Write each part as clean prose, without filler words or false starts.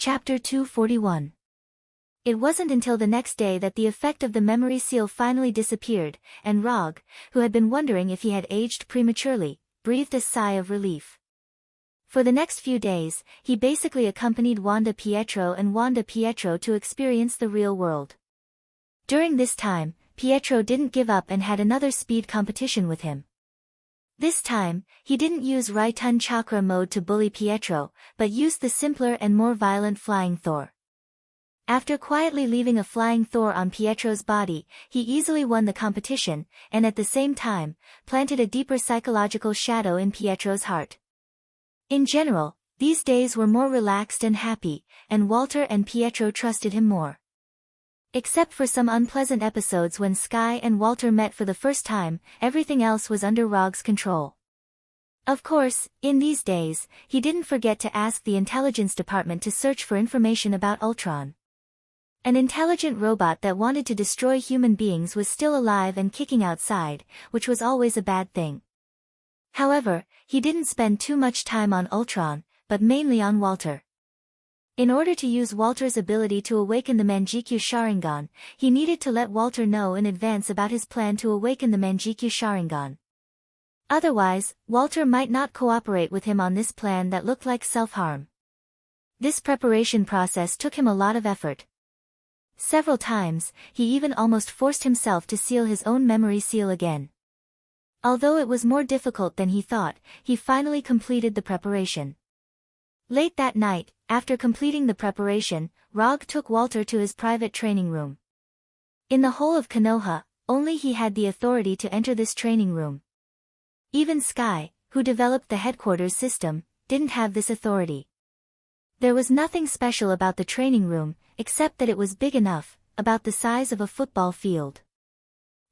Chapter 241. It wasn't until the next day that the effect of the memory seal finally disappeared, and Rog, who had been wondering if he had aged prematurely, breathed a sigh of relief. For the next few days, he basically accompanied Wanda Pietro to experience the real world. During this time, Pietro didn't give up and had another speed competition with him. This time, he didn't use Raiton Chakra mode to bully Pietro, but used the simpler and more violent Flying Thor. After quietly leaving a Flying Thor on Pietro's body, he easily won the competition, and at the same time, planted a deeper psychological shadow in Pietro's heart. In general, these days were more relaxed and happy, and Walter and Pietro trusted him more. Except for some unpleasant episodes when Sky and Walter met for the first time, everything else was under Rog's control. Of course, in these days, he didn't forget to ask the intelligence department to search for information about Ultron. An intelligent robot that wanted to destroy human beings was still alive and kicking outside, which was always a bad thing. However, he didn't spend too much time on Ultron, but mainly on Walter. In order to use Walter's ability to awaken the Mangekyo Sharingan, he needed to let Walter know in advance about his plan to awaken the Mangekyo Sharingan. Otherwise, Walter might not cooperate with him on this plan that looked like self-harm. This preparation process took him a lot of effort. Several times, he even almost forced himself to seal his own memory seal again. Although it was more difficult than he thought, he finally completed the preparation. Late that night, after completing the preparation, Rog took Walter to his private training room. In the whole of Konoha, only he had the authority to enter this training room. Even Sky, who developed the headquarters system, didn't have this authority. There was nothing special about the training room, except that it was big enough, about the size of a football field.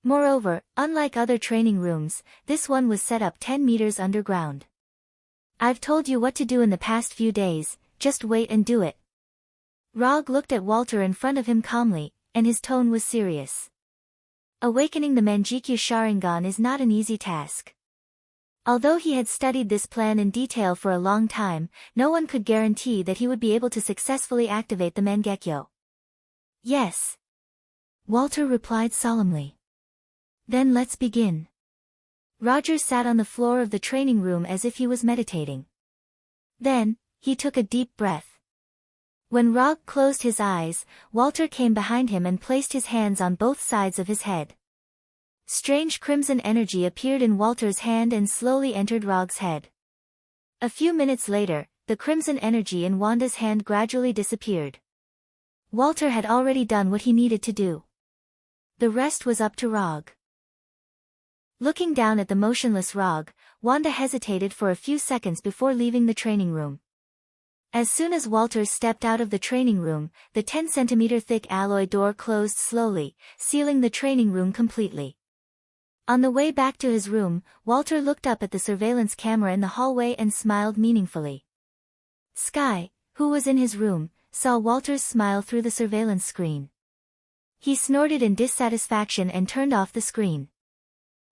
Moreover, unlike other training rooms, this one was set up 10 meters underground. "I've told you what to do in the past few days, just wait and do it." Rog looked at Walter in front of him calmly, and his tone was serious. Awakening the Mangekyo Sharingan is not an easy task. Although he had studied this plan in detail for a long time, no one could guarantee that he would be able to successfully activate the Mangekyo. "Yes," Walter replied solemnly. "Then let's begin." Roger sat on the floor of the training room as if he was meditating. Then, he took a deep breath. When Rog closed his eyes, Walter came behind him and placed his hands on both sides of his head. Strange crimson energy appeared in Walter's hand and slowly entered Rog's head. A few minutes later, the crimson energy in Wanda's hand gradually disappeared. Walter had already done what he needed to do. The rest was up to Rog. Looking down at the motionless Rog, Wanda hesitated for a few seconds before leaving the training room. As soon as Walter stepped out of the training room, the 10-centimeter thick alloy door closed slowly, sealing the training room completely. On the way back to his room, Walter looked up at the surveillance camera in the hallway and smiled meaningfully. Sky, who was in his room, saw Walter's smile through the surveillance screen. He snorted in dissatisfaction and turned off the screen.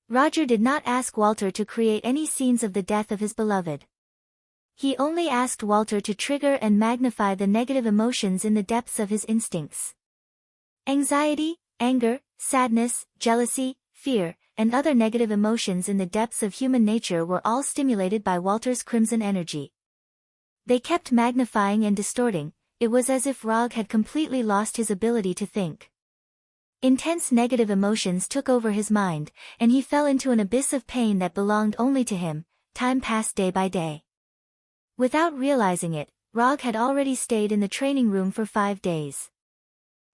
Roger did not ask Walter to create any scenes of the death of his beloved. He only asked Walter to trigger and magnify the negative emotions in the depths of his instincts. Anxiety, anger, sadness, jealousy, fear, and other negative emotions in the depths of human nature were all stimulated by Walter's crimson energy. They kept magnifying and distorting. It was as if Rog had completely lost his ability to think. Intense negative emotions took over his mind, and he fell into an abyss of pain that belonged only to him. Time passed day by day. Without realizing it, Rog had already stayed in the training room for 5 days.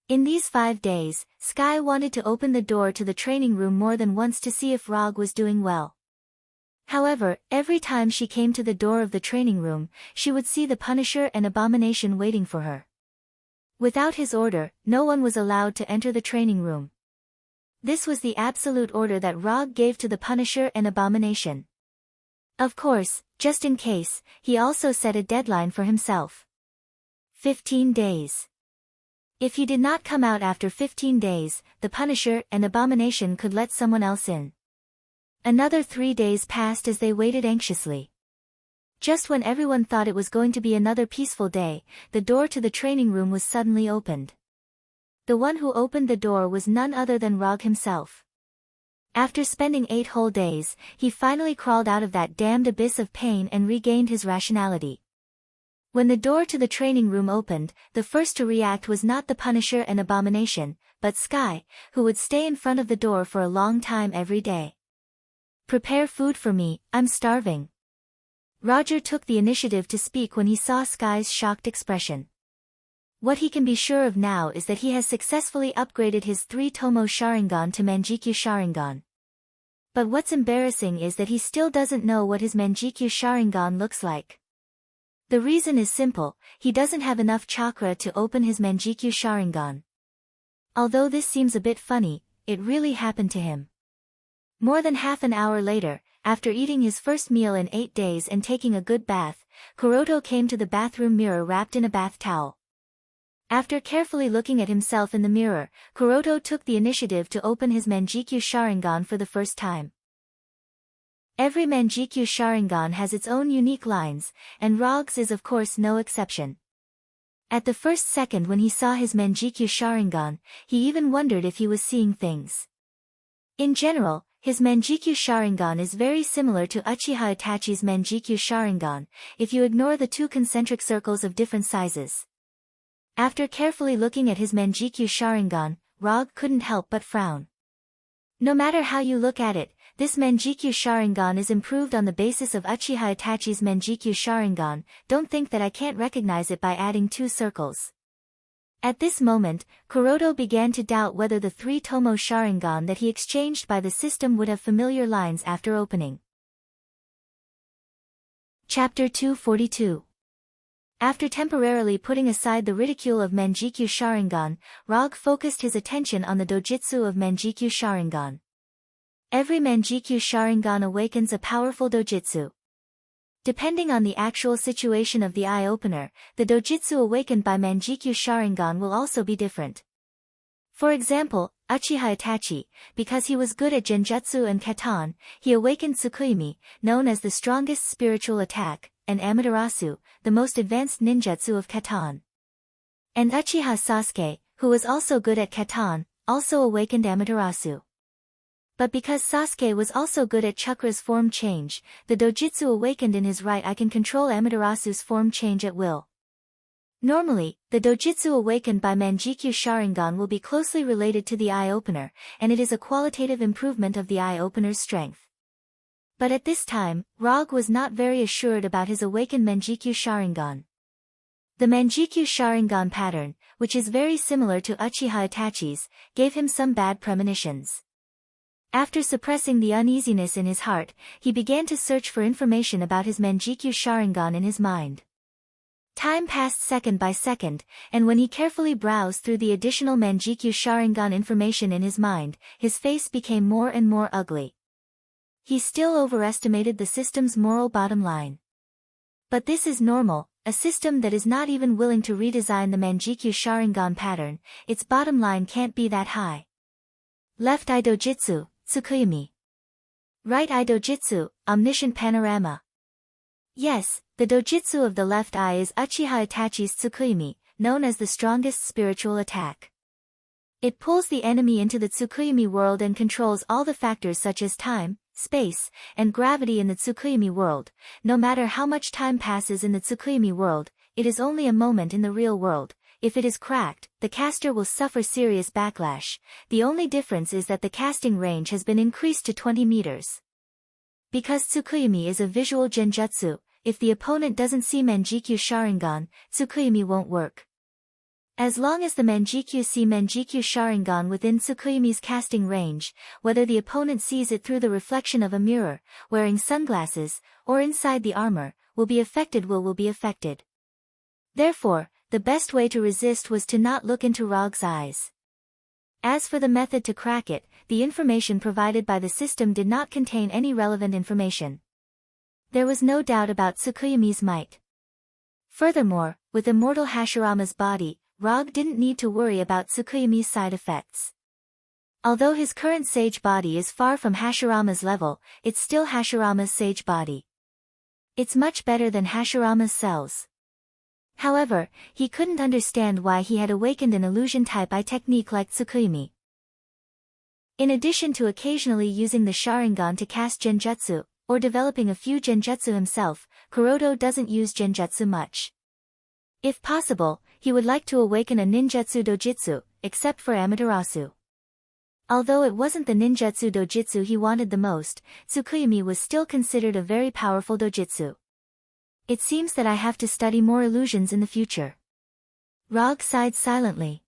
In these 5 days, Sky wanted to open the door to the training room more than once to see if Rog was doing well. However, every time she came to the door of the training room, she would see the Punisher and Abomination waiting for her. Without his order, no one was allowed to enter the training room. This was the absolute order that Rog gave to the Punisher and Abomination. Of course, just in case, he also set a deadline for himself. 15 days. If he did not come out after 15 days, the Punisher and Abomination could let someone else in. Another 3 days passed as they waited anxiously. Just when everyone thought it was going to be another peaceful day, the door to the training room was suddenly opened. The one who opened the door was none other than Rog himself. After spending 8 whole days, he finally crawled out of that damned abyss of pain and regained his rationality. When the door to the training room opened, the first to react was not the Punisher and Abomination, but Sky, who would stay in front of the door for a long time every day. "Prepare food for me, I'm starving." Roger took the initiative to speak when he saw Sky's shocked expression. What he can be sure of now is that he has successfully upgraded his 3-Tomo Sharingan to Manjikyu Sharingan. But what's embarrassing is that he still doesn't know what his Manjikyu Sharingan looks like. The reason is simple, he doesn't have enough chakra to open his Manjikyu Sharingan. Although this seems a bit funny, it really happened to him. More than half an hour later, after eating his first meal in 8 days and taking a good bath, Kuroto came to the bathroom mirror wrapped in a bath towel. After carefully looking at himself in the mirror, Kuroto took the initiative to open his Manjikyu Sharingan for the first time. Every Manjikyu Sharingan has its own unique lines, and Rog's is of course no exception. At the first second when he saw his Manjikyu Sharingan, he even wondered if he was seeing things. In general, his Manjikyu Sharingan is very similar to Uchiha Itachi's Manjikyu Sharingan, if you ignore the 2 concentric circles of different sizes. After carefully looking at his Manjikyu Sharingan, Rog couldn't help but frown. No matter how you look at it, this Manjikyu Sharingan is improved on the basis of Uchiha Itachi's Manjikyu Sharingan. Don't think that I can't recognize it by adding 2 circles. At this moment, Kuroto began to doubt whether the 3-Tomo Sharingan that he exchanged by the system would have familiar lines after opening. Chapter 242. After temporarily putting aside the ridicule of Manjikyu Sharingan, Rog focused his attention on the dojitsu of Manjikyu Sharingan. Every Manjikyu Sharingan awakens a powerful dojitsu. Depending on the actual situation of the eye-opener, the dojitsu awakened by Manjikyu Sharingan will also be different. For example, Uchiha Itachi, because he was good at Genjutsu and Katan, he awakened Tsukuyomi, known as the strongest spiritual attack, and Amaterasu, the most advanced ninjutsu of Katan. And Uchiha Sasuke, who was also good at Katan, also awakened Amaterasu. But because Sasuke was also good at Chakra's form change, the dojitsu awakened in his right eye can control Amaterasu's form change at will. Normally, the dojitsu awakened by Manjikyu Sharingan will be closely related to the eye-opener, and it is a qualitative improvement of the eye-opener's strength. But at this time, Rog was not very assured about his awakened Manjikyu Sharingan. The Manjikyu Sharingan pattern, which is very similar to Uchiha Itachi's, gave him some bad premonitions. After suppressing the uneasiness in his heart, he began to search for information about his Manjikyu Sharingan in his mind. Time passed second by second, and when he carefully browsed through the additional Manjikyu Sharingan information in his mind, his face became more and more ugly. He still overestimated the system's moral bottom line. But this is normal, a system that is not even willing to redesign the Manjikyu Sharingan pattern, its bottom line can't be that high. Left eye dojitsu, Tsukuyomi. Right eye dojitsu, omniscient panorama. Yes, the dojitsu of the left eye is Uchiha Itachi's Tsukuyomi, known as the strongest spiritual attack. It pulls the enemy into the Tsukuyomi world and controls all the factors such as time, space, and gravity in the Tsukuyomi world. No matter how much time passes in the Tsukuyomi world, it is only a moment in the real world. If it is cracked, the caster will suffer serious backlash. The only difference is that the casting range has been increased to 20 meters. Because Tsukuyomi is a visual genjutsu, if the opponent doesn't see Manjikyu Sharingan, Tsukuyomi won't work. As long as the Manjikyu see Manjikyu Sharingan within Tsukuyomi's casting range, whether the opponent sees it through the reflection of a mirror, wearing sunglasses, or inside the armor, will be affected. Therefore, the best way to resist was to not look into Rog's eyes. As for the method to crack it, the information provided by the system did not contain any relevant information. There was no doubt about Tsukuyomi's might. Furthermore, with immortal Hashirama's body, Rog didn't need to worry about Tsukuyomi's side effects. Although his current sage body is far from Hashirama's level, it's still Hashirama's sage body. It's much better than Hashirama's cells. However, he couldn't understand why he had awakened an illusion type I technique like Tsukuyomi. In addition to occasionally using the Sharingan to cast genjutsu, or developing a few genjutsu himself, Kuroto doesn't use genjutsu much. If possible, he would like to awaken a ninjutsu dojutsu, except for Amaterasu. Although it wasn't the ninjutsu dojutsu he wanted the most, Tsukuyomi was still considered a very powerful dojutsu. It seems that I have to study more illusions in the future. Rog sighed silently.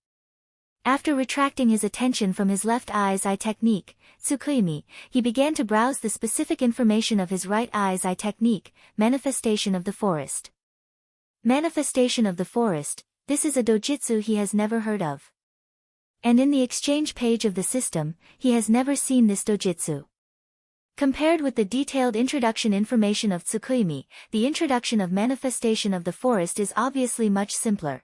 After retracting his attention from his left eye's eye technique, Tsukuyomi, he began to browse the specific information of his right eye's eye technique, Manifestation of the Forest. Manifestation of the Forest, this is a dojutsu he has never heard of. And in the exchange page of the system, he has never seen this dojutsu. Compared with the detailed introduction information of Tsukuyomi, the introduction of Manifestation of the Forest is obviously much simpler.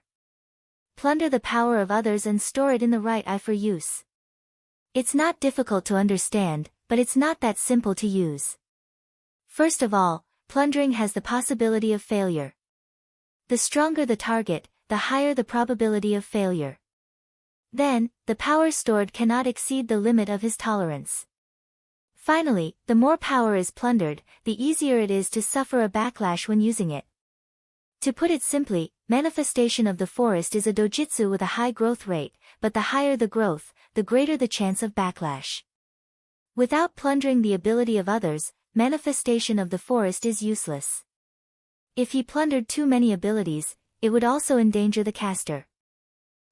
Plunder the power of others and store it in the right eye for use. It's not difficult to understand, but it's not that simple to use. First of all, plundering has the possibility of failure. The stronger the target, the higher the probability of failure. Then, the power stored cannot exceed the limit of his tolerance. Finally, the more power is plundered, the easier it is to suffer a backlash when using it. To put it simply, Manifestation of the Forest is a dojutsu with a high growth rate, but the higher the growth, the greater the chance of backlash. Without plundering the ability of others, Manifestation of the Forest is useless. If he plundered too many abilities, it would also endanger the caster.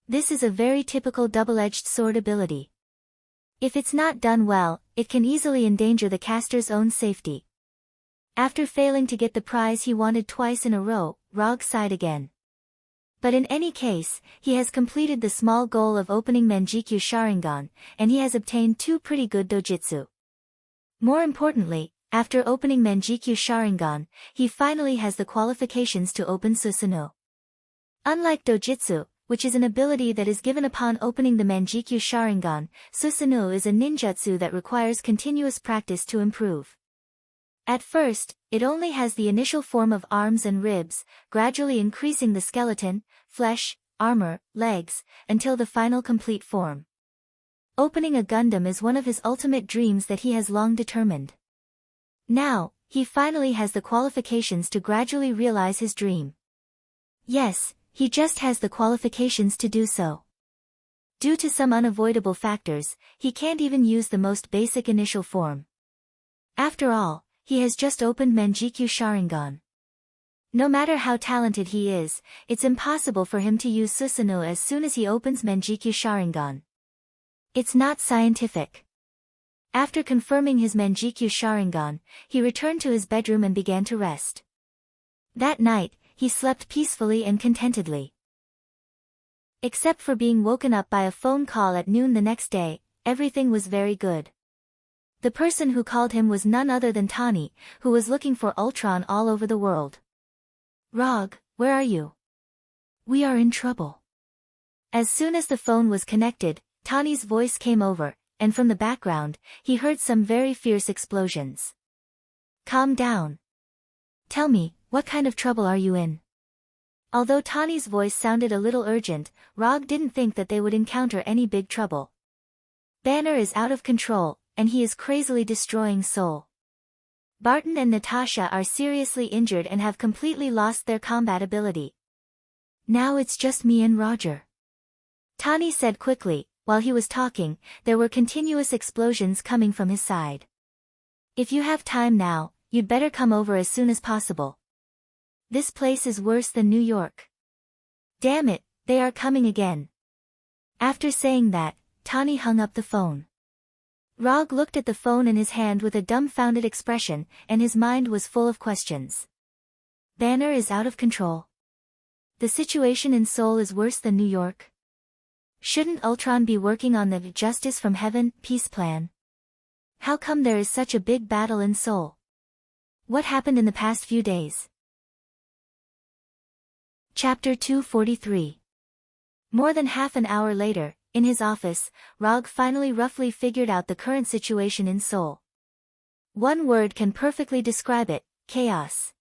This is a very typical double-edged sword ability. If it's not done well, it can easily endanger the caster's own safety. After failing to get the prize he wanted twice in a row, Rog sighed again. But in any case, he has completed the small goal of opening Manjikyu Sharingan, and he has obtained 2 pretty good dojutsu. More importantly, after opening Manjikyu Sharingan, he finally has the qualifications to open Susanoo. Unlike dojutsu, which is an ability that is given upon opening the Manjikyu Sharingan, Susanoo is a ninjutsu that requires continuous practice to improve. At first, it only has the initial form of arms and ribs, gradually increasing the skeleton, flesh, armor, legs, until the final complete form. Opening a Gundam is one of his ultimate dreams that he has long determined. Now, he finally has the qualifications to gradually realize his dream. Yes, he just has the qualifications to do so. Due to some unavoidable factors, he can't even use the most basic initial form. After all, he has just opened Manjikyu Sharingan. No matter how talented he is, it's impossible for him to use Susanoo as soon as he opens Manjikyu Sharingan. It's not scientific. After confirming his Manjikyu Sharingan, he returned to his bedroom and began to rest. That night, he slept peacefully and contentedly. Except for being woken up by a phone call at noon the next day, everything was very good. The person who called him was none other than Tani, who was looking for Ultron all over the world. "Rog, where are you? We are in trouble." As soon as the phone was connected, Tani's voice came over, and from the background, he heard some very fierce explosions. "Calm down. Tell me, what kind of trouble are you in?" Although Tani's voice sounded a little urgent, Rog didn't think that they would encounter any big trouble. Banner is out of control, and he is crazily destroying Seoul. Barton and Natasha are seriously injured and have completely lost their combat ability. Now it's just me and Roger. Tani said quickly. While he was talking, there were continuous explosions coming from his side. "If you have time now, you'd better come over as soon as possible. This place is worse than New York. Damn it, they are coming again." After saying that, Tani hung up the phone. Rog looked at the phone in his hand with a dumbfounded expression, and his mind was full of questions. Banner is out of control. The situation in Seoul is worse than New York. Shouldn't Ultron be working on the Justice from Heaven peace plan? How come there is such a big battle in Seoul? What happened in the past few days? Chapter 243. More than half an hour later, in his office, Rog finally roughly figured out the current situation in Seoul. One word can perfectly describe it: chaos.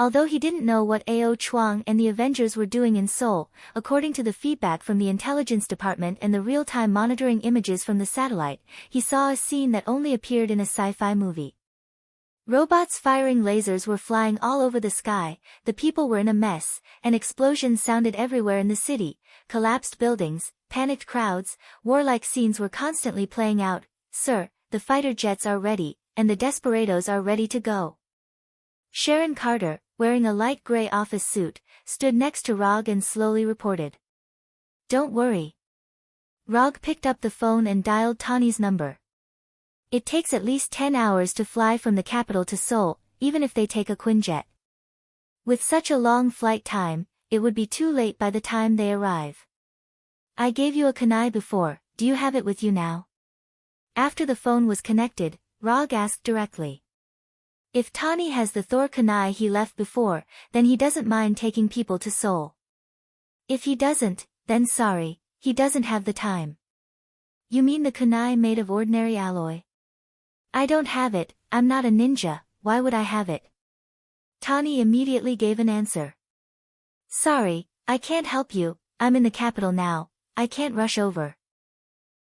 Although he didn't know what Ao Chuang and the Avengers were doing in Seoul, according to the feedback from the intelligence department and the real-time monitoring images from the satellite, he saw a scene that only appeared in a sci-fi movie. Robots firing lasers were flying all over the sky, the people were in a mess, and explosions sounded everywhere in the city, collapsed buildings, panicked crowds, warlike scenes were constantly playing out. "Sir, the fighter jets are ready, and the desperados are ready to go." Sharon Carter, wearing a light gray office suit, stood next to Rog and slowly reported. "Don't worry." Rog picked up the phone and dialed Tawny's number. "It takes at least 10 hours to fly from the capital to Seoul, even if they take a Quinjet. With such a long flight time, it would be too late by the time they arrive. I gave you a kunai before, do you have it with you now?" After the phone was connected, Rog asked directly. If Tawny has the Thor kunai he left before, then he doesn't mind taking people to Seoul. If he doesn't, then sorry, he doesn't have the time. "You mean the kunai made of ordinary alloy?" "I don't have it, I'm not a ninja, why would I have it?" Tawny immediately gave an answer. "Sorry, I can't help you, I'm in the capital now, I can't rush over."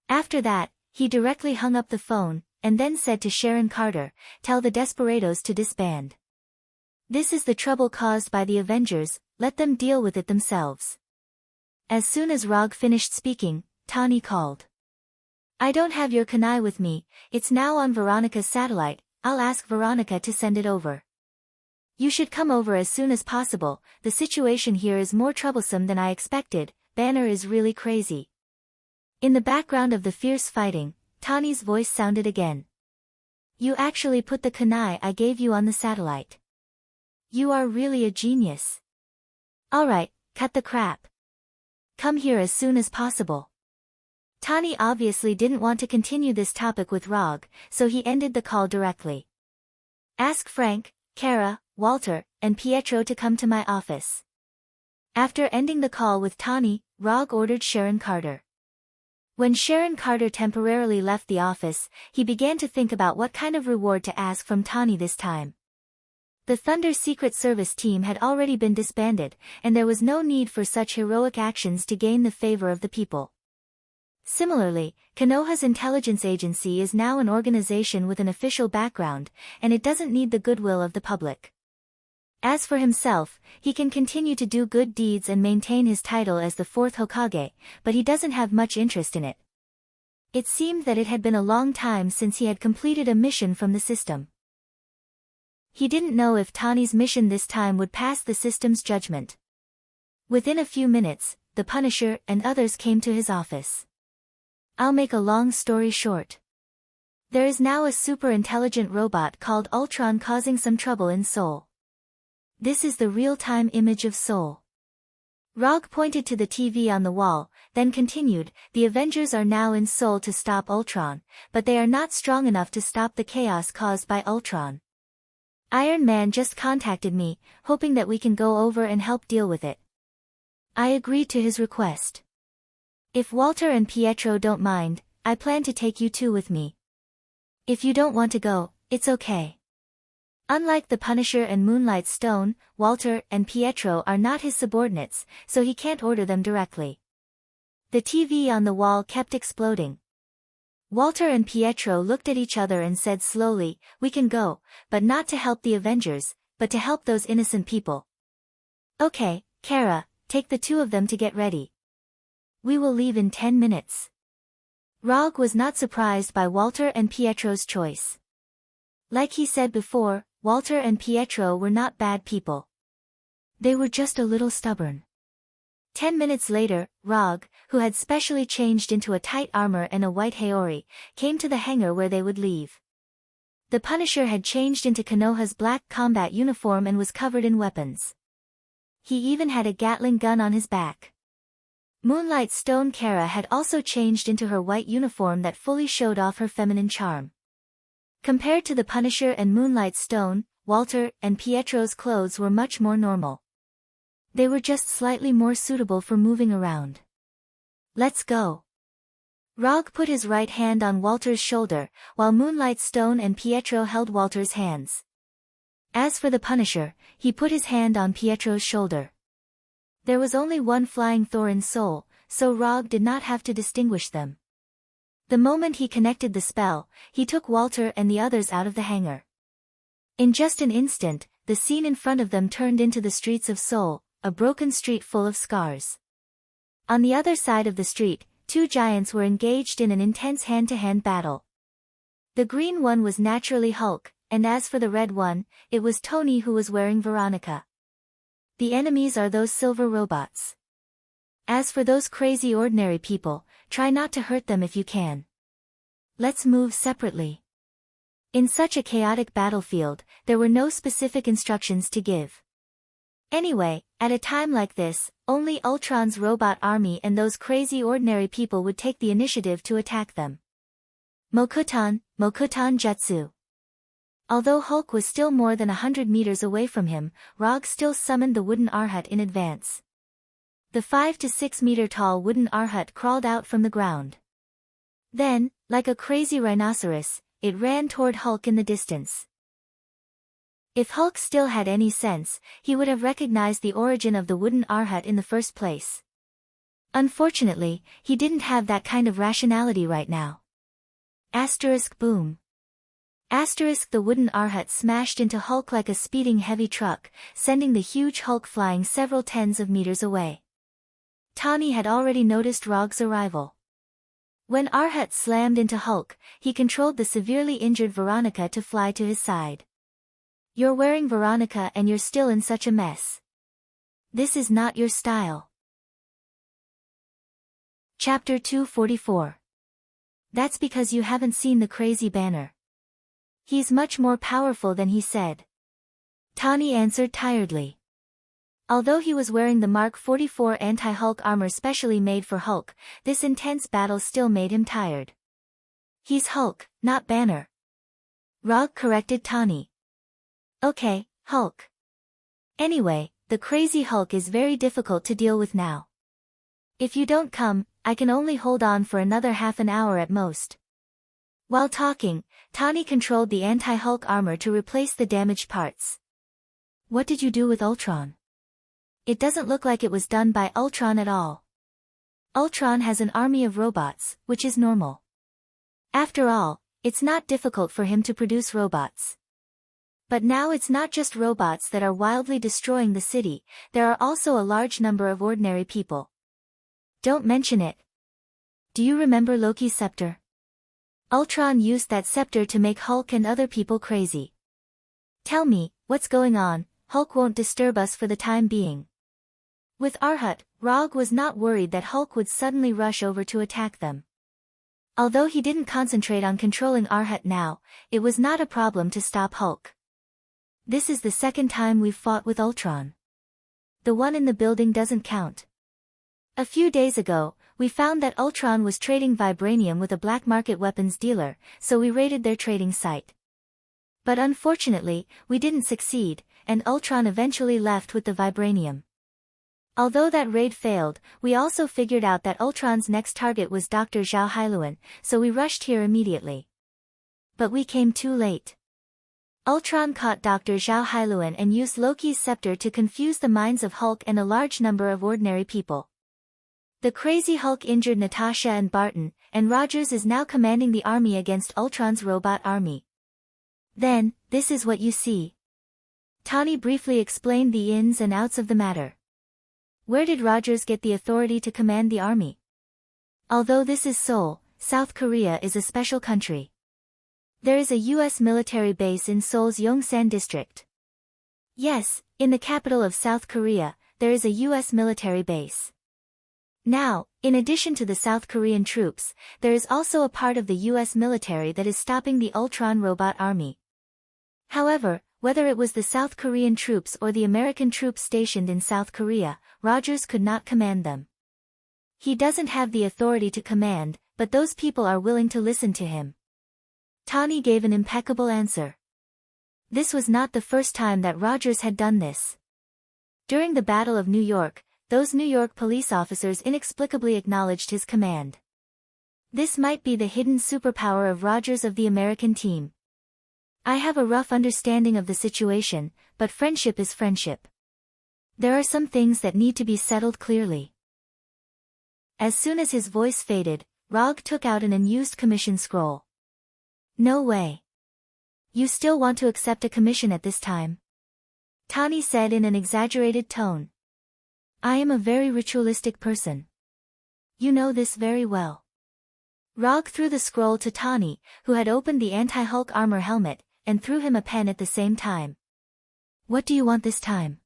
After that, he directly hung up the phone, and then said to Sharon Carter, "Tell the desperados to disband. This is the trouble caused by the Avengers, let them deal with it themselves." As soon as Rog finished speaking, Tawny called. "I don't have your kunai with me, it's now on Veronica's satellite, I'll ask Veronica to send it over. You should come over as soon as possible, the situation here is more troublesome than I expected, Banner is really crazy." In the background of the fierce fighting, Tawny's voice sounded again. "You actually put the kunai I gave you on the satellite. You are really a genius. Alright, cut the crap. Come here as soon as possible." Tawny obviously didn't want to continue this topic with Rog, so he ended the call directly. "Ask Frank, Kara, Walter, and Pietro to come to my office." After ending the call with Tawny, Rog ordered Sharon Carter. When Sharon Carter temporarily left the office, he began to think about what kind of reward to ask from Tawny this time. The Thunder Secret Service team had already been disbanded, and there was no need for such heroic actions to gain the favor of the people. Similarly, Konoha's intelligence agency is now an organization with an official background, and it doesn't need the goodwill of the public. As for himself, he can continue to do good deeds and maintain his title as the fourth Hokage, but he doesn't have much interest in it. It seemed that it had been a long time since he had completed a mission from the system. He didn't know if Tawny's mission this time would pass the system's judgment. Within a few minutes, the Punisher and others came to his office. I'll make a long story short. There is now a super intelligent robot called Ultron causing some trouble in Seoul. This is the real-time image of Seoul. Rog pointed to the TV on the wall, then continued, the Avengers are now in Seoul to stop Ultron, but they are not strong enough to stop the chaos caused by Ultron. Iron Man just contacted me, hoping that we can go over and help deal with it. I agreed to his request. If Walter and Pietro don't mind, I plan to take you two with me. If you don't want to go, it's okay. Unlike the Punisher and Moonlight Stone, Walter and Pietro are not his subordinates, so he can't order them directly. The TV on the wall kept exploding. Walter and Pietro looked at each other and said slowly, we can go, but not to help the Avengers, but to help those innocent people. Okay, Kara, take the two of them to get ready. We will leave in 10 minutes. Rog was not surprised by Walter and Pietro's choice. Like he said before, Walter and Pietro were not bad people. They were just a little stubborn. 10 minutes later, Rog, who had specially changed into a tight armor and a white haori, came to the hangar where they would leave. The Punisher had changed into Konoha's black combat uniform and was covered in weapons. He even had a Gatling gun on his back. Moonlight Stone Kara had also changed into her white uniform that fully showed off her feminine charm. Compared to the Punisher and Moonlight Stone, Walter and Pietro's clothes were much more normal. They were just slightly more suitable for moving around. Let's go. Rog put his right hand on Walter's shoulder, while Moonlight Stone and Pietro held Walter's hands. As for the Punisher, he put his hand on Pietro's shoulder. There was only one flying Thorin's soul, so Rog did not have to distinguish them. The moment he connected the spell, he took Walter and the others out of the hangar. In just an instant, the scene in front of them turned into the streets of Seoul, a broken street full of scars. On the other side of the street, two giants were engaged in an intense hand-to-hand battle. The green one was naturally Hulk, and as for the red one, it was Tony who was wearing Veronica. The enemies are those silver robots. As for those crazy ordinary people, try not to hurt them if you can. Let's move separately. In such a chaotic battlefield, there were no specific instructions to give. Anyway, at a time like this, only Ultron's robot army and those crazy ordinary people would take the initiative to attack them. Mokutan Jutsu. Although Hulk was still more than 100 meters away from him, Rog still summoned the wooden Arhut in advance. The 5 to 6 meter tall wooden Arhut crawled out from the ground. Then, like a crazy rhinoceros, it ran toward Hulk in the distance. If Hulk still had any sense, he would have recognized the origin of the wooden Arhut in the first place. Unfortunately, he didn't have that kind of rationality right now. Boom. The wooden Arhut smashed into Hulk like a speeding heavy truck, sending the huge Hulk flying several tens of meters away. Tani had already noticed Rog's arrival. When Arhut slammed into Hulk, he controlled the severely injured Veronica to fly to his side. You're wearing Veronica and you're still in such a mess. This is not your style. Chapter 244. That's because you haven't seen the crazy Banner. He's much more powerful than he said. Tani answered tiredly. Although he was wearing the Mark 44 anti-Hulk armor specially made for Hulk, this intense battle still made him tired. He's Hulk, not Banner. Rog corrected Tani. Okay, Hulk. Anyway, the crazy Hulk is very difficult to deal with now. If you don't come, I can only hold on for another half an hour at most. While talking, Tani controlled the anti-Hulk armor to replace the damaged parts. What did you do with Ultron? It doesn't look like it was done by Ultron at all. Ultron has an army of robots, which is normal. After all, it's not difficult for him to produce robots. But now it's not just robots that are wildly destroying the city, there are also a large number of ordinary people. Don't mention it. Do you remember Loki's scepter? Ultron used that scepter to make Hulk and other people crazy. Tell me, what's going on? Hulk won't disturb us for the time being. With Arhut, Rog was not worried that Hulk would suddenly rush over to attack them. Although he didn't concentrate on controlling Arhut now, it was not a problem to stop Hulk. This is the second time we've fought with Ultron. The one in the building doesn't count. A few days ago, we found that Ultron was trading vibranium with a black market weapons dealer, so we raided their trading site. But unfortunately, we didn't succeed, and Ultron eventually left with the vibranium. Although that raid failed, we also figured out that Ultron's next target was Dr. Zhao Hailuan, so we rushed here immediately. But we came too late. Ultron caught Dr. Zhao Hailuan and used Loki's scepter to confuse the minds of Hulk and a large number of ordinary people. The crazy Hulk injured Natasha and Barton, and Rogers is now commanding the army against Ultron's robot army. Then, this is what you see. Tani briefly explained the ins and outs of the matter. Where did Rogers get the authority to command the army? Although this is Seoul, South Korea is a special country. There is a U.S. military base in Seoul's Yongsan district. Yes, in the capital of South Korea, there is a U.S. military base. Now, in addition to the South Korean troops, there is also a part of the U.S. military that is stopping the Ultron robot army. However, whether it was the South Korean troops or the American troops stationed in South Korea, Rogers could not command them. He doesn't have the authority to command, but those people are willing to listen to him. Tani gave an impeccable answer. This was not the first time that Rogers had done this. During the Battle of New York, those New York police officers inexplicably acknowledged his command. This might be the hidden superpower of Rogers of the American team. I have a rough understanding of the situation, but friendship is friendship. There are some things that need to be settled clearly. As soon as his voice faded, Rog took out an unused commission scroll. No way. You still want to accept a commission at this time? Tani said in an exaggerated tone. I am a very ritualistic person. You know this very well. Rog threw the scroll to Tani, who had opened the anti-Hulk armor helmet, and threw him a pen at the same time. What do you want this time?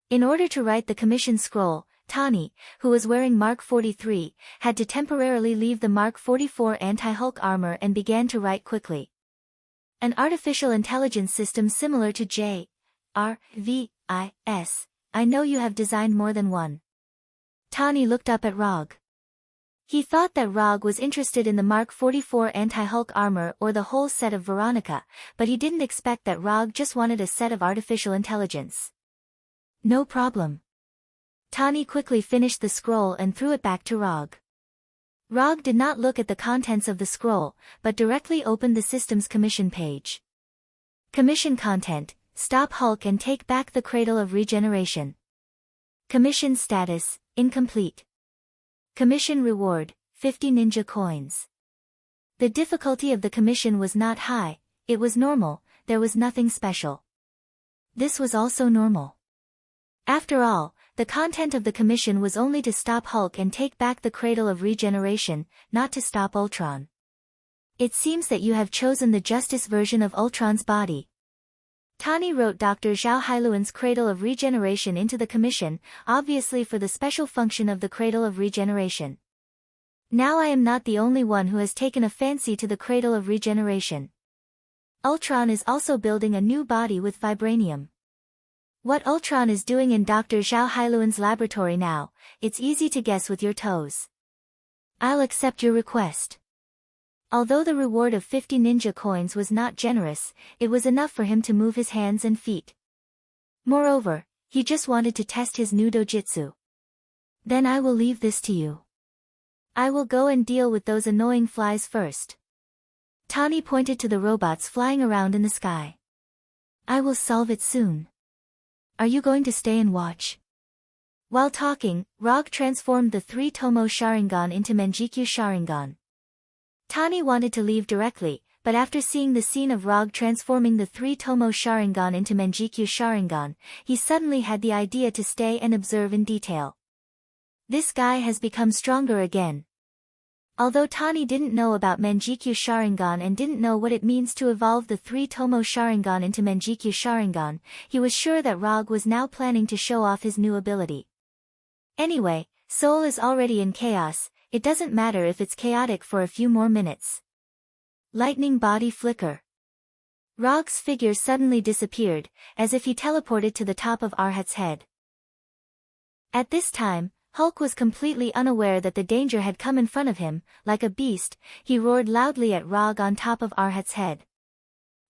In order to write the commission scroll, Tani, who was wearing Mark 43, had to temporarily leave the Mark 44 anti-Hulk armor and began to write quickly. An artificial intelligence system similar to JRVIS. I know you have designed more than one. Tani looked up at Rog. He thought that Rog was interested in the Mark 44 anti-Hulk armor or the whole set of Veronica, but he didn't expect that Rog just wanted a set of artificial intelligence. No problem. Tani quickly finished the scroll and threw it back to Rog. Rog did not look at the contents of the scroll, but directly opened the system's commission page. Commission content: Stop Hulk and take back the Cradle of Regeneration. Commission status: Incomplete. Commission reward: 50 ninja coins. The difficulty of the commission was not high, it was normal, there was nothing special. This was also normal. After all, the content of the commission was only to stop Hulk and take back the Cradle of Regeneration, not to stop Ultron. It seems that you have chosen the Justice version of Ultron's body. Tani wrote Dr. Zhao Hailuan's Cradle of Regeneration into the commission, obviously for the special function of the Cradle of Regeneration. Now I am not the only one who has taken a fancy to the Cradle of Regeneration. Ultron is also building a new body with vibranium. What Ultron is doing in Dr. Zhao Hailuan's laboratory now, it's easy to guess with your toes. I'll accept your request. Although the reward of 50 ninja coins was not generous, it was enough for him to move his hands and feet. Moreover, he just wanted to test his new dojutsu. Then I will leave this to you. I will go and deal with those annoying flies first. Tani pointed to the robots flying around in the sky. I will solve it soon. Are you going to stay and watch? While talking, Rog transformed the 3-Tomo Sharingan into Manjikyu Sharingan. Tani wanted to leave directly, but after seeing the scene of Rog transforming the 3-Tomo Sharingan into Manjikyu Sharingan, he suddenly had the idea to stay and observe in detail. This guy has become stronger again. Although Tani didn't know about Manjikyu Sharingan and didn't know what it means to evolve the 3-Tomo Sharingan into Manjikyu Sharingan, he was sure that Rog was now planning to show off his new ability. Anyway, Soul is already in chaos, it doesn't matter if it's chaotic for a few more minutes. Lightning body flicker. Rog's figure suddenly disappeared, as if he teleported to the top of Arhat's head. At this time, Hulk was completely unaware that the danger had come in front of him. Like a beast, he roared loudly at Rog on top of Arhat's head.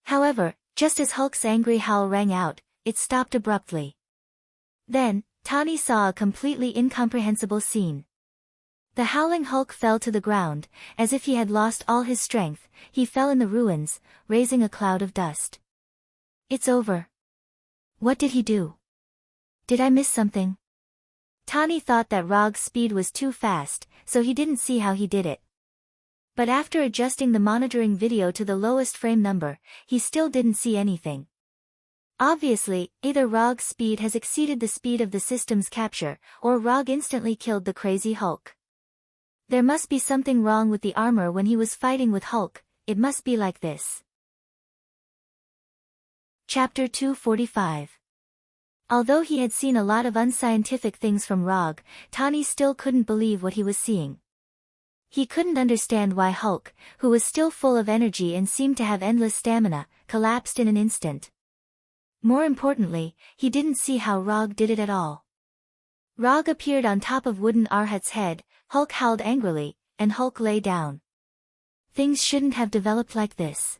However, just as Hulk's angry howl rang out, it stopped abruptly. Then, Tani saw a completely incomprehensible scene. The howling Hulk fell to the ground, as if he had lost all his strength. He fell in the ruins, raising a cloud of dust. It's over. What did he do? Did I miss something? Tani thought that Rog's speed was too fast, so he didn't see how he did it. But after adjusting the monitoring video to the lowest frame number, he still didn't see anything. Obviously, either Rog's speed has exceeded the speed of the system's capture, or Rog instantly killed the crazy Hulk. There must be something wrong with the armor when he was fighting with Hulk, it must be like this. Chapter 245. Although he had seen a lot of unscientific things from Rog, Tani still couldn't believe what he was seeing. He couldn't understand why Hulk, who was still full of energy and seemed to have endless stamina, collapsed in an instant. More importantly, he didn't see how Rog did it at all. Rog appeared on top of wooden Arhat's head, Hulk howled angrily, and Hulk lay down. Things shouldn't have developed like this.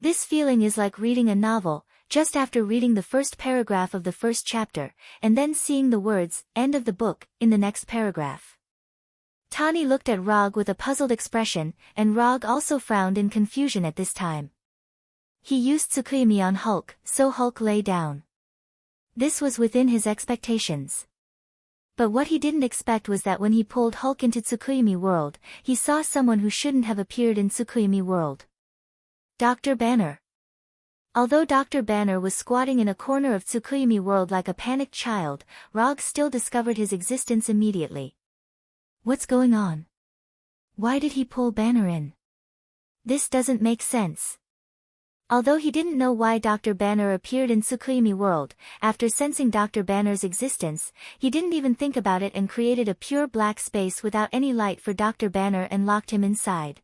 This feeling is like reading a novel, just after reading the first paragraph of the first chapter, and then seeing the words, "End of the book," in the next paragraph. Tani looked at Rog with a puzzled expression, and Rog also frowned in confusion at this time. He used Tsukuyomi on Hulk, so Hulk lay down. This was within his expectations. But what he didn't expect was that when he pulled Hulk into Tsukuyomi world, he saw someone who shouldn't have appeared in Tsukuyomi world. Dr. Banner. Although Dr. Banner was squatting in a corner of Tsukuyomi world like a panicked child, Rog still discovered his existence immediately. What's going on? Why did he pull Banner in? This doesn't make sense. Although he didn't know why Dr. Banner appeared in Tsukuyomi world, after sensing Dr. Banner's existence, he didn't even think about it and created a pure black space without any light for Dr. Banner and locked him inside.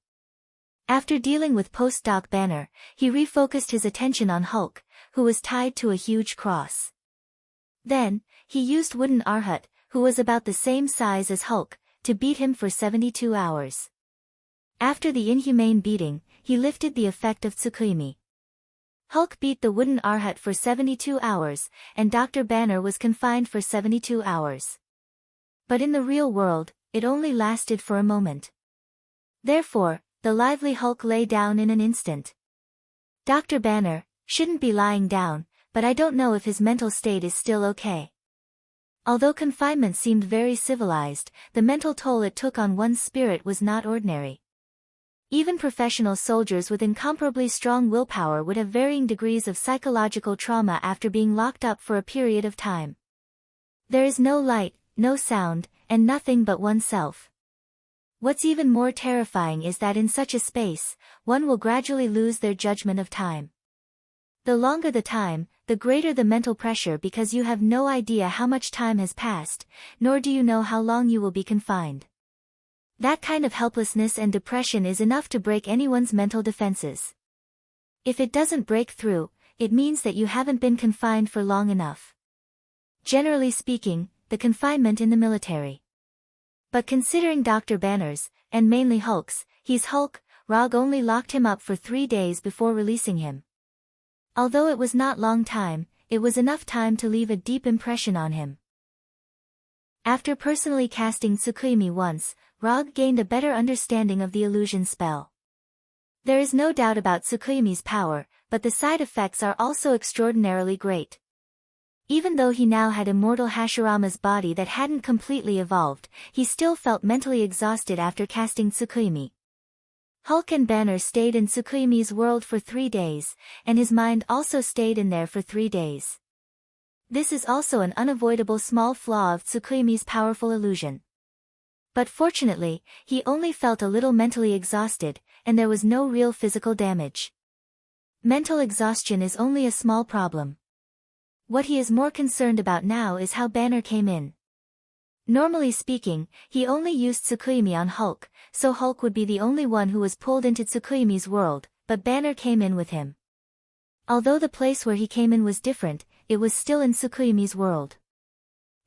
After dealing with Post-Doc Banner, he refocused his attention on Hulk, who was tied to a huge cross. Then, he used Wooden Arhut, who was about the same size as Hulk, to beat him for 72 hours. After the inhumane beating, he lifted the effect of Tsukuyomi. Hulk beat the Wooden Arhut for 72 hours, and Dr. Banner was confined for 72 hours. But in the real world, it only lasted for a moment. Therefore, the lively Hulk lay down in an instant. Dr. Banner shouldn't be lying down, but I don't know if his mental state is still okay. Although confinement seemed very civilized, the mental toll it took on one's spirit was not ordinary. Even professional soldiers with incomparably strong willpower would have varying degrees of psychological trauma after being locked up for a period of time. There is no light, no sound, and nothing but oneself. What's even more terrifying is that in such a space, one will gradually lose their judgment of time. The longer the time, the greater the mental pressure because you have no idea how much time has passed, nor do you know how long you will be confined. That kind of helplessness and depression is enough to break anyone's mental defenses. If it doesn't break through, it means that you haven't been confined for long enough. Generally speaking, the confinement in the military. But considering Dr. Banner's, and mainly Hulk's, he's Hulk, Rog only locked him up for 3 days before releasing him. Although it was not long time, it was enough time to leave a deep impression on him. After personally casting Tsukuyomi once, Rog gained a better understanding of the illusion spell. There is no doubt about Tsukuyomi's power, but the side effects are also extraordinarily great. Even though he now had immortal Hashirama's body that hadn't completely evolved, he still felt mentally exhausted after casting Tsukuyomi. Hulk and Banner stayed in Tsukuyomi's world for 3 days, and his mind also stayed in there for 3 days. This is also an unavoidable small flaw of Tsukuyomi's powerful illusion. But fortunately, he only felt a little mentally exhausted, and there was no real physical damage. Mental exhaustion is only a small problem. What he is more concerned about now is how Banner came in. Normally speaking, he only used Tsukuyomi on Hulk, so Hulk would be the only one who was pulled into Tsukuyomi's world, but Banner came in with him. Although the place where he came in was different, it was still in Tsukuyomi's world.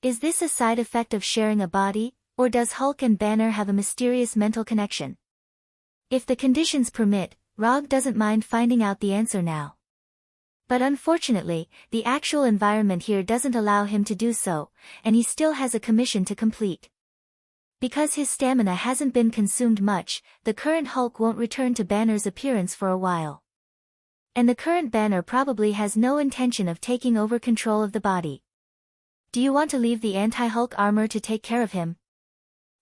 Is this a side effect of sharing a body, or does Hulk and Banner have a mysterious mental connection? If the conditions permit, Rog doesn't mind finding out the answer now. But unfortunately, the actual environment here doesn't allow him to do so, and he still has a commission to complete. Because his stamina hasn't been consumed much, the current Hulk won't return to Banner's appearance for a while. And the current Banner probably has no intention of taking over control of the body. Do you want to leave the anti-Hulk armor to take care of him?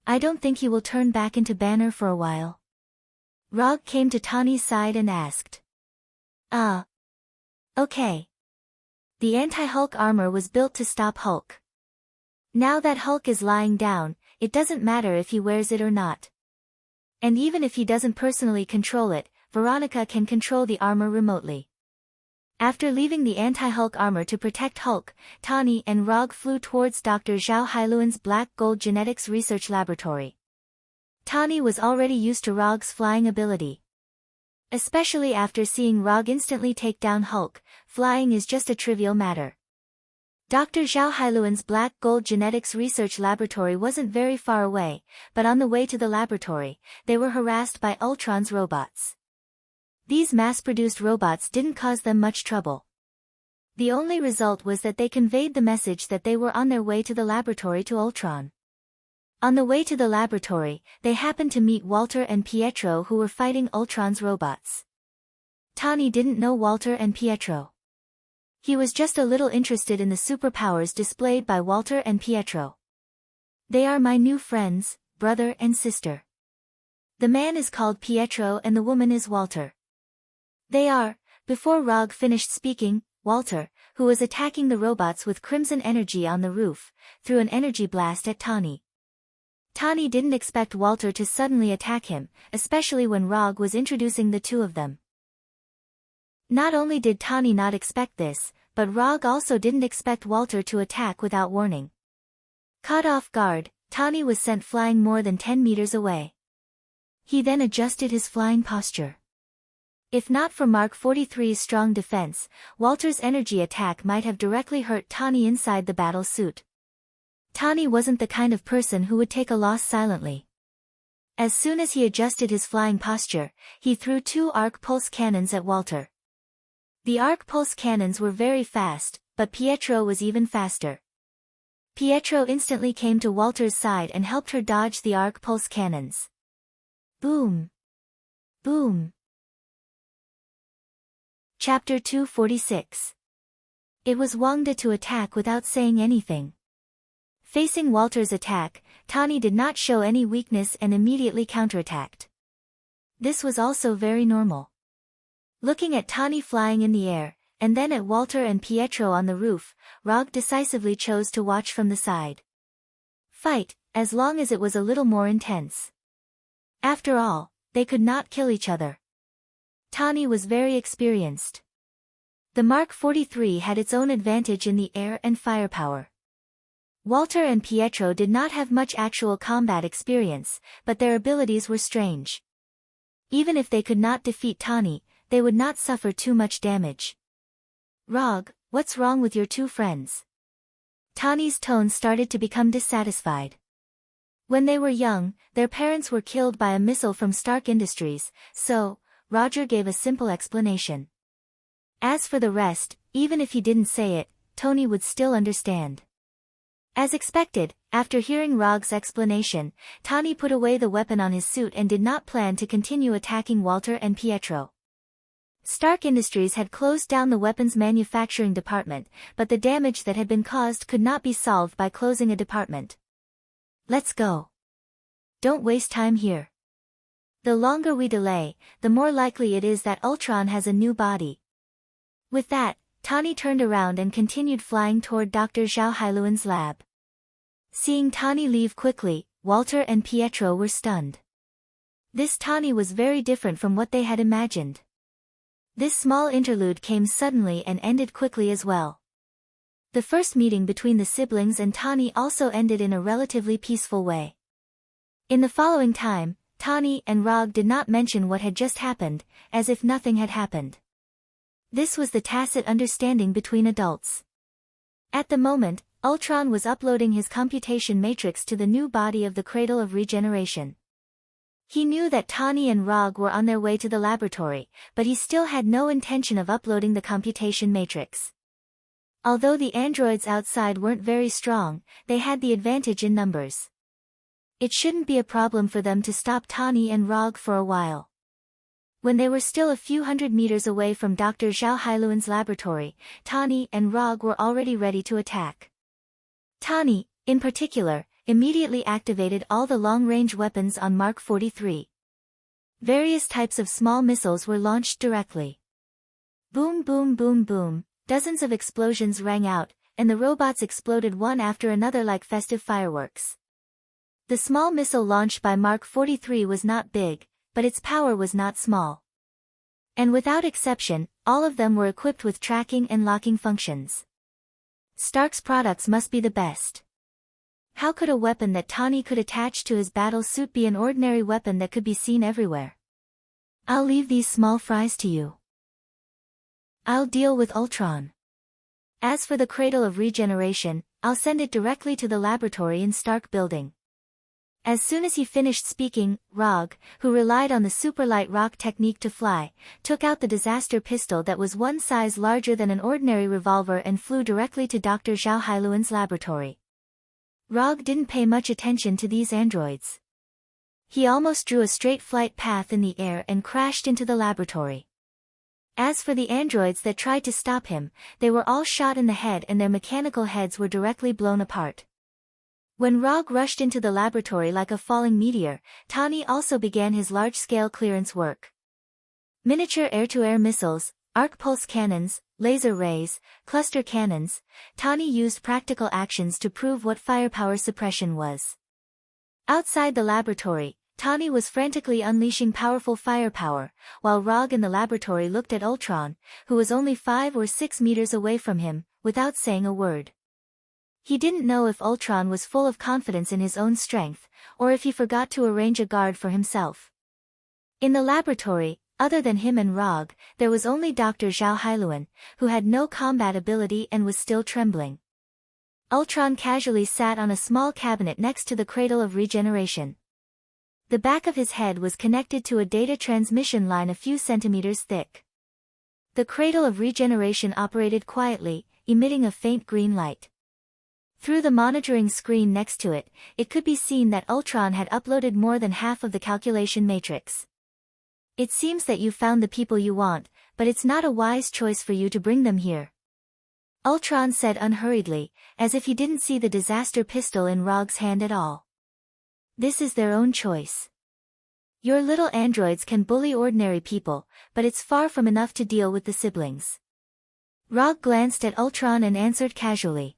I don't think he will turn back into Banner for a while. Rog came to Tani's side and asked. Okay. The anti-Hulk armor was built to stop Hulk. Now that Hulk is lying down, it doesn't matter if he wears it or not. And even if he doesn't personally control it, Veronica can control the armor remotely. After leaving the anti-Hulk armor to protect Hulk, Tani and Rog flew towards Dr. Zhao Hailuan's Black Gold Genetics Research Laboratory. Tani was already used to Rog's flying ability. Especially after seeing Rog instantly take down Hulk, flying is just a trivial matter. Dr. Zhao Hailuan's Black Gold Genetics Research Laboratory wasn't very far away, but on the way to the laboratory, they were harassed by Ultron's robots. These mass-produced robots didn't cause them much trouble. The only result was that they conveyed the message that they were on their way to the laboratory to Ultron. On the way to the laboratory, they happened to meet Walter and Pietro who were fighting Ultron's robots. Tani didn't know Walter and Pietro. He was just a little interested in the superpowers displayed by Walter and Pietro. They are my new friends, brother and sister. The man is called Pietro and the woman is Walter. They are, before Rog finished speaking, Walter, who was attacking the robots with crimson energy on the roof, threw an energy blast at Tani. Tani didn't expect Walter to suddenly attack him, especially when Rog was introducing the two of them. Not only did Tani not expect this, but Rog also didn't expect Walter to attack without warning. Caught off guard, Tani was sent flying more than 10 meters away. He then adjusted his flying posture. If not for Mark 43's strong defense, Walter's energy attack might have directly hurt Tani inside the battle suit. Tani wasn't the kind of person who would take a loss silently. As soon as he adjusted his flying posture, he threw 2 arc pulse cannons at Walter. The arc pulse cannons were very fast, but Pietro was even faster. Pietro instantly came to Walter's side and helped her dodge the arc pulse cannons. Boom! Boom! Chapter 246. It was Wangda to attack without saying anything. Facing Walter's attack, Tani did not show any weakness and immediately counterattacked. This was also very normal. Looking at Tani flying in the air, and then at Walter and Pietro on the roof, Rog decisively chose to watch from the side. Fight, as long as it was a little more intense. After all, they could not kill each other. Tani was very experienced. The Mark 43 had its own advantage in the air and firepower. Walter and Pietro did not have much actual combat experience, but their abilities were strange. Even if they could not defeat Tani, they would not suffer too much damage. Rog, what's wrong with your two friends? Tani's tone started to become dissatisfied. When they were young, their parents were killed by a missile from Stark Industries, so, Roger gave a simple explanation. As for the rest, even if he didn't say it, Tony would still understand. As expected, after hearing Rog's explanation, Tani put away the weapon on his suit and did not plan to continue attacking Walter and Pietro. Stark Industries had closed down the weapons manufacturing department, but the damage that had been caused could not be solved by closing a department. Let's go. Don't waste time here. The longer we delay, the more likely it is that Ultron has a new body. With that, Tani turned around and continued flying toward Dr. Zhao Hailuan's lab. Seeing Tani leave quickly, Walter and Pietro were stunned. This Tani was very different from what they had imagined. This small interlude came suddenly and ended quickly as well. The first meeting between the siblings and Tani also ended in a relatively peaceful way. In the following time, Tani and Rog did not mention what had just happened, as if nothing had happened. This was the tacit understanding between adults. At the moment, Ultron was uploading his computation matrix to the new body of the Cradle of Regeneration. He knew that Tani and Rog were on their way to the laboratory, but he still had no intention of uploading the computation matrix. Although the androids outside weren't very strong, they had the advantage in numbers. It shouldn't be a problem for them to stop Tani and Rog for a while. When they were still a few hundred meters away from Dr. Zhao Hailuan's laboratory, Tani and Rog were already ready to attack. Tani, in particular, immediately activated all the long-range weapons on Mark 43. Various types of small missiles were launched directly. Boom boom boom boom, dozens of explosions rang out, and the robots exploded one after another like festive fireworks. The small missile launched by Mark 43 was not big, but its power was not small. And without exception, all of them were equipped with tracking and locking functions. Stark's products must be the best. How could a weapon that Tani could attach to his battle suit be an ordinary weapon that could be seen everywhere? I'll leave these small fries to you. I'll deal with Ultron. As for the Cradle of Regeneration, I'll send it directly to the laboratory in Stark Building. As soon as he finished speaking, Rog, who relied on the superlight rock technique to fly, took out the disaster pistol that was one size larger than an ordinary revolver and flew directly to Dr. Zhao Hailuan's laboratory. Rog didn't pay much attention to these androids. He almost drew a straight flight path in the air and crashed into the laboratory. As for the androids that tried to stop him, they were all shot in the head and their mechanical heads were directly blown apart. When Rog rushed into the laboratory like a falling meteor, Tani also began his large-scale clearance work. Miniature air-to-air missiles, arc pulse cannons, laser rays, cluster cannons, Tani used practical actions to prove what firepower suppression was. Outside the laboratory, Tani was frantically unleashing powerful firepower, while Rog in the laboratory looked at Ultron, who was only 5 or 6 meters away from him, without saying a word. He didn't know if Ultron was full of confidence in his own strength, or if he forgot to arrange a guard for himself. In the laboratory, other than him and Rog, there was only Dr. Zhao Hailuan, who had no combat ability and was still trembling. Ultron casually sat on a small cabinet next to the cradle of regeneration. The back of his head was connected to a data transmission line a few centimeters thick. The cradle of regeneration operated quietly, emitting a faint green light. Through the monitoring screen next to it, it could be seen that Ultron had uploaded more than half of the calculation matrix. It seems that you found the people you want, but it's not a wise choice for you to bring them here. Ultron said unhurriedly, as if he didn't see the disaster pistol in Rog's hand at all. This is their own choice. Your little androids can bully ordinary people, but it's far from enough to deal with the siblings. Rog glanced at Ultron and answered casually.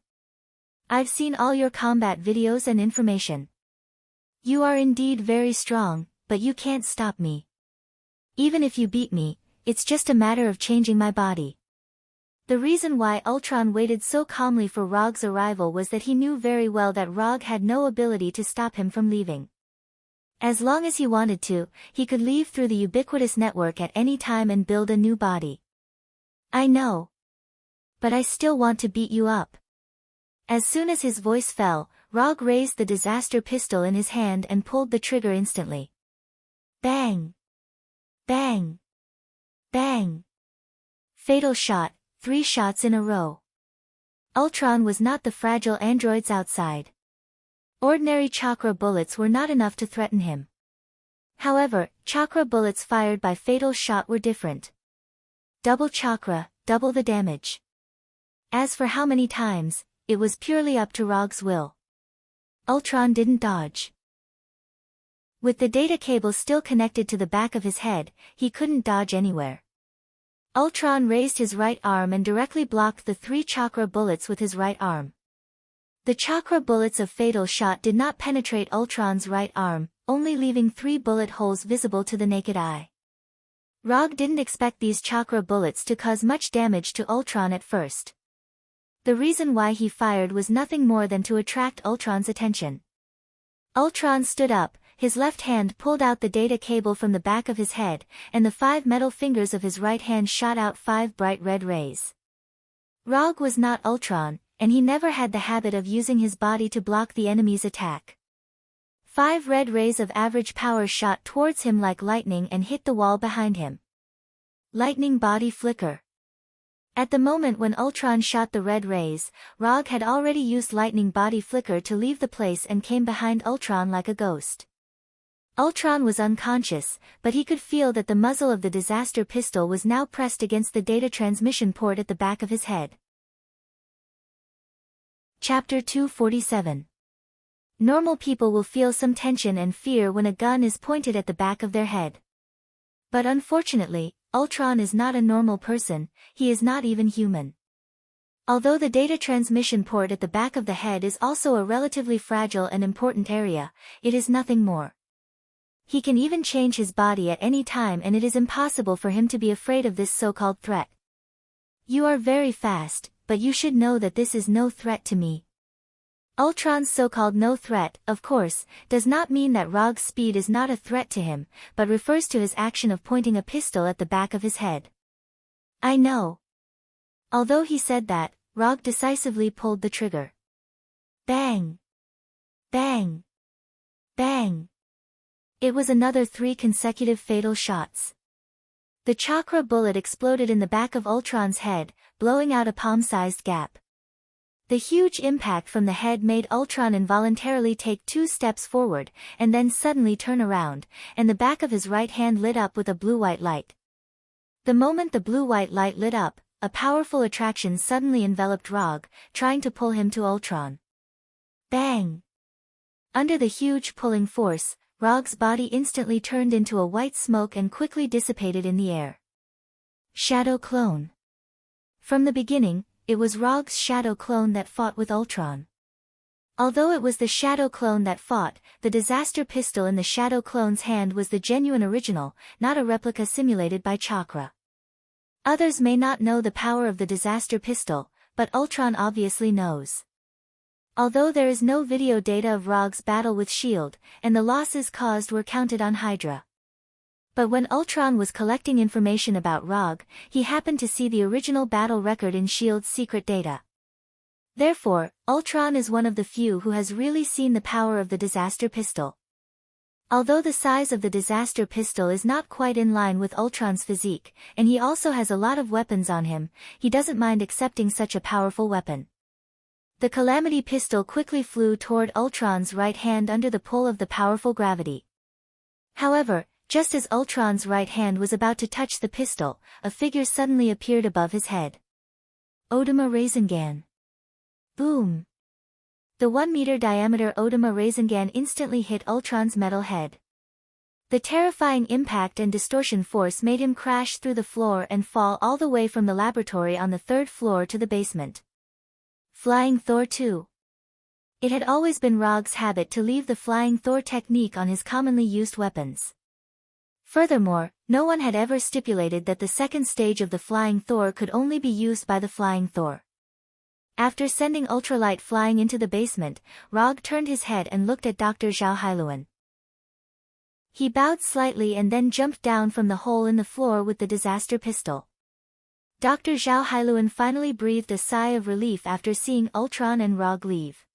I've seen all your combat videos and information. You are indeed very strong, but you can't stop me. Even if you beat me, it's just a matter of changing my body. The reason why Ultron waited so calmly for Rog's arrival was that he knew very well that Rog had no ability to stop him from leaving. As long as he wanted to, he could leave through the ubiquitous network at any time and build a new body. I know. But I still want to beat you up. As soon as his voice fell, Rog raised the disaster pistol in his hand and pulled the trigger instantly. Bang! Bang! Bang! Fatal shot, 3 shots in a row. Ultron was not the fragile androids outside. Ordinary chakra bullets were not enough to threaten him. However, chakra bullets fired by fatal shot were different. Double chakra, double the damage. As for how many times, it was purely up to Rog's will. Ultron didn't dodge. With the data cable still connected to the back of his head, he couldn't dodge anywhere. Ultron raised his right arm and directly blocked the 3 chakra bullets with his right arm. The chakra bullets of fatal shot did not penetrate Ultron's right arm, only leaving 3 bullet holes visible to the naked eye. Rog didn't expect these chakra bullets to cause much damage to Ultron at first. The reason why he fired was nothing more than to attract Ultron's attention. Ultron stood up, his left hand pulled out the data cable from the back of his head, and the 5 metal fingers of his right hand shot out 5 bright red rays. Rog was not Ultron, and he never had the habit of using his body to block the enemy's attack. 5 red rays of average power shot towards him like lightning and hit the wall behind him. Lightning body flicker. At the moment when Ultron shot the red rays, Rog had already used lightning body flicker to leave the place and came behind Ultron like a ghost. Ultron was unconscious, but he could feel that the muzzle of the disaster pistol was now pressed against the data transmission port at the back of his head. Chapter 247. Normal people will feel some tension and fear when a gun is pointed at the back of their head. But unfortunately, Ultron is not a normal person, he is not even human. Although the data transmission port at the back of the head is also a relatively fragile and important area, it is nothing more. He can even change his body at any time and it is impossible for him to be afraid of this so-called threat. You are very fast, but you should know that this is no threat to me. Ultron's so-called no threat, of course, does not mean that Rog's speed is not a threat to him, but refers to his action of pointing a pistol at the back of his head. I know. Although he said that, Rog decisively pulled the trigger. Bang! Bang! Bang! It was another 3 consecutive fatal shots. The chakra bullet exploded in the back of Ultron's head, blowing out a palm-sized gap. The huge impact from the head made Ultron involuntarily take 2 steps forward, and then suddenly turn around, and the back of his right hand lit up with a blue-white light. The moment the blue-white light lit up, a powerful attraction suddenly enveloped Rog, trying to pull him to Ultron. Bang! Under the huge pulling force, Rog's body instantly turned into a white smoke and quickly dissipated in the air. Shadow clone. From the beginning, it was Rog's shadow clone that fought with Ultron. Although it was the shadow clone that fought, the disaster pistol in the shadow clone's hand was the genuine original, not a replica simulated by Chakra. Others may not know the power of the disaster pistol, but Ultron obviously knows. Although there is no video data of Rog's battle with S.H.I.E.L.D., and the losses caused were counted on Hydra. But when Ultron was collecting information about Rog, he happened to see the original battle record in S.H.I.E.L.D.'s secret data. Therefore, Ultron is one of the few who has really seen the power of the disaster pistol. Although the size of the disaster pistol is not quite in line with Ultron's physique, and he also has a lot of weapons on him, he doesn't mind accepting such a powerful weapon. The Calamity pistol quickly flew toward Ultron's right hand under the pull of the powerful gravity. However, just as Ultron's right hand was about to touch the pistol, a figure suddenly appeared above his head. Odama Rasengan. Boom! The 1-meter diameter Odama Rasengan instantly hit Ultron's metal head. The terrifying impact and distortion force made him crash through the floor and fall all the way from the laboratory on the 3rd floor to the basement. Flying Thor 2. It had always been Rog's habit to leave the Flying Thor technique on his commonly used weapons. Furthermore, no one had ever stipulated that the second stage of the Flying Thor could only be used by the Flying Thor. After sending ultralight flying into the basement, Rog turned his head and looked at Dr. Zhao Hailuan. He bowed slightly and then jumped down from the hole in the floor with the disaster pistol. Dr. Zhao Hailuan finally breathed a sigh of relief after seeing Ultron and Rog leave.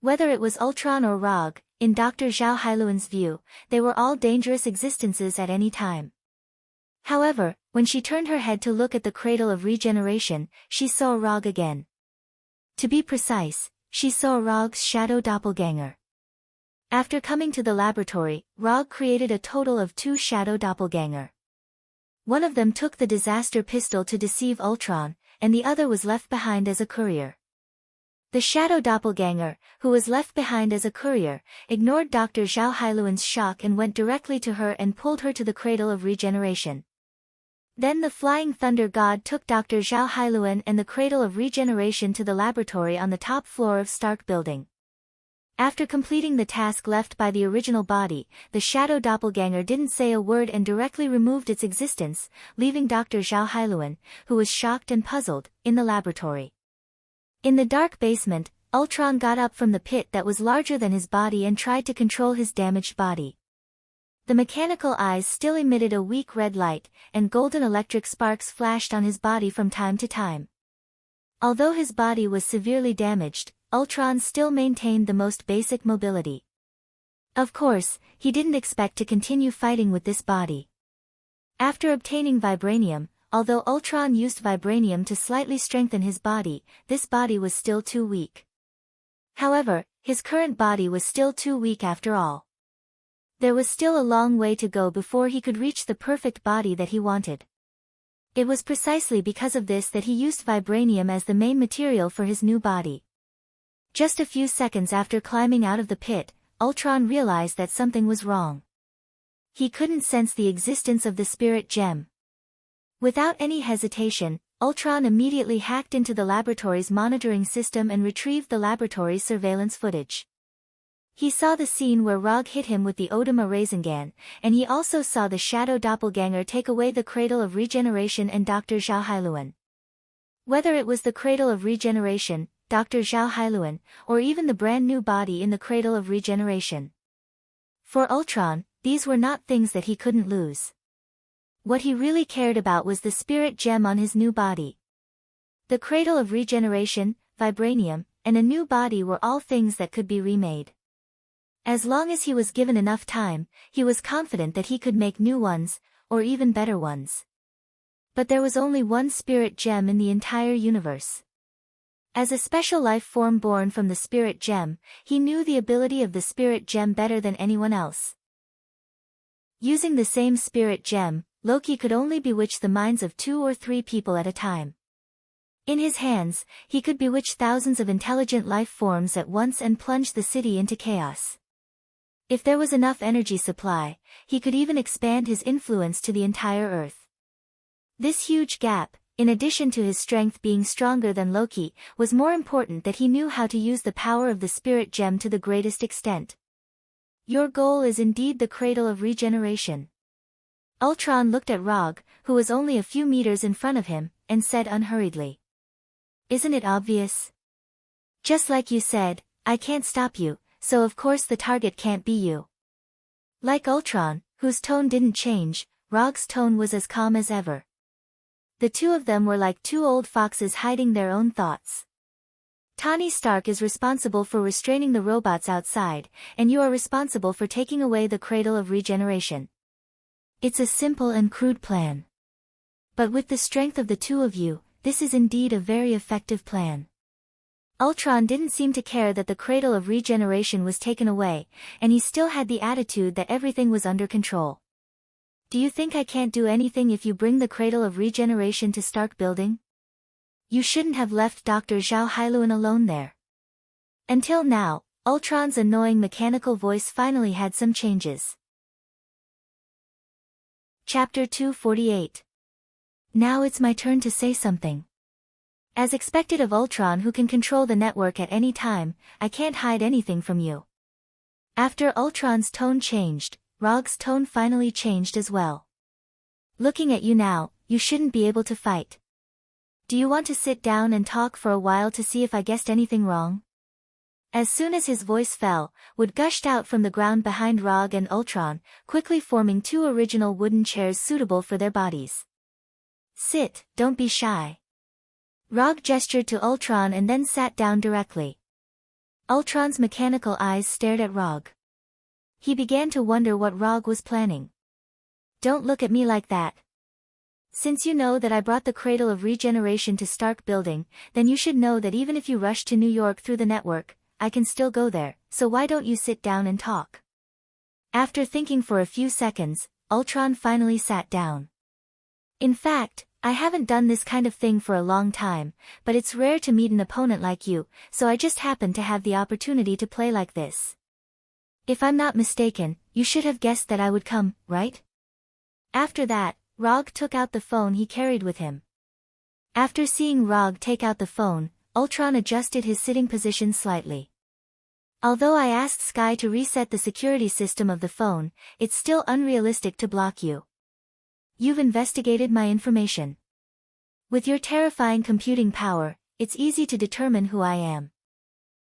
Whether it was Ultron or Rog, in Dr. Zhao Hailuan's view, they were all dangerous existences at any time. However, when she turned her head to look at the cradle of regeneration, she saw Rog again. To be precise, she saw Rog's shadow doppelganger. After coming to the laboratory, Rog created a total of 2 shadow doppelganger. One of them took the disaster pistol to deceive Ultron, and the other was left behind as a courier. The shadow doppelganger, who was left behind as a courier, ignored Dr. Zhao Hailuan's shock and went directly to her and pulled her to the cradle of regeneration. Then the Flying Thunder God took Dr. Zhao Hailuan and the cradle of regeneration to the laboratory on the top floor of Stark Building. After completing the task left by the original body, the shadow doppelganger didn't say a word and directly removed its existence, leaving Dr. Zhao Hailuan, who was shocked and puzzled, in the laboratory. In the dark basement, Ultron got up from the pit that was larger than his body and tried to control his damaged body. The mechanical eyes still emitted a weak red light, and golden electric sparks flashed on his body from time to time. Although his body was severely damaged, Ultron still maintained the most basic mobility. Of course, he didn't expect to continue fighting with this body. After obtaining vibranium, although Ultron used vibranium to slightly strengthen his body, this body was still too weak. However, his current body was still too weak after all. There was still a long way to go before he could reach the perfect body that he wanted. It was precisely because of this that he used vibranium as the main material for his new body. Just a few seconds after climbing out of the pit, Ultron realized that something was wrong. He couldn't sense the existence of the spirit gem. Without any hesitation, Ultron immediately hacked into the laboratory's monitoring system and retrieved the laboratory's surveillance footage. He saw the scene where Rog hit him with the Odama Rasengan, and he also saw the shadow doppelganger take away the cradle of regeneration and Dr. Zhao Hailuan. Whether it was the cradle of regeneration, Dr. Zhao Hailuan, or even the brand new body in the cradle of regeneration. For Ultron, these were not things that he couldn't lose. What he really cared about was the spirit gem on his new body. The cradle of regeneration, vibranium, and a new body were all things that could be remade. As long as he was given enough time, he was confident that he could make new ones, or even better ones. But there was only one spirit gem in the entire universe. As a special life form born from the spirit gem, he knew the ability of the spirit gem better than anyone else. Using the same spirit gem, Loki could only bewitch the minds of 2 or 3 people at a time. In his hands, he could bewitch thousands of intelligent life forms at once and plunge the city into chaos. If there was enough energy supply, he could even expand his influence to the entire Earth. This huge gap, in addition to his strength being stronger than Loki, was more important that he knew how to use the power of the spirit gem to the greatest extent. Your goal is indeed the cradle of regeneration. Ultron looked at Rog, who was only a few meters in front of him, and said unhurriedly. Isn't it obvious? Just like you said, I can't stop you, so of course the target can't be you. Like Ultron, whose tone didn't change, Rog's tone was as calm as ever. The two of them were like 2 old foxes hiding their own thoughts. Tony Stark is responsible for restraining the robots outside, and you are responsible for taking away the cradle of regeneration. It's a simple and crude plan. But with the strength of the 2 of you, this is indeed a very effective plan. Ultron didn't seem to care that the cradle of regeneration was taken away, and he still had the attitude that everything was under control. Do you think I can't do anything if you bring the cradle of regeneration to Stark Building? You shouldn't have left Dr. Zhao Hailuan alone there. Until now, Ultron's annoying mechanical voice finally had some changes. Chapter 248. Now it's my turn to say something. As expected of Ultron, who can control the network at any time, I can't hide anything from you. After Ultron's tone changed, Rog's tone finally changed as well. Looking at you now, you shouldn't be able to fight. Do you want to sit down and talk for a while to see if I guessed anything wrong? As soon as his voice fell, wood gushed out from the ground behind Rog and Ultron, quickly forming 2 original wooden chairs suitable for their bodies. Sit, don't be shy. Rog gestured to Ultron and then sat down directly. Ultron's mechanical eyes stared at Rog. He began to wonder what Rog was planning. Don't look at me like that. Since you know that I brought the cradle of regeneration to Stark Building, then you should know that even if you rush to New York through the network, I can still go there, so why don't you sit down and talk? After thinking for a few seconds, Ultron finally sat down. In fact, I haven't done this kind of thing for a long time, but it's rare to meet an opponent like you, so I just happened to have the opportunity to play like this. If I'm not mistaken, you should have guessed that I would come, right? After that, Rog took out the phone he carried with him. After seeing Rog take out the phone, Ultron adjusted his sitting position slightly. Although I asked Sky to reset the security system of the phone, it's still unrealistic to block you. You've investigated my information. With your terrifying computing power, it's easy to determine who I am.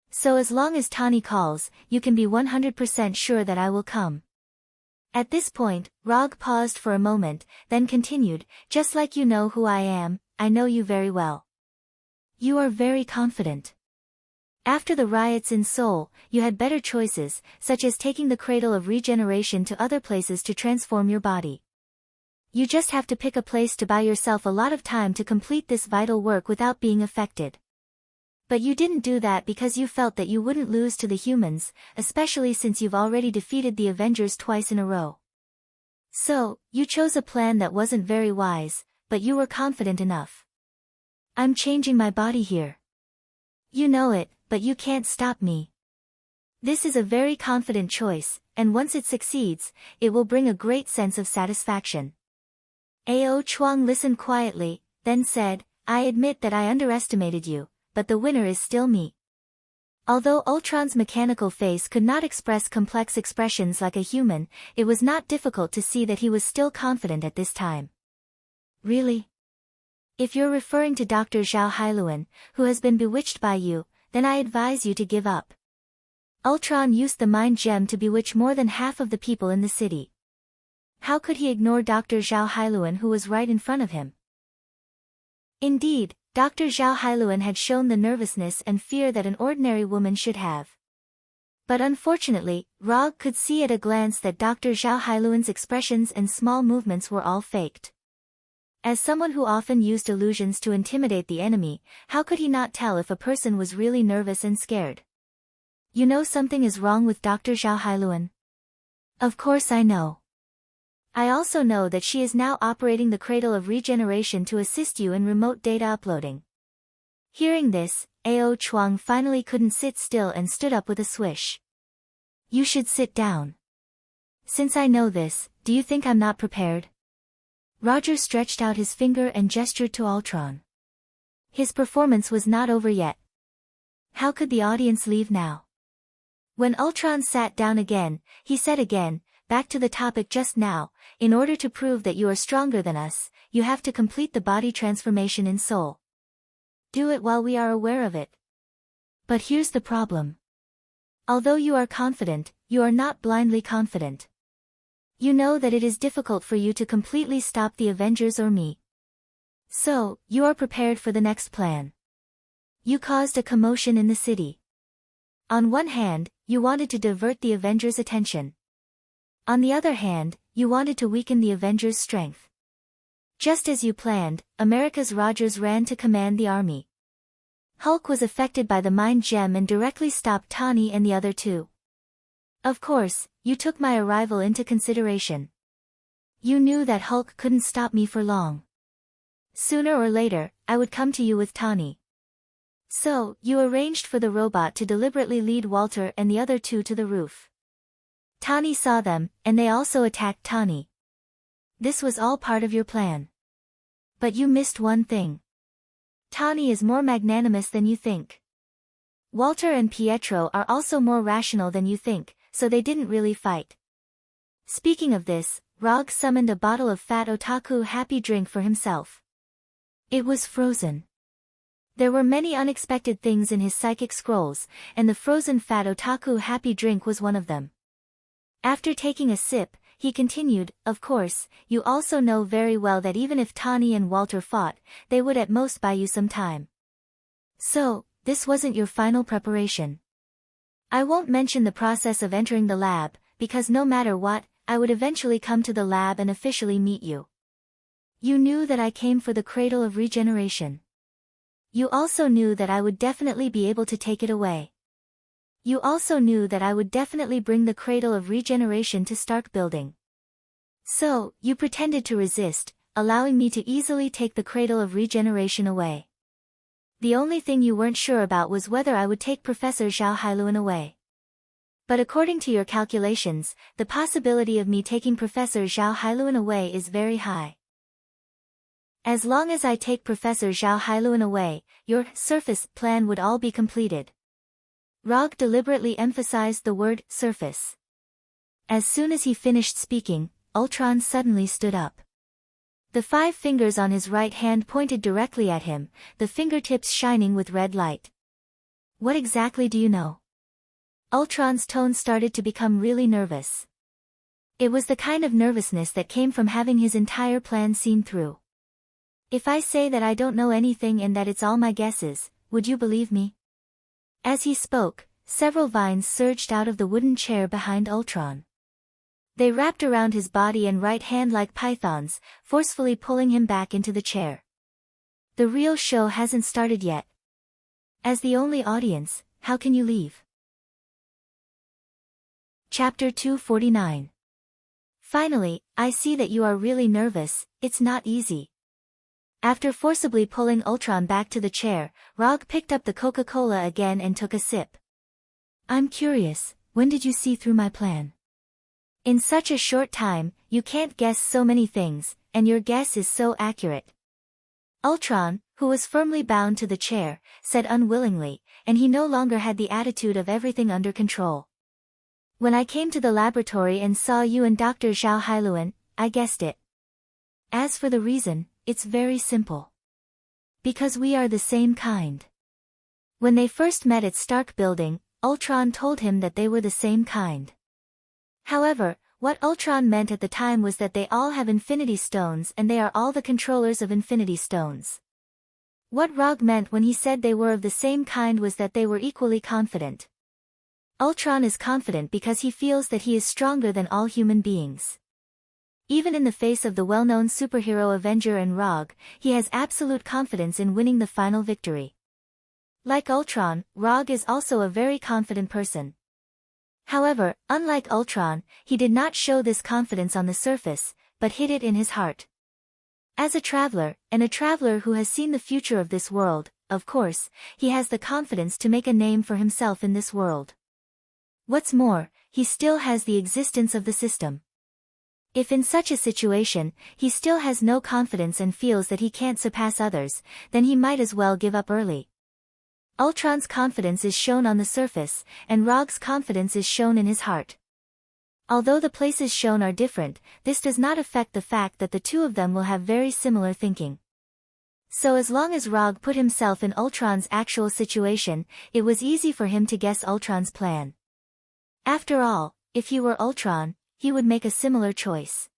So as long as Tani calls, you can be 100% sure that I will come. At this point, Rog paused for a moment, then continued, just like you know who I am, I know you very well. You are very confident. After the riots in Seoul, you had better choices, such as taking the cradle of regeneration to other places to transform your body. You just have to pick a place to buy yourself a lot of time to complete this vital work without being affected. But you didn't do that because you felt that you wouldn't lose to the humans, especially since you've already defeated the Avengers twice in a row. So, you chose a plan that wasn't very wise, but you were confident enough. I'm changing my body here. You know it, but you can't stop me. This is a very confident choice, and once it succeeds, it will bring a great sense of satisfaction. Ao Chuang listened quietly, then said, I admit that I underestimated you, but the winner is still me. Although Ultron's mechanical face could not express complex expressions like a human, it was not difficult to see that he was still confident at this time. Really? If you're referring to Dr. Zhao Hailuan, who has been bewitched by you, then I advise you to give up. Ultron used the mind gem to bewitch more than half of the people in the city. How could he ignore Dr. Zhao Hailuan, who was right in front of him? Indeed, Dr. Zhao Hailuan had shown the nervousness and fear that an ordinary woman should have. But unfortunately, Rog could see at a glance that Dr. Zhao Hailuan's expressions and small movements were all faked. As someone who often used illusions to intimidate the enemy, how could he not tell if a person was really nervous and scared? You know something is wrong with Dr. Zhao Hailuan? Of course I know. I also know that she is now operating the Cradle of Regeneration to assist you in remote data uploading. Hearing this, Ao Chuang finally couldn't sit still and stood up with a swish. You should sit down. Since I know this, do you think I'm not prepared? Roger stretched out his finger and gestured to Ultron. His performance was not over yet. How could the audience leave now? When Ultron sat down again, he said again, back to the topic just now, in order to prove that you are stronger than us, you have to complete the body transformation in soul. Do it while we are aware of it. But here's the problem. Although you are confident, you are not blindly confident. You know that it is difficult for you to completely stop the Avengers or me. So, you are prepared for the next plan. You caused a commotion in the city. On one hand, you wanted to divert the Avengers' attention. On the other hand, you wanted to weaken the Avengers' strength. Just as you planned, America's Rogers ran to command the army. Hulk was affected by the mind gem and directly stopped Tawny and the other two. Of course, you took my arrival into consideration. You knew that Hulk couldn't stop me for long. Sooner or later, I would come to you with Tawny. So, you arranged for the robot to deliberately lead Walter and the other two to the roof. Tawny saw them, and they also attacked Tawny. This was all part of your plan. But you missed one thing. Tawny is more magnanimous than you think. Walter and Pietro are also more rational than you think, so they didn't really fight. Speaking of this, Rog summoned a bottle of Fat Otaku Happy Drink for himself. It was frozen. There were many unexpected things in his psychic scrolls, and the frozen Fat Otaku Happy Drink was one of them. After taking a sip, he continued, of course, you also know very well that even if Tawny and Walter fought, they would at most buy you some time. So, this wasn't your final preparation. I won't mention the process of entering the lab, because no matter what, I would eventually come to the lab and officially meet you. You knew that I came for the Cradle of Regeneration. You also knew that I would definitely be able to take it away. You also knew that I would definitely bring the Cradle of Regeneration to Stark Building. So, you pretended to resist, allowing me to easily take the Cradle of Regeneration away. The only thing you weren't sure about was whether I would take Professor Zhao Hailuan away. But according to your calculations, the possibility of me taking Professor Zhao Hailuan away is very high. As long as I take Professor Zhao Hailuan away, your surface plan would all be completed. Rog deliberately emphasized the word surface. As soon as he finished speaking, Ultron suddenly stood up. The 5 fingers on his right hand pointed directly at him, the fingertips shining with red light. What exactly do you know? Ultron's tone started to become really nervous. It was the kind of nervousness that came from having his entire plan seen through. If I say that I don't know anything and that it's all my guesses, would you believe me? As he spoke, several vines surged out of the wooden chair behind Ultron. They wrapped around his body and right hand like pythons, forcefully pulling him back into the chair. The real show hasn't started yet. As the only audience, how can you leave? Chapter 249. Finally, I see that you are really nervous, it's not easy. After forcibly pulling Ultron back to the chair, Rog picked up the Coca-Cola again and took a sip. I'm curious, when did you see through my plan? In such a short time, you can't guess so many things, and your guess is so accurate. Ultron, who was firmly bound to the chair, said unwillingly, and he no longer had the attitude of everything under control. When I came to the laboratory and saw you and Dr. Zhao Hailuan, I guessed it. As for the reason, it's very simple. Because we are the same kind. When they first met at Stark Building, Ultron told him that they were the same kind. However, what Ultron meant at the time was that they all have Infinity Stones and they are all the controllers of Infinity Stones. What Rog meant when he said they were of the same kind was that they were equally confident. Ultron is confident because he feels that he is stronger than all human beings. Even in the face of the well-known superhero Avenger and Rog, he has absolute confidence in winning the final victory. Like Ultron, Rog is also a very confident person. However, unlike Ultron, he did not show this confidence on the surface, but hid it in his heart. As a traveler, and a traveler who has seen the future of this world, of course, he has the confidence to make a name for himself in this world. What's more, he still has the existence of the system. If in such a situation, he still has no confidence and feels that he can't surpass others, then he might as well give up early. Ultron's confidence is shown on the surface, and Rog's confidence is shown in his heart. Although the places shown are different, this does not affect the fact that the two of them will have very similar thinking. So as long as Rog put himself in Ultron's actual situation, it was easy for him to guess Ultron's plan. After all, if he were Ultron, he would make a similar choice.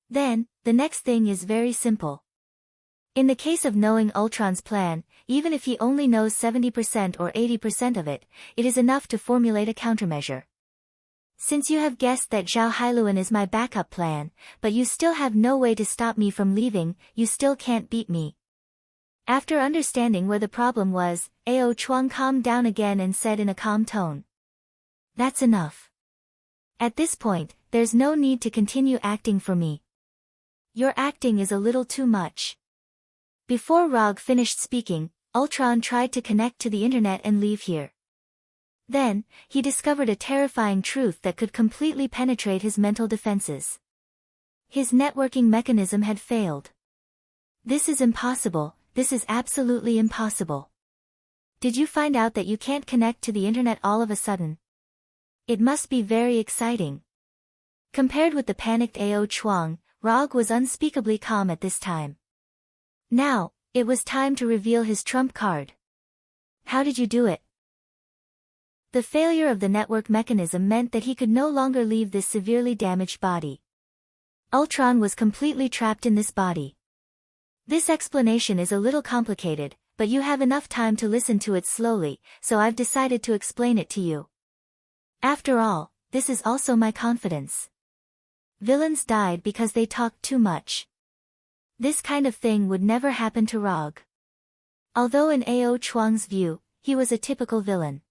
Then, the next thing is very simple. In the case of knowing Ultron's plan, even if he only knows 70% or 80% of it, it is enough to formulate a countermeasure. Since you have guessed that Zhao Hailuan is my backup plan, but you still have no way to stop me from leaving, you still can't beat me. After understanding where the problem was, Ao Chuang calmed down again and said in a calm tone. That's enough. At this point, there's no need to continue acting for me. Your acting is a little too much. Before Rog finished speaking, Ultron tried to connect to the internet and leave here. Then, he discovered a terrifying truth that could completely penetrate his mental defenses. His networking mechanism had failed. This is impossible, this is absolutely impossible. Did you find out that you can't connect to the internet all of a sudden? It must be very exciting. Compared with the panicked Ao Chuang, Rog was unspeakably calm at this time. Now, it was time to reveal his trump card. How did you do it? The failure of the network mechanism meant that he could no longer leave this severely damaged body. Ultron was completely trapped in this body. This explanation is a little complicated, but you have enough time to listen to it slowly, so I've decided to explain it to you. After all, this is also my confidence. Villains died because they talked too much. This kind of thing would never happen to Rog. Although in Ao Chuang's view, he was a typical villain.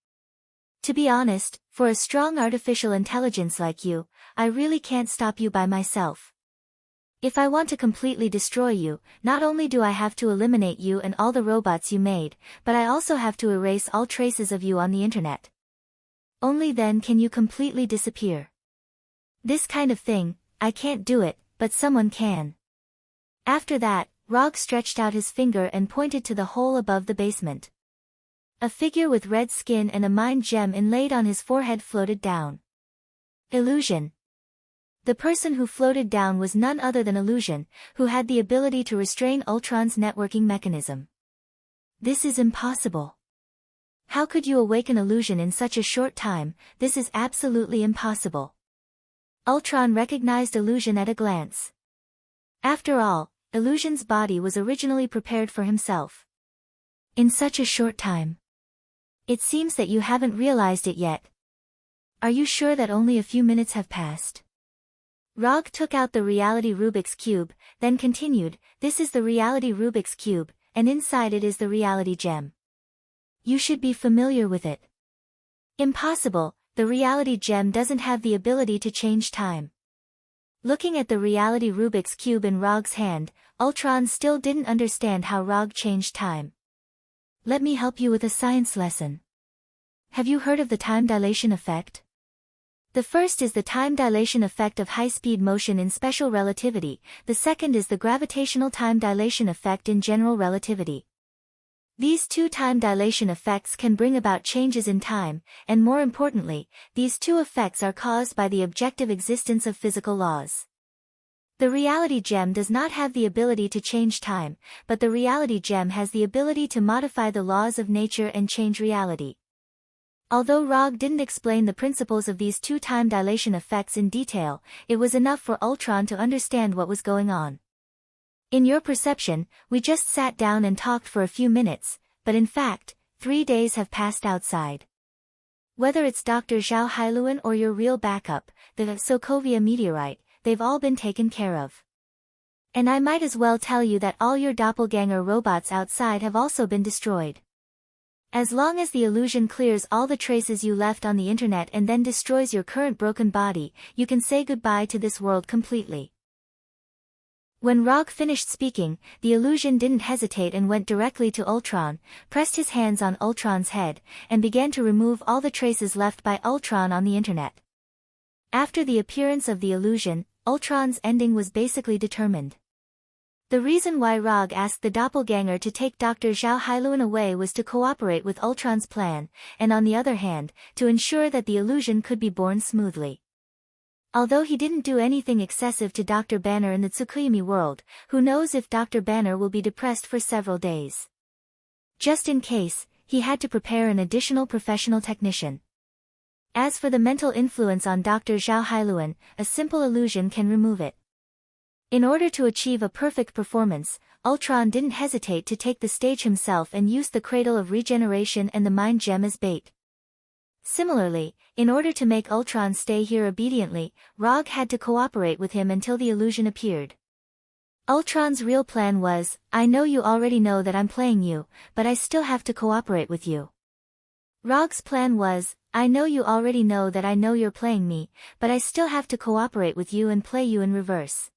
To be honest, for a strong artificial intelligence like you, I really can't stop you by myself. If I want to completely destroy you, not only do I have to eliminate you and all the robots you made, but I also have to erase all traces of you on the internet. Only then can you completely disappear. This kind of thing, I can't do it, but someone can. After that, Rog stretched out his finger and pointed to the hole above the basement. A figure with red skin and a mind gem inlaid on his forehead floated down. Illusion. The person who floated down was none other than Illusion, who had the ability to restrain Ultron's networking mechanism. This is impossible. How could you awaken Illusion in such a short time? This is absolutely impossible. Ultron recognized Illusion at a glance. After all, Illusion's body was originally prepared for himself. In such a short time. It seems that you haven't realized it yet. Are you sure that only a few minutes have passed? Rog took out the reality Rubik's Cube, then continued, this is the reality Rubik's Cube, and inside it is the reality gem. You should be familiar with it. Impossible, the reality gem doesn't have the ability to change time. Looking at the reality Rubik's Cube in Rog's hand, Ultron still didn't understand how Rog changed time. Let me help you with a science lesson. Have you heard of the time dilation effect? The first is the time dilation effect of high-speed motion in special relativity, the second is the gravitational time dilation effect in general relativity. These two time dilation effects can bring about changes in time, and more importantly, these two effects are caused by the objective existence of physical laws. The reality gem does not have the ability to change time, but the reality gem has the ability to modify the laws of nature and change reality. Although Rog didn't explain the principles of these two time dilation effects in detail, it was enough for Ultron to understand what was going on. In your perception, we just sat down and talked for a few minutes, but in fact, 3 days have passed outside. Whether it's Dr. Zhao Hailuan or your real backup, the Sokovia meteorite, they've all been taken care of. And I might as well tell you that all your doppelganger robots outside have also been destroyed. As long as the illusion clears all the traces you left on the internet and then destroys your current broken body, you can say goodbye to this world completely. When Rog finished speaking, the illusion didn't hesitate and went directly to Ultron, pressed his hands on Ultron's head, and began to remove all the traces left by Ultron on the internet. After the appearance of the illusion, Ultron's ending was basically determined. The reason why Rog asked the doppelganger to take Dr. Zhao Hailuan away was to cooperate with Ultron's plan, and on the other hand, to ensure that the illusion could be borne smoothly. Although he didn't do anything excessive to Dr. Banner in the Tsukuyumi world, who knows if Dr. Banner will be depressed for several days. Just in case, he had to prepare an additional professional technician. As for the mental influence on Dr. Zhao Hailuan, a simple illusion can remove it. In order to achieve a perfect performance, Ultron didn't hesitate to take the stage himself and used the Cradle of Regeneration and the Mind Gem as bait. Similarly, in order to make Ultron stay here obediently, Rog had to cooperate with him until the illusion appeared. Ultron's real plan was, I know you already know that I'm playing you, but I still have to cooperate with you. Rog's plan was, I know you already know that I know you're playing me, but I still have to cooperate with you and play you in reverse.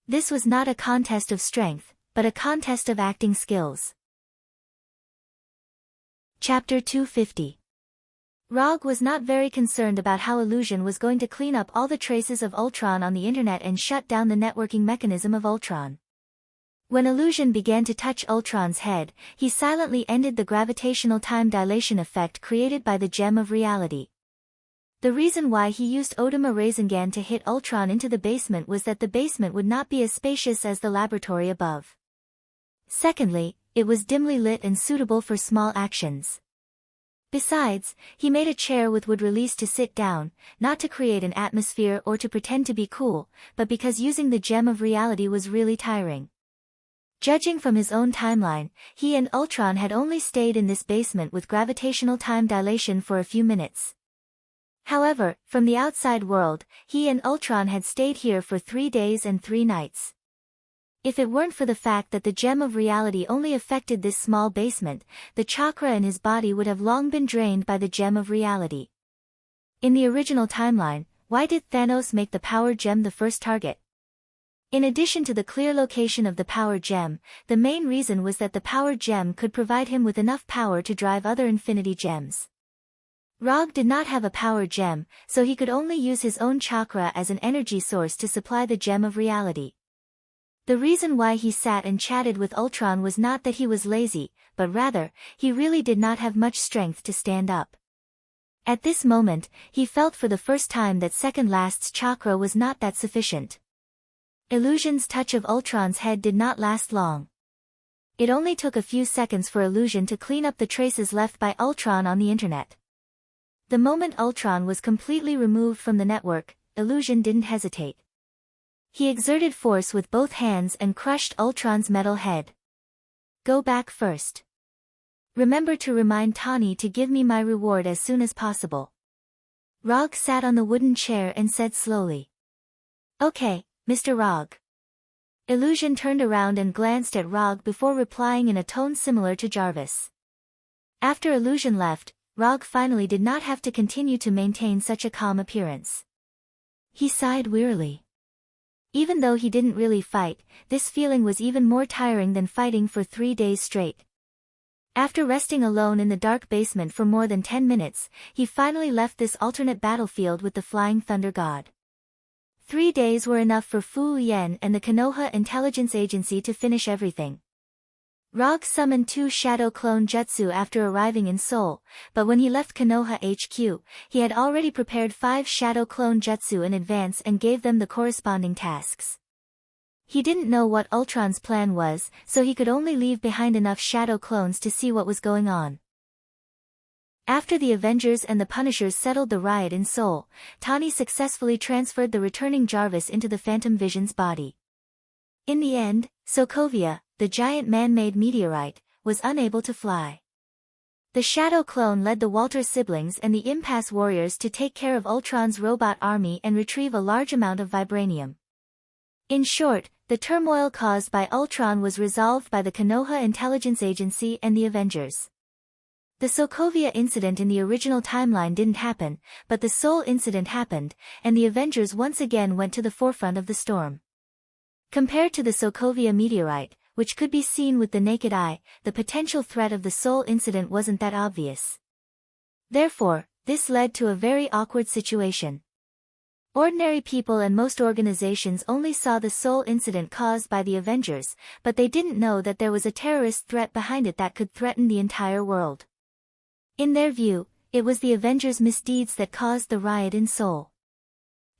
This was not a contest of strength, but a contest of acting skills. Chapter 250. Rog was not very concerned about how Illusion was going to clean up all the traces of Ultron on the internet and shut down the networking mechanism of Ultron. When Illusion began to touch Ultron's head, he silently ended the gravitational time dilation effect created by the Gem of Reality. The reason why he used Odama Rasengan to hit Ultron into the basement was that the basement would not be as spacious as the laboratory above. Secondly, it was dimly lit and suitable for small actions. Besides, he made a chair with wood release to sit down, not to create an atmosphere or to pretend to be cool, but because using the Gem of Reality was really tiring. Judging from his own timeline, he and Ultron had only stayed in this basement with gravitational time dilation for a few minutes. However, from the outside world, he and Ultron had stayed here for 3 days and 3 nights. If it weren't for the fact that the Gem of Reality only affected this small basement, the chakra in his body would have long been drained by the Gem of Reality. In the original timeline, why did Thanos make the Power Gem the first target? In addition to the clear location of the Power Gem, the main reason was that the Power Gem could provide him with enough power to drive other Infinity Gems. Rog did not have a Power Gem, so he could only use his own chakra as an energy source to supply the Gem of Reality. The reason why he sat and chatted with Ultron was not that he was lazy, but rather, he really did not have much strength to stand up. At this moment, he felt for the first time that Second Last's chakra was not that sufficient. Illusion's touch of Ultron's head did not last long. It only took a few seconds for Illusion to clean up the traces left by Ultron on the internet. The moment Ultron was completely removed from the network, Illusion didn't hesitate. He exerted force with both hands and crushed Ultron's metal head. Go back first. Remember to remind Tawny to give me my reward as soon as possible. Rog sat on the wooden chair and said slowly. Okay, Mr. Rog. Illusion turned around and glanced at Rog before replying in a tone similar to Jarvis. After Illusion left, Rog finally did not have to continue to maintain such a calm appearance. He sighed wearily. Even though he didn't really fight, this feeling was even more tiring than fighting for 3 days straight. After resting alone in the dark basement for more than 10 minutes, he finally left this alternate battlefield with the Flying Thunder God. 3 days were enough for Fu Yen and the Konoha Intelligence Agency to finish everything. Rog summoned 2 Shadow Clone Jutsu after arriving in Seoul, but when he left Konoha HQ, he had already prepared 5 Shadow Clone Jutsu in advance and gave them the corresponding tasks. He didn't know what Ultron's plan was, so he could only leave behind enough Shadow Clones to see what was going on. After the Avengers and the Punishers settled the riot in Seoul, Tawny successfully transferred the returning Jarvis into the Phantom Vision's body. In the end, Sokovia, the giant man-made meteorite, was unable to fly. The Shadow Clone led the Walter siblings and the Impasse Warriors to take care of Ultron's robot army and retrieve a large amount of vibranium. In short, the turmoil caused by Ultron was resolved by the Konoha Intelligence Agency and the Avengers. The Sokovia incident in the original timeline didn't happen, but the Seoul incident happened, and the Avengers once again went to the forefront of the storm. Compared to the Sokovia meteorite, which could be seen with the naked eye, the potential threat of the Seoul incident wasn't that obvious. Therefore, this led to a very awkward situation. Ordinary people and most organizations only saw the Seoul incident caused by the Avengers, but they didn't know that there was a terrorist threat behind it that could threaten the entire world. In their view, it was the Avengers' misdeeds that caused the riot in Seoul.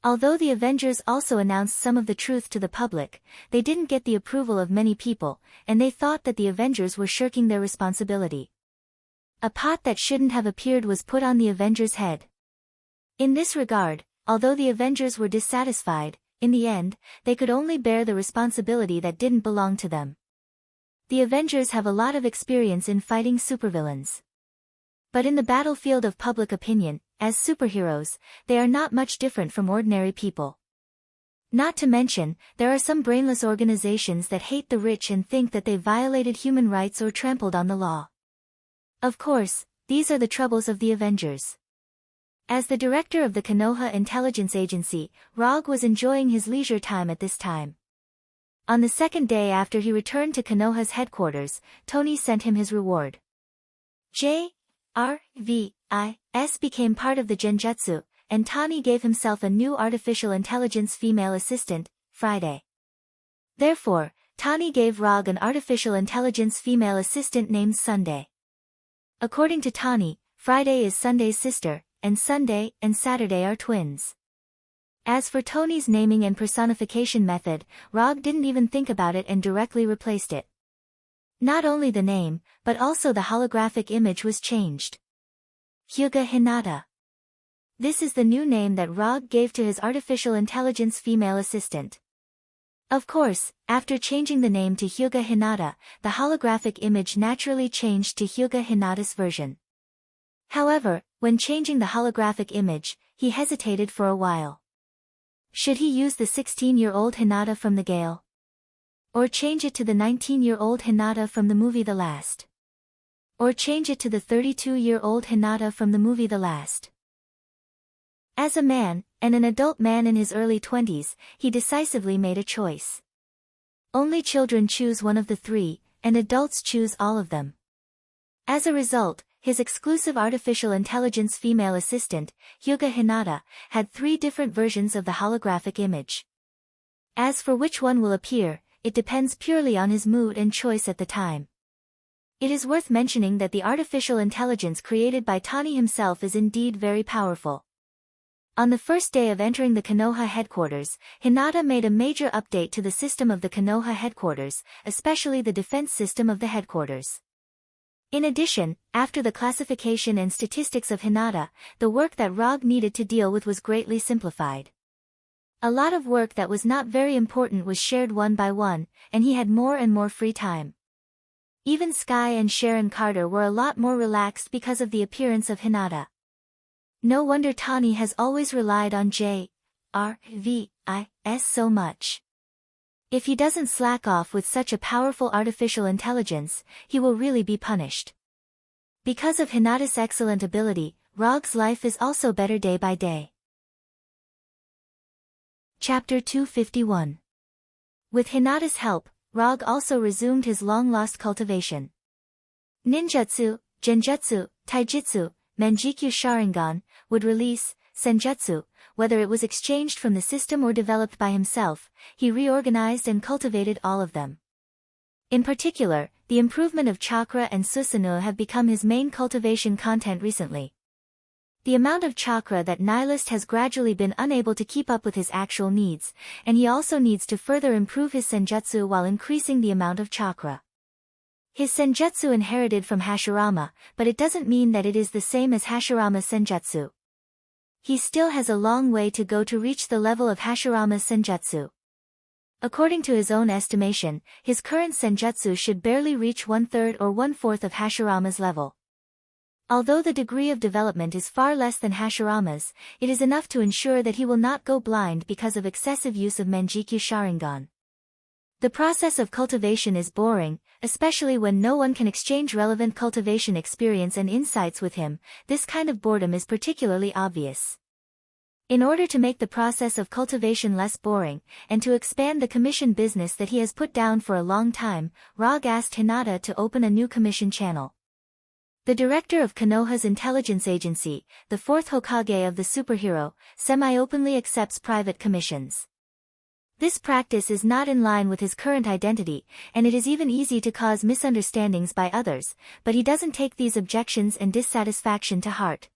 Although the Avengers also announced some of the truth to the public, they didn't get the approval of many people, and they thought that the Avengers were shirking their responsibility. A pot that shouldn't have appeared was put on the Avengers' head. In this regard, although the Avengers were dissatisfied, in the end, they could only bear the responsibility that didn't belong to them. The Avengers have a lot of experience in fighting supervillains. But in the battlefield of public opinion, as superheroes, they are not much different from ordinary people. Not to mention, there are some brainless organizations that hate the rich and think that they violated human rights or trampled on the law. Of course, these are the troubles of the Avengers. As the director of the Konoha Intelligence Agency, Rog was enjoying his leisure time at this time. On the second day after he returned to Konoha's headquarters, Tony sent him his reward. JRVIS became part of the Genjutsu, and Tani gave himself a new artificial intelligence female assistant, Friday. Therefore, Tani gave Rog an artificial intelligence female assistant named Sunday. According to Tani, Friday is Sunday's sister, and Sunday and Saturday are twins. As for Tony's naming and personification method, Rog didn't even think about it and directly replaced it. Not only the name, but also the holographic image was changed. Hyuga Hinata. This is the new name that Rog gave to his artificial intelligence female assistant. Of course, after changing the name to Hyuga Hinata, the holographic image naturally changed to Hyuga Hinata's version. However, when changing the holographic image, he hesitated for a while. Should he use the 16-year-old Hinata from the Gale? Or change it to the 19-year-old Hinata from the movie The Last? Or change it to the 32-year-old Hinata from the movie The Last? As a man, and an adult man in his early 20s, he decisively made a choice. Only children choose one of the three, and adults choose all of them. As a result, his exclusive artificial intelligence female assistant, Hyuga Hinata, had 3 different versions of the holographic image. As for which one will appear, it depends purely on his mood and choice at the time. It is worth mentioning that the artificial intelligence created by Tani himself is indeed very powerful. On the first day of entering the Konoha headquarters, Hinata made a major update to the system of the Konoha headquarters, especially the defense system of the headquarters. In addition, after the classification and statistics of Hinata, the work that Rog needed to deal with was greatly simplified. A lot of work that was not very important was shared one by one, and he had more and more free time. Even Sky and Sharon Carter were a lot more relaxed because of the appearance of Hinata. No wonder Tani has always relied on JRVIS so much. If he doesn't slack off with such a powerful artificial intelligence, he will really be punished. Because of Hinata's excellent ability, Rog's life is also better day by day. Chapter 251. With Hinata's help, Rog also resumed his long-lost cultivation. Ninjutsu, Genjutsu, Taijutsu, Manjikyu Sharingan, would release, Senjutsu, whether it was exchanged from the system or developed by himself, he reorganized and cultivated all of them. In particular, the improvement of chakra and Susanoo have become his main cultivation content recently. The amount of chakra that Nihilist has gradually been unable to keep up with his actual needs, and he also needs to further improve his Senjutsu while increasing the amount of chakra. His Senjutsu inherited from Hashirama, but it doesn't mean that it is the same as Hashirama's Senjutsu. He still has a long way to go to reach the level of Hashirama's Senjutsu. According to his own estimation, his current Senjutsu should barely reach 1/3 or 1/4 of Hashirama's level. Although the degree of development is far less than Hashirama's, it is enough to ensure that he will not go blind because of excessive use of Manjikyu Sharingan. The process of cultivation is boring, especially when no one can exchange relevant cultivation experience and insights with him. This kind of boredom is particularly obvious. In order to make the process of cultivation less boring, and to expand the commission business that he has put down for a long time, Rog asked Hinata to open a new commission channel. The director of Konoha's intelligence agency, the fourth Hokage of the superhero, semi-openly accepts private commissions. This practice is not in line with his current identity, and it is even easy to cause misunderstandings by others, but he doesn't take these objections and dissatisfaction to heart.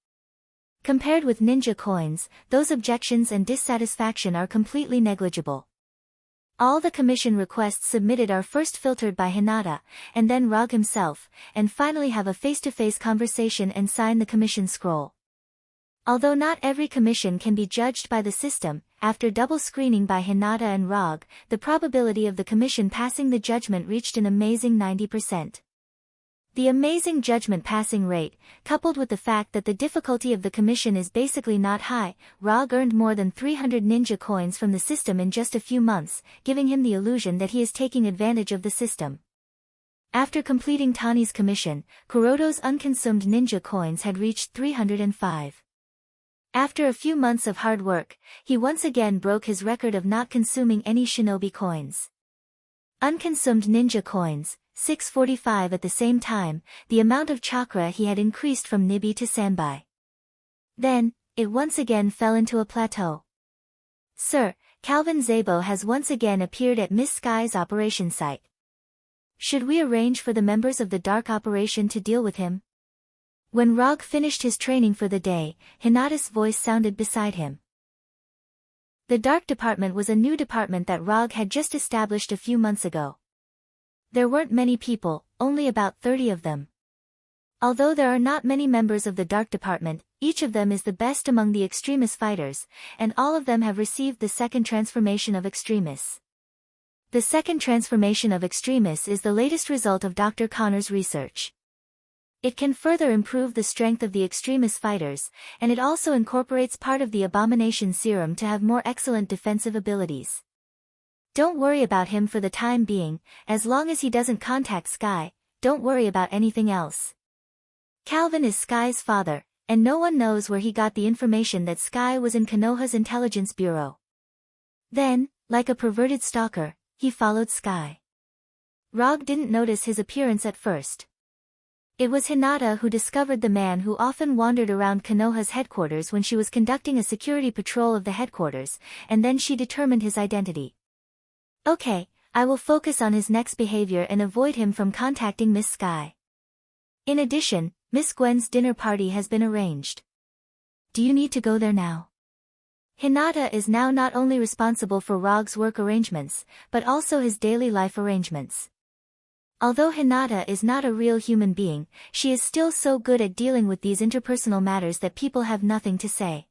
Compared with ninja coins, those objections and dissatisfaction are completely negligible. All the commission requests submitted are first filtered by Hinata, and then Rog himself, and finally have a face-to-face conversation and sign the commission scroll. Although not every commission can be judged by the system, after double screening by Hinata and Rog, the probability of the commission passing the judgment reached an amazing 90%. The amazing judgment passing rate, coupled with the fact that the difficulty of the commission is basically not high, Rog earned more than 300 ninja coins from the system in just a few months, giving him the illusion that he is taking advantage of the system. After completing Tani's commission, Kuroto's unconsumed ninja coins had reached 305. After a few months of hard work, he once again broke his record of not consuming any shinobi coins. Unconsumed ninja coins, 645 at the same time, the amount of chakra he had increased from Nibi to Sanbai. Then, it once again fell into a plateau. Sir, Calvin Zabo has once again appeared at Miss Sky's operation site. Should we arrange for the members of the Dark Operation to deal with him? When Rog finished his training for the day, Hinata's voice sounded beside him. The Dark Department was a new department that Rog had just established a few months ago. There weren't many people, only about 30 of them. Although there are not many members of the Dark Department, each of them is the best among the Extremis fighters, and all of them have received the second transformation of Extremis. The second transformation of Extremis is the latest result of Dr. Connor's research. It can further improve the strength of the Extremis fighters, and it also incorporates part of the Abomination Serum to have more excellent defensive abilities. Don't worry about him for the time being, as long as he doesn't contact Sky, don't worry about anything else. Calvin is Sky's father, and no one knows where he got the information that Sky was in Konoha's intelligence bureau. Then, like a perverted stalker, he followed Sky. Rog didn't notice his appearance at first. It was Hinata who discovered the man who often wandered around Konoha's headquarters when she was conducting a security patrol of the headquarters, and then she determined his identity. Okay, I will focus on his next behavior and avoid him from contacting Miss Sky. In addition, Miss Gwen's dinner party has been arranged. Do you need to go there now? Hinata is now not only responsible for Rog's work arrangements, but also his daily life arrangements. Although Hinata is not a real human being, she is still so good at dealing with these interpersonal matters that people have nothing to say.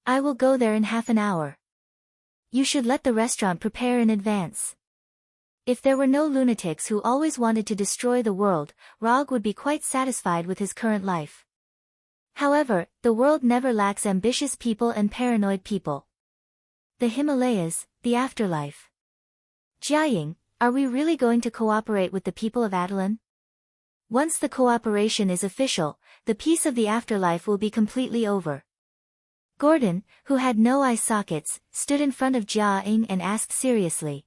I will go there in half an hour. You should let the restaurant prepare in advance. If there were no lunatics who always wanted to destroy the world, Rog would be quite satisfied with his current life. However, the world never lacks ambitious people and paranoid people. The Himalayas, the afterlife. Jiaying, are we really going to cooperate with the people of Adelan? Once the cooperation is official, the peace of the afterlife will be completely over. Gordon, who had no eye sockets, stood in front of Jia-ing and asked seriously.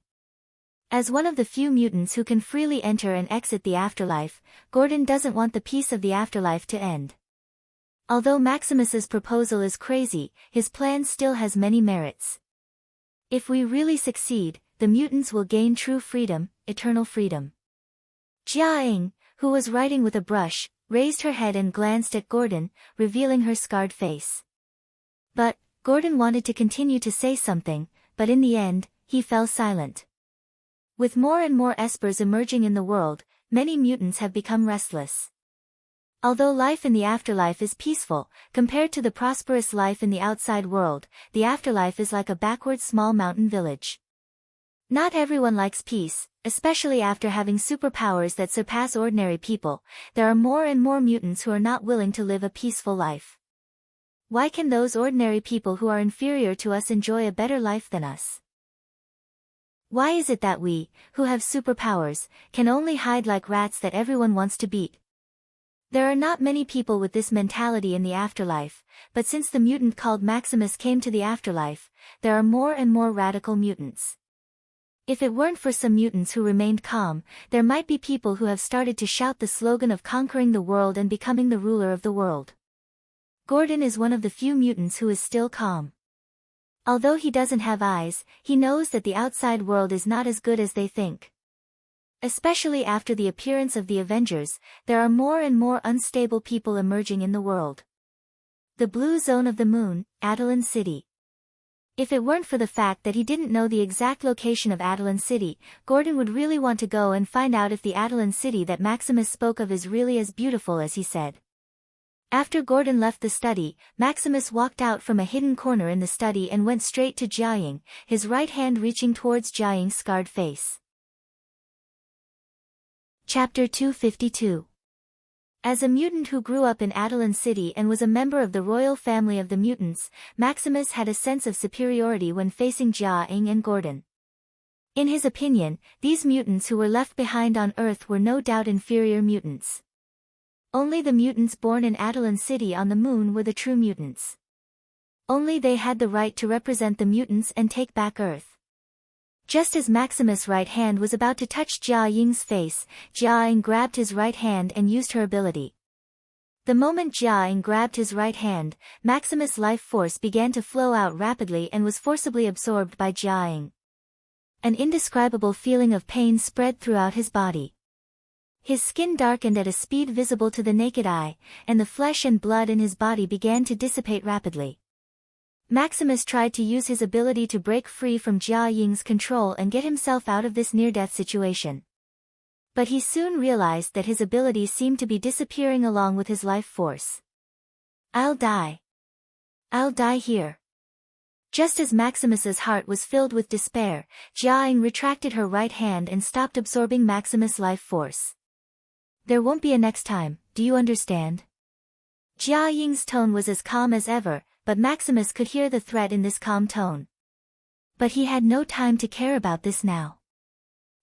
As one of the few mutants who can freely enter and exit the afterlife, Gordon doesn't want the peace of the afterlife to end. Although Maximus's proposal is crazy, his plan still has many merits. If we really succeed, the mutants will gain true freedom, eternal freedom. Jia-ing, who was writing with a brush, raised her head and glanced at Gordon, revealing her scarred face. But, Gordon wanted to continue to say something, but in the end, he fell silent. With more and more espers emerging in the world, many mutants have become restless. Although life in the afterlife is peaceful, compared to the prosperous life in the outside world, the afterlife is like a backward small mountain village. Not everyone likes peace, especially after having superpowers that surpass ordinary people. There are more and more mutants who are not willing to live a peaceful life. Why can those ordinary people who are inferior to us enjoy a better life than us? Why is it that we, who have superpowers, can only hide like rats that everyone wants to beat? There are not many people with this mentality in the afterlife, but since the mutant called Maximus came to the afterlife, there are more and more radical mutants. If it weren't for some mutants who remained calm, there might be people who have started to shout the slogan of conquering the world and becoming the ruler of the world. Gordon is one of the few mutants who is still calm. Although he doesn't have eyes, he knows that the outside world is not as good as they think. Especially after the appearance of the Avengers, there are more and more unstable people emerging in the world. The blue zone of the moon, Adelan City. If it weren't for the fact that he didn't know the exact location of Adelan City, Gordon would really want to go and find out if the Adelan City that Maximus spoke of is really as beautiful as he said. After Gordon left the study, Maximus walked out from a hidden corner in the study and went straight to Jiaying, his right hand reaching towards Jiaying's scarred face. Chapter 252. As a mutant who grew up in Adelan City and was a member of the royal family of the mutants, Maximus had a sense of superiority when facing Jiaying and Gordon. In his opinion, these mutants who were left behind on Earth were no doubt inferior mutants. Only the mutants born in Adelan City on the moon were the true mutants. Only they had the right to represent the mutants and take back Earth. Just as Maximus' right hand was about to touch Jia Ying's face, Jia Ying grabbed his right hand and used her ability. The moment Jia Ying grabbed his right hand, Maximus' life force began to flow out rapidly and was forcibly absorbed by Jia Ying. An indescribable feeling of pain spread throughout his body. His skin darkened at a speed visible to the naked eye, and the flesh and blood in his body began to dissipate rapidly. Maximus tried to use his ability to break free from Jia Ying's control and get himself out of this near-death situation. But he soon realized that his ability seemed to be disappearing along with his life force. I'll die. I'll die here. Just as Maximus's heart was filled with despair, Jia Ying retracted her right hand and stopped absorbing Maximus' life force. There won't be a next time, do you understand? Jia Ying's tone was as calm as ever, but Maximus could hear the threat in this calm tone. But he had no time to care about this now.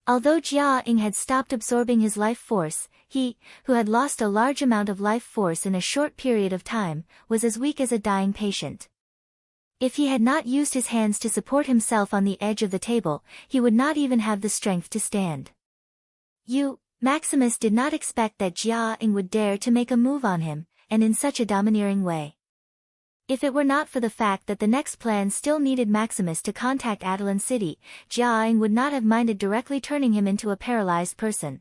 Although Jia Ying had stopped absorbing his life force, he, who had lost a large amount of life force in a short period of time, was as weak as a dying patient. If he had not used his hands to support himself on the edge of the table, he would not even have the strength to stand. Maximus did not expect that Jia Ying would dare to make a move on him, and in such a domineering way. If it were not for the fact that the next plan still needed Maximus to contact Adelan City, Jia Ying would not have minded directly turning him into a paralyzed person.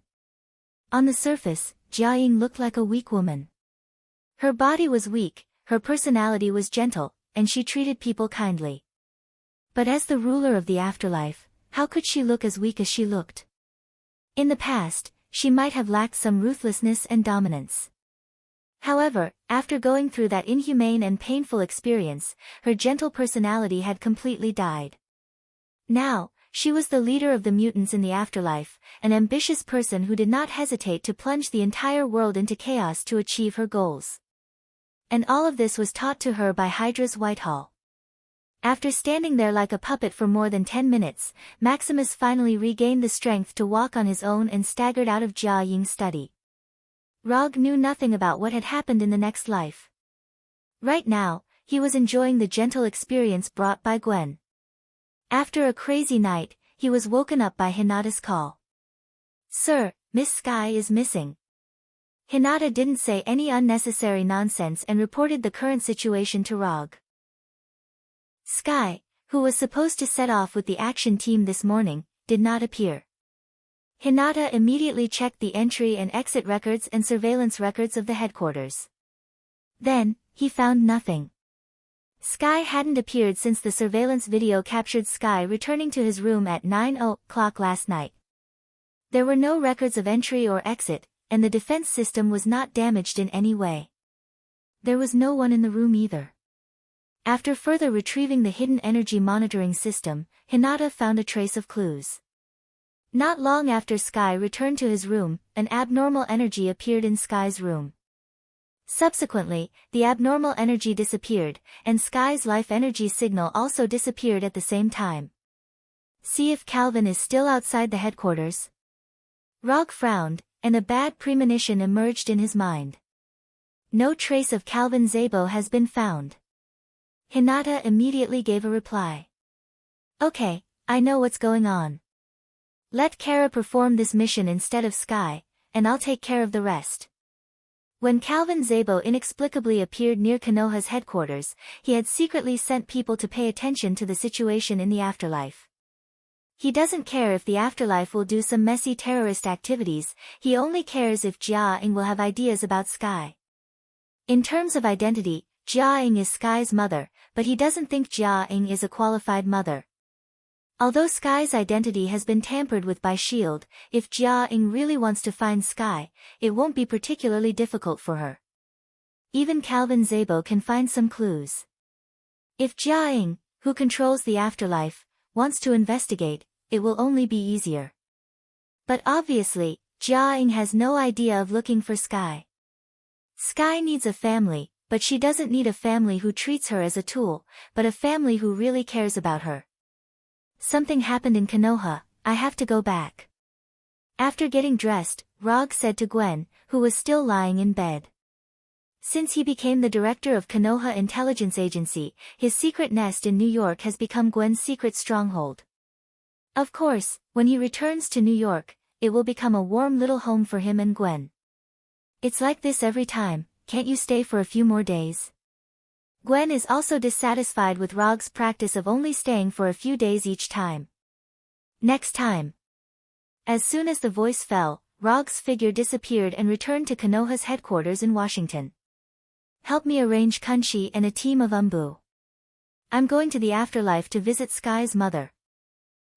On the surface, Jia Ying looked like a weak woman. Her body was weak, her personality was gentle, and she treated people kindly. But as the ruler of the afterlife, how could she look as weak as she looked? In the past, she might have lacked some ruthlessness and dominance. However, after going through that inhumane and painful experience, her gentle personality had completely died. Now, she was the leader of the mutants in the afterlife, an ambitious person who did not hesitate to plunge the entire world into chaos to achieve her goals. And all of this was taught to her by Hydra's Whitehall. After standing there like a puppet for more than 10 minutes, Maximus finally regained the strength to walk on his own and staggered out of Jia Ying's study. Rog knew nothing about what had happened in the next life. Right now, he was enjoying the gentle experience brought by Gwen. After a crazy night, he was woken up by Hinata's call. "Sir, Miss Sky is missing." Hinata didn't say any unnecessary nonsense and reported the current situation to Rog. Sky, who was supposed to set off with the action team this morning, did not appear. Hinata immediately checked the entry and exit records and surveillance records of the headquarters. Then, he found nothing. Sky hadn't appeared since the surveillance video captured Sky returning to his room at 9:00 last night. There were no records of entry or exit, and the defense system was not damaged in any way. There was no one in the room either. After further retrieving the hidden energy monitoring system, Hinata found a trace of clues. Not long after Sky returned to his room, an abnormal energy appeared in Sky's room. Subsequently, the abnormal energy disappeared, and Sky's life energy signal also disappeared at the same time. See if Calvin is still outside the headquarters. Rog frowned, and a bad premonition emerged in his mind. No trace of Calvin Zabo has been found. Hinata immediately gave a reply. Okay, I know what's going on. Let Kara perform this mission instead of Sky, and I'll take care of the rest. When Calvin Zabo inexplicably appeared near Konoha's headquarters, he had secretly sent people to pay attention to the situation in the afterlife. He doesn't care if the afterlife will do some messy terrorist activities, he only cares if Jia-ing will have ideas about Sky. In terms of identity, Jia-ing is Sky's mother, but he doesn't think Jia-ing is a qualified mother. Although Sky's identity has been tampered with by S.H.I.E.L.D., if Jia-ing really wants to find Sky, it won't be particularly difficult for her. Even Calvin Zabo can find some clues. If Jia-ing, who controls the afterlife, wants to investigate, it will only be easier. But obviously, Jia-ing has no idea of looking for Sky. Sky needs a family, but she doesn't need a family who treats her as a tool, but a family who really cares about her. Something happened in Konoha, I have to go back. After getting dressed, Rog said to Gwen, who was still lying in bed. Since he became the director of Konoha Intelligence Agency, his secret nest in New York has become Gwen's secret stronghold. Of course, when he returns to New York, it will become a warm little home for him and Gwen. It's like this every time, can't you stay for a few more days? Gwen is also dissatisfied with Rog's practice of only staying for a few days each time. Next time. As soon as the voice fell, Rog's figure disappeared and returned to Konoha's headquarters in Washington. Help me arrange Kunshi and a team of Umbu. I'm going to the afterlife to visit Sky's mother.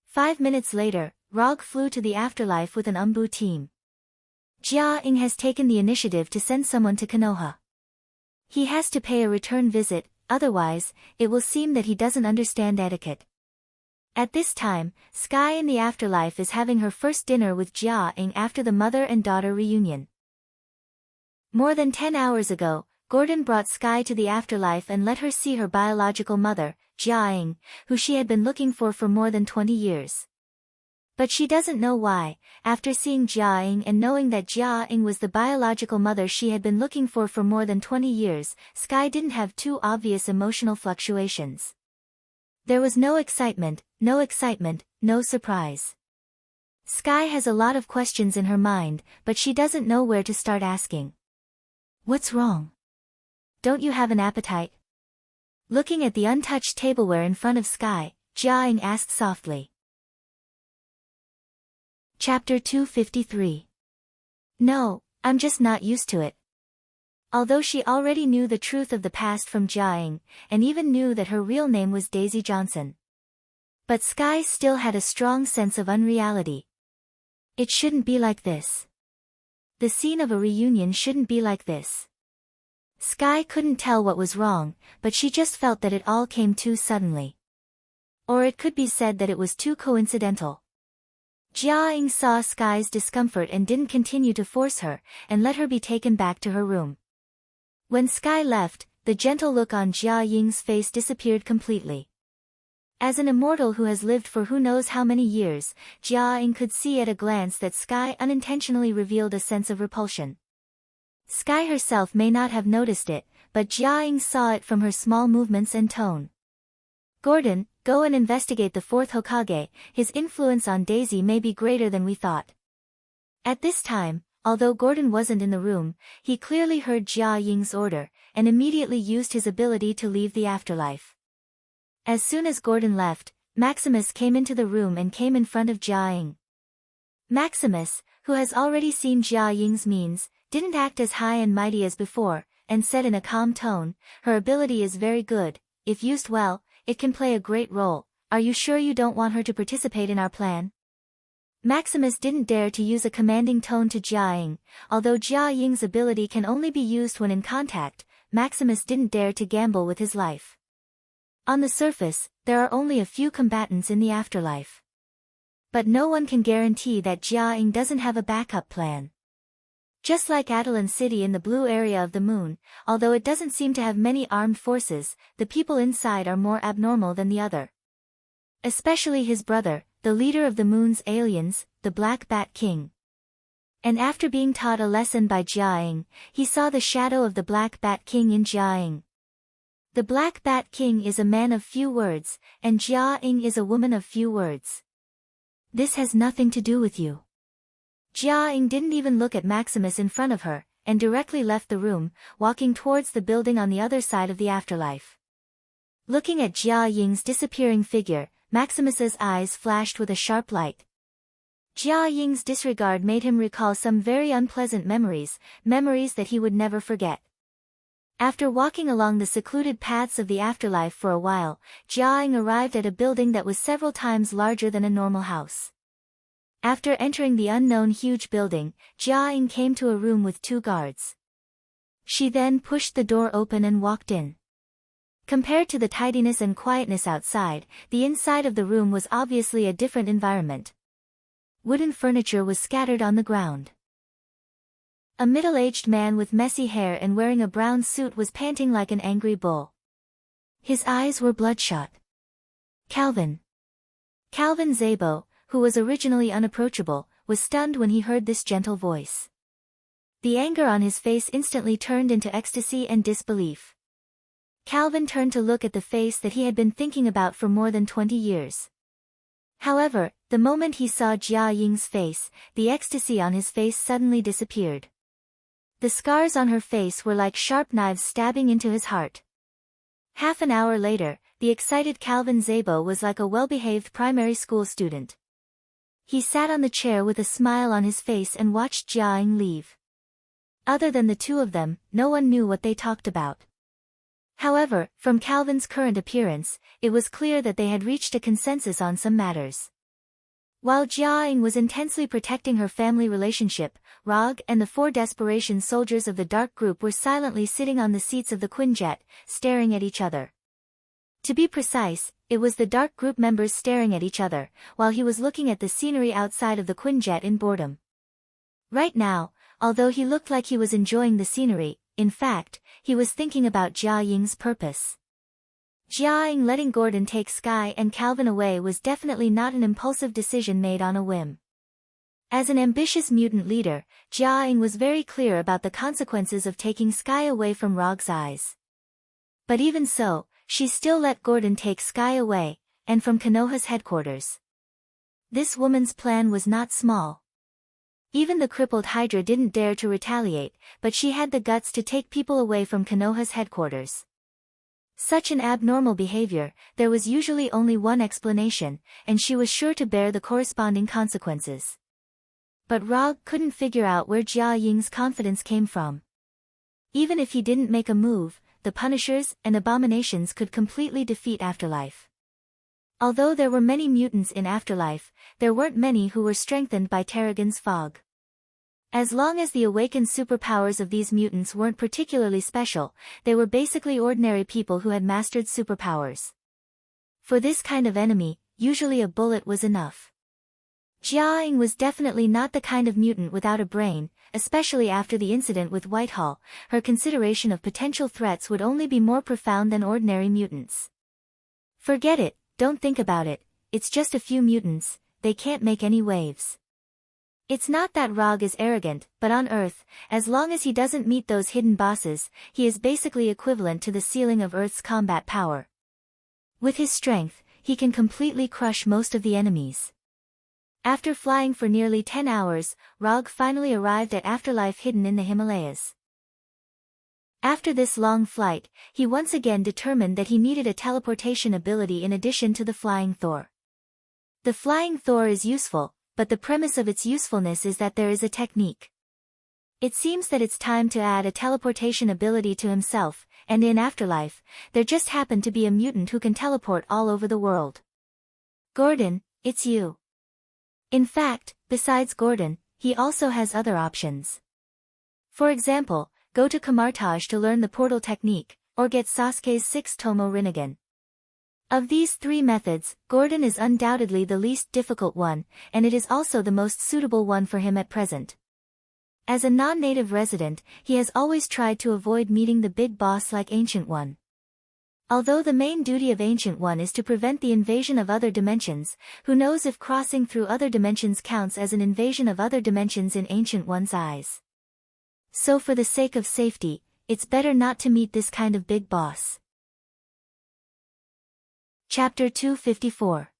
5 minutes later, Rog flew to the afterlife with an Umbu team. Jia-ing has taken the initiative to send someone to Konoha. He has to pay a return visit, otherwise, it will seem that he doesn't understand etiquette. At this time, Sky in the afterlife is having her first dinner with Jia-ing after the mother and daughter reunion. More than 10 hours ago, Gordon brought Sky to the afterlife and let her see her biological mother, Jia-ing, who she had been looking for more than 20 years. But she doesn't know why, after seeing Jia-ing and knowing that Jia-ing was the biological mother she had been looking for more than 20 years, Sky didn't have too obvious emotional fluctuations. There was no excitement, no surprise. Sky has a lot of questions in her mind, but she doesn't know where to start asking. What's wrong? Don't you have an appetite? Looking at the untouched tableware in front of Sky, Jia-ing asked softly. Chapter 253. No, I'm just not used to it. Although she already knew the truth of the past from Jia-ing, and even knew that her real name was Daisy Johnson. But Sky still had a strong sense of unreality. It shouldn't be like this. The scene of a reunion shouldn't be like this. Sky couldn't tell what was wrong, but she just felt that it all came too suddenly. Or it could be said that it was too coincidental. Jia-ing saw Sky's discomfort and didn't continue to force her, and let her be taken back to her room. When Sky left, the gentle look on Jia-ing's face disappeared completely. As an immortal who has lived for who knows how many years, Jia-ing could see at a glance that Sky unintentionally revealed a sense of repulsion. Sky herself may not have noticed it, but Jia-ing saw it from her small movements and tone. Gordon, go and investigate the fourth Hokage, his influence on Daisy may be greater than we thought. At this time, although Gordon wasn't in the room, he clearly heard Jia-ing's order, and immediately used his ability to leave the afterlife. As soon as Gordon left, Maximus came into the room and came in front of Jia-ing. Maximus, who has already seen Jia-ing's means, didn't act as high and mighty as before, and said in a calm tone, "Her ability is very good, if used well, it can play a great role. Are you sure you don't want her to participate in our plan?" Maximus didn't dare to use a commanding tone to Jia-ing. Although Jia-ing's ability can only be used when in contact, Maximus didn't dare to gamble with his life. On the surface, there are only a few combatants in the afterlife. But no one can guarantee that Jia-ing doesn't have a backup plan. Just like Atalan City in the blue area of the moon, although it doesn't seem to have many armed forces, the people inside are more abnormal than the other. Especially his brother, the leader of the moon's aliens, the Black Bat King. And after being taught a lesson by Jiaing, he saw the shadow of the Black Bat King in Jiaing. The Black Bat King is a man of few words, and Jiaing is a woman of few words. This has nothing to do with you. Jiaing didn't even look at Maximus in front of her, and directly left the room, walking towards the building on the other side of the afterlife. Looking at Jia Ying's disappearing figure, Maximus's eyes flashed with a sharp light. Jia Ying's disregard made him recall some very unpleasant memories that he would never forget. After walking along the secluded paths of the afterlife for a while, Jia Ying arrived at a building that was several times larger than a normal house. After entering the unknown huge building, Jia Ying came to a room with 2 guards. She then pushed the door open and walked in. Compared to the tidiness and quietness outside, the inside of the room was obviously a different environment. Wooden furniture was scattered on the ground. A middle-aged man with messy hair and wearing a brown suit was panting like an angry bull. His eyes were bloodshot. Calvin Szabo, who was originally unapproachable, was stunned when he heard this gentle voice. The anger on his face instantly turned into ecstasy and disbelief. Calvin turned to look at the face that he had been thinking about for more than 20 years. However, the moment he saw Jia Ying's face, the ecstasy on his face suddenly disappeared. The scars on her face were like sharp knives stabbing into his heart. Half an hour later, the excited Calvin Szabo was like a well-behaved primary school student. He sat on the chair with a smile on his face and watched Jia Ying leave. Other than the 2 of them, no one knew what they talked about. However, from Calvin's current appearance, it was clear that they had reached a consensus on some matters. While Jia Ying was intensely protecting her family relationship, Rog and the 4 Desperation soldiers of the Dark Group were silently sitting on the seats of the Quinjet, staring at each other. To be precise, it was the Dark Group members staring at each other, while he was looking at the scenery outside of the Quinjet in boredom. Right now, although he looked like he was enjoying the scenery, in fact, he was thinking about Jia Ying's purpose. Jia Ying letting Gordon take Sky and Calvin away was definitely not an impulsive decision made on a whim. As an ambitious mutant leader, Jia Ying was very clear about the consequences of taking Sky away from Rog's eyes. But even so, she still let Gordon take Sky away, and from Konoha's headquarters. This woman's plan was not small. Even the crippled Hydra didn't dare to retaliate, but she had the guts to take people away from Konoha's headquarters. Such an abnormal behavior, there was usually only one explanation, and she was sure to bear the corresponding consequences. But Rog couldn't figure out where Jia Ying's confidence came from. Even if he didn't make a move, the Punishers and Abominations could completely defeat Afterlife. Although there were many mutants in Afterlife, there weren't many who were strengthened by Terrigen's fog. As long as the awakened superpowers of these mutants weren't particularly special, they were basically ordinary people who had mastered superpowers. For this kind of enemy, usually a bullet was enough. Jia Ying was definitely not the kind of mutant without a brain, especially after the incident with Whitehall. Her consideration of potential threats would only be more profound than ordinary mutants. Forget it. Don't think about it, it's just a few mutants, they can't make any waves. It's not that Rog is arrogant, but on Earth, as long as he doesn't meet those hidden bosses, he is basically equivalent to the ceiling of Earth's combat power. With his strength, he can completely crush most of the enemies. After flying for nearly 10 hours, Rog finally arrived at Afterlife hidden in the Himalayas. After this long flight, he once again determined that he needed a teleportation ability in addition to the Flying Thor. The Flying Thor is useful, but the premise of its usefulness is that there is a technique. It seems that it's time to add a teleportation ability to himself, and in Afterlife, there just happened to be a mutant who can teleport all over the world. Gordon, it's you. In fact, besides Gordon, he also has other options. For example, go to Kamartaj to learn the portal technique, or get Sasuke's 6 Tomo Rinnegan. Of these 3 methods, Gordon is undoubtedly the least difficult one, and it is also the most suitable one for him at present. As a non-native resident, he has always tried to avoid meeting the big boss like Ancient One. Although the main duty of Ancient One is to prevent the invasion of other dimensions, who knows if crossing through other dimensions counts as an invasion of other dimensions in Ancient One's eyes. So for the sake of safety, it's better not to meet this kind of big boss. Chapter 254.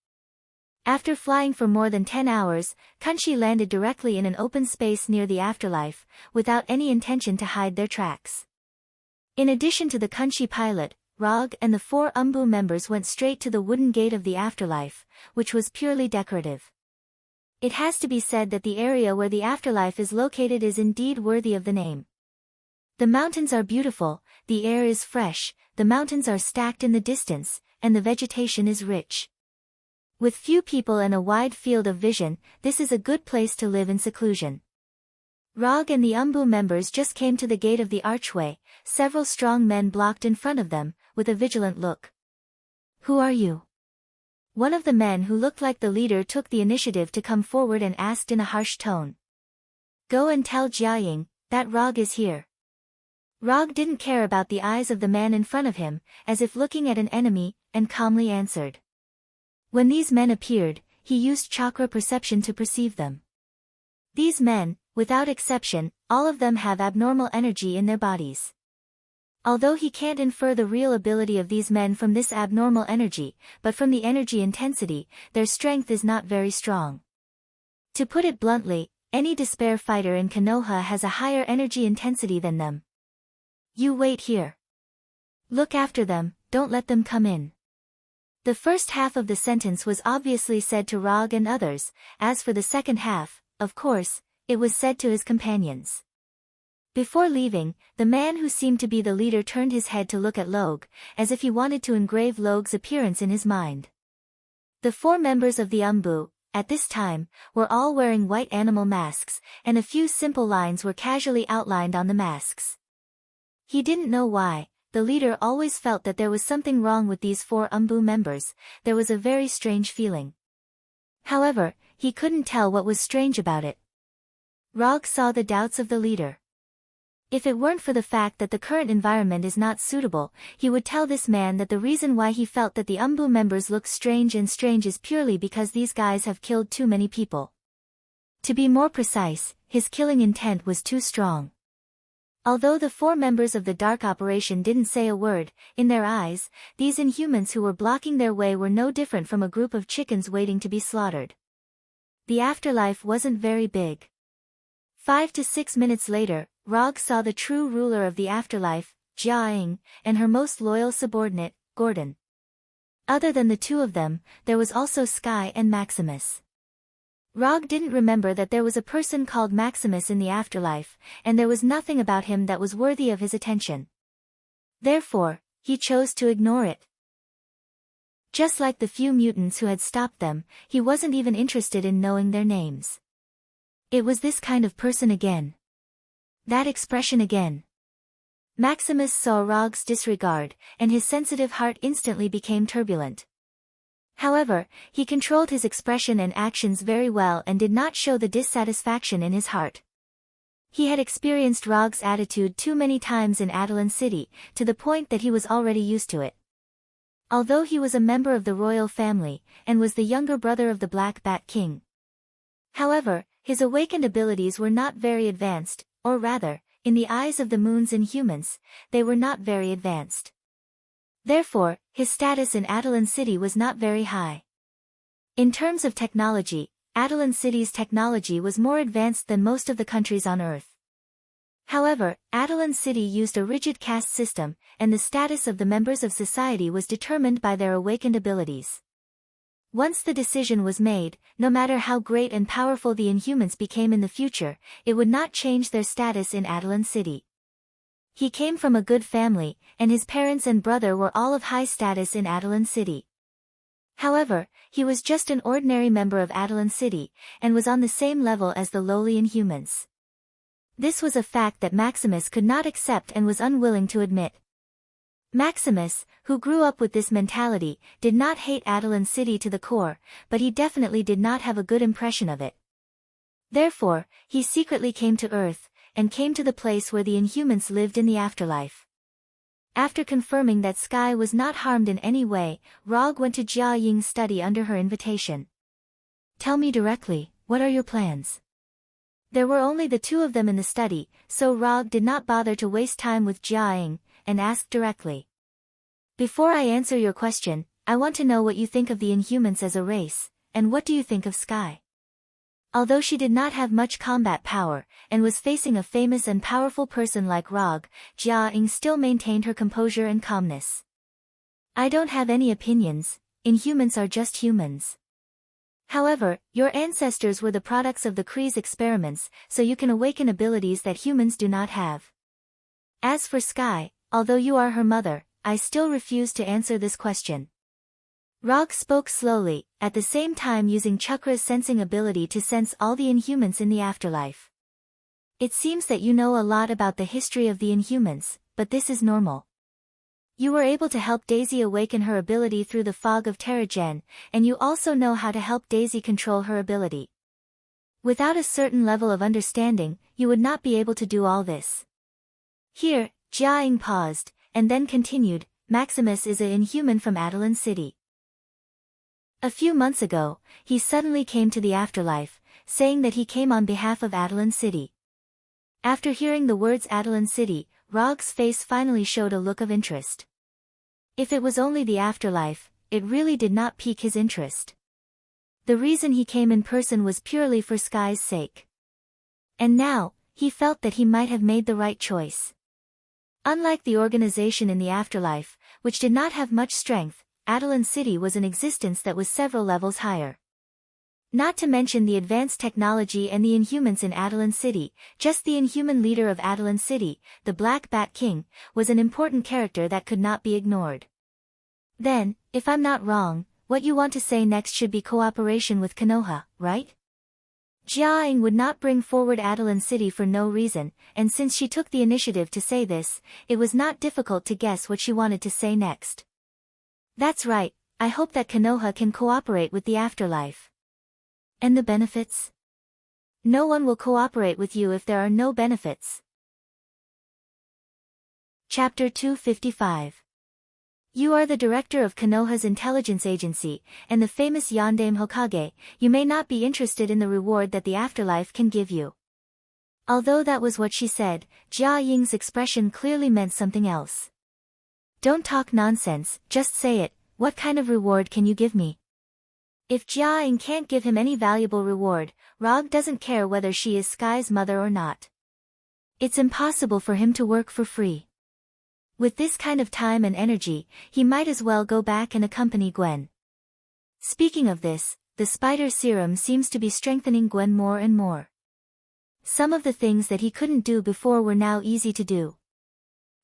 After flying for more than 10 hours, Kunshi landed directly in an open space near the afterlife, without any intention to hide their tracks. In addition to the Kunshi pilot, Rog and the 4 Umbu members went straight to the wooden gate of the afterlife, which was purely decorative. It has to be said that the area where the afterlife is located is indeed worthy of the name. The mountains are beautiful, the air is fresh, the mountains are stacked in the distance, and the vegetation is rich. With few people and a wide field of vision, this is a good place to live in seclusion. Rog and the Umbu members just came to the gate of the archway. Several strong men blocked in front of them, with a vigilant look. "Who are you?" One of the men who looked like the leader took the initiative to come forward and asked in a harsh tone. "Go and tell Jiaying that Rog is here." Rog didn't care about the eyes of the man in front of him, as if looking at an enemy, and calmly answered. When these men appeared, he used chakra perception to perceive them. These men, without exception, all of them have abnormal energy in their bodies. Although he can't infer the real ability of these men from this abnormal energy, but from the energy intensity, their strength is not very strong. To put it bluntly, any despair fighter in Konoha has a higher energy intensity than them. "You wait here. Look after them, don't let them come in." The first half of the sentence was obviously said to Rog and others. As for the second half, of course, it was said to his companions. Before leaving, the man who seemed to be the leader turned his head to look at Log, as if he wanted to engrave Log's appearance in his mind. The 4 members of the Umbu, at this time, were all wearing white animal masks, and a few simple lines were casually outlined on the masks. He didn't know why. The leader always felt that there was something wrong with these 4 Umbu members. There was a very strange feeling. However, he couldn't tell what was strange about it. Rog saw the doubts of the leader. If it weren't for the fact that the current environment is not suitable, he would tell this man that the reason why he felt that the Umbu members look strange is purely because these guys have killed too many people. To be more precise, his killing intent was too strong. Although the 4 members of the Dark Operation didn't say a word, in their eyes, these Inhumans who were blocking their way were no different from a group of chickens waiting to be slaughtered. The afterlife wasn't very big. 5 to 6 minutes later, Rog saw the true ruler of the afterlife, Jiaying, and her most loyal subordinate, Gordon. Other than the 2 of them, there was also Sky and Maximus. Rog didn't remember that there was a person called Maximus in the afterlife, and there was nothing about him that was worthy of his attention. Therefore, he chose to ignore it. Just like the few mutants who had stopped them, he wasn't even interested in knowing their names. It was this kind of person again. That expression again. Maximus saw Rog's disregard, and his sensitive heart instantly became turbulent. However, he controlled his expression and actions very well and did not show the dissatisfaction in his heart. He had experienced Rog's attitude too many times in Adelan City, to the point that he was already used to it. Although he was a member of the royal family, and was the younger brother of the Black Bat King. However, his awakened abilities were not very advanced, or rather, in the eyes of the Moon's Inhumans, they were not very advanced. Therefore, his status in Adelan City was not very high. In terms of technology, Adelan City's technology was more advanced than most of the countries on Earth. However, Adelan City used a rigid caste system, and the status of the members of society was determined by their awakened abilities. Once the decision was made, no matter how great and powerful the Inhumans became in the future, it would not change their status in Adelan City. He came from a good family, and his parents and brother were all of high status in Adelan City. However, he was just an ordinary member of Adelan City, and was on the same level as the lowly Inhumans. This was a fact that Maximus could not accept and was unwilling to admit. Maximus, who grew up with this mentality, did not hate Adelan City to the core, but he definitely did not have a good impression of it. Therefore, he secretly came to Earth, and came to the place where the Inhumans lived in the afterlife. After confirming that Sky was not harmed in any way, Rog went to Jia Ying's study under her invitation. Tell me directly, what are your plans? There were only the two of them in the study, so Rog did not bother to waste time with Jia Ying, and asked directly. Before I answer your question, I want to know what you think of the Inhumans as a race, and what do you think of Sky? Although she did not have much combat power, and was facing a famous and powerful person like Rog, Jia Ying still maintained her composure and calmness. I don't have any opinions, Inhumans are just humans. However, your ancestors were the products of the Kree's experiments, so you can awaken abilities that humans do not have. As for Sky, although you are her mother, I still refuse to answer this question. Rog spoke slowly, at the same time using Chakra's sensing ability to sense all the Inhumans in the afterlife. It seems that you know a lot about the history of the Inhumans, but this is normal. You were able to help Daisy awaken her ability through the fog of Terrigen, and you also know how to help Daisy control her ability. Without a certain level of understanding, you would not be able to do all this. Here, Jia Ying paused, and then continued, Maximus is an Inhuman from Adelan City. A few months ago, he suddenly came to the afterlife, saying that he came on behalf of Adelan City. After hearing the words Adelan City, Rog's face finally showed a look of interest. If it was only the afterlife, it really did not pique his interest. The reason he came in person was purely for Sky's sake. And now, he felt that he might have made the right choice. Unlike the organization in the afterlife, which did not have much strength, Adelan City was an existence that was several levels higher. Not to mention the advanced technology and the Inhumans in Adelan City, just the Inhuman leader of Adelan City, the Black Bat King, was an important character that could not be ignored. Then, if I'm not wrong, what you want to say next should be cooperation with Konoha, right? Jia Ying would not bring forward Adelan City for no reason, and since she took the initiative to say this, it was not difficult to guess what she wanted to say next. That's right, I hope that Konoha can cooperate with the afterlife. And the benefits? No one will cooperate with you if there are no benefits. Chapter 255. You are the director of Konoha's intelligence agency, and the famous Yondaime Hokage, you may not be interested in the reward that the afterlife can give you. Although that was what she said, Jia Ying's expression clearly meant something else. Don't talk nonsense, just say it, what kind of reward can you give me? If Jia Ying can't give him any valuable reward, Rog doesn't care whether she is Sky's mother or not. It's impossible for him to work for free. With this kind of time and energy, he might as well go back and accompany Gwen. Speaking of this, the spider serum seems to be strengthening Gwen more and more. Some of the things that he couldn't do before were now easy to do.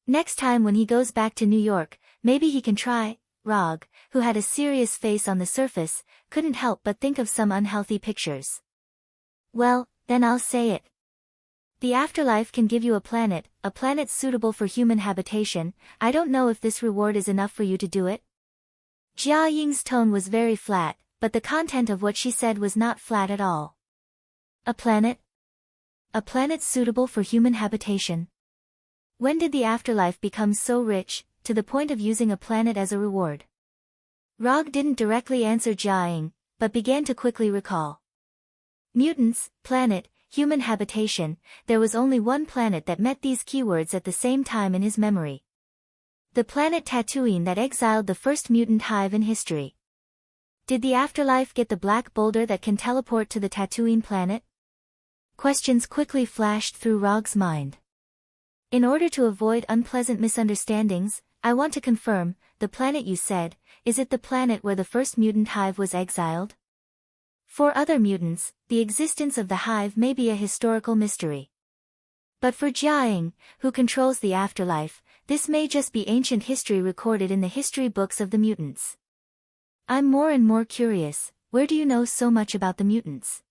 Next time when he goes back to New York, maybe he can try. Rog, who had a serious face on the surface, couldn't help but think of some unhealthy pictures. Well, then I'll say it. The afterlife can give you a planet suitable for human habitation. I don't know if this reward is enough for you to do it. Jia Ying's tone was very flat, but the content of what she said was not flat at all. A planet? A planet suitable for human habitation. When did the afterlife become so rich, to the point of using a planet as a reward? Rog didn't directly answer Jia Ying, but began to quickly recall. Mutants, planet, human habitation, there was only one planet that met these keywords at the same time in his memory. The planet Tatooine that exiled the first mutant hive in history. Did the afterlife get the black boulder that can teleport to the Tatooine planet? Questions quickly flashed through Rog's mind. In order to avoid unpleasant misunderstandings, I want to confirm, the planet you said, is it the planet where the first mutant hive was exiled? For other mutants, the existence of the hive may be a historical mystery. But for Jia Ying, who controls the afterlife, this may just be ancient history recorded in the history books of the mutants. I'm more and more curious, where do you know so much about the mutants?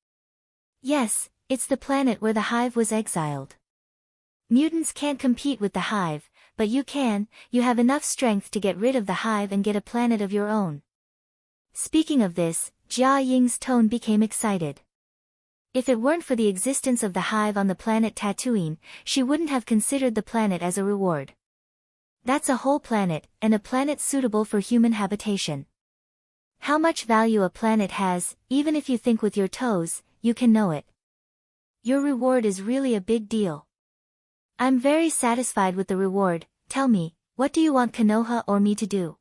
Yes, it's the planet where the hive was exiled. Mutants can't compete with the hive, but you can, you have enough strength to get rid of the hive and get a planet of your own. Speaking of this, Jia Ying's tone became excited. If it weren't for the existence of the hive on the planet Tatooine, she wouldn't have considered the planet as a reward. That's a whole planet, and a planet suitable for human habitation. How much value a planet has, even if you think with your toes, you can know it. Your reward is really a big deal. I'm very satisfied with the reward. Tell me, what do you want Konoha or me to do?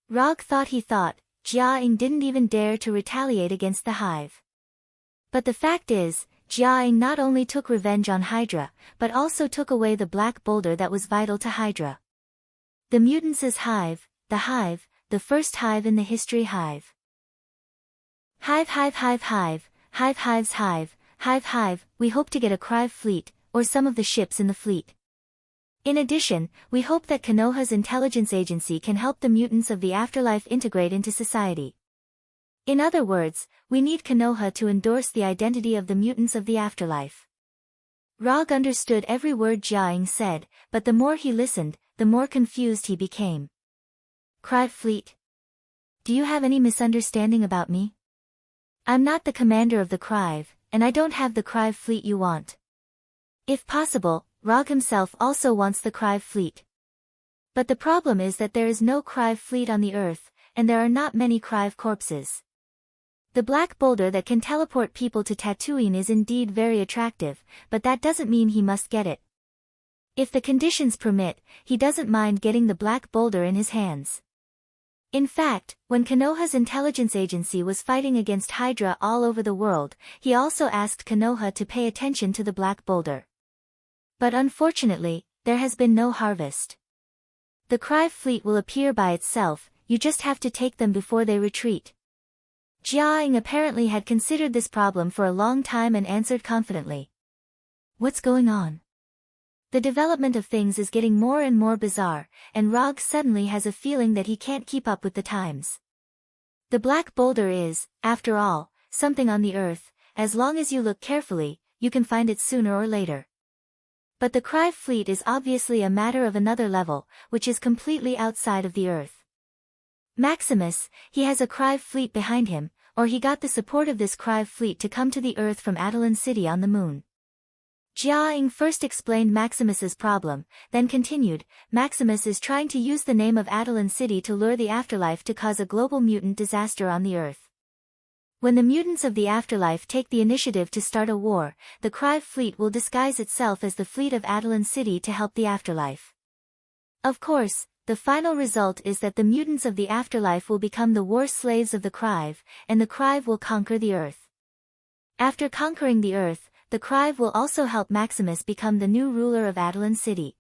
Rog thought, Jia-ing didn't even dare to retaliate against the hive. But the fact is, Jia-ing not only took revenge on Hydra, but also took away the black boulder that was vital to Hydra. The mutants' hive, the first hive in the history hive. Hive, we hope to get a Crive fleet, or some of the ships in the fleet. In addition, we hope that Konoha's intelligence agency can help the mutants of the afterlife integrate into society. In other words, we need Konoha to endorse the identity of the mutants of the afterlife. Rog understood every word Jia-ing said, but the more he listened, the more confused he became. Crive fleet? Do you have any misunderstanding about me? I'm not the commander of the Crive, and I don't have the Crive fleet you want. If possible, Rog himself also wants the Crive fleet. But the problem is that there is no Crive fleet on the Earth, and there are not many Crive corpses. The black boulder that can teleport people to Tatooine is indeed very attractive, but that doesn't mean he must get it. If the conditions permit, he doesn't mind getting the black boulder in his hands. In fact, when Konoha's intelligence agency was fighting against Hydra all over the world, he also asked Konoha to pay attention to the black boulder. But unfortunately, there has been no harvest. The Crive fleet will appear by itself, you just have to take them before they retreat. Jia-ing apparently had considered this problem for a long time and answered confidently. What's going on? The development of things is getting more and more bizarre, and Rog suddenly has a feeling that he can't keep up with the times. The black boulder is, after all, something on the Earth. As long as you look carefully, you can find it sooner or later. But the Crive fleet is obviously a matter of another level, which is completely outside of the Earth. Maximus, he has a Crive fleet behind him, or he got the support of this Crive fleet to come to the Earth from Attilan City on the moon. Jia-ing first explained Maximus's problem, then continued, Maximus is trying to use the name of Attilan City to lure the afterlife to cause a global mutant disaster on the Earth. When the mutants of the afterlife take the initiative to start a war, the Crive fleet will disguise itself as the fleet of Attilan City to help the afterlife. Of course, the final result is that the mutants of the afterlife will become the war slaves of the Crive, and the Crive will conquer the Earth. After conquering the Earth, the Crive will also help Maximus become the new ruler of Attilan City.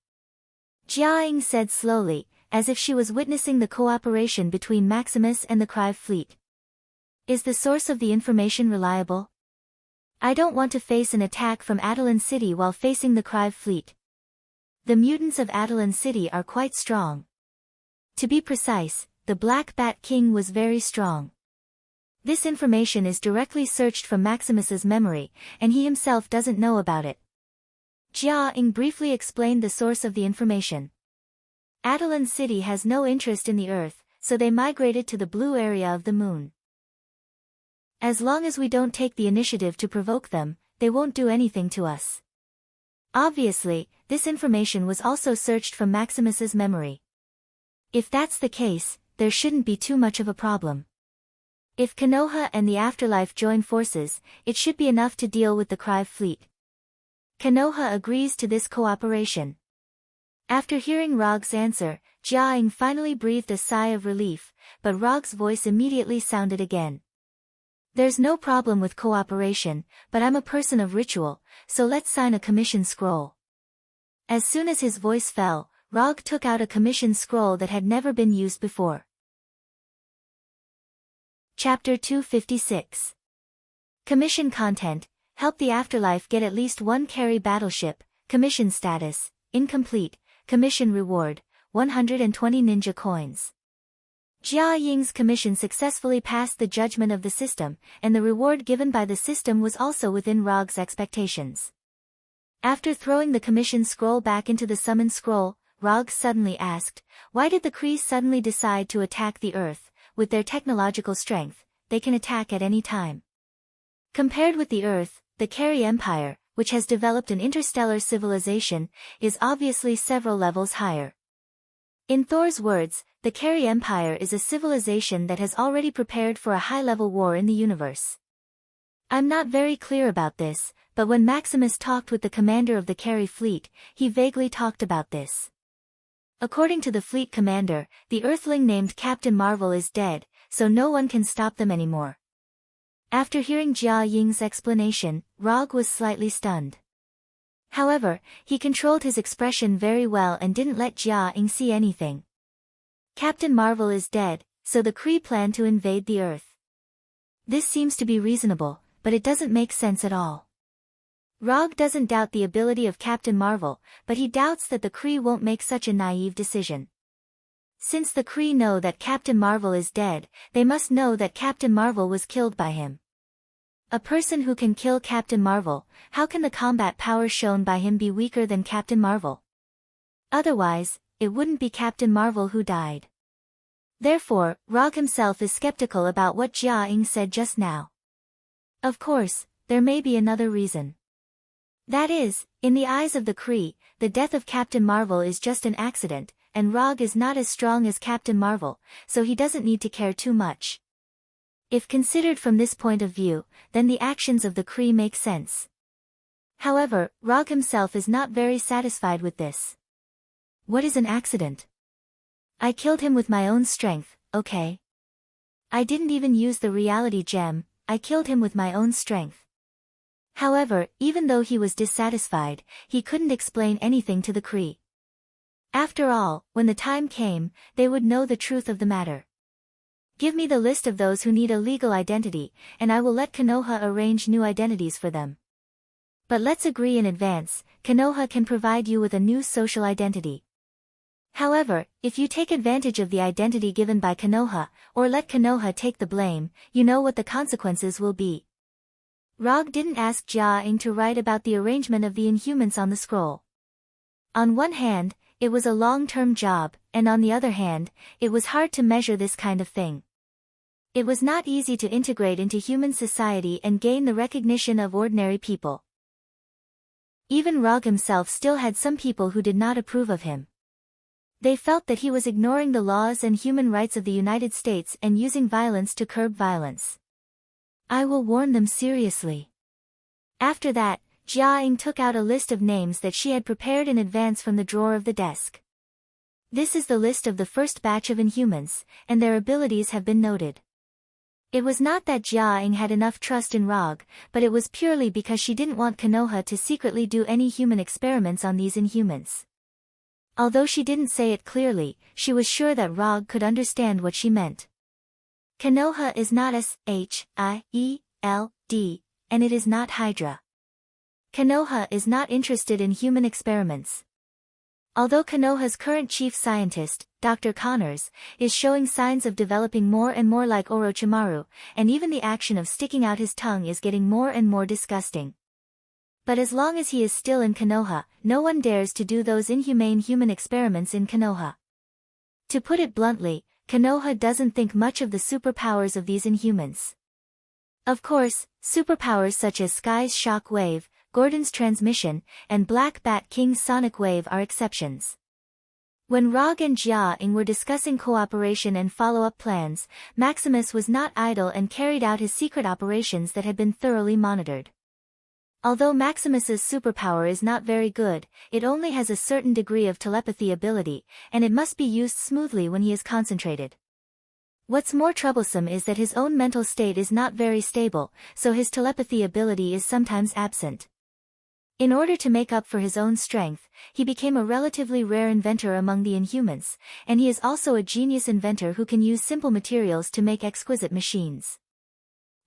Jia-ing said slowly, as if she was witnessing the cooperation between Maximus and the Crive fleet. Is the source of the information reliable? I don't want to face an attack from Attilan City while facing the Crive fleet. The mutants of Attilan City are quite strong. To be precise, the Black Bat King was very strong. This information is directly searched from Maximus's memory, and he himself doesn't know about it. Jia-ing briefly explained the source of the information. Attilan City has no interest in the Earth, so they migrated to the blue area of the moon. As long as we don't take the initiative to provoke them, they won't do anything to us. Obviously, this information was also searched from Maximus's memory. If that's the case, there shouldn't be too much of a problem. If Konoha and the afterlife join forces, it should be enough to deal with the Crive fleet. Konoha agrees to this cooperation. After hearing Rog's answer, Jia-ing finally breathed a sigh of relief, but Rog's voice immediately sounded again. There's no problem with cooperation, but I'm a person of ritual, so let's sign a commission scroll. As soon as his voice fell, Rog took out a commission scroll that had never been used before. Chapter 256. Commission content, help the afterlife get at least one carry battleship, commission status, incomplete, commission reward, 120 ninja coins. Jia-ing's commission successfully passed the judgment of the system, and the reward given by the system was also within Rog's expectations. After throwing the commission scroll back into the summon scroll, Rog suddenly asked, why did the Kree suddenly decide to attack the Earth? With their technological strength, they can attack at any time. Compared with the Earth, the Carey Empire, which has developed an interstellar civilization, is obviously several levels higher. In Thor's words, the Carey Empire is a civilization that has already prepared for a high-level war in the universe. I'm not very clear about this, but when Maximus talked with the commander of the Carey fleet, he vaguely talked about this. According to the fleet commander, the Earthling named Captain Marvel is dead, so no one can stop them anymore. After hearing Jia Ying's explanation, Rog was slightly stunned. However, he controlled his expression very well and didn't let Jia Ying see anything. Captain Marvel is dead, so the Kree plan to invade the Earth. This seems to be reasonable, but it doesn't make sense at all. Rog doesn't doubt the ability of Captain Marvel, but he doubts that the Kree won't make such a naive decision. Since the Kree know that Captain Marvel is dead, they must know that Captain Marvel was killed by him. A person who can kill Captain Marvel, how can the combat power shown by him be weaker than Captain Marvel? Otherwise, it wouldn't be Captain Marvel who died. Therefore, Rog himself is skeptical about what Jia Ying said just now. Of course, there may be another reason. That is, in the eyes of the Kree, the death of Captain Marvel is just an accident, and Rog is not as strong as Captain Marvel, so he doesn't need to care too much. If considered from this point of view, then the actions of the Kree make sense. However, Rog himself is not very satisfied with this. What is an accident? I killed him with my own strength, okay? I didn't even use the reality gem, I killed him with my own strength. However, even though he was dissatisfied, he couldn't explain anything to the Kree. After all, when the time came, they would know the truth of the matter. Give me the list of those who need a legal identity, and I will let Konoha arrange new identities for them. But let's agree in advance, Konoha can provide you with a new social identity. However, if you take advantage of the identity given by Konoha, or let Konoha take the blame, you know what the consequences will be. Rog didn't ask Jia Ying to write about the arrangement of the Inhumans on the scroll. On one hand, it was a long-term job, and on the other hand, it was hard to measure this kind of thing. It was not easy to integrate into human society and gain the recognition of ordinary people. Even Rog himself still had some people who did not approve of him. They felt that he was ignoring the laws and human rights of the United States and using violence to curb violence. I will warn them seriously. After that, Jia Ying took out a list of names that she had prepared in advance from the drawer of the desk. This is the list of the first batch of Inhumans, and their abilities have been noted. It was not that Jia Ying had enough trust in Rog, but it was purely because she didn't want Konoha to secretly do any human experiments on these Inhumans. Although she didn't say it clearly, she was sure that Rog could understand what she meant. Konoha is not S-H-I-E-L-D, and it is not Hydra. Konoha is not interested in human experiments. Although Konoha's current chief scientist, Dr. Connors, is showing signs of developing more and more like Orochimaru, and even the action of sticking out his tongue is getting more and more disgusting. But as long as he is still in Konoha, no one dares to do those inhumane human experiments in Konoha. To put it bluntly, Konoha doesn't think much of the superpowers of these Inhumans. Of course, superpowers such as Sky's shock wave, Gordon's transmission, and Black Bat King's sonic wave are exceptions. When Rog and Jia Ying were discussing cooperation and follow-up plans, Maximus was not idle and carried out his secret operations that had been thoroughly monitored. Although Maximus's superpower is not very good, it only has a certain degree of telepathy ability, and it must be used smoothly when he is concentrated. What's more troublesome is that his own mental state is not very stable, so his telepathy ability is sometimes absent. In order to make up for his own strength, he became a relatively rare inventor among the Inhumans, and he is also a genius inventor who can use simple materials to make exquisite machines.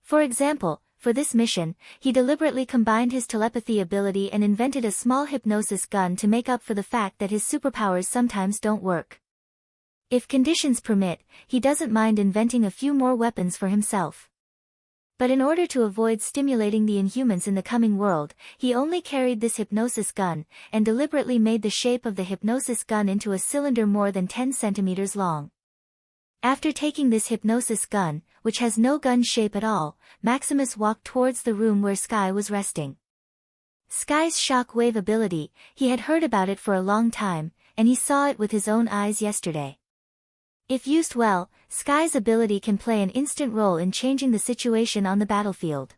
For example, for this mission, he deliberately combined his telepathy ability and invented a small hypnosis gun to make up for the fact that his superpowers sometimes don't work. If conditions permit, he doesn't mind inventing a few more weapons for himself. But in order to avoid stimulating the Inhumans in the coming world, he only carried this hypnosis gun, and deliberately made the shape of the hypnosis gun into a cylinder more than 10 centimeters long. After taking this hypnosis gun, which has no gun shape at all, Maximus walked towards the room where Sky was resting. Sky's shock wave ability, he had heard about it for a long time, and he saw it with his own eyes yesterday. If used well, Sky's ability can play an instant role in changing the situation on the battlefield.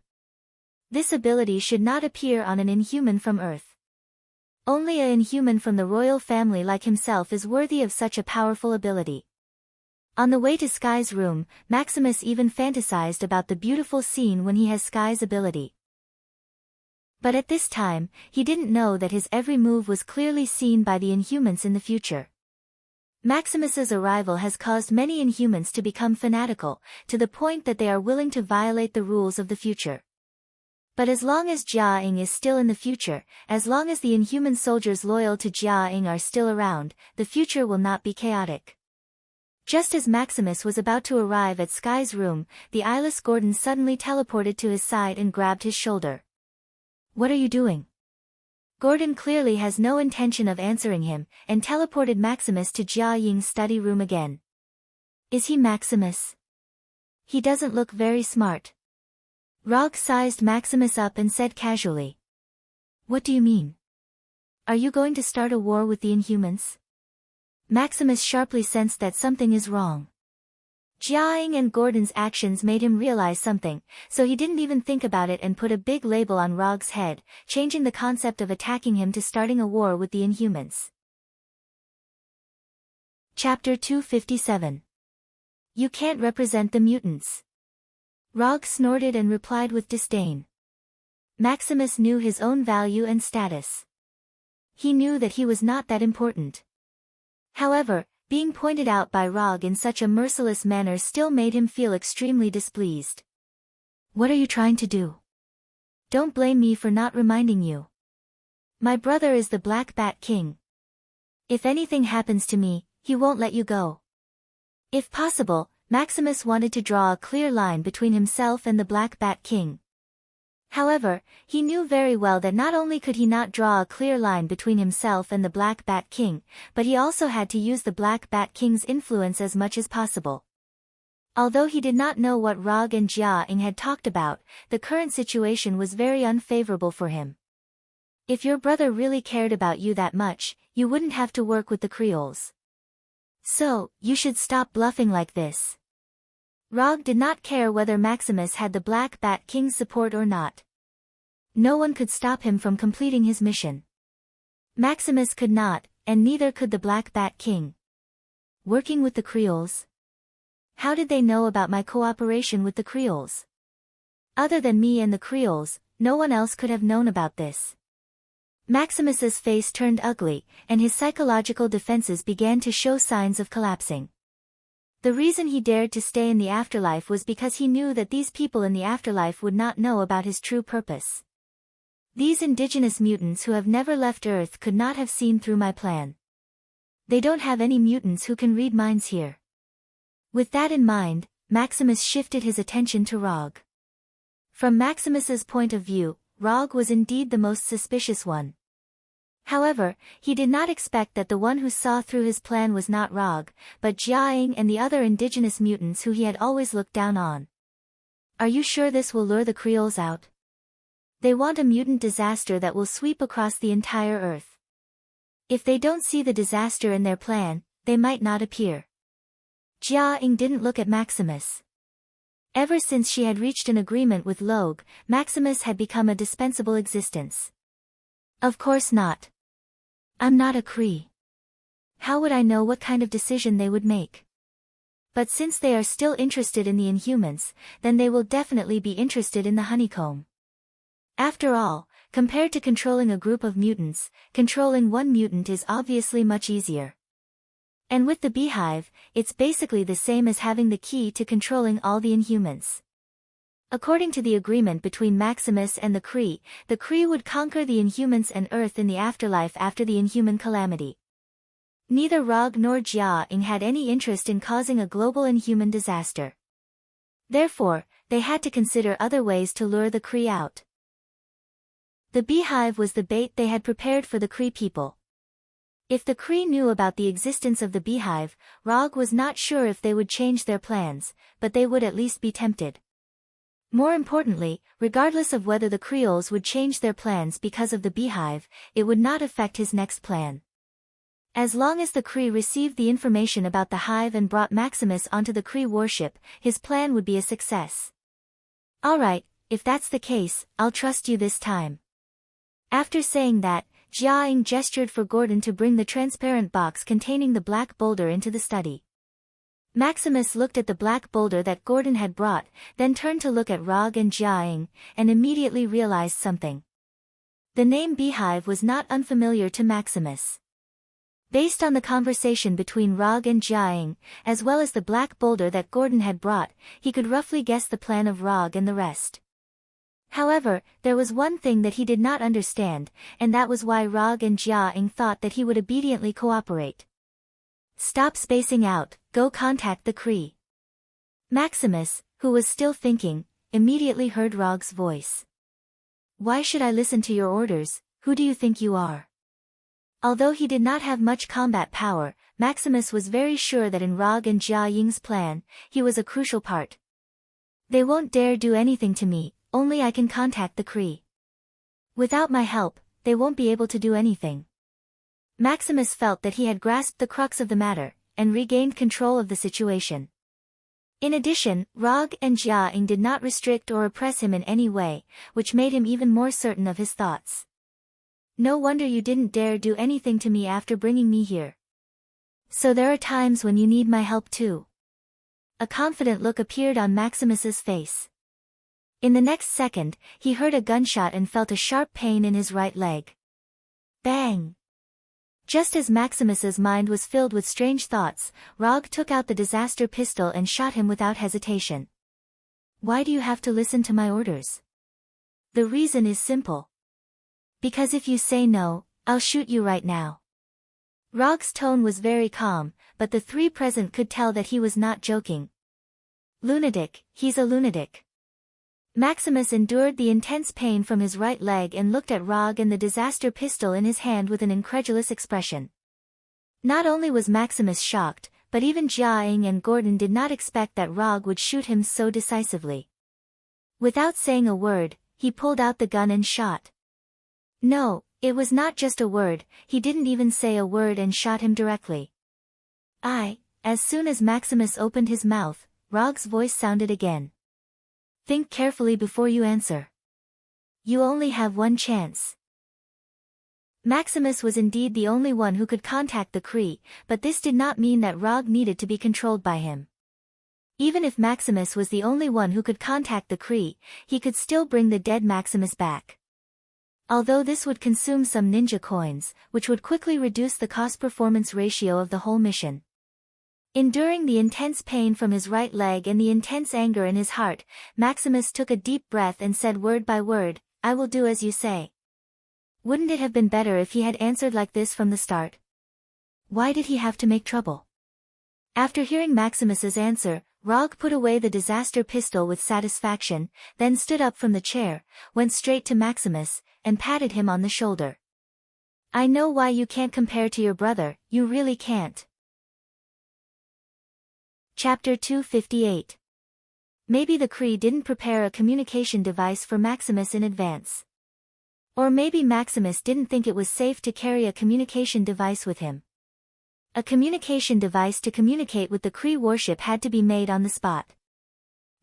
This ability should not appear on an inhuman from Earth. Only an inhuman from the royal family like himself is worthy of such a powerful ability. On the way to Sky's room, Maximus even fantasized about the beautiful scene when he has Sky's ability. But at this time, he didn't know that his every move was clearly seen by the Inhumans in the future. Maximus's arrival has caused many Inhumans to become fanatical, to the point that they are willing to violate the rules of the future. But as long as Jia-ing is still in the future, as long as the Inhuman soldiers loyal to Jia-ing are still around, the future will not be chaotic. Just as Maximus was about to arrive at Sky's room, the eyeless Gordon suddenly teleported to his side and grabbed his shoulder. "What are you doing?" Gordon clearly has no intention of answering him, and teleported Maximus to Jia-ying's study room again. "Is he Maximus? He doesn't look very smart." Rog sized Maximus up and said casually. "What do you mean? Are you going to start a war with the Inhumans?" Maximus sharply sensed that something is wrong. Jia-ing and Gordon's actions made him realize something, so he didn't even think about it and put a big label on Rog's head, changing the concept of attacking him to starting a war with the Inhumans. Chapter 257. You can't represent the mutants. Rog snorted and replied with disdain. Maximus knew his own value and status. He knew that he was not that important. However, being pointed out by Rog in such a merciless manner still made him feel extremely displeased. "What are you trying to do? Don't blame me for not reminding you. My brother is the Black Bat King. If anything happens to me, he won't let you go." If possible, Maximus wanted to draw a clear line between himself and the Black Bat King. However, he knew very well that not only could he not draw a clear line between himself and the Black Bat King, but he also had to use the Black Bat King's influence as much as possible. Although he did not know what Rog and Jia-ing had talked about, the current situation was very unfavorable for him. If your brother really cared about you that much, you wouldn't have to work with the Creoles. So, you should stop bluffing like this. Rog did not care whether Maximus had the Black Bat King's support or not. No one could stop him from completing his mission. Maximus could not, and neither could the Black Bat King. Working with the Creoles? How did they know about my cooperation with the Creoles? Other than me and the Creoles, no one else could have known about this. Maximus's face turned ugly, and his psychological defenses began to show signs of collapsing. The reason he dared to stay in the afterlife was because he knew that these people in the afterlife would not know about his true purpose. These indigenous mutants who have never left Earth could not have seen through my plan. They don't have any mutants who can read minds here. With that in mind, Maximus shifted his attention to Rog. From Maximus's point of view, Rog was indeed the most suspicious one. However, he did not expect that the one who saw through his plan was not Rog, but Jia-ing and the other indigenous mutants who he had always looked down on. "Are you sure this will lure the Creoles out? They want a mutant disaster that will sweep across the entire Earth. If they don't see the disaster in their plan, they might not appear." Jia-ing didn't look at Maximus. Ever since she had reached an agreement with Logue, Maximus had become a dispensable existence. "Of course not. I'm not a Cree. How would I know what kind of decision they would make? But since they are still interested in the Inhumans, then they will definitely be interested in the honeycomb. After all, compared to controlling a group of mutants, controlling one mutant is obviously much easier. And with the beehive, it's basically the same as having the key to controlling all the Inhumans. According to the agreement between Maximus and the Kree would conquer the Inhumans and Earth in the afterlife after the Inhuman calamity. Neither Rog nor Jia-ing had any interest in causing a global Inhuman disaster. Therefore, they had to consider other ways to lure the Kree out. The beehive was the bait they had prepared for the Kree people. If the Kree knew about the existence of the beehive, Rog was not sure if they would change their plans, but they would at least be tempted. More importantly, regardless of whether the Creoles would change their plans because of the beehive, it would not affect his next plan. As long as the Kree received the information about the hive and brought Maximus onto the Kree warship, his plan would be a success. Alright, if that's the case, I'll trust you this time. After saying that, Jia-ing gestured for Gordon to bring the transparent box containing the black boulder into the study. Maximus looked at the black boulder that Gordon had brought, then turned to look at Rog and Jia-ing, and immediately realized something. The name Beehive was not unfamiliar to Maximus. Based on the conversation between Rog and Jia-ing, as well as the black boulder that Gordon had brought, he could roughly guess the plan of Rog and the rest. However, there was one thing that he did not understand, and that was why Rog and Jia-ing thought that he would obediently cooperate. Stop spacing out, go contact the Kree. Maximus, who was still thinking, immediately heard Rog's voice. Why should I listen to your orders? Who do you think you are? Although he did not have much combat power, Maximus was very sure that in Rog and Jia-ing's plan, he was a crucial part. They won't dare do anything to me, only I can contact the Kree. Without my help, they won't be able to do anything. Maximus felt that he had grasped the crux of the matter, and regained control of the situation. In addition, Rog and Jia-ing did not restrict or oppress him in any way, which made him even more certain of his thoughts. No wonder you didn't dare do anything to me after bringing me here. So there are times when you need my help too. A confident look appeared on Maximus's face. In the next second, he heard a gunshot and felt a sharp pain in his right leg. Bang! Just as Maximus's mind was filled with strange thoughts, Rog took out the disaster pistol and shot him without hesitation. Why do you have to listen to my orders? The reason is simple. Because if you say no, I'll shoot you right now. Rog's tone was very calm, but the three present could tell that he was not joking. Lunatic, he's a lunatic. Maximus endured the intense pain from his right leg and looked at Rog and the disaster pistol in his hand with an incredulous expression. Not only was Maximus shocked, but even Jia-ing and Gordon did not expect that Rog would shoot him so decisively. Without saying a word, he pulled out the gun and shot. No, it was not just a word, he didn't even say a word and shot him directly. As soon as Maximus opened his mouth, Rog's voice sounded again. Think carefully before you answer. You only have one chance. Maximus was indeed the only one who could contact the Kree, but this did not mean that Rog needed to be controlled by him. Even if Maximus was the only one who could contact the Kree, he could still bring the dead Maximus back. Although this would consume some ninja coins, which would quickly reduce the cost-performance ratio of the whole mission. Enduring the intense pain from his right leg and the intense anger in his heart, Maximus took a deep breath and said word by word, I will do as you say. Wouldn't it have been better if he had answered like this from the start? Why did he have to make trouble? After hearing Maximus's answer, Rog put away the disaster pistol with satisfaction, then stood up from the chair, went straight to Maximus, and patted him on the shoulder. I know why you can't compare to your brother, you really can't. Chapter 258. Maybe the Kree didn't prepare a communication device for Maximus in advance. Or maybe Maximus didn't think it was safe to carry a communication device with him. A communication device to communicate with the Kree warship had to be made on the spot.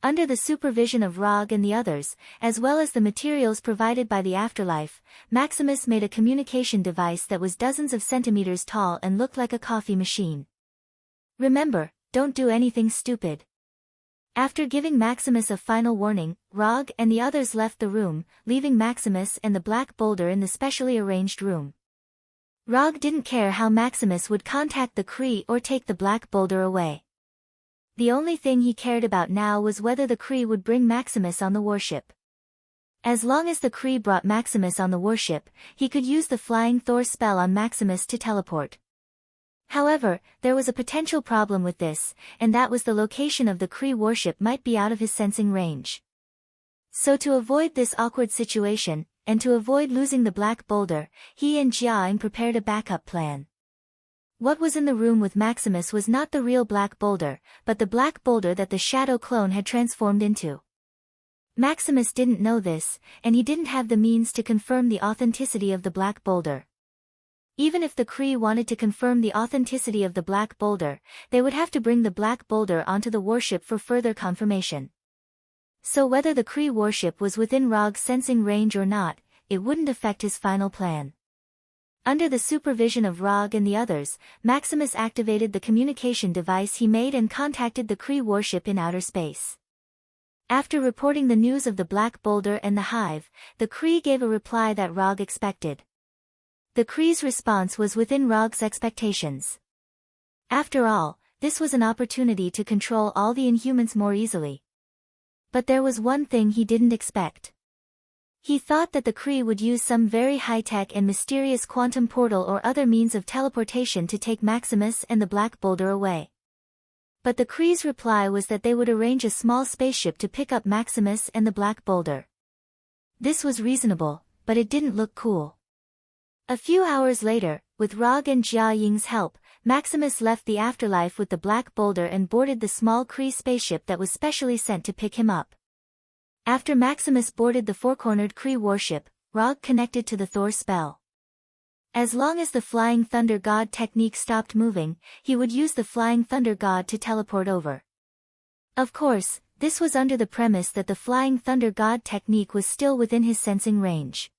Under the supervision of Rog and the others, as well as the materials provided by the afterlife, Maximus made a communication device that was dozens of centimeters tall and looked like a coffee machine. Remember, don't do anything stupid. After giving Maximus a final warning, Rog and the others left the room, leaving Maximus and the black boulder in the specially arranged room. Rog didn't care how Maximus would contact the Kree or take the black boulder away. The only thing he cared about now was whether the Kree would bring Maximus on the warship. As long as the Kree brought Maximus on the warship, he could use the Flying Thor spell on Maximus to teleport. However, there was a potential problem with this, and that was the location of the Kree warship might be out of his sensing range. So to avoid this awkward situation, and to avoid losing the black boulder, he and Jia-ing prepared a backup plan. What was in the room with Maximus was not the real black boulder, but the black boulder that the shadow clone had transformed into. Maximus didn't know this, and he didn't have the means to confirm the authenticity of the black boulder. Even if the Kree wanted to confirm the authenticity of the Black Boulder, they would have to bring the Black Boulder onto the warship for further confirmation. So whether the Kree warship was within Rog's sensing range or not, it wouldn't affect his final plan. Under the supervision of Rog and the others, Maximus activated the communication device he made and contacted the Kree warship in outer space. After reporting the news of the Black Boulder and the Hive, the Kree gave a reply that Rog expected. The Kree's response was within Rog's expectations. After all, this was an opportunity to control all the Inhumans more easily. But there was one thing he didn't expect. He thought that the Kree would use some very high-tech and mysterious quantum portal or other means of teleportation to take Maximus and the Black Boulder away. But the Kree's reply was that they would arrange a small spaceship to pick up Maximus and the Black Boulder. This was reasonable, but it didn't look cool. A few hours later, with Rog and Jia Ying's help, Maximus left the afterlife with the Black Boulder and boarded the small Kree spaceship that was specially sent to pick him up. After Maximus boarded the four-cornered Kree warship, Rog connected to the Thor spell. As long as the Flying Thunder God technique stopped moving, he would use the Flying Thunder God to teleport over. Of course, this was under the premise that the Flying Thunder God technique was still within his sensing range.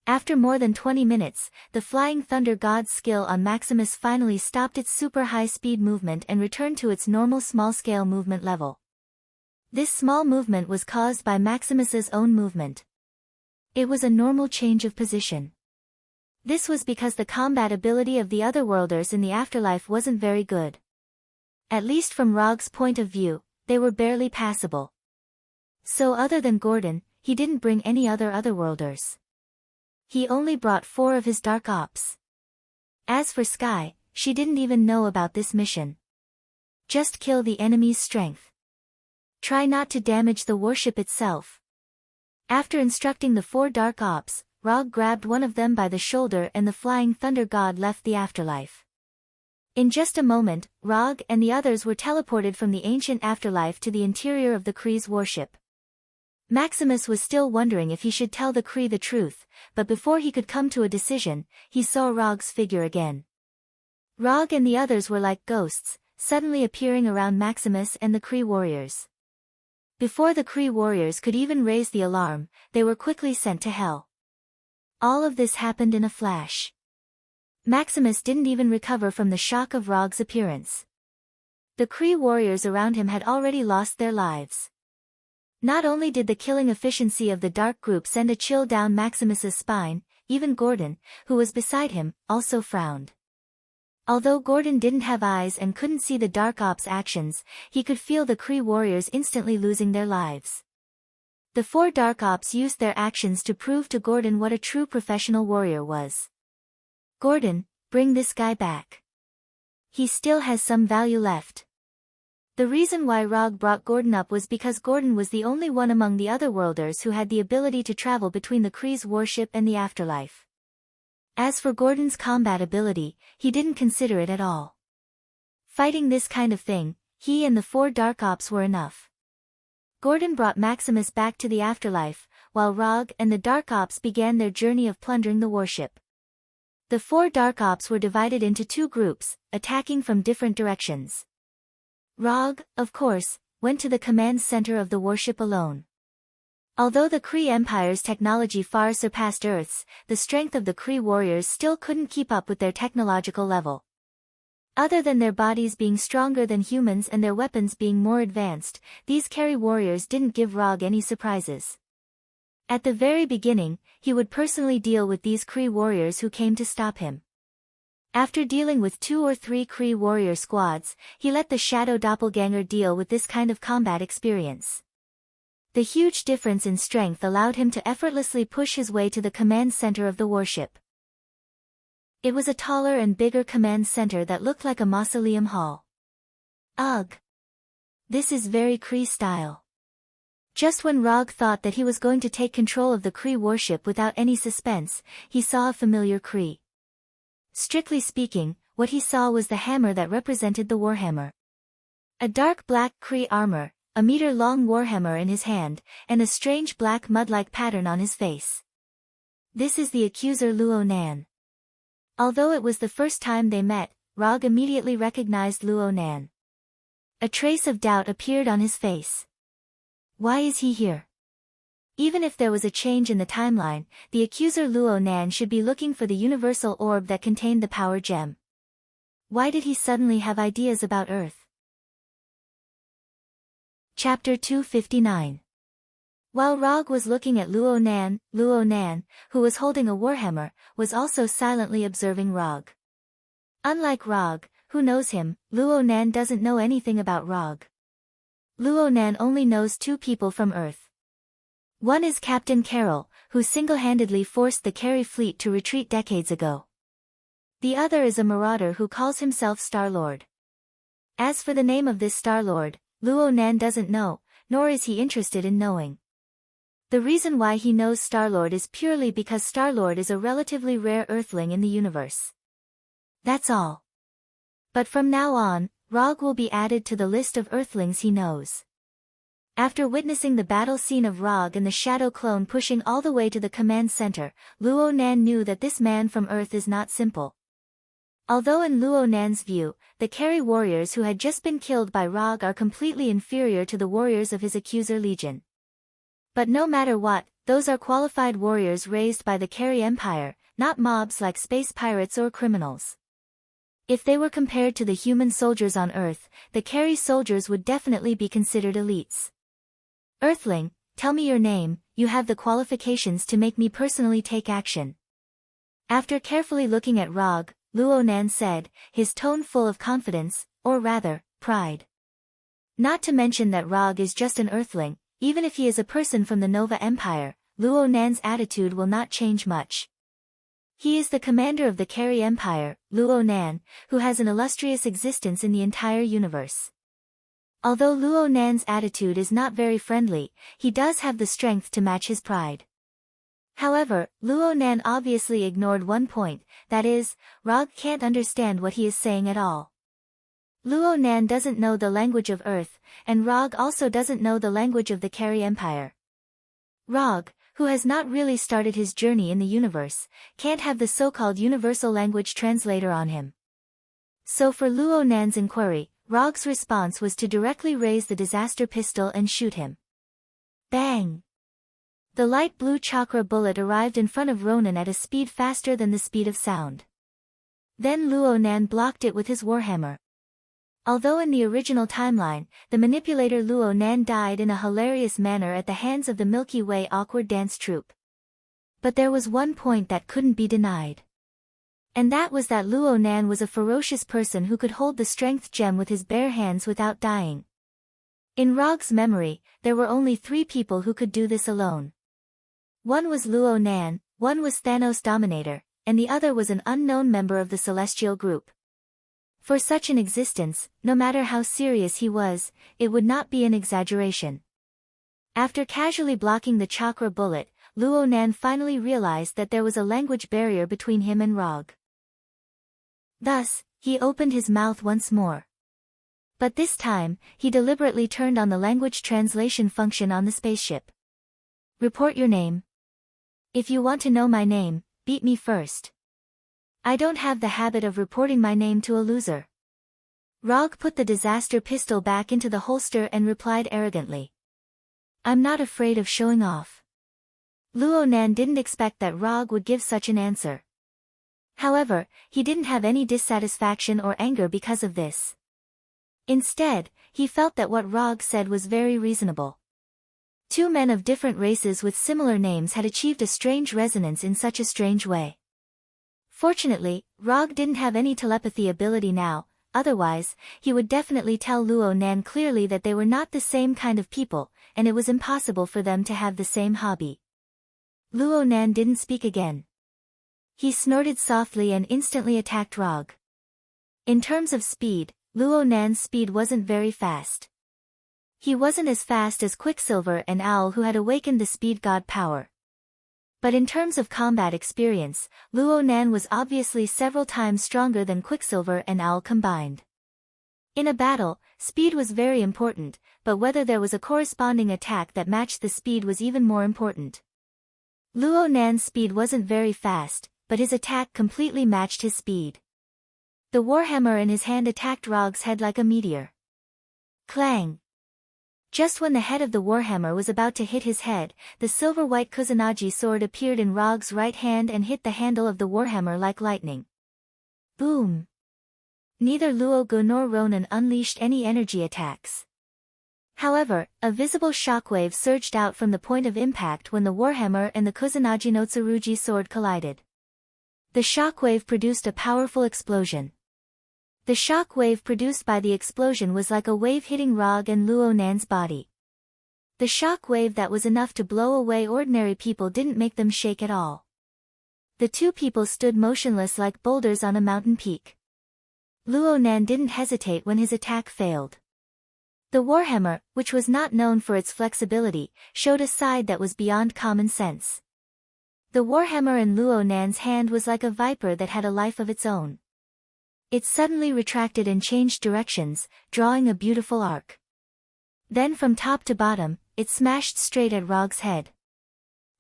After more than 20 minutes, the Flying Thunder God's skill on Maximus finally stopped its super high-speed movement and returned to its normal small-scale movement level. This small movement was caused by Maximus's own movement. It was a normal change of position. This was because the combat ability of the Otherworlders in the afterlife wasn't very good. At least from Rog's point of view, they were barely passable. So other than Gordon, he didn't bring any other Otherworlders. He only brought 4 of his Dark Ops. As for Sky, she didn't even know about this mission. Just kill the enemy's strength. Try not to damage the warship itself. After instructing the 4 Dark Ops, Rog grabbed one of them by the shoulder and the Flying Thunder God left the afterlife. In just a moment, Rog and the others were teleported from the ancient afterlife to the interior of the Kree's warship. Maximus was still wondering if he should tell the Kree the truth, but before he could come to a decision, he saw Rog's figure again. Rog and the others were like ghosts, suddenly appearing around Maximus and the Kree warriors. Before the Kree warriors could even raise the alarm, they were quickly sent to hell. All of this happened in a flash. Maximus didn't even recover from the shock of Rog's appearance. The Kree warriors around him had already lost their lives. Not only did the killing efficiency of the Dark Group send a chill down Maximus's spine, even Gordon, who was beside him, also frowned. Although Gordon didn't have eyes and couldn't see the Dark Ops actions, he could feel the Kree warriors instantly losing their lives. The 4 Dark Ops used their actions to prove to Gordon what a true professional warrior was. Gordon, bring this guy back. He still has some value left. The reason why Rog brought Gordon up was because Gordon was the only one among the Otherworlders who had the ability to travel between the Kree's warship and the afterlife. As for Gordon's combat ability, he didn't consider it at all. Fighting this kind of thing, he and the 4 Dark Ops were enough. Gordon brought Maximus back to the afterlife, while Rog and the Dark Ops began their journey of plundering the warship. The 4 Dark Ops were divided into 2 groups, attacking from different directions. Rog, of course, went to the command center of the warship alone. Although the Kree Empire's technology far surpassed Earth's, the strength of the Kree warriors still couldn't keep up with their technological level. Other than their bodies being stronger than humans and their weapons being more advanced, these Kerry warriors didn't give Rog any surprises. At the very beginning, he would personally deal with these Kree warriors who came to stop him. After dealing with 2 or 3 Kree warrior squads, he let the Shadow Doppelganger deal with this kind of combat experience. The huge difference in strength allowed him to effortlessly push his way to the command center of the warship. It was a taller and bigger command center that looked like a mausoleum hall. Ugh! This is very Kree style. Just when Rog thought that he was going to take control of the Kree warship without any suspense, he saw a familiar Kree. Strictly speaking, what he saw was the hammer that represented the Warhammer. A dark black Kree armor, a meter-long warhammer in his hand, and a strange black mud-like pattern on his face. This is the accuser Luo Nan. Although it was the first time they met, Rog immediately recognized Luo Nan. A trace of doubt appeared on his face. Why is he here? Even if there was a change in the timeline, the accuser Luo Nan should be looking for the universal orb that contained the power gem. Why did he suddenly have ideas about Earth? Chapter 259. While Rog was looking at Luo Nan, who was holding a warhammer, was also silently observing Rog. Unlike Rog, who knows him, Luo Nan doesn't know anything about Rog. Luo Nan only knows two people from Earth. One is Captain Carroll, who single-handedly forced the Carey fleet to retreat decades ago. The other is a marauder who calls himself Star-Lord. As for the name of this Star-Lord, Luo Nan doesn't know, nor is he interested in knowing. The reason why he knows Star-Lord is purely because Star-Lord is a relatively rare Earthling in the universe. That's all. But from now on, Rog will be added to the list of Earthlings he knows. After witnessing the battle scene of Rog and the Shadow Clone pushing all the way to the command center, Luo Nan knew that this man from Earth is not simple. Although in Luo Nan's view, the Carey warriors who had just been killed by Rog are completely inferior to the warriors of his accuser Legion. But no matter what, those are qualified warriors raised by the Carey Empire, not mobs like space pirates or criminals. If they were compared to the human soldiers on Earth, the Carey soldiers would definitely be considered elites. Earthling, tell me your name, you have the qualifications to make me personally take action. After carefully looking at Rog, Luo Nan said, his tone full of confidence, or rather, pride. Not to mention that Rog is just an Earthling, even if he is a person from the Nova Empire, Luo Nan's attitude will not change much. He is the commander of the Carey Empire, Luo Nan, who has an illustrious existence in the entire universe. Although Luo Nan's attitude is not very friendly, he does have the strength to match his pride. However, Luo Nan obviously ignored one point, that is, Rog can't understand what he is saying at all. Luo Nan doesn't know the language of Earth, and Rog also doesn't know the language of the Carey Empire. Rog, who has not really started his journey in the universe, can't have the so-called universal language translator on him. So for Luo Nan's inquiry, Rog's response was to directly raise the disaster pistol and shoot him. Bang! The light blue chakra bullet arrived in front of Ronan at a speed faster than the speed of sound. Then Luo Nan blocked it with his warhammer. Although in the original timeline, the manipulator Luo Nan died in a hilarious manner at the hands of the Milky Way awkward dance troupe. But there was one point that couldn't be denied. And that was that Luo Nan was a ferocious person who could hold the strength gem with his bare hands without dying. In Rog's memory, there were only 3 people who could do this alone. One was Luo Nan, one was Thanos Dominator, and the other was an unknown member of the Celestial Group. For such an existence, no matter how serious he was, it would not be an exaggeration. After casually blocking the chakra bullet, Luo Nan finally realized that there was a language barrier between him and Rog. Thus, he opened his mouth once more. But this time, he deliberately turned on the language translation function on the spaceship. Report your name. If you want to know my name, beat me first. I don't have the habit of reporting my name to a loser. Rog put the disaster pistol back into the holster and replied arrogantly. I'm not afraid of showing off. Luo Nan didn't expect that Rog would give such an answer. However, he didn't have any dissatisfaction or anger because of this. Instead, he felt that what Rog said was very reasonable. 2 men of different races with similar names had achieved a strange resonance in such a strange way. Fortunately, Rog didn't have any telepathy ability now, otherwise, he would definitely tell Luo Nan clearly that they were not the same kind of people, and it was impossible for them to have the same hobby. Luo Nan didn't speak again. He snorted softly and instantly attacked Rog. In terms of speed, Luo Nan's speed wasn't very fast. He wasn't as fast as Quicksilver and Owl, who had awakened the speed god power. But in terms of combat experience, Luo Nan was obviously several times stronger than Quicksilver and Owl combined. In a battle, speed was very important, but whether there was a corresponding attack that matched the speed was even more important. Luo Nan's speed wasn't very fast, but his attack completely matched his speed. The warhammer in his hand attacked Rog's head like a meteor. Clang! Just when the head of the warhammer was about to hit his head, the silver-white Kusanagi sword appeared in Rog's right hand and hit the handle of the warhammer like lightning. Boom! Neither Luogu nor Ronan unleashed any energy attacks. However, a visible shockwave surged out from the point of impact when the warhammer and the Kusanagi no Tsurugi sword collided. The shockwave produced a powerful explosion. The shock wave produced by the explosion was like a wave hitting Rog and Luonan's body. The shock wave that was enough to blow away ordinary people didn't make them shake at all. The two people stood motionless like boulders on a mountain peak. Luonan didn't hesitate when his attack failed. The warhammer, which was not known for its flexibility, showed a side that was beyond common sense. The warhammer in Luonan's hand was like a viper that had a life of its own. It suddenly retracted and changed directions, drawing a beautiful arc. Then from top to bottom, it smashed straight at Rog's head.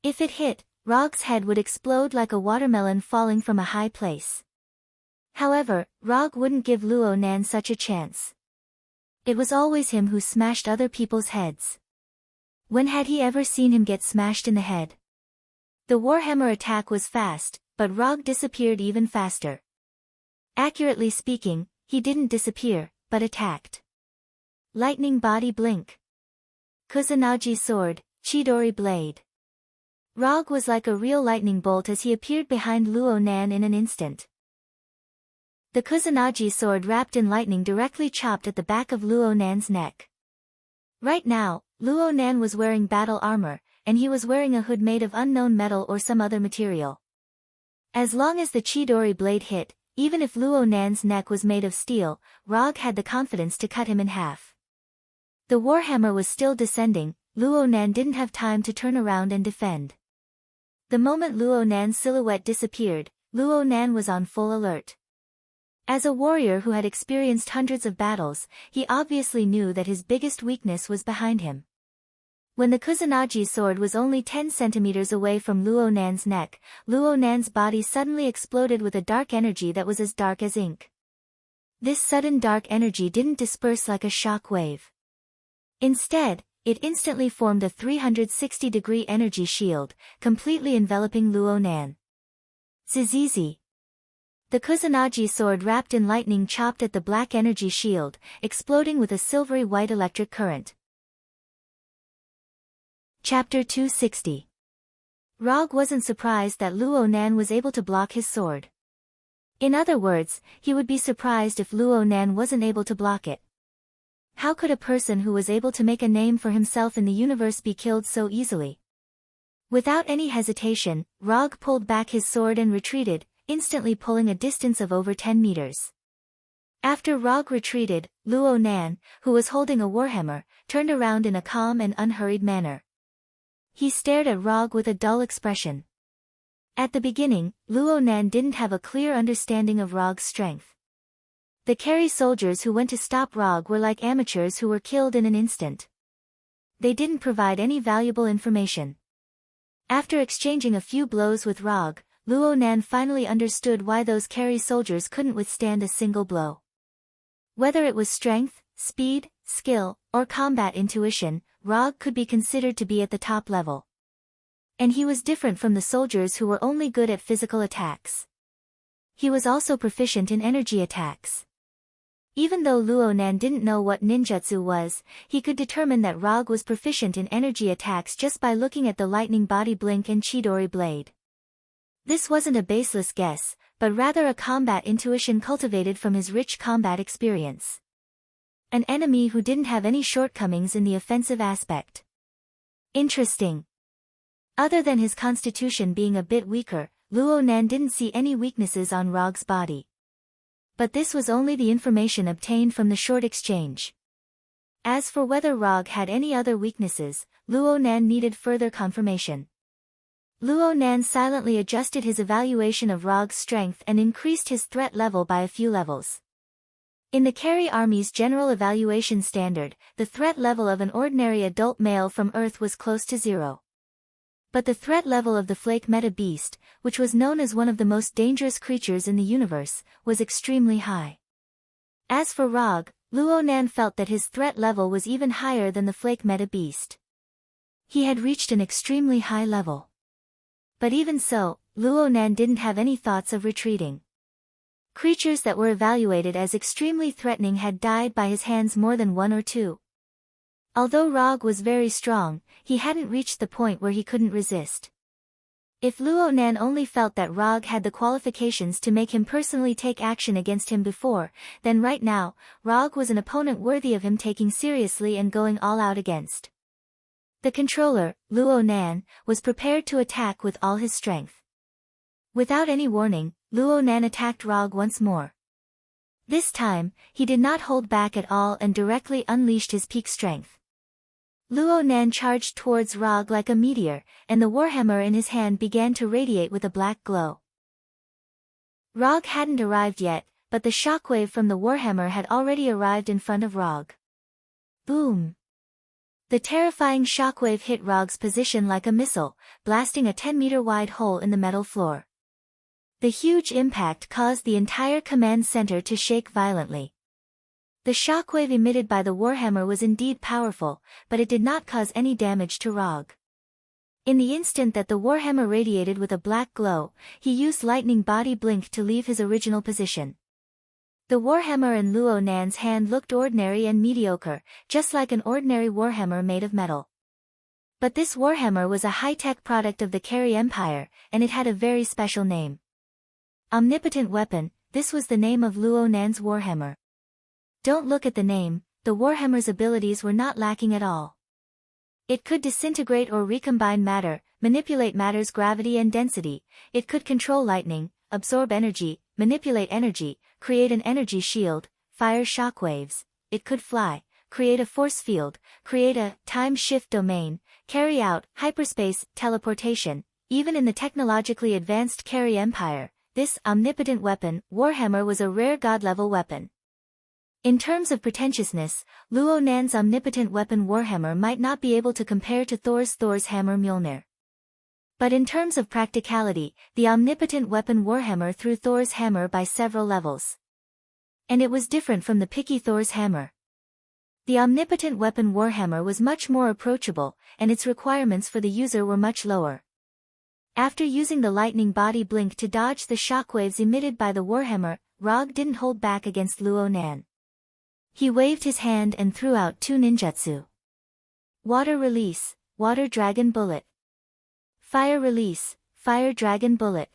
If it hit, Rog's head would explode like a watermelon falling from a high place. However, Rog wouldn't give Luonan such a chance. It was always him who smashed other people's heads. When had he ever seen him get smashed in the head? The warhammer attack was fast, but Rog disappeared even faster. Accurately speaking, he didn't disappear, but attacked. Lightning body blink. Kusanagi sword, Chidori blade. Rog was like a real lightning bolt as he appeared behind Luonan in an instant. The Kusanagi sword wrapped in lightning directly chopped at the back of Luonan's neck. Right now, Luonan was wearing battle armor, and he was wearing a hood made of unknown metal or some other material. As long as the Chidori blade hit, even if Luonan's neck was made of steel, Rog had the confidence to cut him in half. The warhammer was still descending, Luonan didn't have time to turn around and defend. The moment Luonan's silhouette disappeared, Luonan was on full alert. As a warrior who had experienced hundreds of battles, he obviously knew that his biggest weakness was behind him. When the Kusanagi sword was only 10 centimeters away from Luonan's neck, Luonan's body suddenly exploded with a dark energy that was as dark as ink. This sudden dark energy didn't disperse like a shock wave. Instead, it instantly formed a 360-degree energy shield, completely enveloping Luonan. Zizizi. The Kusanagi sword wrapped in lightning chopped at the black energy shield, exploding with a silvery white electric current. Chapter 260. Rog wasn't surprised that Luonan was able to block his sword. In other words, he would be surprised if Luonan wasn't able to block it. How could a person who was able to make a name for himself in the universe be killed so easily? Without any hesitation, Rog pulled back his sword and retreated, instantly pulling a distance of over 10 meters. After Rog retreated, Luonan, who was holding a warhammer, turned around in a calm and unhurried manner. He stared at Rog with a dull expression. At the beginning, Luonan didn't have a clear understanding of Rog's strength. The Keri soldiers who went to stop Rog were like amateurs who were killed in an instant. They didn't provide any valuable information. After exchanging a few blows with Rog, Luonan finally understood why those Keri soldiers couldn't withstand a single blow. Whether it was strength, speed, skill, or combat intuition, Rog could be considered to be at the top level. And he was different from the soldiers who were only good at physical attacks. He was also proficient in energy attacks. Even though Luonan didn't know what ninjutsu was, he could determine that Rog was proficient in energy attacks just by looking at the lightning body blink and Chidori blade. This wasn't a baseless guess, but rather a combat intuition cultivated from his rich combat experience. An enemy who didn't have any shortcomings in the offensive aspect. Interesting. Other than his constitution being a bit weaker, Luonan didn't see any weaknesses on Rog's body. But this was only the information obtained from the short exchange. As for whether Rog had any other weaknesses, Luonan needed further confirmation. Luonan silently adjusted his evaluation of Rog's strength and increased his threat level by a few levels. In the Keri Army's general evaluation standard, the threat level of an ordinary adult male from Earth was close to 0. But the threat level of the flake meta beast, which was known as one of the most dangerous creatures in the universe, was extremely high. As for Rog, Luo Nan felt that his threat level was even higher than the flake meta beast. He had reached an extremely high level. But even so, Luo Nan didn't have any thoughts of retreating. Creatures that were evaluated as extremely threatening had died by his hands more than one or two. Although Rog was very strong, he hadn't reached the point where he couldn't resist. If Luo Nan only felt that Rog had the qualifications to make him personally take action against him before, then right now, Rog was an opponent worthy of him taking seriously and going all out against. The controller, Luo Nan, was prepared to attack with all his strength. Without any warning, Luo Nan attacked Rog once more. This time, he did not hold back at all and directly unleashed his peak strength. Luo Nan charged towards Rog like a meteor, and the warhammer in his hand began to radiate with a black glow. Rog hadn't arrived yet, but the shockwave from the warhammer had already arrived in front of Rog. Boom! The terrifying shockwave hit Rog's position like a missile, blasting a 10-meter-wide hole in the metal floor. The huge impact caused the entire command center to shake violently. The shockwave emitted by the warhammer was indeed powerful, but it did not cause any damage to Rog. In the instant that the warhammer radiated with a black glow, he used lightning body blink to leave his original position. The warhammer in Luo Nan's hand looked ordinary and mediocre, just like an ordinary warhammer made of metal. But this warhammer was a high-tech product of the Carry Empire, and it had a very special name. Omnipotent Weapon, this was the name of Luo Nan's warhammer. Don't look at the name, the warhammer's abilities were not lacking at all. It could disintegrate or recombine matter, manipulate matter's gravity and density, it could control lightning, absorb energy, manipulate energy, create an energy shield, fire shockwaves, it could fly, create a force field, create a time shift domain, carry out hyperspace teleportation. Even in the technologically advanced Carry Empire, this omnipotent weapon, warhammer, was a rare god-level weapon. In terms of pretentiousness, Luo Nan's omnipotent weapon warhammer might not be able to compare to Thor's hammer Mjolnir. But in terms of practicality, the omnipotent weapon warhammer threw Thor's hammer by several levels. And it was different from the picky Thor's hammer. The omnipotent weapon warhammer was much more approachable, and its requirements for the user were much lower. After using the lightning body blink to dodge the shockwaves emitted by the warhammer, Rog didn't hold back against Luo Nan. He waved his hand and threw out two ninjutsu. Water Release, Water Dragon Bullet. Fire Release, Fire Dragon Bullet.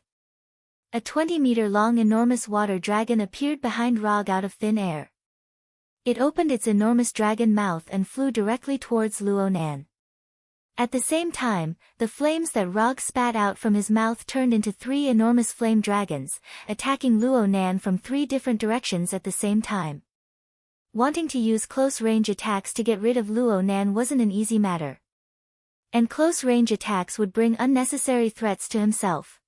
A 20-meter-long enormous water dragon appeared behind Rog out of thin air. It opened its enormous dragon mouth and flew directly towards Luo Nan. At the same time, the flames that Rog spat out from his mouth turned into 3 enormous flame dragons, attacking Luo Nan from 3 different directions at the same time. Wanting to use close-range attacks to get rid of Luo Nan wasn't an easy matter. And close-range attacks would bring unnecessary threats to himself.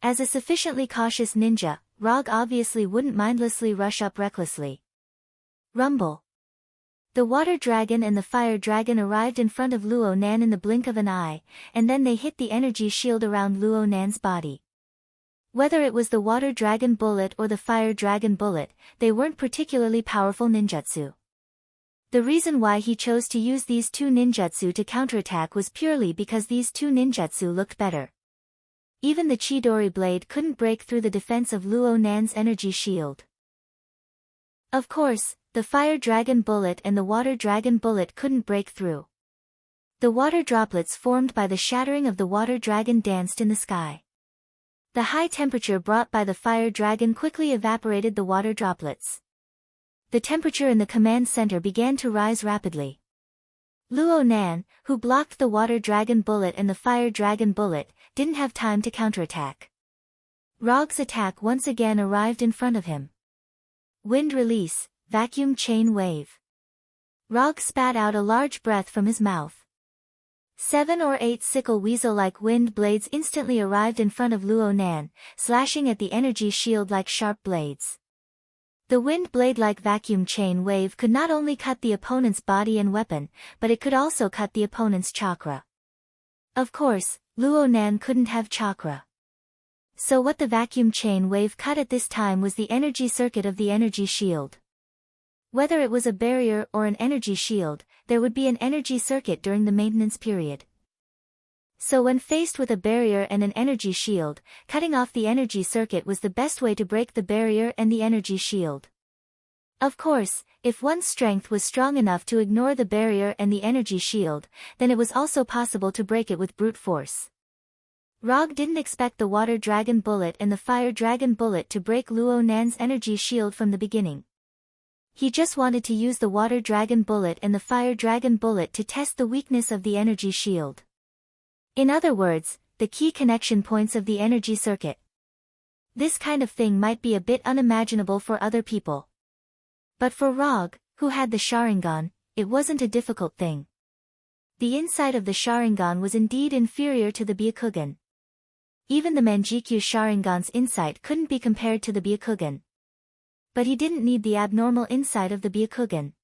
As a sufficiently cautious ninja, Rog obviously wouldn't mindlessly rush up recklessly. Rumble. The water dragon and the fire dragon arrived in front of Luo Nan in the blink of an eye, and then they hit the energy shield around Luo Nan's body. Whether it was the water dragon bullet or the fire dragon bullet, they weren't particularly powerful ninjutsu. The reason why he chose to use these 2 ninjutsu to counterattack was purely because these 2 ninjutsu looked better. Even the Chidori blade couldn't break through the defense of Luo Nan's energy shield. Of course, the fire dragon bullet and the water dragon bullet couldn't break through. The water droplets formed by the shattering of the water dragon danced in the sky. The high temperature brought by the fire dragon quickly evaporated the water droplets. The temperature in the command center began to rise rapidly. Luo Nan, who blocked the water dragon bullet and the fire dragon bullet, didn't have time to counterattack. Rog's attack once again arrived in front of him. Wind Release, Vacuum Chain Wave. Rog spat out a large breath from his mouth. 7 or 8 sickle weasel-like wind blades instantly arrived in front of Luo Nan, slashing at the energy shield like sharp blades. The wind blade-like vacuum chain wave could not only cut the opponent's body and weapon, but it could also cut the opponent's chakra. Of course, Luonan couldn't have chakra. So what the vacuum chain wave cut at this time was the energy circuit of the energy shield. Whether it was a barrier or an energy shield, there would be an energy circuit during the maintenance period. So when faced with a barrier and an energy shield, cutting off the energy circuit was the best way to break the barrier and the energy shield. Of course, if one's strength was strong enough to ignore the barrier and the energy shield, then it was also possible to break it with brute force. Rog didn't expect the water dragon bullet and the fire dragon bullet to break Luonan's energy shield from the beginning. He just wanted to use the water dragon bullet and the fire dragon bullet to test the weakness of the energy shield. In other words, the key connection points of the energy circuit. This kind of thing might be a bit unimaginable for other people. But for Rog, who had the Sharingan, it wasn't a difficult thing. The inside of the Sharingan was indeed inferior to the Byakugan. Even the Manjikyu Sharingan's insight couldn't be compared to the Byakugan. But he didn't need the abnormal insight of the Byakugan.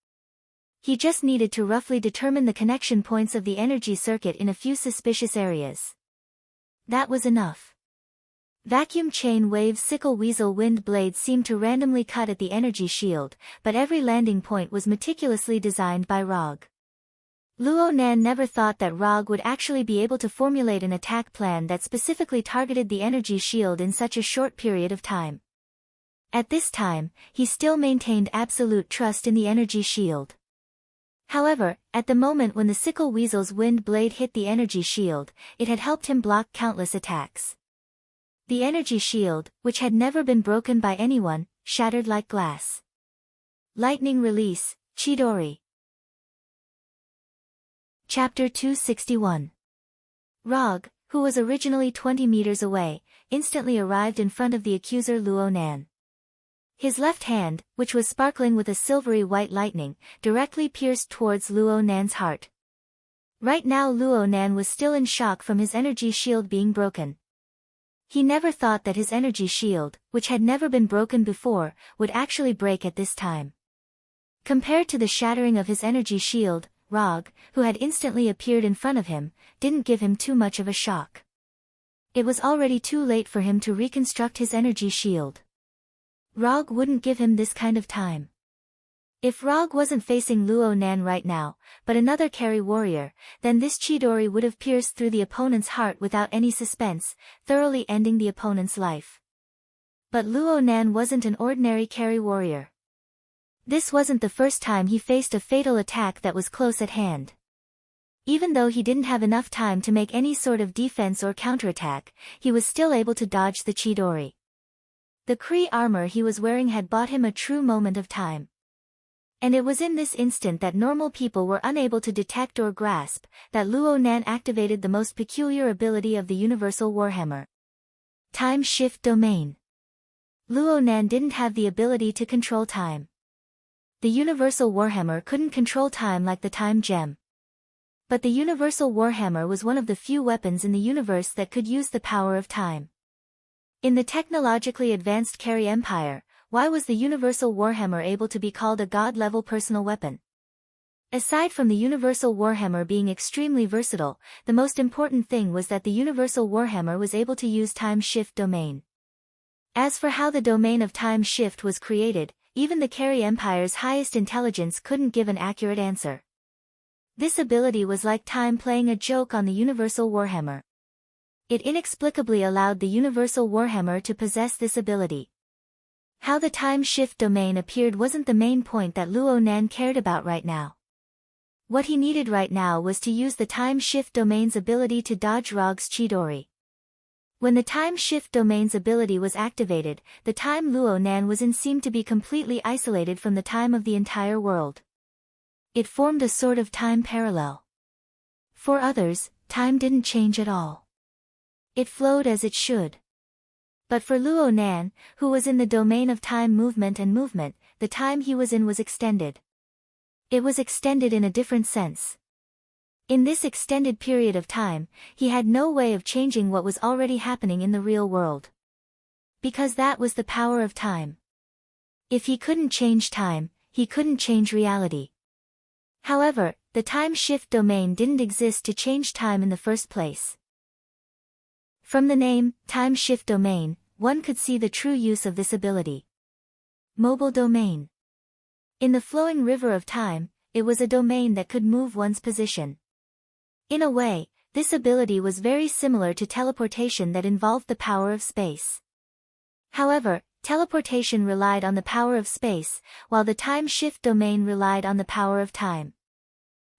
He just needed to roughly determine the connection points of the energy circuit in a few suspicious areas. That was enough. Vacuum chain wave sickle weasel wind blades seemed to randomly cut at the energy shield, but every landing point was meticulously designed by Rog. Luonan never thought that Rog would actually be able to formulate an attack plan that specifically targeted the energy shield in such a short period of time. At this time, he still maintained absolute trust in the energy shield. However, at the moment when the sickle weasel's wind blade hit the energy shield, it had helped him block countless attacks. The energy shield, which had never been broken by anyone, shattered like glass. Lightning release, Chidori. Chapter 261. Rog, who was originally 20 meters away, instantly arrived in front of the accuser Luonan. His left hand, which was sparkling with a silvery white lightning, directly pierced towards Luonan's heart. Right now Luonan was still in shock from his energy shield being broken. He never thought that his energy shield, which had never been broken before, would actually break at this time. Compared to the shattering of his energy shield, Rog, who had instantly appeared in front of him, didn't give him too much of a shock. It was already too late for him to reconstruct his energy shield. Rog wouldn't give him this kind of time. If Rog wasn't facing Luonan right now, but another carry warrior, then this Chidori would have pierced through the opponent's heart without any suspense, thoroughly ending the opponent's life. But Luonan wasn't an ordinary carry warrior. This wasn't the first time he faced a fatal attack that was close at hand. Even though he didn't have enough time to make any sort of defense or counterattack, he was still able to dodge the Chidori. The Kree armor he was wearing had bought him a true moment of time. And it was in this instant that normal people were unable to detect or grasp, that Luonan activated the most peculiar ability of the Universal Warhammer. Time Shift Domain. Luonan didn't have the ability to control time. The Universal Warhammer couldn't control time like the Time Gem. But the Universal Warhammer was one of the few weapons in the universe that could use the power of time. In the technologically advanced Carry Empire, why was the Universal Warhammer able to be called a god-level personal weapon? Aside from the Universal Warhammer being extremely versatile, the most important thing was that the Universal Warhammer was able to use Time Shift Domain. As for how the domain of Time Shift was created, even the Carry Empire's highest intelligence couldn't give an accurate answer. This ability was like time playing a joke on the Universal Warhammer. It inexplicably allowed the Universal Warhammer to possess this ability. How the Time Shift Domain appeared wasn't the main point that Luonan cared about right now. What he needed right now was to use the Time Shift Domain's ability to dodge Rog's Chidori. When the Time Shift Domain's ability was activated, the time Luonan was in seemed to be completely isolated from the time of the entire world. It formed a sort of time parallel. For others, time didn't change at all. It flowed as it should. But for Luonan, who was in the domain of time movement and movement, the time he was in was extended. It was extended in a different sense. In this extended period of time, he had no way of changing what was already happening in the real world. Because that was the power of time. If he couldn't change time, he couldn't change reality. However, the time shift domain didn't exist to change time in the first place. From the name, time shift domain, one could see the true use of this ability. Mobile domain. In the flowing river of time, it was a domain that could move one's position. In a way, this ability was very similar to teleportation that involved the power of space. However, teleportation relied on the power of space, while the time shift domain relied on the power of time.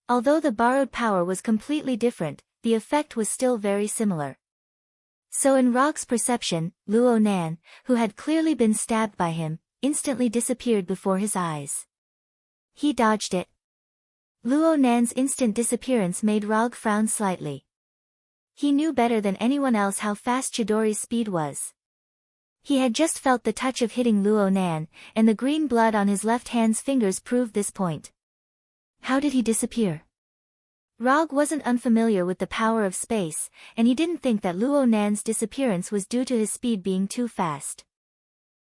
Although the borrowed power was completely different, the effect was still very similar. So in Rog's perception, Luo Nan, who had clearly been stabbed by him, instantly disappeared before his eyes. He dodged it. Luo Nan's instant disappearance made Rog frown slightly. He knew better than anyone else how fast Chidori's speed was. He had just felt the touch of hitting Luo Nan, and the green blood on his left hand's fingers proved this point. How did he disappear? Rog wasn't unfamiliar with the power of space, and he didn't think that Luo Nan's disappearance was due to his speed being too fast.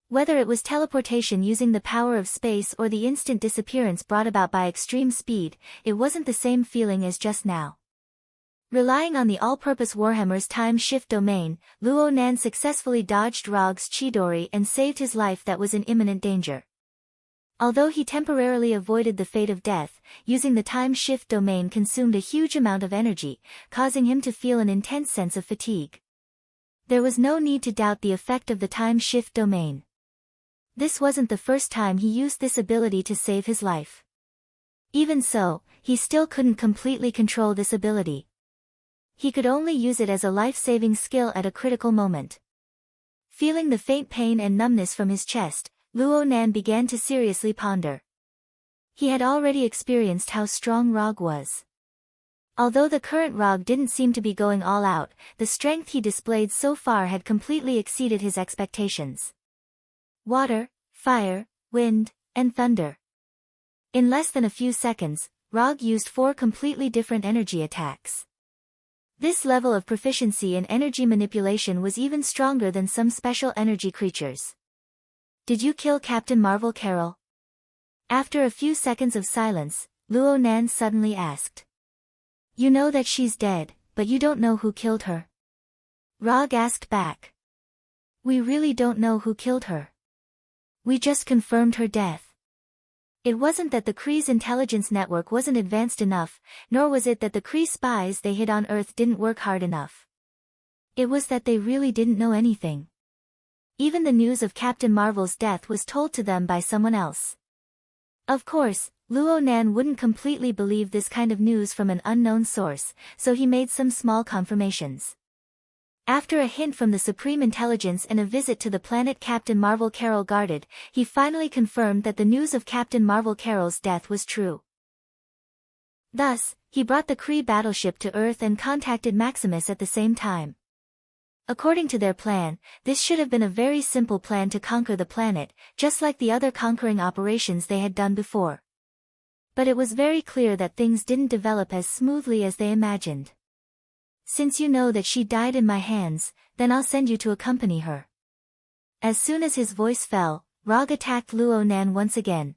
Whether it was teleportation using the power of space or the instant disappearance brought about by extreme speed, it wasn't the same feeling as just now. Relying on the all-purpose Warhammer's time shift domain, Luo Nan successfully dodged Rog's Chidori and saved his life that was in imminent danger. Although he temporarily avoided the fate of death, using the time shift domain consumed a huge amount of energy, causing him to feel an intense sense of fatigue. There was no need to doubt the effect of the time shift domain. This wasn't the first time he used this ability to save his life. Even so, he still couldn't completely control this ability. He could only use it as a life-saving skill at a critical moment. Feeling the faint pain and numbness from his chest, Luo Nan began to seriously ponder. He had already experienced how strong Rog was. Although the current Rog didn't seem to be going all out, the strength he displayed so far had completely exceeded his expectations. Water, fire, wind, and thunder. In less than a few seconds, Rog used 4 completely different energy attacks. This level of proficiency in energy manipulation was even stronger than some special energy creatures. Did you kill Captain Marvel Carol? After a few seconds of silence, Luo Nan suddenly asked. You know that she's dead, but you don't know who killed her? Rog asked back. We really don't know who killed her. We just confirmed her death. It wasn't that the Kree's intelligence network wasn't advanced enough, nor was it that the Kree spies they hid on Earth didn't work hard enough. It was that they really didn't know anything. Even the news of Captain Marvel's death was told to them by someone else. Of course, Luo Nan wouldn't completely believe this kind of news from an unknown source, so he made some small confirmations. After a hint from the Supreme Intelligence and a visit to the planet Captain Marvel Carol guarded, he finally confirmed that the news of Captain Marvel Carol's death was true. Thus, he brought the Kree battleship to Earth and contacted Maximus at the same time. According to their plan, this should have been a very simple plan to conquer the planet, just like the other conquering operations they had done before. But it was very clear that things didn't develop as smoothly as they imagined. Since you know that she died in my hands, then I'll send you to accompany her. As soon as his voice fell, Rog attacked Luo Nan once again.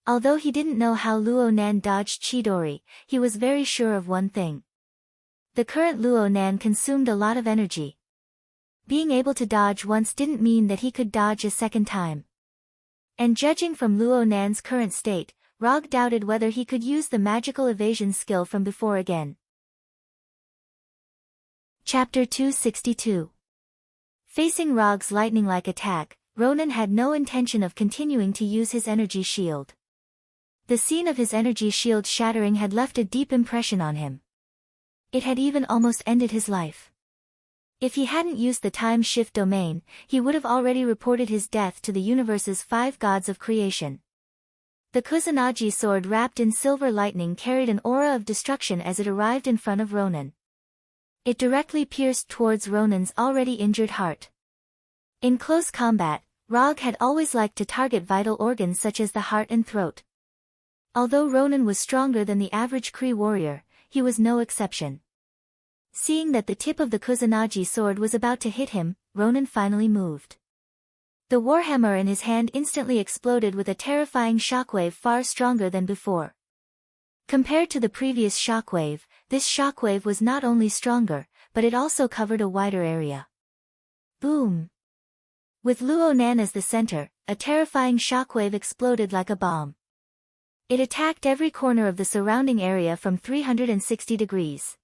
Although he didn't know how Luo Nan dodged Chidori, he was very sure of one thing. The current Luo Nan consumed a lot of energy. Being able to dodge once didn't mean that he could dodge a second time. And judging from Luo Nan's current state, Rog doubted whether he could use the magical evasion skill from before again. Chapter 262. Facing Rog's lightning-like attack, Ronan had no intention of continuing to use his energy shield. The scene of his energy shield shattering had left a deep impression on him. It had even almost ended his life. If he hadn't used the time shift domain, he would have already reported his death to the universe's 5 gods of creation. The Kusanagi sword wrapped in silver lightning carried an aura of destruction as it arrived in front of Ronan. It directly pierced towards Ronan's already injured heart. In close combat, Rog had always liked to target vital organs such as the heart and throat. Although Ronan was stronger than the average Kree warrior, he was no exception. Seeing that the tip of the Kusanagi sword was about to hit him, Ronan finally moved. The warhammer in his hand instantly exploded with a terrifying shockwave far stronger than before. Compared to the previous shockwave, this shockwave was not only stronger, but it also covered a wider area. Boom! With Luo Nan as the center, a terrifying shockwave exploded like a bomb. It attacked every corner of the surrounding area from 360 degrees.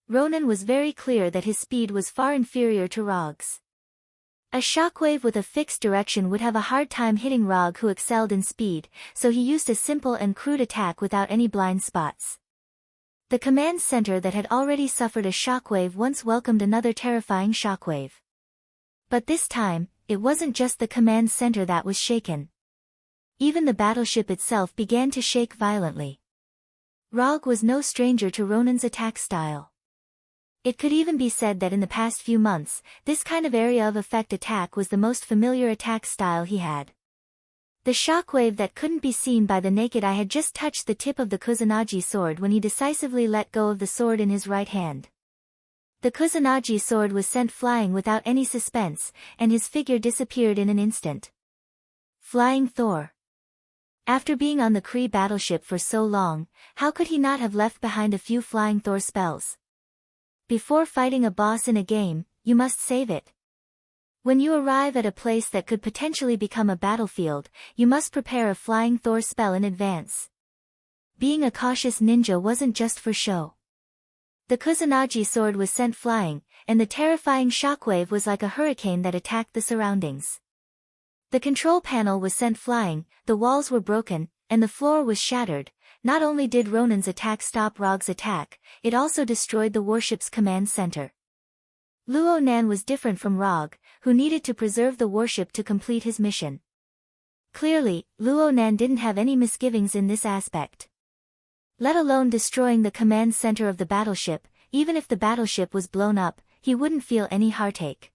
Ronan was very clear that his speed was far inferior to Rog's. A shockwave with a fixed direction would have a hard time hitting Rog, who excelled in speed, so he used a simple and crude attack without any blind spots. The command center that had already suffered a shockwave once welcomed another terrifying shockwave. But this time, it wasn't just the command center that was shaken. Even the battleship itself began to shake violently. Rog was no stranger to Ronan's attack style. It could even be said that in the past few months, this kind of area of effect attack was the most familiar attack style he had. The shockwave that couldn't be seen by the naked eye had just touched the tip of the Kusanagi sword when he decisively let go of the sword in his right hand. The Kusanagi sword was sent flying without any suspense, and his figure disappeared in an instant. Flying Thor. After being on the Kree battleship for so long, how could he not have left behind a few Flying Thor spells? Before fighting a boss in a game, you must save it. When you arrive at a place that could potentially become a battlefield, you must prepare a Flying Thor spell in advance. Being a cautious ninja wasn't just for show. The Kusanagi sword was sent flying, and the terrifying shockwave was like a hurricane that attacked the surroundings. The control panel was sent flying, the walls were broken, and the floor was shattered. Not only did Ronan's attack stop Rog's attack, it also destroyed the warship's command center. Luo Nan was different from Rog, who needed to preserve the warship to complete his mission. Clearly, Luo Nan didn't have any misgivings in this aspect. Let alone destroying the command center of the battleship, even if the battleship was blown up, he wouldn't feel any heartache.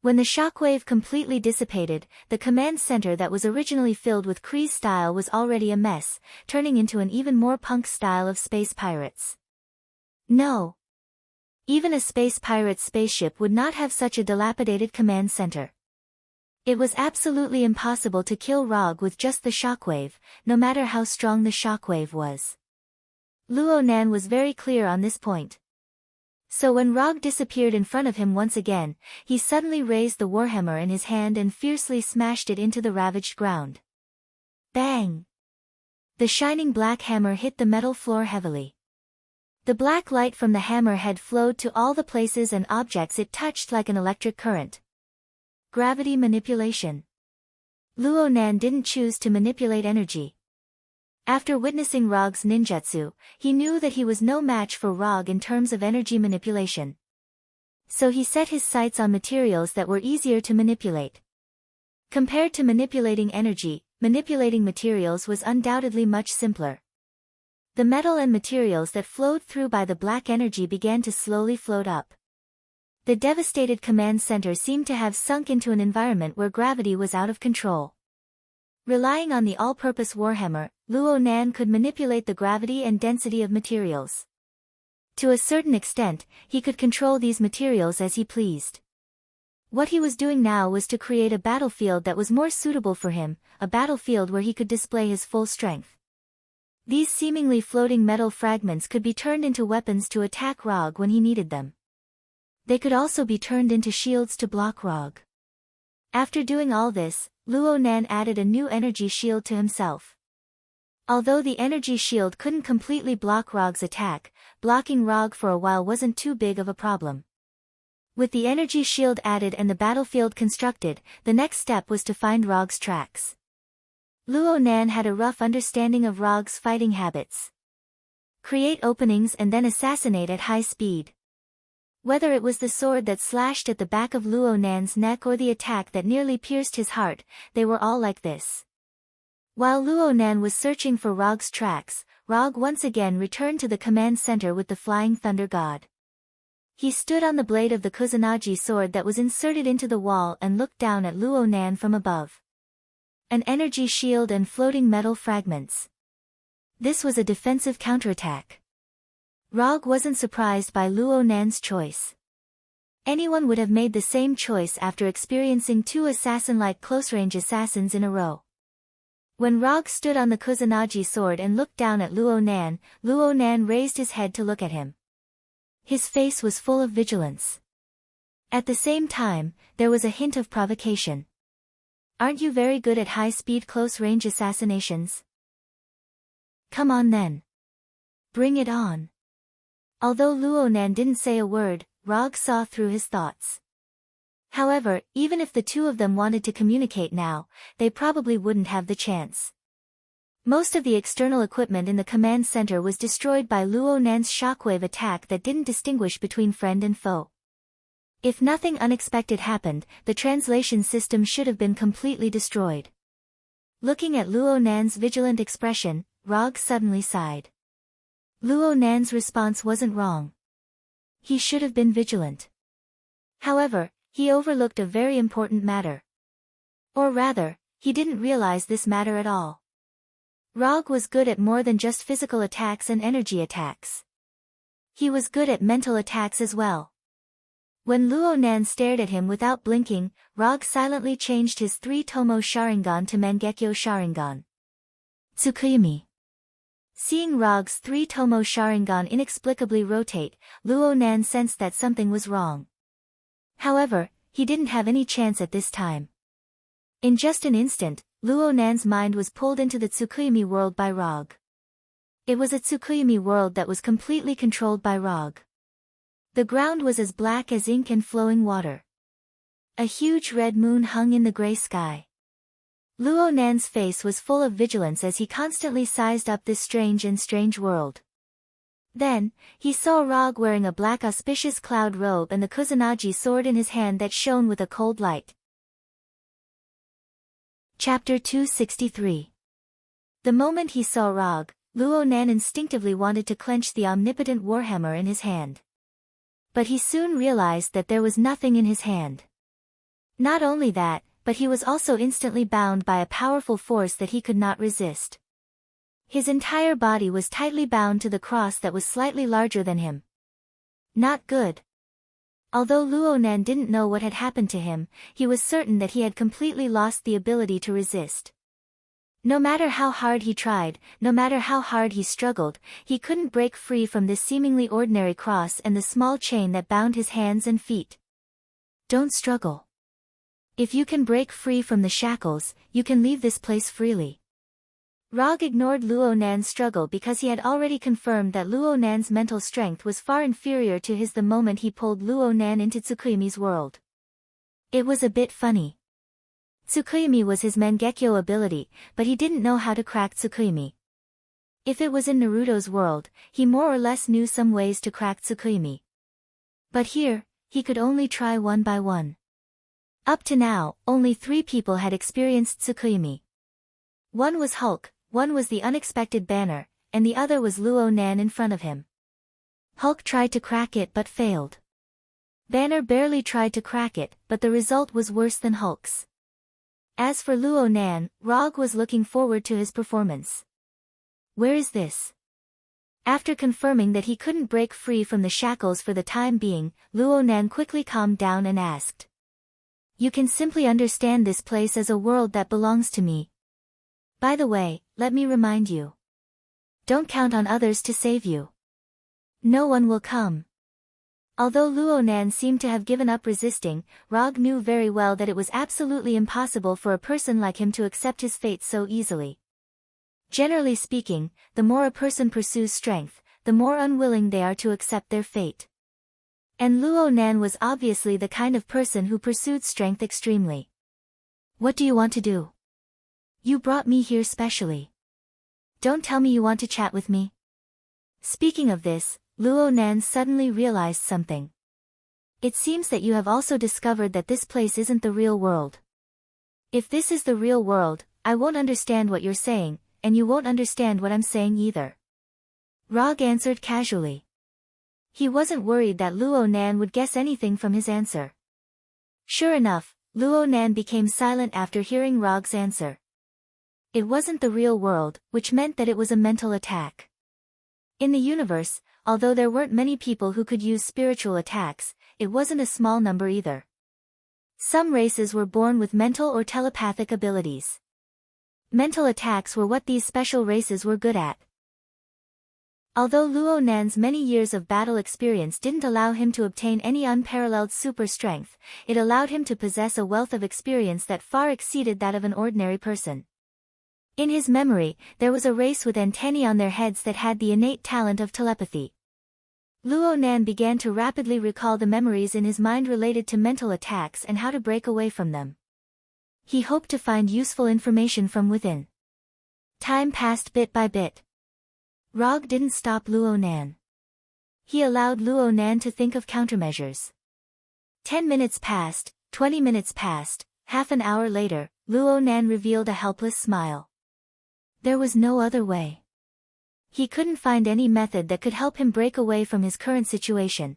When the shockwave completely dissipated, the command center that was originally filled with Kree style was already a mess, turning into an even more punk style of space pirates. No! Even a space pirate's spaceship would not have such a dilapidated command center. It was absolutely impossible to kill Rog with just the shockwave, no matter how strong the shockwave was. Luo Nan was very clear on this point. So when Rog disappeared in front of him once again, he suddenly raised the warhammer in his hand and fiercely smashed it into the ravaged ground. Bang! The shining black hammer hit the metal floor heavily. The black light from the hammer head flowed to all the places and objects it touched like an electric current. Gravity manipulation. Luo Nan didn't choose to manipulate energy. After witnessing Rog's ninjutsu, he knew that he was no match for Rog in terms of energy manipulation. So he set his sights on materials that were easier to manipulate. Compared to manipulating energy, manipulating materials was undoubtedly much simpler. The metal and materials that flowed through by the black energy began to slowly float up. The devastated command center seemed to have sunk into an environment where gravity was out of control. Relying on the all-purpose warhammer, Luo Nan could manipulate the gravity and density of materials. To a certain extent, he could control these materials as he pleased. What he was doing now was to create a battlefield that was more suitable for him, a battlefield where he could display his full strength. These seemingly floating metal fragments could be turned into weapons to attack Rog when he needed them. They could also be turned into shields to block Rog. After doing all this, Luo Nan added a new energy shield to himself. Although the energy shield couldn't completely block Rog's attack, blocking Rog for a while wasn't too big of a problem. With the energy shield added and the battlefield constructed, the next step was to find Rog's tracks. Luo Nan had a rough understanding of Rog's fighting habits. Create openings and then assassinate at high speed. Whether it was the sword that slashed at the back of Luo Nan's neck or the attack that nearly pierced his heart, they were all like this. While Luo Nan was searching for Rog's tracks, Rog once again returned to the command center with the Flying Thunder God. He stood on the blade of the Kusanagi sword that was inserted into the wall and looked down at Luo Nan from above. An energy shield and floating metal fragments. This was a defensive counterattack. Rog wasn't surprised by Luo Nan's choice. Anyone would have made the same choice after experiencing two assassin-like close-range assassins in a row. When Rog stood on the Kusanagi sword and looked down at Luo Nan raised his head to look at him. His face was full of vigilance. At the same time, there was a hint of provocation. Aren't you very good at high-speed close-range assassinations? Come on then. Bring it on. Although Luo Nan didn't say a word, Rog saw through his thoughts. However, even if the two of them wanted to communicate now, they probably wouldn't have the chance. Most of the external equipment in the command center was destroyed by Luo Nan's shockwave attack that didn't distinguish between friend and foe. If nothing unexpected happened, the translation system should have been completely destroyed. Looking at Luo Nan's vigilant expression, Rog suddenly sighed. Luo Nan's response wasn't wrong. He should have been vigilant. However, he overlooked a very important matter. Or rather, he didn't realize this matter at all. Rog was good at more than just physical attacks and energy attacks. He was good at mental attacks as well. When Luo Nan stared at him without blinking, Rog silently changed his 3-tomo Sharingan to Mangekyo Sharingan. Tsukuyomi. Seeing Rog's 3-tomo Sharingan inexplicably rotate, Luo Nan sensed that something was wrong. However, he didn't have any chance at this time. In just an instant, Luo Nan's mind was pulled into the Tsukuyomi world by Rog. It was a Tsukuyomi world that was completely controlled by Rog. The ground was as black as ink and flowing water. A huge red moon hung in the gray sky. Luo Nan's face was full of vigilance as he constantly sized up this strange world. Then, he saw Rog wearing a black auspicious cloud robe and the Kusanagi sword in his hand that shone with a cold light. Chapter 263. The moment he saw Rog, Luo Nan instinctively wanted to clench the omnipotent warhammer in his hand. But he soon realized that there was nothing in his hand. Not only that, but he was also instantly bound by a powerful force that he could not resist. His entire body was tightly bound to the cross that was slightly larger than him. Not good. Although Luo Nan didn't know what had happened to him, he was certain that he had completely lost the ability to resist. No matter how hard he tried, no matter how hard he struggled, he couldn't break free from this seemingly ordinary cross and the small chain that bound his hands and feet. Don't struggle. If you can break free from the shackles, you can leave this place freely. Rog ignored Luo Nan's struggle because he had already confirmed that Luo Nan's mental strength was far inferior to his the moment he pulled Luo Nan into Tsukuyomi's world. It was a bit funny. Tsukuyomi was his Mangekyo ability, but he didn't know how to crack Tsukuyomi. If it was in Naruto's world, he more or less knew some ways to crack Tsukuyomi. But here, he could only try one by one. Up to now, only 3 people had experienced Tsukuyomi. One was Hulk, one was the unexpected Banner, and the other was Luo Nan in front of him. Hulk tried to crack it but failed. Banner barely tried to crack it, but the result was worse than Hulk's. As for Luo Nan, Rog was looking forward to his performance. Where is this? After confirming that he couldn't break free from the shackles for the time being, Luo Nan quickly calmed down and asked. You can simply understand this place as a world that belongs to me. By the way, let me remind you. Don't count on others to save you. No one will come. Although Luo Nan seemed to have given up resisting, Rog knew very well that it was absolutely impossible for a person like him to accept his fate so easily. Generally speaking, the more a person pursues strength, the more unwilling they are to accept their fate. And Luo Nan was obviously the kind of person who pursued strength extremely. What do you want to do? You brought me here specially. Don't tell me you want to chat with me. Speaking of this, Luo Nan suddenly realized something. It seems that you have also discovered that this place isn't the real world. If this is the real world, I won't understand what you're saying, and you won't understand what I'm saying either. Rog answered casually. He wasn't worried that Luo Nan would guess anything from his answer. Sure enough, Luo Nan became silent after hearing Rog's answer. It wasn't the real world, which meant that it was a mental attack. In the universe, although there weren't many people who could use spiritual attacks, it wasn't a small number either. Some races were born with mental or telepathic abilities. Mental attacks were what these special races were good at. Although Luo Nan's many years of battle experience didn't allow him to obtain any unparalleled super strength, it allowed him to possess a wealth of experience that far exceeded that of an ordinary person. In his memory, there was a race with antennae on their heads that had the innate talent of telepathy. Luo Nan began to rapidly recall the memories in his mind related to mental attacks and how to break away from them. He hoped to find useful information from within. Time passed bit by bit. Rog didn't stop Luo Nan. He allowed Luo Nan to think of countermeasures. 10 minutes passed, 20 minutes passed, half an hour later, Luo Nan revealed a helpless smile. There was no other way. He couldn't find any method that could help him break away from his current situation.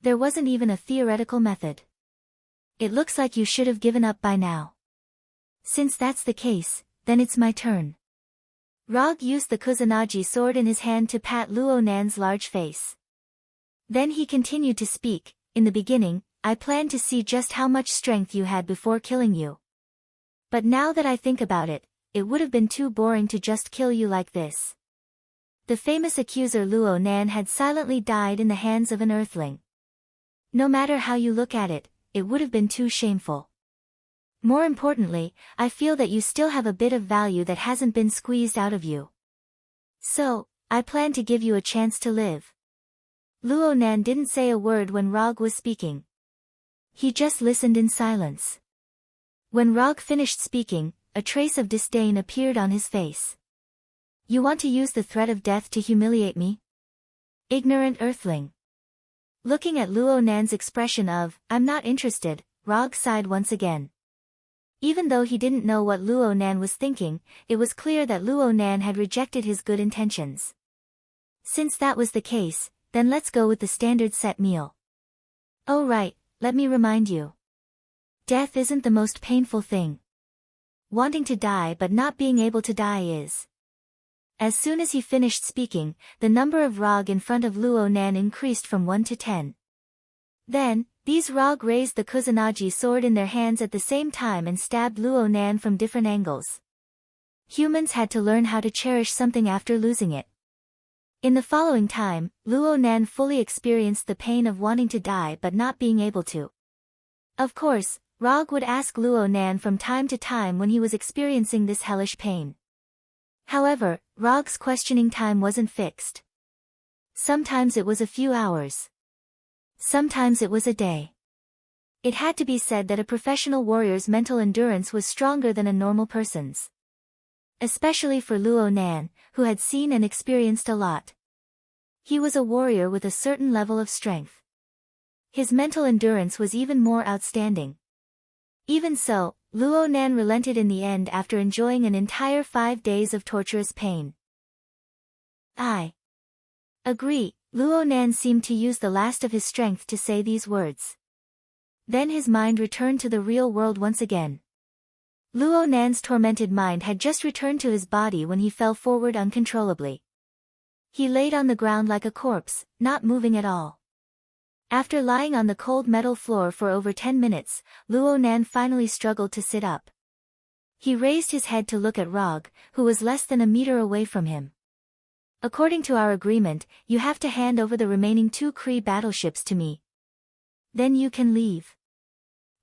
There wasn't even a theoretical method. It looks like you should have given up by now. Since that's the case, then it's my turn. Rog used the Kusanagi sword in his hand to pat Luo Nan's large face. Then he continued to speak. In the beginning, I planned to see just how much strength you had before killing you. But now that I think about it, it would have been too boring to just kill you like this. The famous accuser Luo Nan had silently died in the hands of an earthling. No matter how you look at it, it would have been too shameful. More importantly, I feel that you still have a bit of value that hasn't been squeezed out of you. So, I plan to give you a chance to live. Luo Nan didn't say a word when Rog was speaking. He just listened in silence. When Rog finished speaking, a trace of disdain appeared on his face. You want to use the threat of death to humiliate me? Ignorant earthling. Looking at Luo Nan's expression of, I'm not interested, Rog sighed once again. Even though he didn't know what Luo Nan was thinking, it was clear that Luo Nan had rejected his good intentions. Since that was the case, then let's go with the standard set meal. Oh right, let me remind you. Death isn't the most painful thing. Wanting to die but not being able to die is. As soon as he finished speaking, the number of Rog in front of Luo Nan increased from 1 to 10. Then, these Rog raised the Kusanagi sword in their hands at the same time and stabbed Luo Nan from different angles. Humans had to learn how to cherish something after losing it. In the following time, Luo Nan fully experienced the pain of wanting to die but not being able to. Of course, Rog would ask Luo Nan from time to time when he was experiencing this hellish pain. However, Rog's questioning time wasn't fixed. Sometimes it was a few hours. Sometimes it was a day. It had to be said that a professional warrior's mental endurance was stronger than a normal person's. Especially for Luo Nan, who had seen and experienced a lot. He was a warrior with a certain level of strength. His mental endurance was even more outstanding. Even so, Luo Nan relented in the end after enjoying an entire 5 days of torturous pain. I agree. Luo Nan seemed to use the last of his strength to say these words. Then his mind returned to the real world once again. Luo Nan's tormented mind had just returned to his body when he fell forward uncontrollably. He laid on the ground like a corpse, not moving at all. After lying on the cold metal floor for over 10 minutes, Luo Nan finally struggled to sit up. He raised his head to look at Rog, who was less than a meter away from him. According to our agreement, you have to hand over the remaining 2 Kree battleships to me. Then you can leave.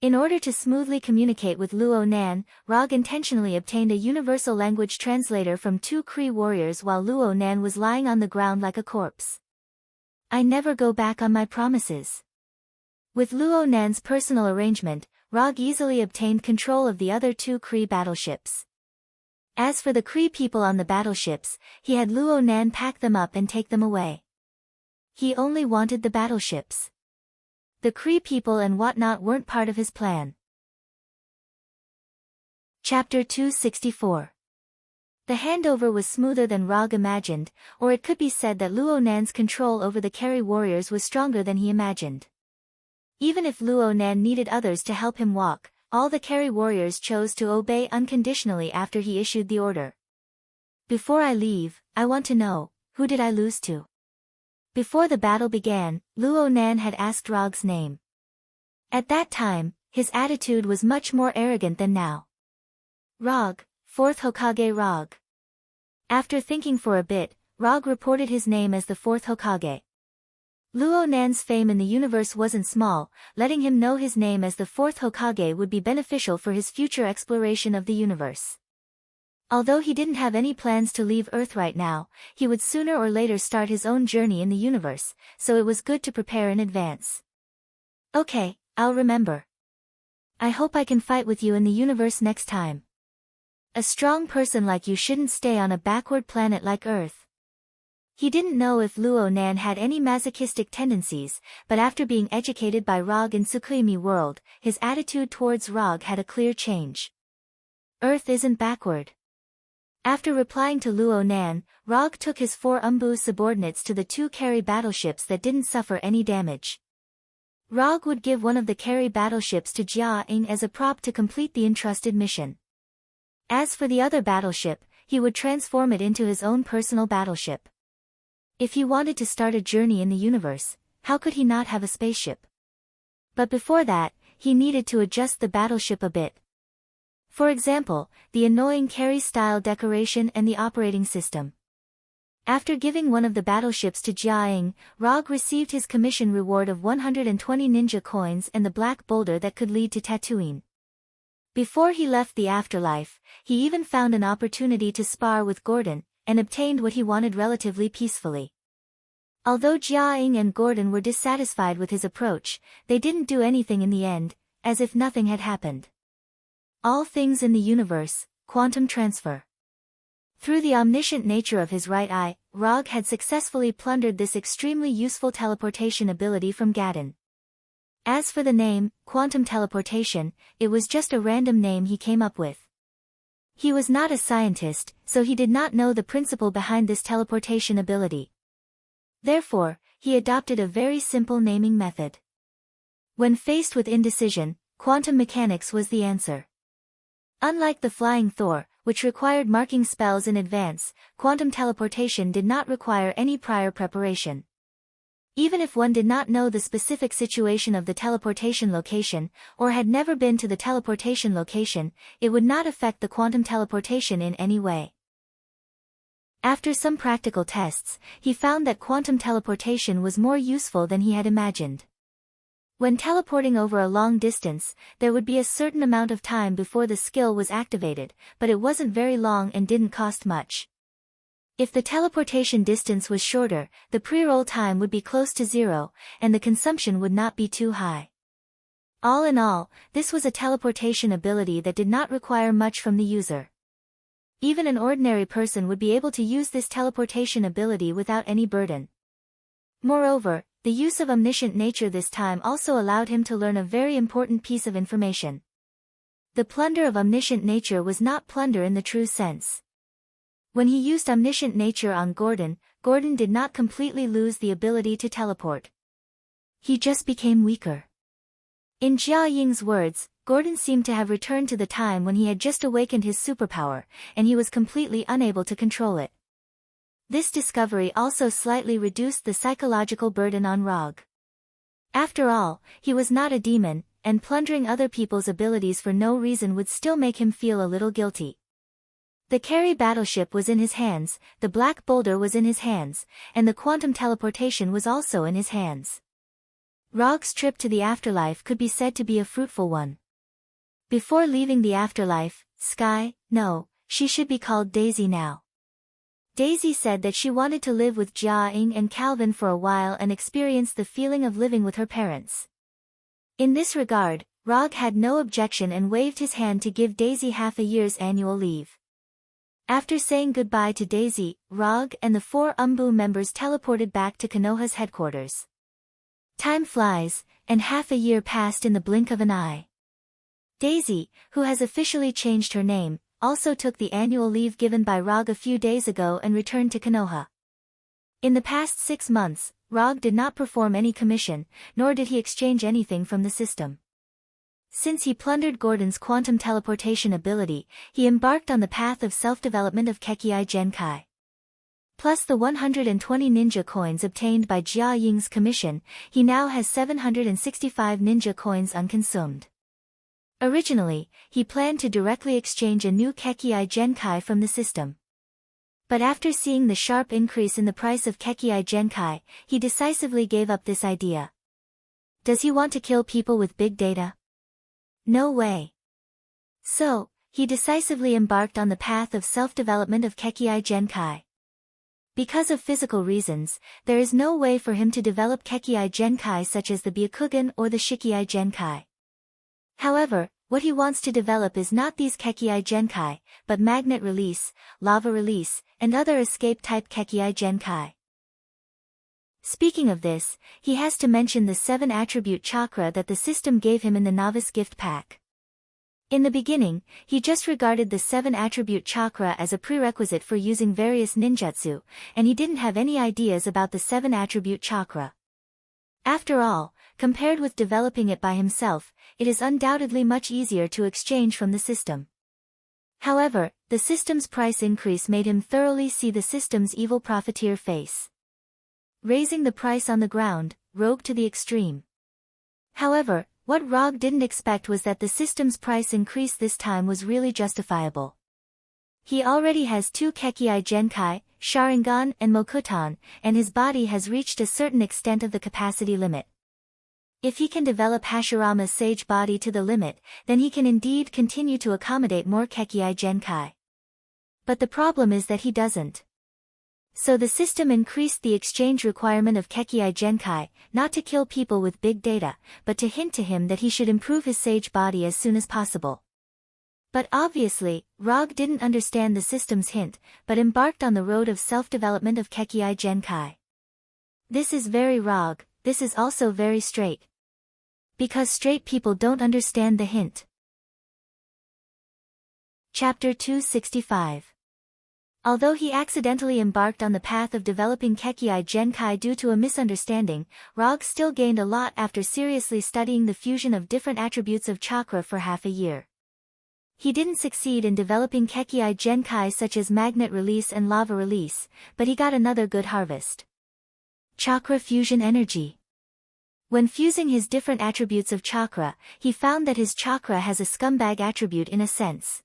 In order to smoothly communicate with Luo Nan, Rog intentionally obtained a universal language translator from 2 Kree warriors while Luo Nan was lying on the ground like a corpse. I never go back on my promises. With Luo Nan's personal arrangement, Rog easily obtained control of the other 2 Kree battleships. As for the Kree people on the battleships, he had Luo Nan pack them up and take them away. He only wanted the battleships. The Kree people and whatnot weren't part of his plan. Chapter 264. The handover was smoother than Rog imagined, or it could be said that Luo Nan's control over the Kerry warriors was stronger than he imagined. Even if Luo Nan needed others to help him walk, all the Kerry warriors chose to obey unconditionally after he issued the order. Before I leave, I want to know, who did I lose to? Before the battle began, Luo Nan had asked Rog's name. At that time, his attitude was much more arrogant than now. Rog, 4th Hokage Rog. After thinking for a bit, Rog reported his name as the 4th Hokage. Luo Nan's fame in the universe wasn't small, letting him know his name as the 4th Hokage would be beneficial for his future exploration of the universe. Although he didn't have any plans to leave Earth right now, he would sooner or later start his own journey in the universe, so it was good to prepare in advance. Okay, I'll remember. I hope I can fight with you in the universe next time. A strong person like you shouldn't stay on a backward planet like Earth. He didn't know if Luo Nan had any masochistic tendencies, but after being educated by Rog in Tsukuyomi world, his attitude towards Rog had a clear change. Earth isn't backward. After replying to Luo Nan, Rog took his 4 Umbu subordinates to the 2 carry battleships that didn't suffer any damage. Rog would give one of the carry battleships to Jia Ying as a prop to complete the entrusted mission. As for the other battleship, he would transform it into his own personal battleship. If he wanted to start a journey in the universe, how could he not have a spaceship? But before that, he needed to adjust the battleship a bit. For example, the annoying carry-style decoration and the operating system. After giving one of the battleships to Jia Ying, Rog received his commission reward of 120 ninja coins and the black boulder that could lead to Tatooine. Before he left the afterlife, he even found an opportunity to spar with Gordon, and obtained what he wanted relatively peacefully. Although Jia Ying and Gordon were dissatisfied with his approach, they didn't do anything in the end, as if nothing had happened. All things in the universe, quantum transfer. Through the omniscient nature of his right eye, Rog had successfully plundered this extremely useful teleportation ability from Gadon. As for the name, quantum teleportation, it was just a random name he came up with. He was not a scientist, so he did not know the principle behind this teleportation ability. Therefore, he adopted a very simple naming method. When faced with indecision, quantum mechanics was the answer. Unlike the Flying Thor, which required marking spells in advance, quantum teleportation did not require any prior preparation. Even if one did not know the specific situation of the teleportation location, or had never been to the teleportation location, it would not affect the quantum teleportation in any way. After some practical tests, he found that quantum teleportation was more useful than he had imagined. When teleporting over a long distance, there would be a certain amount of time before the skill was activated, but it wasn't very long and didn't cost much. If the teleportation distance was shorter, the pre-roll time would be close to 0, and the consumption would not be too high. All in all, this was a teleportation ability that did not require much from the user. Even an ordinary person would be able to use this teleportation ability without any burden. Moreover, the use of omniscient nature this time also allowed him to learn a very important piece of information. The plunder of omniscient nature was not plunder in the true sense. When he used omniscient nature on Gordon, Gordon did not completely lose the ability to teleport. He just became weaker. In Jia Ying's words, Gordon seemed to have returned to the time when he had just awakened his superpower, and he was completely unable to control it. This discovery also slightly reduced the psychological burden on Rog. After all, he was not a demon, and plundering other people's abilities for no reason would still make him feel a little guilty. The carry battleship was in his hands, the black boulder was in his hands, and the quantum teleportation was also in his hands. Rog's trip to the afterlife could be said to be a fruitful one. Before leaving the afterlife, she should be called Daisy now. Daisy said that she wanted to live with Jia Ying and Calvin for a while and experience the feeling of living with her parents. In this regard, Rog had no objection and waved his hand to give Daisy half a year's annual leave. After saying goodbye to Daisy, Rog and the 4 Umbu members teleported back to Konoha's headquarters. Time flies, and half a year passed in the blink of an eye. Daisy, who has officially changed her name, also took the annual leave given by Rog a few days ago and returned to Konoha. In the past 6 months, Rog did not perform any commission, nor did he exchange anything from the system. Since he plundered Gordon's quantum teleportation ability, he embarked on the path of self-development of Kekei Genkai. Plus the 120 ninja coins obtained by Jia Ying's commission, he now has 765 ninja coins unconsumed. Originally, he planned to directly exchange a new Kekii Genkai from the system. But after seeing the sharp increase in the price of Kekii Genkai, he decisively gave up this idea. Does he want to kill people with big data? No way. So, he decisively embarked on the path of self-development of Kekii Genkai. Because of physical reasons, there is no way for him to develop Kekii Genkai such as the Byakugan or the Shikii Genkai. However, what he wants to develop is not these Kekii Genkai, but magnet release, lava release, and other escape-type Kekii Genkai. Speaking of this, he has to mention the 7 attribute chakra that the system gave him in the novice gift pack. In the beginning, he just regarded the 7 attribute chakra as a prerequisite for using various ninjutsu, and he didn't have any ideas about the 7 attribute chakra. After all, compared with developing it by himself, it is undoubtedly much easier to exchange from the system. However, the system's price increase made him thoroughly see the system's evil profiteer face. Raising the price on the ground, rogue to the extreme. However, what Rog didn't expect was that the system's price increase this time was really justifiable. He already has 2 Kekii Genkai, Sharingan and Mokuton, and his body has reached a certain extent of the capacity limit. If he can develop Hashirama's sage body to the limit, then he can indeed continue to accommodate more Kekii Genkai. But the problem is that he doesn't. So the system increased the exchange requirement of Kekii Genkai, not to kill people with big data, but to hint to him that he should improve his sage body as soon as possible. But obviously, Rog didn't understand the system's hint, but embarked on the road of self-development of Kekii Genkai. This is very Rog, this is also very straight. Because straight people don't understand the hint. Chapter 265. Although he accidentally embarked on the path of developing Kekii Genkai due to a misunderstanding, Rog still gained a lot after seriously studying the fusion of different attributes of chakra for half a year. He didn't succeed in developing Kekii Genkai such as magnet release and lava release, but he got another good harvest. Chakra fusion energy. When fusing his different attributes of chakra, he found that his chakra has a scumbag attribute in a sense.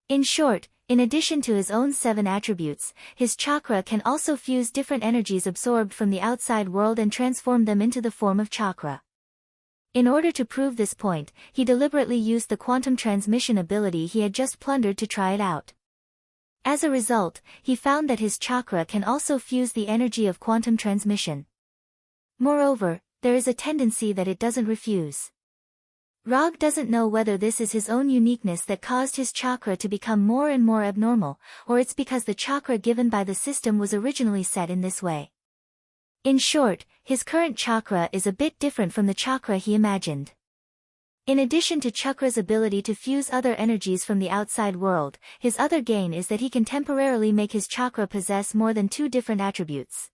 In short, in addition to his own 7 attributes, his chakra can also fuse different energies absorbed from the outside world and transform them into the form of chakra. In order to prove this point, he deliberately used the quantum transmission ability he had just plundered to try it out. As a result, he found that his chakra can also fuse the energy of quantum transmission. Moreover, there is a tendency that it doesn't refuse. Rog doesn't know whether this is his own uniqueness that caused his chakra to become more and more abnormal, or it's because the chakra given by the system was originally set in this way. In short, his current chakra is a bit different from the chakra he imagined. In addition to chakra's ability to fuse other energies from the outside world, his other gain is that he can temporarily make his chakra possess more than 2 different attributes.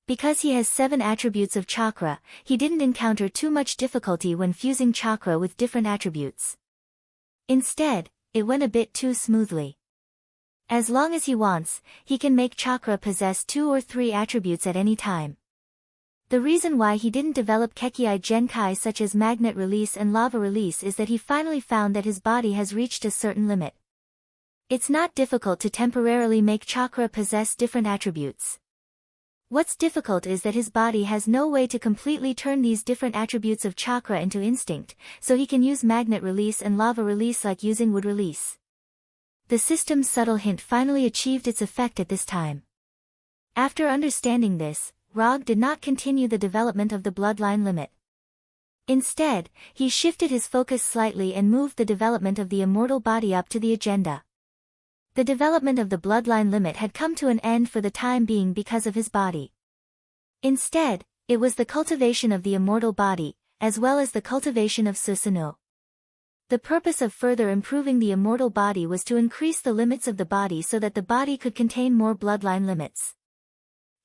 Because he has 7 attributes of chakra, he didn't encounter too much difficulty when fusing chakra with different attributes. Instead, it went a bit too smoothly. As long as he wants, he can make chakra possess 2 or 3 attributes at any time. The reason why he didn't develop Kekii Genkai such as magnet release and lava release is that he finally found that his body has reached a certain limit. It's not difficult to temporarily make chakra possess different attributes. What's difficult is that his body has no way to completely turn these different attributes of chakra into instinct, so he can use magnet release and lava release like using wood release. The system's subtle hint finally achieved its effect at this time. After understanding this, Rog did not continue the development of the bloodline limit. Instead, he shifted his focus slightly and moved the development of the immortal body up to the agenda. The development of the bloodline limit had come to an end for the time being because of his body. Instead, it was the cultivation of the immortal body, as well as the cultivation of Susanoo. The purpose of further improving the immortal body was to increase the limits of the body so that the body could contain more bloodline limits.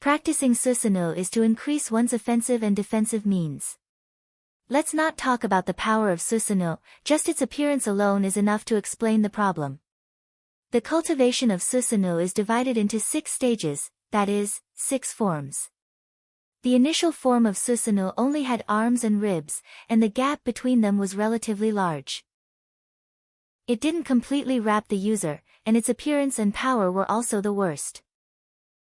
Practicing Susanoo is to increase one's offensive and defensive means. Let's not talk about the power of Susanoo, just its appearance alone is enough to explain the problem. The cultivation of Susanoo is divided into 6 stages, that is, 6 forms. The initial form of Susanoo only had arms and ribs, and the gap between them was relatively large. It didn't completely wrap the user, and its appearance and power were also the worst.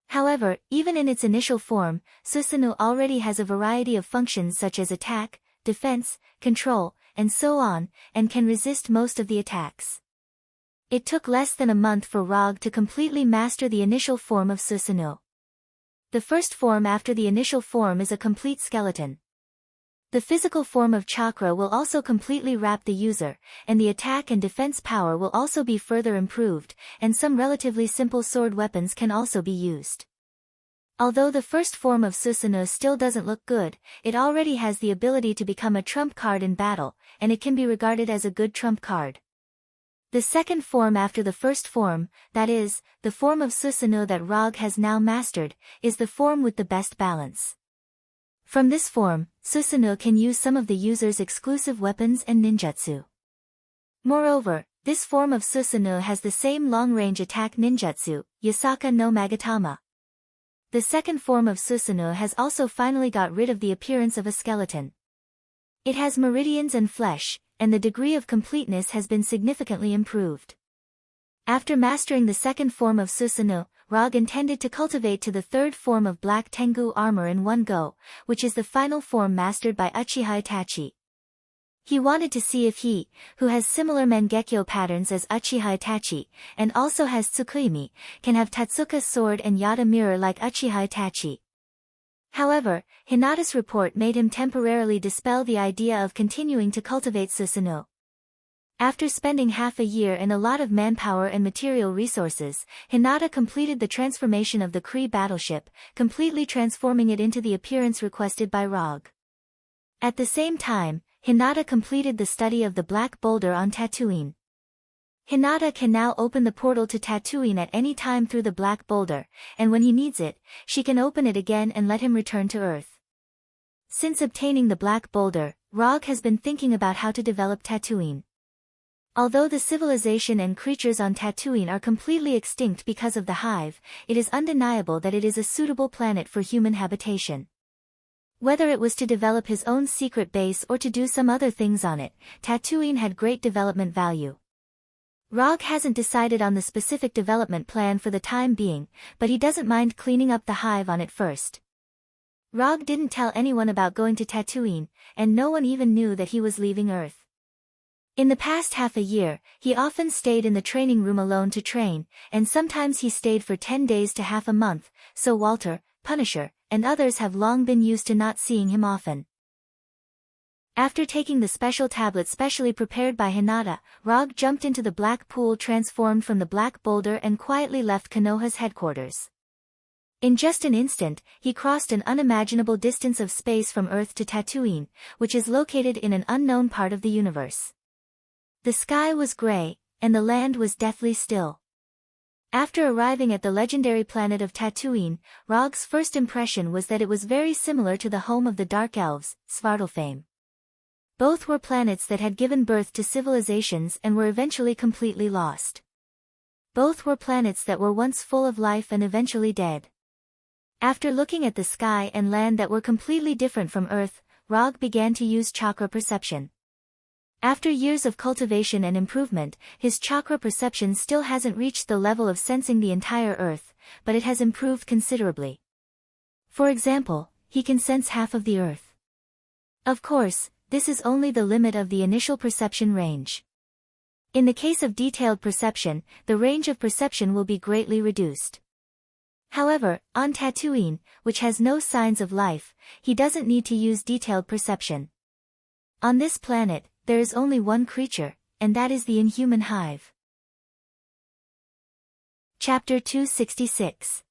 However, even in its initial form, Susanoo already has a variety of functions such as attack, defense, control, and so on, and can resist most of the attacks. It took less than a month for Rog to completely master the initial form of Susanoo. The first form after the initial form is a complete skeleton. The physical form of chakra will also completely wrap the user, and the attack and defense power will also be further improved, and some relatively simple sword weapons can also be used. Although the first form of Susanoo still doesn't look good, it already has the ability to become a trump card in battle, and it can be regarded as a good trump card. The second form after the first form, that is, the form of Susanoo that Rog has now mastered, is the form with the best balance. From this form, Susanoo can use some of the user's exclusive weapons and ninjutsu. Moreover, this form of Susanoo has the same long-range attack ninjutsu, Yasaka no Magatama. The second form of Susanoo has also finally got rid of the appearance of a skeleton. It has meridians and flesh, and the degree of completeness has been significantly improved. After mastering the second form of Susanoo, Rog intended to cultivate to the third form of Black Tengu armor in one go, which is the final form mastered by Uchiha Itachi. He wanted to see if he, who has similar Mangekyo patterns as Uchiha Itachi, and also has Tsukuyomi, can have Tatsuka's sword and Yada mirror like Uchiha Itachi. However, Hinata's report made him temporarily dispel the idea of continuing to cultivate Susanoo. After spending half a year and a lot of manpower and material resources, Hinata completed the transformation of the Kree battleship, completely transforming it into the appearance requested by Rog. At the same time, Hinata completed the study of the Black Boulder on Tatooine. Hinata can now open the portal to Tatooine at any time through the Black Boulder, and when he needs it, she can open it again and let him return to Earth. Since obtaining the Black Boulder, Rog has been thinking about how to develop Tatooine. Although the civilization and creatures on Tatooine are completely extinct because of the hive, it is undeniable that it is a suitable planet for human habitation. Whether it was to develop his own secret base or to do some other things on it, Tatooine had great development value. Rog hasn't decided on the specific development plan for the time being, but he doesn't mind cleaning up the hive on it first. Rog didn't tell anyone about going to Tatooine, and no one even knew that he was leaving Earth. In the past half a year, he often stayed in the training room alone to train, and sometimes he stayed for 10 days to half a month, so Walter, Punisher, and others have long been used to not seeing him often. After taking the special tablet specially prepared by Hinata, Rog jumped into the black pool transformed from the Black Boulder and quietly left Konoha's headquarters. In just an instant, he crossed an unimaginable distance of space from Earth to Tatooine, which is located in an unknown part of the universe. The sky was gray, and the land was deathly still. After arriving at the legendary planet of Tatooine, Rog's first impression was that it was very similar to the home of the Dark Elves, Svartalfheim. Both were planets that had given birth to civilizations and were eventually completely lost. Both were planets that were once full of life and eventually dead. After looking at the sky and land that were completely different from Earth, Rog began to use chakra perception. After years of cultivation and improvement, his chakra perception still hasn't reached the level of sensing the entire Earth, but it has improved considerably. For example, he can sense half of the Earth. Of course, this is only the limit of the initial perception range. In the case of detailed perception, the range of perception will be greatly reduced. However, on Tatooine, which has no signs of life, he doesn't need to use detailed perception. On this planet, there is only one creature, and that is the Inhuman Hive. Chapter 266.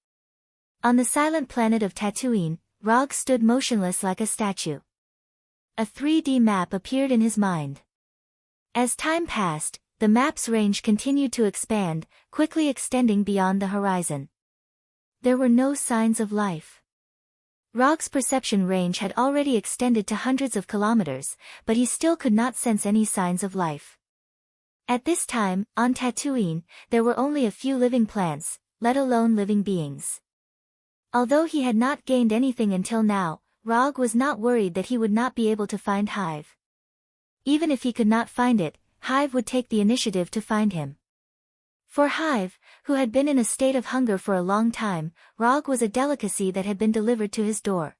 On the silent planet of Tatooine, Rog stood motionless like a statue. A 3D map appeared in his mind. As time passed, the map's range continued to expand, quickly extending beyond the horizon. There were no signs of life. Rog's perception range had already extended to hundreds of kilometers, but he still could not sense any signs of life. At this time, on Tatooine, there were only a few living plants, let alone living beings. Although he had not gained anything until now, Rog was not worried that he would not be able to find Hive. Even if he could not find it, Hive would take the initiative to find him. For Hive, who had been in a state of hunger for a long time, Rog was a delicacy that had been delivered to his door.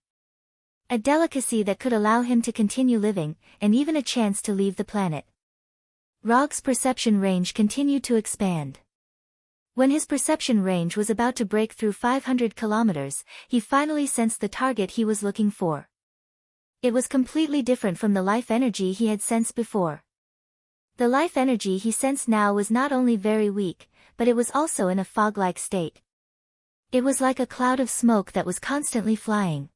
A delicacy that could allow him to continue living, and even a chance to leave the planet. Rog's perception range continued to expand. When his perception range was about to break through 500 kilometers, he finally sensed the target he was looking for. It was completely different from the life energy he had sensed before. The life energy he sensed now was not only very weak, but it was also in a fog-like state. It was like a cloud of smoke that was constantly flying.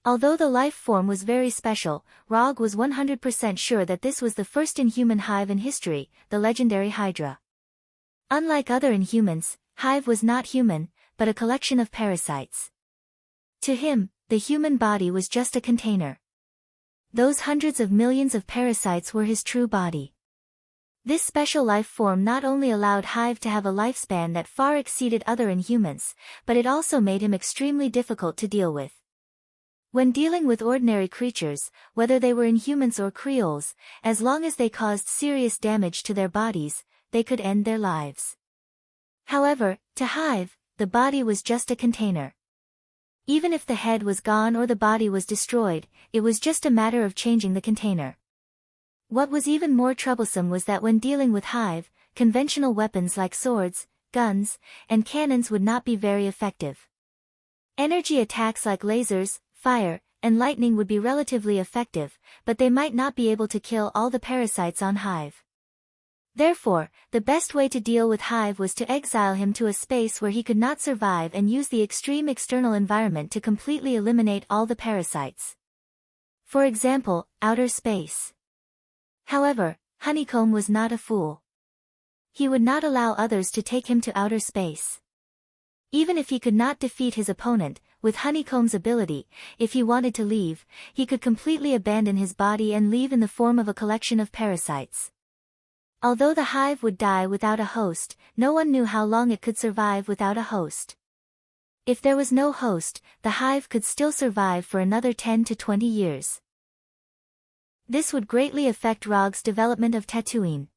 Although the life form was very special, Rog was 100% sure that this was the first inhuman hive in history, the legendary Hydra. Unlike other inhumans, Hive was not human, but a collection of parasites. To him, the human body was just a container. Those hundreds of millions of parasites were his true body. This special life form not only allowed Hive to have a lifespan that far exceeded other inhumans, but it also made him extremely difficult to deal with. When dealing with ordinary creatures, whether they were inhumans or creoles, as long as they caused serious damage to their bodies, they could end their lives. However, to Hive, the body was just a container. Even if the head was gone or the body was destroyed, it was just a matter of changing the container. What was even more troublesome was that when dealing with Hive, conventional weapons like swords, guns, and cannons would not be very effective. Energy attacks like lasers, fire, and lightning would be relatively effective, but they might not be able to kill all the parasites on Hive. Therefore, the best way to deal with Hive was to exile him to a space where he could not survive and use the extreme external environment to completely eliminate all the parasites. For example, outer space. However, Honeycomb was not a fool. He would not allow others to take him to outer space. Even if he could not defeat his opponent, with Honeycomb's ability, if he wanted to leave, he could completely abandon his body and leave in the form of a collection of parasites. Although the Hive would die without a host, no one knew how long it could survive without a host. If there was no host, the Hive could still survive for another 10 to 20 years. This would greatly affect Rog's development of Tatooine.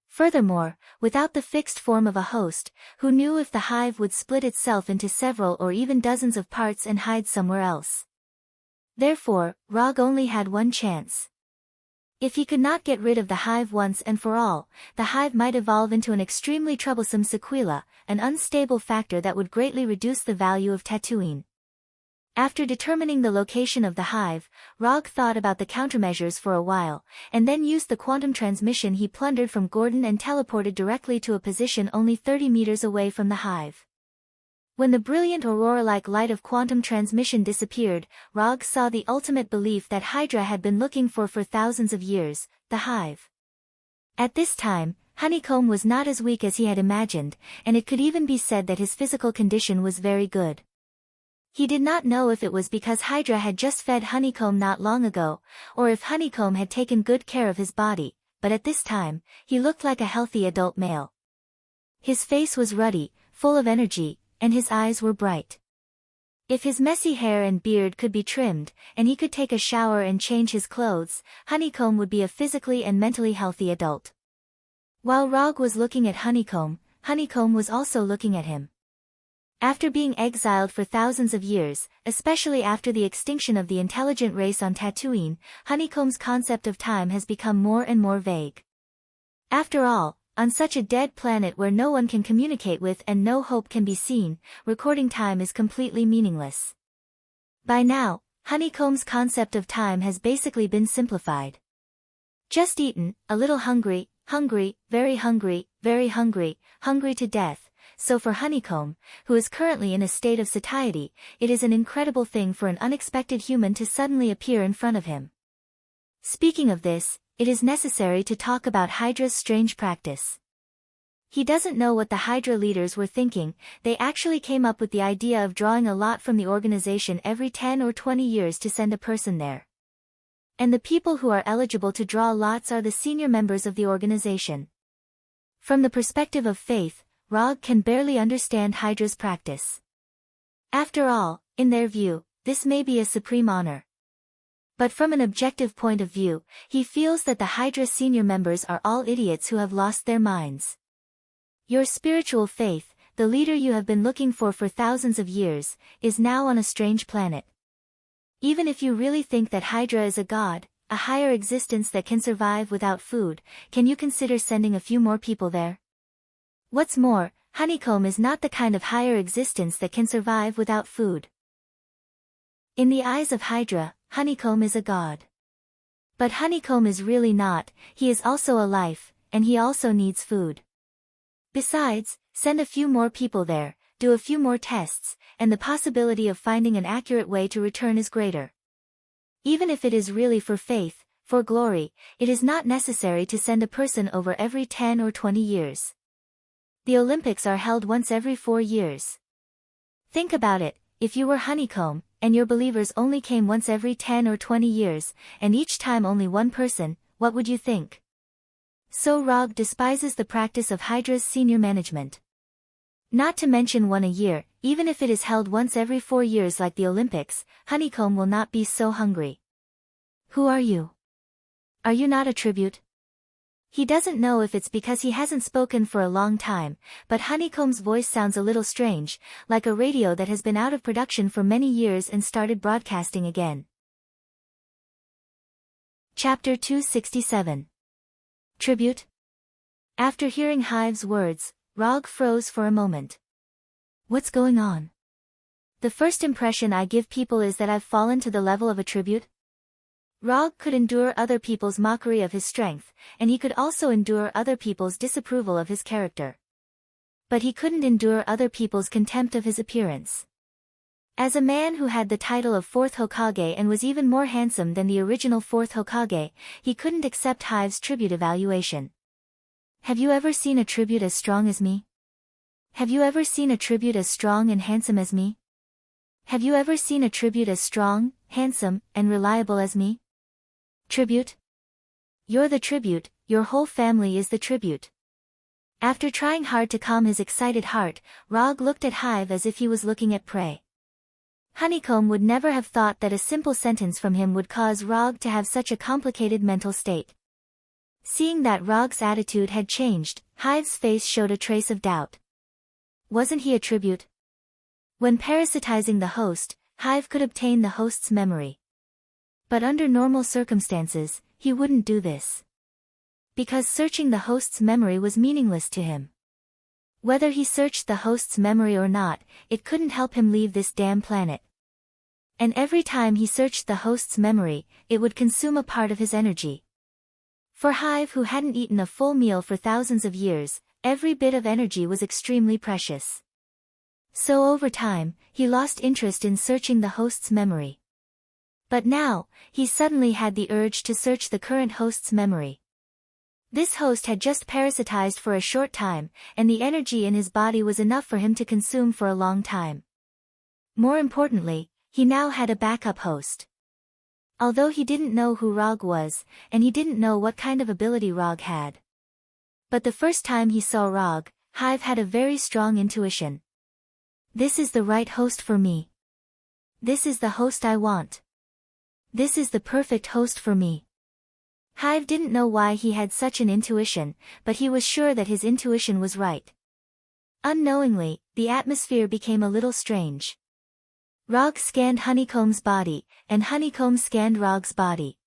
Furthermore, without the fixed form of a host, who knew if the Hive would split itself into several or even dozens of parts and hide somewhere else. Therefore, Rog only had one chance. If he could not get rid of the Hive once and for all, the Hive might evolve into an extremely troublesome sequela, an unstable factor that would greatly reduce the value of Tatooine. After determining the location of the Hive, Rog thought about the countermeasures for a while, and then used the quantum transmission he plundered from Gordon and teleported directly to a position only 30 meters away from the Hive. When the brilliant aurora-like light of quantum transmission disappeared, Rog saw the ultimate belief that Hydra had been looking for thousands of years, the Hive. At this time, Honeycomb was not as weak as he had imagined, and it could even be said that his physical condition was very good. He did not know if it was because Hydra had just fed Honeycomb not long ago, or if Honeycomb had taken good care of his body, but at this time, he looked like a healthy adult male. His face was ruddy, full of energy, and his eyes were bright. If his messy hair and beard could be trimmed, and he could take a shower and change his clothes, Honeycomb would be a physically and mentally healthy adult. While Rog was looking at Honeycomb, Honeycomb was also looking at him. After being exiled for thousands of years, especially after the extinction of the intelligent race on Tatooine, Honeycomb's concept of time has become more and more vague. After all, on such a dead planet where no one can communicate with and no hope can be seen, recording time is completely meaningless. By now, Honeycomb's concept of time has basically been simplified. Just eaten, a little hungry, very hungry, hungry to death. So for Honeycomb, who is currently in a state of satiety, it is an incredible thing for an unexpected human to suddenly appear in front of him. Speaking of this, it is necessary to talk about Hydra's strange practice. He doesn't know what the Hydra leaders were thinking. They actually came up with the idea of drawing a lot from the organization every 10 or 20 years to send a person there. And the people who are eligible to draw lots are the senior members of the organization. From the perspective of faith, Rog can barely understand Hydra's practice. After all, in their view, this may be a supreme honor. But from an objective point of view, he feels that the Hydra senior members are all idiots who have lost their minds. Your spiritual faith, the leader you have been looking for thousands of years, is now on a strange planet. Even if you really think that Hydra is a god, a higher existence that can survive without food, can you consider sending a few more people there? What's more, Honeycomb is not the kind of higher existence that can survive without food. In the eyes of Hydra, Honeycomb is a god. But Honeycomb is really not, he is also a life, and he also needs food. Besides, send a few more people there, do a few more tests, and the possibility of finding an accurate way to return is greater. Even if it is really for faith, for glory, it is not necessary to send a person over every 10 or 20 years. The Olympics are held once every 4 years. Think about it, if you were Honeycomb, and your believers only came once every 10 or 20 years, and each time only one person, what would you think? So Rog despises the practice of Hydra's senior management. Not to mention one a year, even if it is held once every 4 years like the Olympics, Honeycomb will not be so hungry. Who are you? Are you not a tribute? He doesn't know if it's because he hasn't spoken for a long time, but Honeycomb's voice sounds a little strange, like a radio that has been out of production for many years and started broadcasting again. Chapter 267. Tribute? After hearing Hive's words, Rog froze for a moment. What's going on? The first impression I give people is that I've fallen to the level of a tribute. Rog could endure other people's mockery of his strength, and he could also endure other people's disapproval of his character. But he couldn't endure other people's contempt of his appearance. As a man who had the title of 4th Hokage and was even more handsome than the original 4th Hokage, he couldn't accept Hive's tribute evaluation. Have you ever seen a tribute as strong as me? Have you ever seen a tribute as strong and handsome as me? Have you ever seen a tribute as strong, handsome, and reliable as me? Tribute? You're the tribute, your whole family is the tribute. After trying hard to calm his excited heart, Rog looked at Hive as if he was looking at prey. Honeycomb would never have thought that a simple sentence from him would cause Rog to have such a complicated mental state. Seeing that Rog's attitude had changed, Hive's face showed a trace of doubt. Wasn't he a tribute? When parasitizing the host, Hive could obtain the host's memory. But under normal circumstances, he wouldn't do this. Because searching the host's memory was meaningless to him. Whether he searched the host's memory or not, it couldn't help him leave this damn planet. And every time he searched the host's memory, it would consume a part of his energy. For Hive, who hadn't eaten a full meal for thousands of years, every bit of energy was extremely precious. So over time, he lost interest in searching the host's memory. But now, he suddenly had the urge to search the current host's memory. This host had just parasitized for a short time, and the energy in his body was enough for him to consume for a long time. More importantly, he now had a backup host. Although he didn't know who Rog was, and he didn't know what kind of ability Rog had. But the first time he saw Rog, Hive had a very strong intuition. This is the right host for me. This is the host I want. This is the perfect host for me. Hive didn't know why he had such an intuition, but he was sure that his intuition was right. Unknowingly, the atmosphere became a little strange. Rog scanned Honeycomb's body, and Honeycomb scanned Rog's body.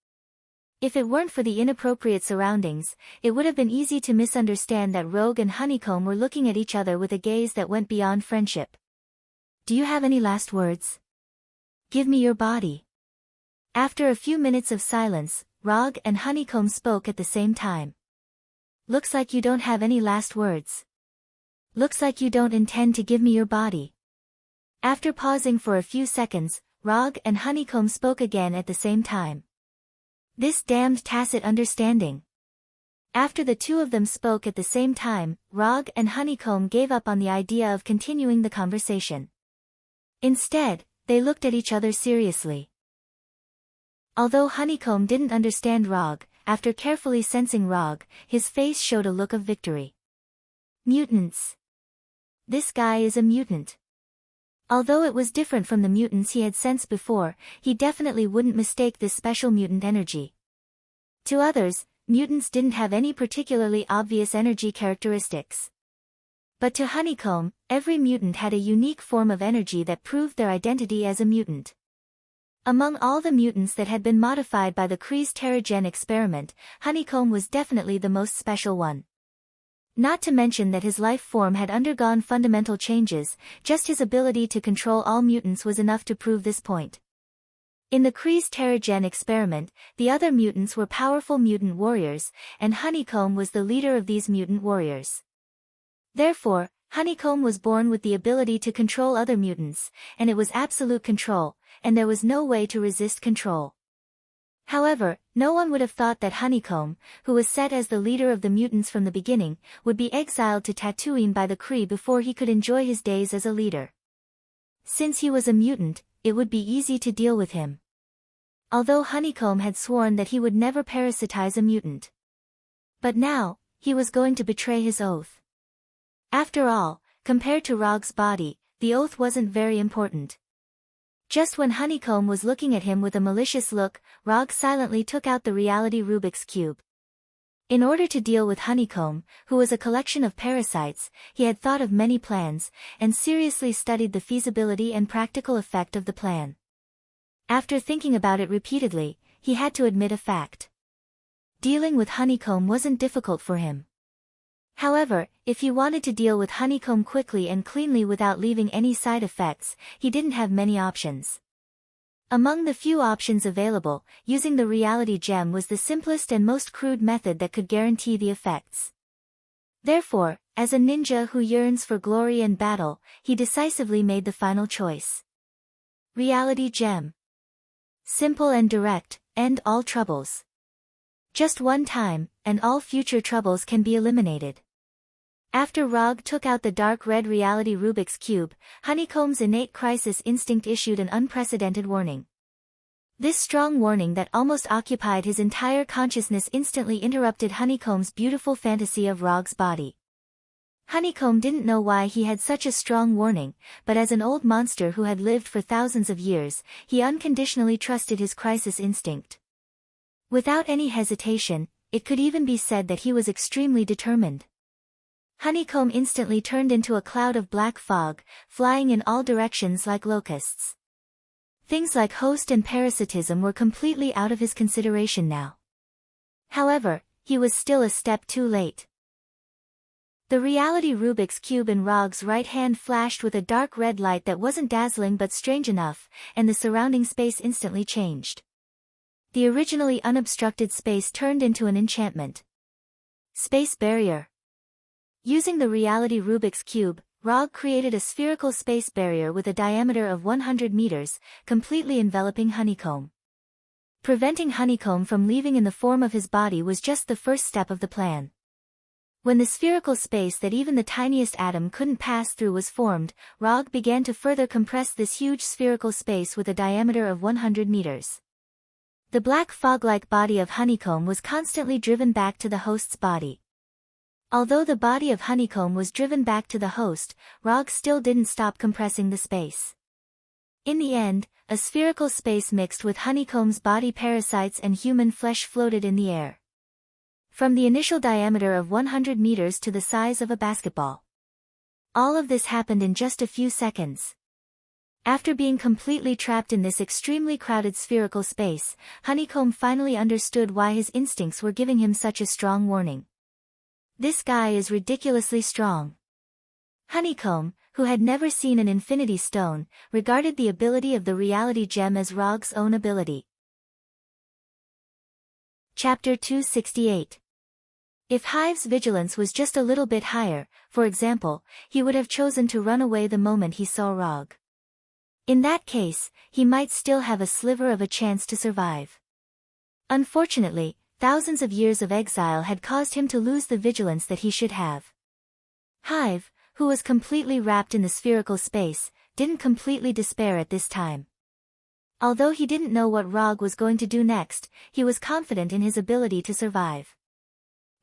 If it weren't for the inappropriate surroundings, it would have been easy to misunderstand that Rog and Honeycomb were looking at each other with a gaze that went beyond friendship. Do you have any last words? Give me your body. After a few minutes of silence, Rog and Honeycomb spoke at the same time. Looks like you don't have any last words. Looks like you don't intend to give me your body. After pausing for a few seconds, Rog and Honeycomb spoke again at the same time. This damned tacit understanding. After the two of them spoke at the same time, Rog and Honeycomb gave up on the idea of continuing the conversation. Instead, they looked at each other seriously. Although Honeycomb didn't understand Rog, after carefully sensing Rog, his face showed a look of victory. Mutants. This guy is a mutant. Although it was different from the mutants he had sensed before, he definitely wouldn't mistake this special mutant energy. To others, mutants didn't have any particularly obvious energy characteristics. But to Honeycomb, every mutant had a unique form of energy that proved their identity as a mutant. Among all the mutants that had been modified by the Kree's Terrigen experiment, Honeycomb was definitely the most special one. Not to mention that his life form had undergone fundamental changes, just his ability to control all mutants was enough to prove this point. In the Kree's Terrigen experiment, the other mutants were powerful mutant warriors, and Honeycomb was the leader of these mutant warriors. Therefore, Honeycomb was born with the ability to control other mutants, and it was absolute control, and there was no way to resist control. However, no one would have thought that Honeycomb, who was set as the leader of the mutants from the beginning, would be exiled to Tatooine by the Kree before he could enjoy his days as a leader. Since he was a mutant, it would be easy to deal with him. Although Honeycomb had sworn that he would never parasitize a mutant. But now, he was going to betray his oath. After all, compared to Rog's body, the oath wasn't very important. Just when Honeycomb was looking at him with a malicious look, Rog silently took out the reality Rubik's Cube. In order to deal with Honeycomb, who was a collection of parasites, he had thought of many plans, and seriously studied the feasibility and practical effect of the plan. After thinking about it repeatedly, he had to admit a fact. Dealing with Honeycomb wasn't difficult for him. However, if he wanted to deal with Honeycomb quickly and cleanly without leaving any side effects, he didn't have many options. Among the few options available, using the reality gem was the simplest and most crude method that could guarantee the effects. Therefore, as a ninja who yearns for glory and battle, he decisively made the final choice. Reality gem. Simple and direct, end all troubles. Just one time, and all future troubles can be eliminated. After Rog took out the dark red reality Rubik's Cube, Honeycomb's innate crisis instinct issued an unprecedented warning. This strong warning that almost occupied his entire consciousness instantly interrupted Honeycomb's beautiful fantasy of Rog's body. Honeycomb didn't know why he had such a strong warning, but as an old monster who had lived for thousands of years, he unconditionally trusted his crisis instinct. Without any hesitation, it could even be said that he was extremely determined. Honeycomb instantly turned into a cloud of black fog, flying in all directions like locusts. Things like host and parasitism were completely out of his consideration now. However, he was still a step too late. The reality Rubik's Cube in Rog's right hand flashed with a dark red light that wasn't dazzling but strange enough, and the surrounding space instantly changed. The originally unobstructed space turned into an enchantment. Space barrier. Using the reality Rubik's Cube, Rog created a spherical space barrier with a diameter of 100 meters, completely enveloping Honeycomb. Preventing Honeycomb from leaving in the form of his body was just the first step of the plan. When the spherical space that even the tiniest atom couldn't pass through was formed, Rog began to further compress this huge spherical space with a diameter of 100 meters. The black fog-like body of Honeycomb was constantly driven back to the host's body. Although the body of Honeycomb was driven back to the host, Rog still didn't stop compressing the space. In the end, a spherical space mixed with Honeycomb's body parasites and human flesh floated in the air. From the initial diameter of 100 meters to the size of a basketball. All of this happened in just a few seconds. After being completely trapped in this extremely crowded spherical space, Honeycomb finally understood why his instincts were giving him such a strong warning. This guy is ridiculously strong. Honeycomb, who had never seen an infinity stone, regarded the ability of the reality gem as Rog's own ability. Chapter 268. If Hive's vigilance was just a little bit higher, for example, he would have chosen to run away the moment he saw Rog. In that case, he might still have a sliver of a chance to survive. Unfortunately, thousands of years of exile had caused him to lose the vigilance that he should have. Hive, who was completely wrapped in the spherical space, didn't completely despair at this time. Although he didn't know what Rog was going to do next, he was confident in his ability to survive.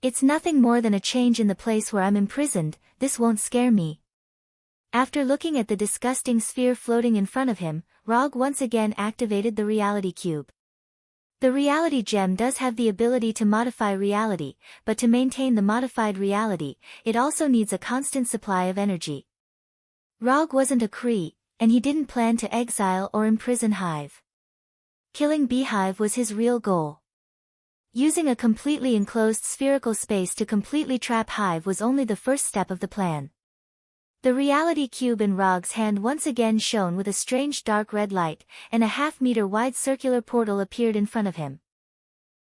It's nothing more than a change in the place where I'm imprisoned, this won't scare me. After looking at the disgusting sphere floating in front of him, Rog once again activated the reality cube. The reality gem does have the ability to modify reality, but to maintain the modified reality, it also needs a constant supply of energy. Rog wasn't a Kree, and he didn't plan to exile or imprison Hive. Killing Beehive was his real goal. Using a completely enclosed spherical space to completely trap Hive was only the first step of the plan. The reality cube in Rog's hand once again shone with a strange dark red light, and a half-meter-wide circular portal appeared in front of him.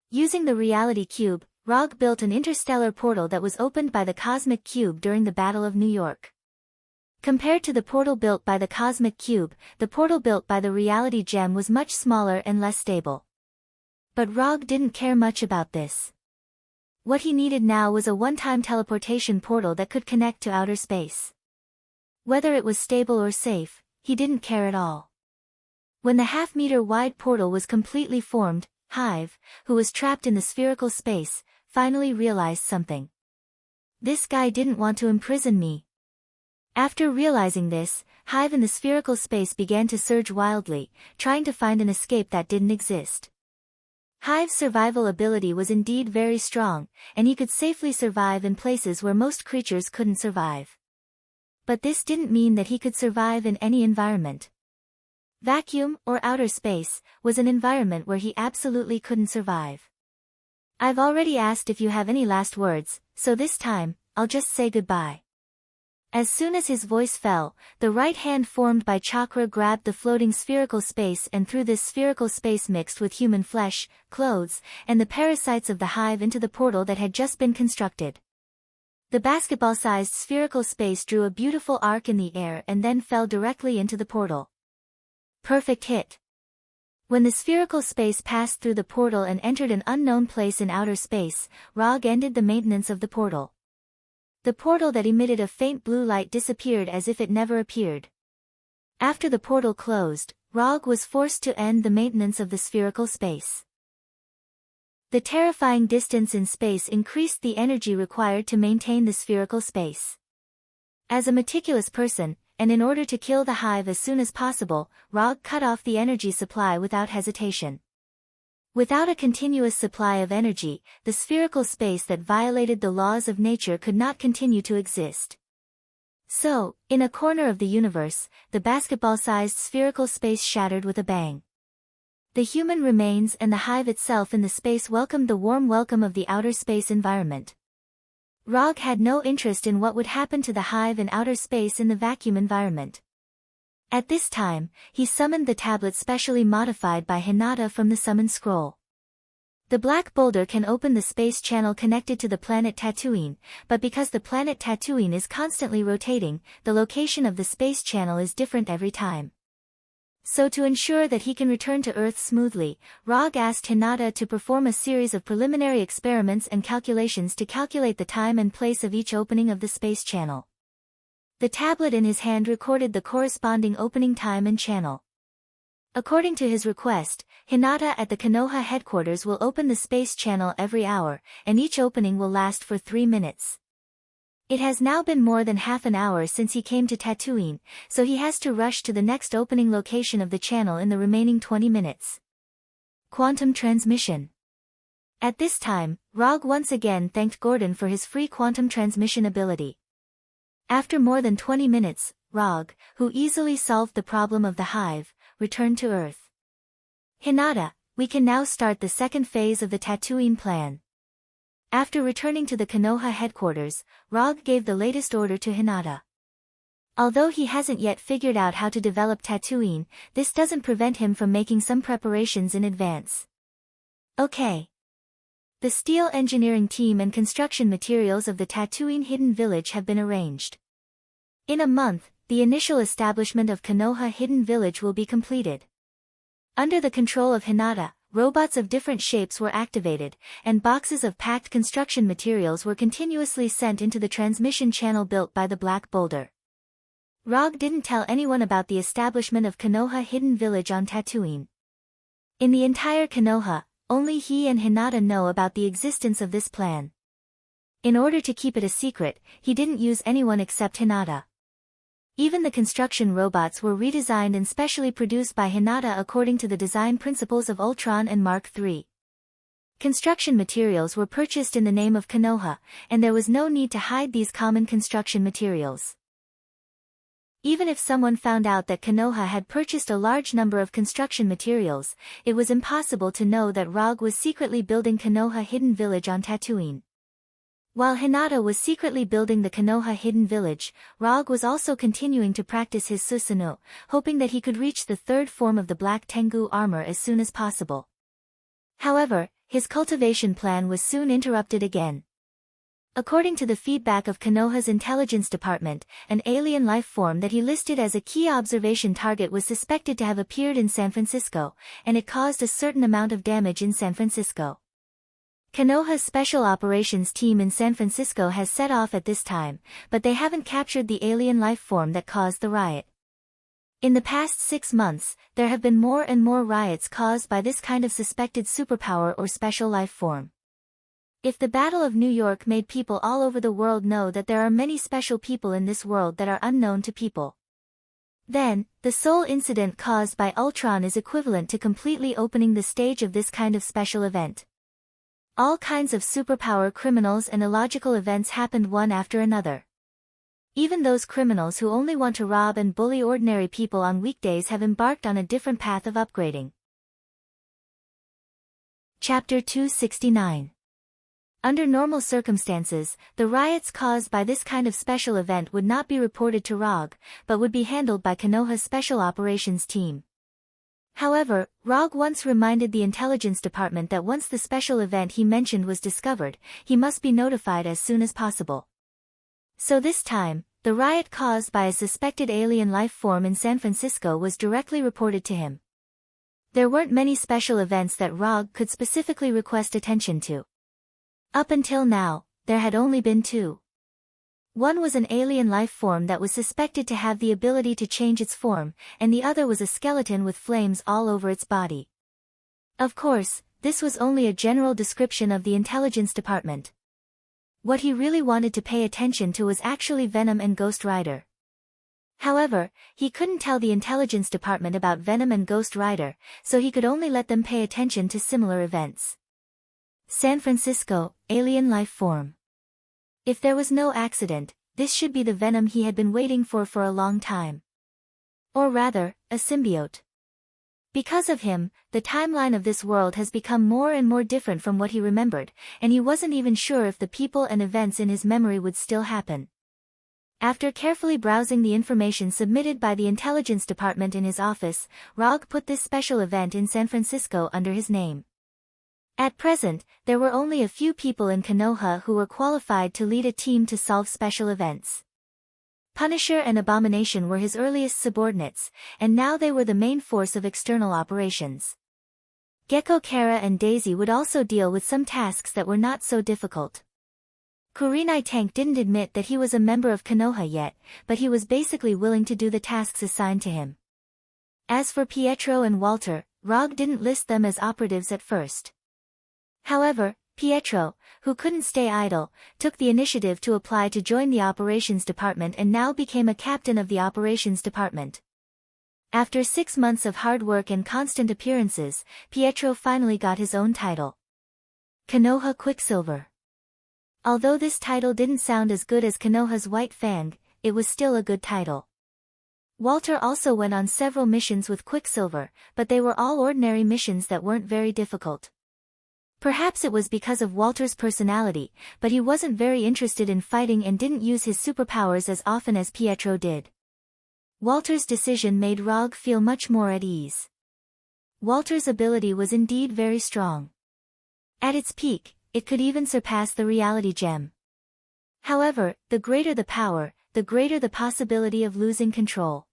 Using the reality cube, Rog built an interstellar portal that was opened by the cosmic cube during the Battle of New York. Compared to the portal built by the cosmic cube, the portal built by the reality gem was much smaller and less stable. But Rog didn't care much about this. What he needed now was a one-time teleportation portal that could connect to outer space. Whether it was stable or safe, he didn't care at all. When the half-meter-wide portal was completely formed, Hive, who was trapped in the spherical space, finally realized something. This guy didn't want to imprison me. After realizing this, Hive in the spherical space began to surge wildly, trying to find an escape that didn't exist. Hive's survival ability was indeed very strong, and he could safely survive in places where most creatures couldn't survive. But this didn't mean that he could survive in any environment. Vacuum, or outer space, was an environment where he absolutely couldn't survive. I've already asked if you have any last words, so this time, I'll just say goodbye. As soon as his voice fell, the right hand formed by chakra grabbed the floating spherical space, and through this spherical space mixed with human flesh, clothes, and the parasites of the Hive into the portal that had just been constructed. The basketball-sized spherical space drew a beautiful arc in the air and then fell directly into the portal. Perfect hit. When the spherical space passed through the portal and entered an unknown place in outer space, Rog ended the maintenance of the portal. The portal that emitted a faint blue light disappeared as if it never appeared. After the portal closed, Rog was forced to end the maintenance of the spherical space. The terrifying distance in space increased the energy required to maintain the spherical space. As a meticulous person, and in order to kill the Hive as soon as possible, Rog cut off the energy supply without hesitation. Without a continuous supply of energy, the spherical space that violated the laws of nature could not continue to exist. So, in a corner of the universe, the basketball-sized spherical space shattered with a bang. The human remains and the Hive itself in the space welcomed the warm welcome of the outer space environment. Rog had no interest in what would happen to the Hive in outer space in the vacuum environment. At this time, he summoned the tablet specially modified by Hinata from the summon scroll. The black boulder can open the space channel connected to the planet Tatooine, but because the planet Tatooine is constantly rotating, the location of the space channel is different every time. So to ensure that he can return to Earth smoothly, Rog asked Hinata to perform a series of preliminary experiments and calculations to calculate the time and place of each opening of the space channel. The tablet in his hand recorded the corresponding opening time and channel. According to his request, Hinata at the Konoha headquarters will open the space channel every hour, and each opening will last for 3 minutes. It has now been more than half an hour since he came to Tatooine, so he has to rush to the next opening location of the channel in the remaining 20 minutes. Quantum transmission. At this time, Rog once again thanked Gordon for his free quantum transmission ability. After more than 20 minutes, Rog, who easily solved the problem of the Hive, returned to Earth. Hinata, we can now start the second phase of the Tatooine plan. After returning to the Konoha headquarters, Rog gave the latest order to Hinata. Although he hasn't yet figured out how to develop Tatooine, this doesn't prevent him from making some preparations in advance. Okay. The steel engineering team and construction materials of the Tatooine Hidden Village have been arranged. In a month, the initial establishment of Konoha Hidden Village will be completed. Under the control of Hinata, robots of different shapes were activated, and boxes of packed construction materials were continuously sent into the transmission channel built by the Black Boulder. Rog didn't tell anyone about the establishment of Konoha Hidden Village on Tatooine. In the entire Konoha, only he and Hinata know about the existence of this plan. In order to keep it a secret, he didn't use anyone except Hinata. Even the construction robots were redesigned and specially produced by Hinata according to the design principles of Ultron and Mark III. Construction materials were purchased in the name of Konoha, and there was no need to hide these common construction materials. Even if someone found out that Konoha had purchased a large number of construction materials, it was impossible to know that Rogue was secretly building Konoha Hidden Village on Tatooine. While Hinata was secretly building the Konoha Hidden Village, Rogue was also continuing to practice his Susanoo, hoping that he could reach the third form of the Black Tengu armor as soon as possible. However, his cultivation plan was soon interrupted again. According to the feedback of Konoha's intelligence department, an alien life form that he listed as a key observation target was suspected to have appeared in San Francisco, and it caused a certain amount of damage in San Francisco. Konoha's special operations team in San Francisco has set off at this time, but they haven't captured the alien life form that caused the riot. In the past 6 months, there have been more and more riots caused by this kind of suspected superpower or special life form. If the Battle of New York made people all over the world know that there are many special people in this world that are unknown to people, then, the Seoul incident caused by Ultron is equivalent to completely opening the stage of this kind of special event. All kinds of superpower criminals and illogical events happened one after another. Even those criminals who only want to rob and bully ordinary people on weekdays have embarked on a different path of upgrading. Chapter 269. Under normal circumstances, the riots caused by this kind of special event would not be reported to Rogue, but would be handled by Konoha's Special Operations Team. However, Rogue once reminded the intelligence department that once the special event he mentioned was discovered, he must be notified as soon as possible. So this time, the riot caused by a suspected alien life form in San Francisco was directly reported to him. There weren't many special events that Rogue could specifically request attention to. Up until now, there had only been 2. One was an alien life form that was suspected to have the ability to change its form, and the other was a skeleton with flames all over its body. Of course, this was only a general description of the intelligence department. What he really wanted to pay attention to was actually Venom and Ghost Rider. However, he couldn't tell the intelligence department about Venom and Ghost Rider, so he could only let them pay attention to similar events. San Francisco, alien life form. If there was no accident, this should be the Venom he had been waiting for a long time. Or rather, a symbiote. Because of him, the timeline of this world has become more and more different from what he remembered, and he wasn't even sure if the people and events in his memory would still happen. After carefully browsing the information submitted by the intelligence department in his office, Rogue put this special event in San Francisco under his name. At present, there were only a few people in Konoha who were qualified to lead a team to solve special events. Punisher and Abomination were his earliest subordinates, and now they were the main force of external operations. Gecko Kara and Daisy would also deal with some tasks that were not so difficult. Kurenai Tank didn't admit that he was a member of Konoha yet, but he was basically willing to do the tasks assigned to him. As for Pietro and Walter, Rogue didn't list them as operatives at first. However, Pietro, who couldn't stay idle, took the initiative to apply to join the operations department and now became a captain of the operations department. After 6 months of hard work and constant appearances, Pietro finally got his own title. Konoha Quicksilver. Although this title didn't sound as good as Konoha's White Fang, it was still a good title. Walter also went on several missions with Quicksilver, but they were all ordinary missions that weren't very difficult. Perhaps it was because of Walter's personality, but he wasn't very interested in fighting and didn't use his superpowers as often as Pietro did. Walter's decision made Rogue feel much more at ease. Walter's ability was indeed very strong. At its peak, it could even surpass the reality gem. However, the greater the power, the greater the possibility of losing control.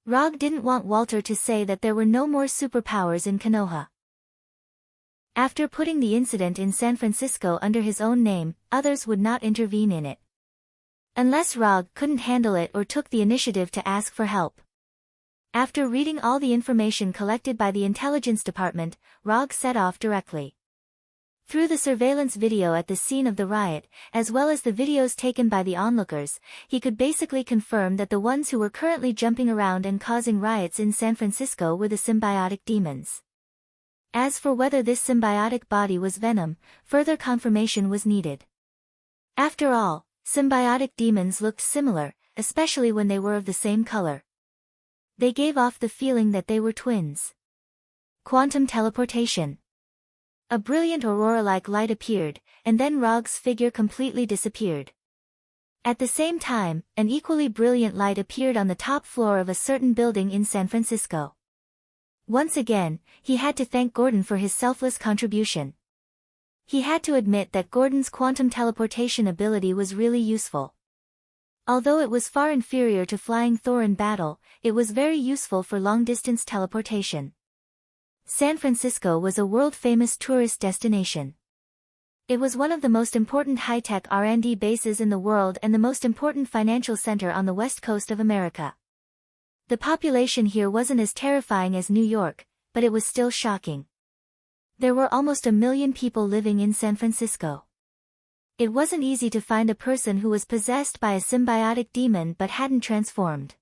Rogue didn't want Walter to say that there were no more superpowers in Konoha. After putting the incident in San Francisco under his own name, others would not intervene in it. Unless Rogue couldn't handle it or took the initiative to ask for help. After reading all the information collected by the intelligence department, Rogue set off directly. Through the surveillance video at the scene of the riot, as well as the videos taken by the onlookers, he could basically confirm that the ones who were currently jumping around and causing riots in San Francisco were the symbiotic demons. As for whether this symbiotic body was venom, further confirmation was needed. After all, symbiotic demons looked similar, especially when they were of the same color. They gave off the feeling that they were twins. Quantum teleportation. A brilliant aurora-like light appeared, and then Rog's figure completely disappeared. At the same time, an equally brilliant light appeared on the top floor of a certain building in San Francisco. Once again, he had to thank Gordon for his selfless contribution. He had to admit that Gordon's quantum teleportation ability was really useful. Although it was far inferior to flying Thor in battle, it was very useful for long-distance teleportation. San Francisco was a world-famous tourist destination. It was one of the most important high-tech R&D bases in the world and the most important financial center on the west coast of America. The population here wasn't as terrifying as New York, but it was still shocking. There were almost 1 million people living in San Francisco. It wasn't easy to find a person who was possessed by a symbiotic demon but hadn't transformed.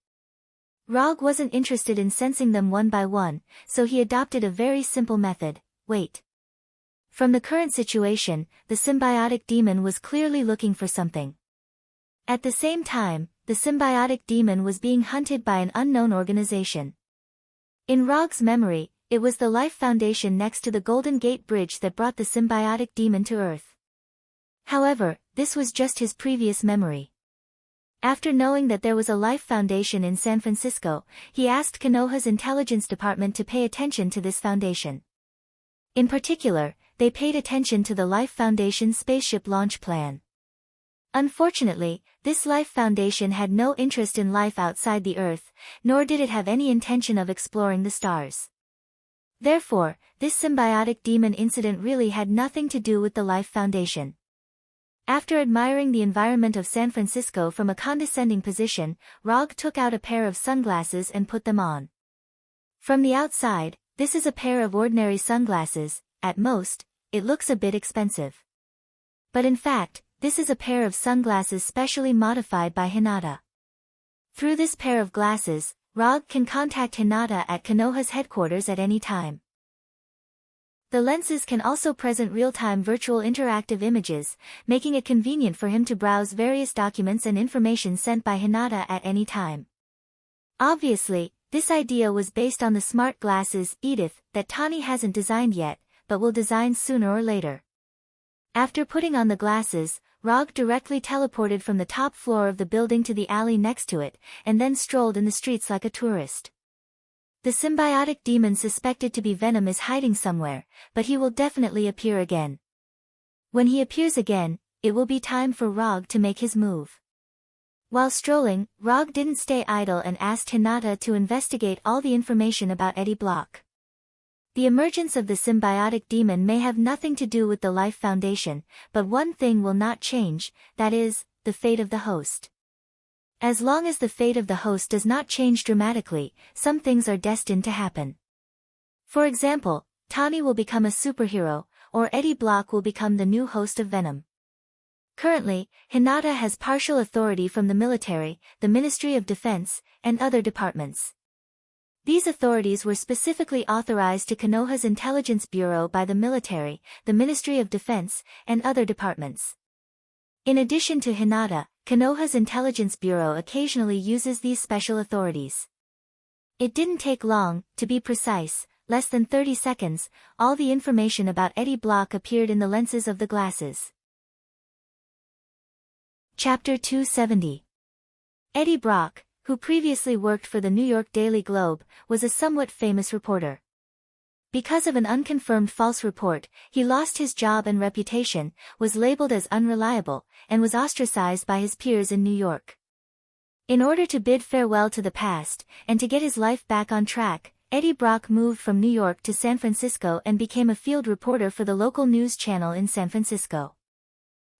Rog wasn't interested in sensing them one by one, so he adopted a very simple method: wait. From the current situation, the symbiotic demon was clearly looking for something. At the same time, the symbiotic demon was being hunted by an unknown organization. In Rog's memory, it was the Life Foundation next to the Golden Gate Bridge that brought the symbiotic demon to Earth. However, this was just his previous memory. After knowing that there was a Life Foundation in San Francisco, he asked Konoha's intelligence department to pay attention to this foundation. In particular, they paid attention to the Life Foundation spaceship launch plan. Unfortunately, this Life Foundation had no interest in life outside the Earth, nor did it have any intention of exploring the stars. Therefore, this symbiotic demon incident really had nothing to do with the Life Foundation. After admiring the environment of San Francisco from a condescending position, Rog took out a pair of sunglasses and put them on. From the outside, this is a pair of ordinary sunglasses. At most, it looks a bit expensive. But in fact, this is a pair of sunglasses specially modified by Hinata. Through this pair of glasses, Rog can contact Hinata at Konoha's headquarters at any time. The lenses can also present real-time virtual interactive images, making it convenient for him to browse various documents and information sent by Hinata at any time. Obviously, this idea was based on the smart glasses Edith that Tani hasn't designed yet, but will design sooner or later. After putting on the glasses, Rog directly teleported from the top floor of the building to the alley next to it, and then strolled in the streets like a tourist. The symbiotic demon suspected to be Venom is hiding somewhere, but he will definitely appear again. When he appears again, it will be time for Rog to make his move. While strolling, Rog didn't stay idle and asked Hinata to investigate all the information about Eddie Block. The emergence of the symbiotic demon may have nothing to do with the Life Foundation, but one thing will not change, that is, the fate of the host. As long as the fate of the host does not change dramatically, some things are destined to happen. For example, Tani will become a superhero, or Eddie Block will become the new host of Venom. Currently, Hinata has partial authority from the military, the Ministry of Defense, and other departments. These authorities were specifically authorized to Konoha's Intelligence Bureau by the military, the Ministry of Defense, and other departments. In addition to Hinata, Konoha's Intelligence Bureau occasionally uses these special authorities. It didn't take long, to be precise, less than 30 seconds, all the information about Eddie Block appeared in the lenses of the glasses. Chapter 270. Eddie Brock, who previously worked for the New York Daily Globe, was a somewhat famous reporter. Because of an unconfirmed false report, he lost his job and reputation, was labeled as unreliable, and was ostracized by his peers in New York. In order to bid farewell to the past, and to get his life back on track, Eddie Brock moved from New York to San Francisco and became a field reporter for the local news channel in San Francisco.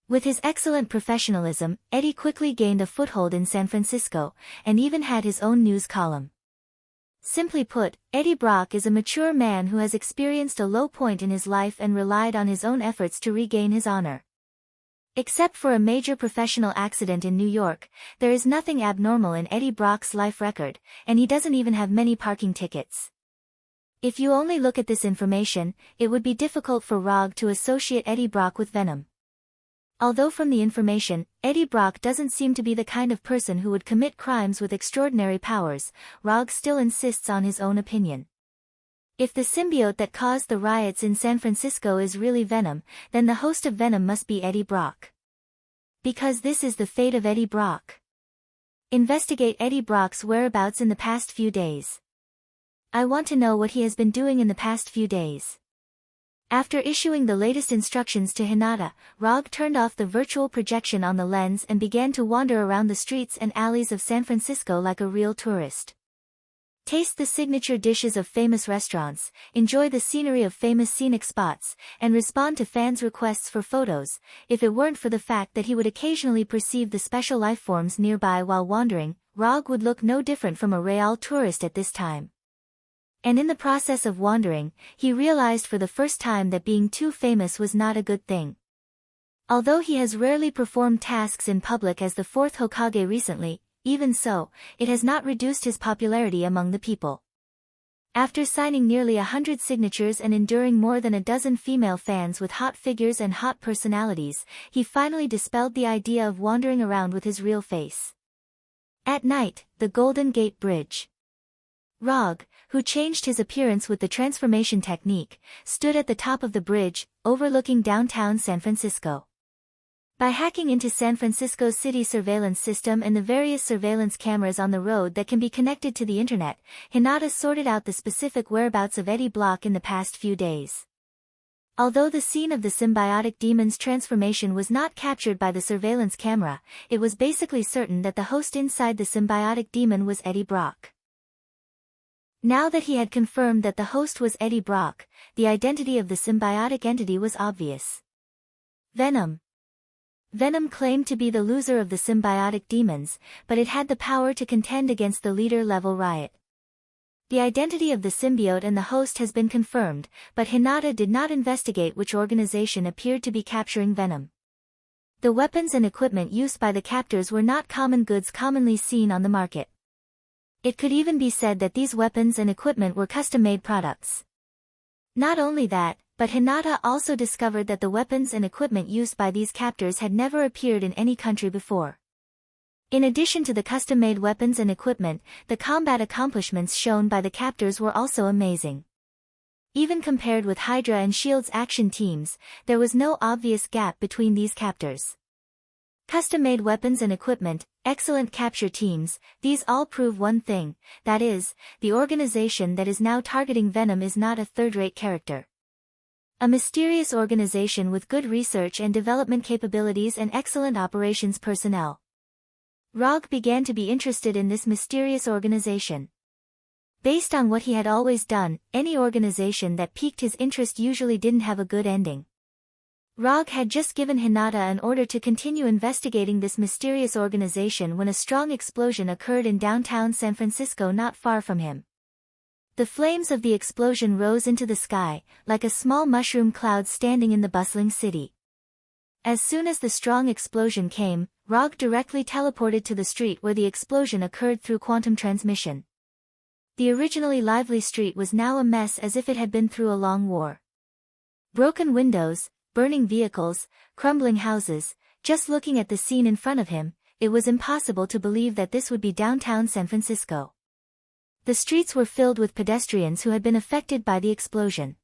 With his excellent professionalism, Eddie quickly gained a foothold in San Francisco, and even had his own news column. Simply put, Eddie Brock is a mature man who has experienced a low point in his life and relied on his own efforts to regain his honor. Except for a major professional accident in New York, there is nothing abnormal in Eddie Brock's life record, and he doesn't even have many parking tickets. If you only look at this information, it would be difficult for Rog to associate Eddie Brock with Venom. Although from the information, Eddie Brock doesn't seem to be the kind of person who would commit crimes with extraordinary powers, Rog still insists on his own opinion. If the symbiote that caused the riots in San Francisco is really Venom, then the host of Venom must be Eddie Brock. Because this is the fate of Eddie Brock. Investigate Eddie Brock's whereabouts in the past few days. I want to know what he has been doing in the past few days. After issuing the latest instructions to Hinata, Rog turned off the virtual projection on the lens and began to wander around the streets and alleys of San Francisco like a real tourist. Taste the signature dishes of famous restaurants, enjoy the scenery of famous scenic spots, and respond to fans' requests for photos. If it weren't for the fact that he would occasionally perceive the special lifeforms nearby while wandering, Rog would look no different from a real tourist at this time. And in the process of wandering, he realized for the first time that being too famous was not a good thing. Although he has rarely performed tasks in public as the fourth Hokage recently, even so, it has not reduced his popularity among the people. After signing nearly 100 signatures and enduring more than a dozen female fans with hot figures and hot personalities, he finally dispelled the idea of wandering around with his real face. At night, the Golden Gate Bridge. Rog, who changed his appearance with the transformation technique, stood at the top of the bridge, overlooking downtown San Francisco. By hacking into San Francisco's city surveillance system and the various surveillance cameras on the road that can be connected to the internet, Hinata sorted out the specific whereabouts of Eddie Brock in the past few days. Although the scene of the symbiotic demon's transformation was not captured by the surveillance camera, it was basically certain that the host inside the symbiotic demon was Eddie Brock. Now that he had confirmed that the host was Eddie Brock, the identity of the symbiotic entity was obvious. Venom. Venom claimed to be the loser of the symbiotic demons, but it had the power to contend against the leader-level riot. The identity of the symbiote and the host has been confirmed, but Hinata did not investigate which organization appeared to be capturing Venom. The weapons and equipment used by the captors were not common goods commonly seen on the market. It could even be said that these weapons and equipment were custom-made products. Not only that, but Hinata also discovered that the weapons and equipment used by these captors had never appeared in any country before. In addition to the custom-made weapons and equipment, the combat accomplishments shown by the captors were also amazing. Even compared with Hydra and S.H.I.E.L.D.'s action teams, there was no obvious gap between these captors. Custom-made weapons and equipment, excellent capture teams, these all prove one thing, that is, the organization that is now targeting Venom is not a third-rate character. A mysterious organization with good research and development capabilities and excellent operations personnel. Rog began to be interested in this mysterious organization. Based on what he had always done, any organization that piqued his interest usually didn't have a good ending. Rog had just given Hinata an order to continue investigating this mysterious organization when a strong explosion occurred in downtown San Francisco not far from him. The flames of the explosion rose into the sky, like a small mushroom cloud standing in the bustling city. As soon as the strong explosion came, Rog directly teleported to the street where the explosion occurred through quantum transmission. The originally lively street was now a mess as if it had been through a long war. Broken windows, burning vehicles, crumbling houses. Just looking at the scene in front of him, it was impossible to believe that this would be downtown San Francisco. The streets were filled with pedestrians who had been affected by the explosion.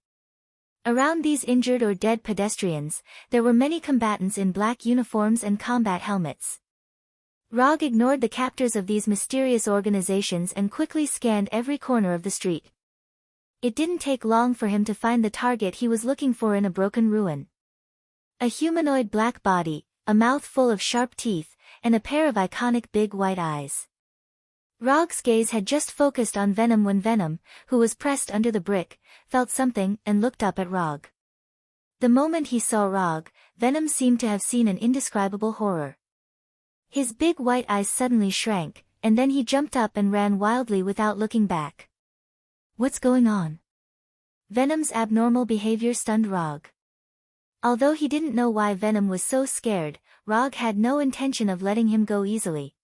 Around these injured or dead pedestrians, there were many combatants in black uniforms and combat helmets. Rog ignored the captors of these mysterious organizations and quickly scanned every corner of the street. It didn't take long for him to find the target he was looking for in a broken ruin. A humanoid black body, a mouth full of sharp teeth, and a pair of iconic big white eyes. Rog's gaze had just focused on Venom when Venom, who was pressed under the brick, felt something and looked up at Rog. The moment he saw Rog, Venom seemed to have seen an indescribable horror. His big white eyes suddenly shrank, and then he jumped up and ran wildly without looking back. What's going on? Venom's abnormal behavior stunned Rog. Although he didn't know why Venom was so scared, Rog had no intention of letting him go easily.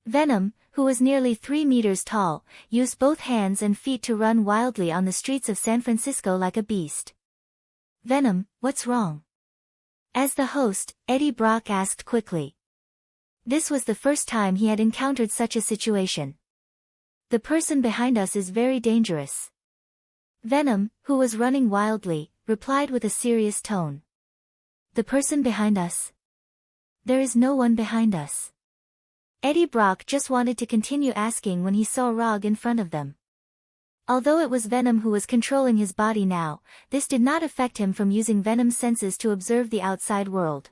Venom, who was nearly 3 meters tall, used both hands and feet to run wildly on the streets of San Francisco like a beast. Venom, what's wrong? As the host, Eddie Brock asked quickly. This was the first time he had encountered such a situation. The person behind us is very dangerous. Venom, who was running wildly, replied with a serious tone. The person behind us? There is no one behind us. Eddie Brock just wanted to continue asking when he saw Rog in front of them. Although it was Venom who was controlling his body now, this did not affect him from using Venom's senses to observe the outside world.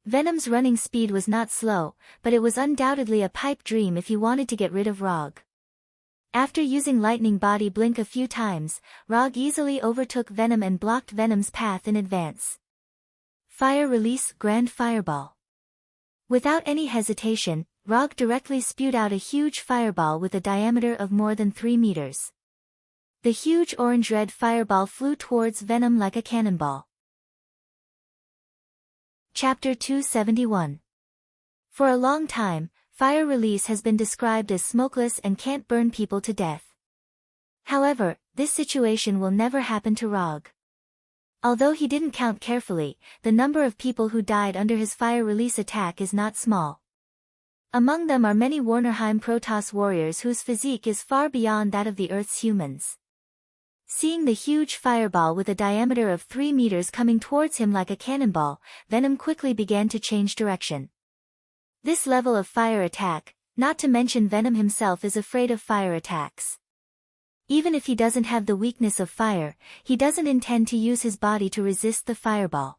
Venom's running speed was not slow, but it was undoubtedly a pipe dream if he wanted to get rid of Rog. After using Lightning Body Blink a few times, Rog easily overtook Venom and blocked Venom's path in advance. Fire Release Grand Fireball. Without any hesitation, Rog directly spewed out a huge fireball with a diameter of more than 3 meters. The huge orange-red fireball flew towards Venom like a cannonball. Chapter 271. For a long time, fire release has been described as smokeless and can't burn people to death. However, this situation will never happen to Rog. Although he didn't count carefully, the number of people who died under his fire release attack is not small. Among them are many Warnerheim Protoss warriors whose physique is far beyond that of the Earth's humans. Seeing the huge fireball with a diameter of 3 meters coming towards him like a cannonball, Venom quickly began to change direction. This level of fire attack, not to mention Venom himself, is afraid of fire attacks. Even if he doesn't have the weakness of fire, he doesn't intend to use his body to resist the fireball.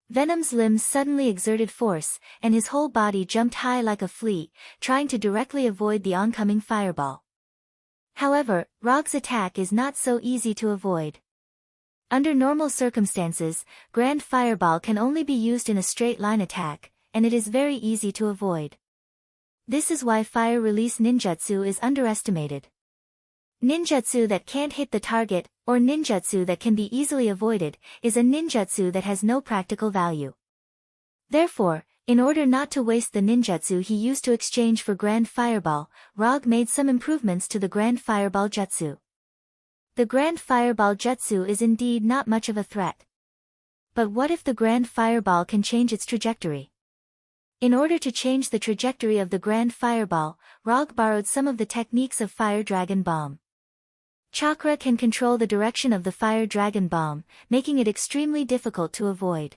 Venom's limbs suddenly exerted force, and his whole body jumped high like a flea, trying to directly avoid the oncoming fireball. However, Rog's attack is not so easy to avoid. Under normal circumstances, Grand Fireball can only be used in a straight line attack, and it is very easy to avoid. This is why fire release ninjutsu is underestimated. Ninjutsu that can't hit the target, or ninjutsu that can be easily avoided, is a ninjutsu that has no practical value. Therefore, in order not to waste the ninjutsu he used to exchange for Grand Fireball, Rog made some improvements to the Grand Fireball jutsu. The Grand Fireball jutsu is indeed not much of a threat. But what if the Grand Fireball can change its trajectory? In order to change the trajectory of the Grand Fireball, Rog borrowed some of the techniques of Fire Dragon Bomb. Chakra can control the direction of the Fire Dragon Bomb, making it extremely difficult to avoid.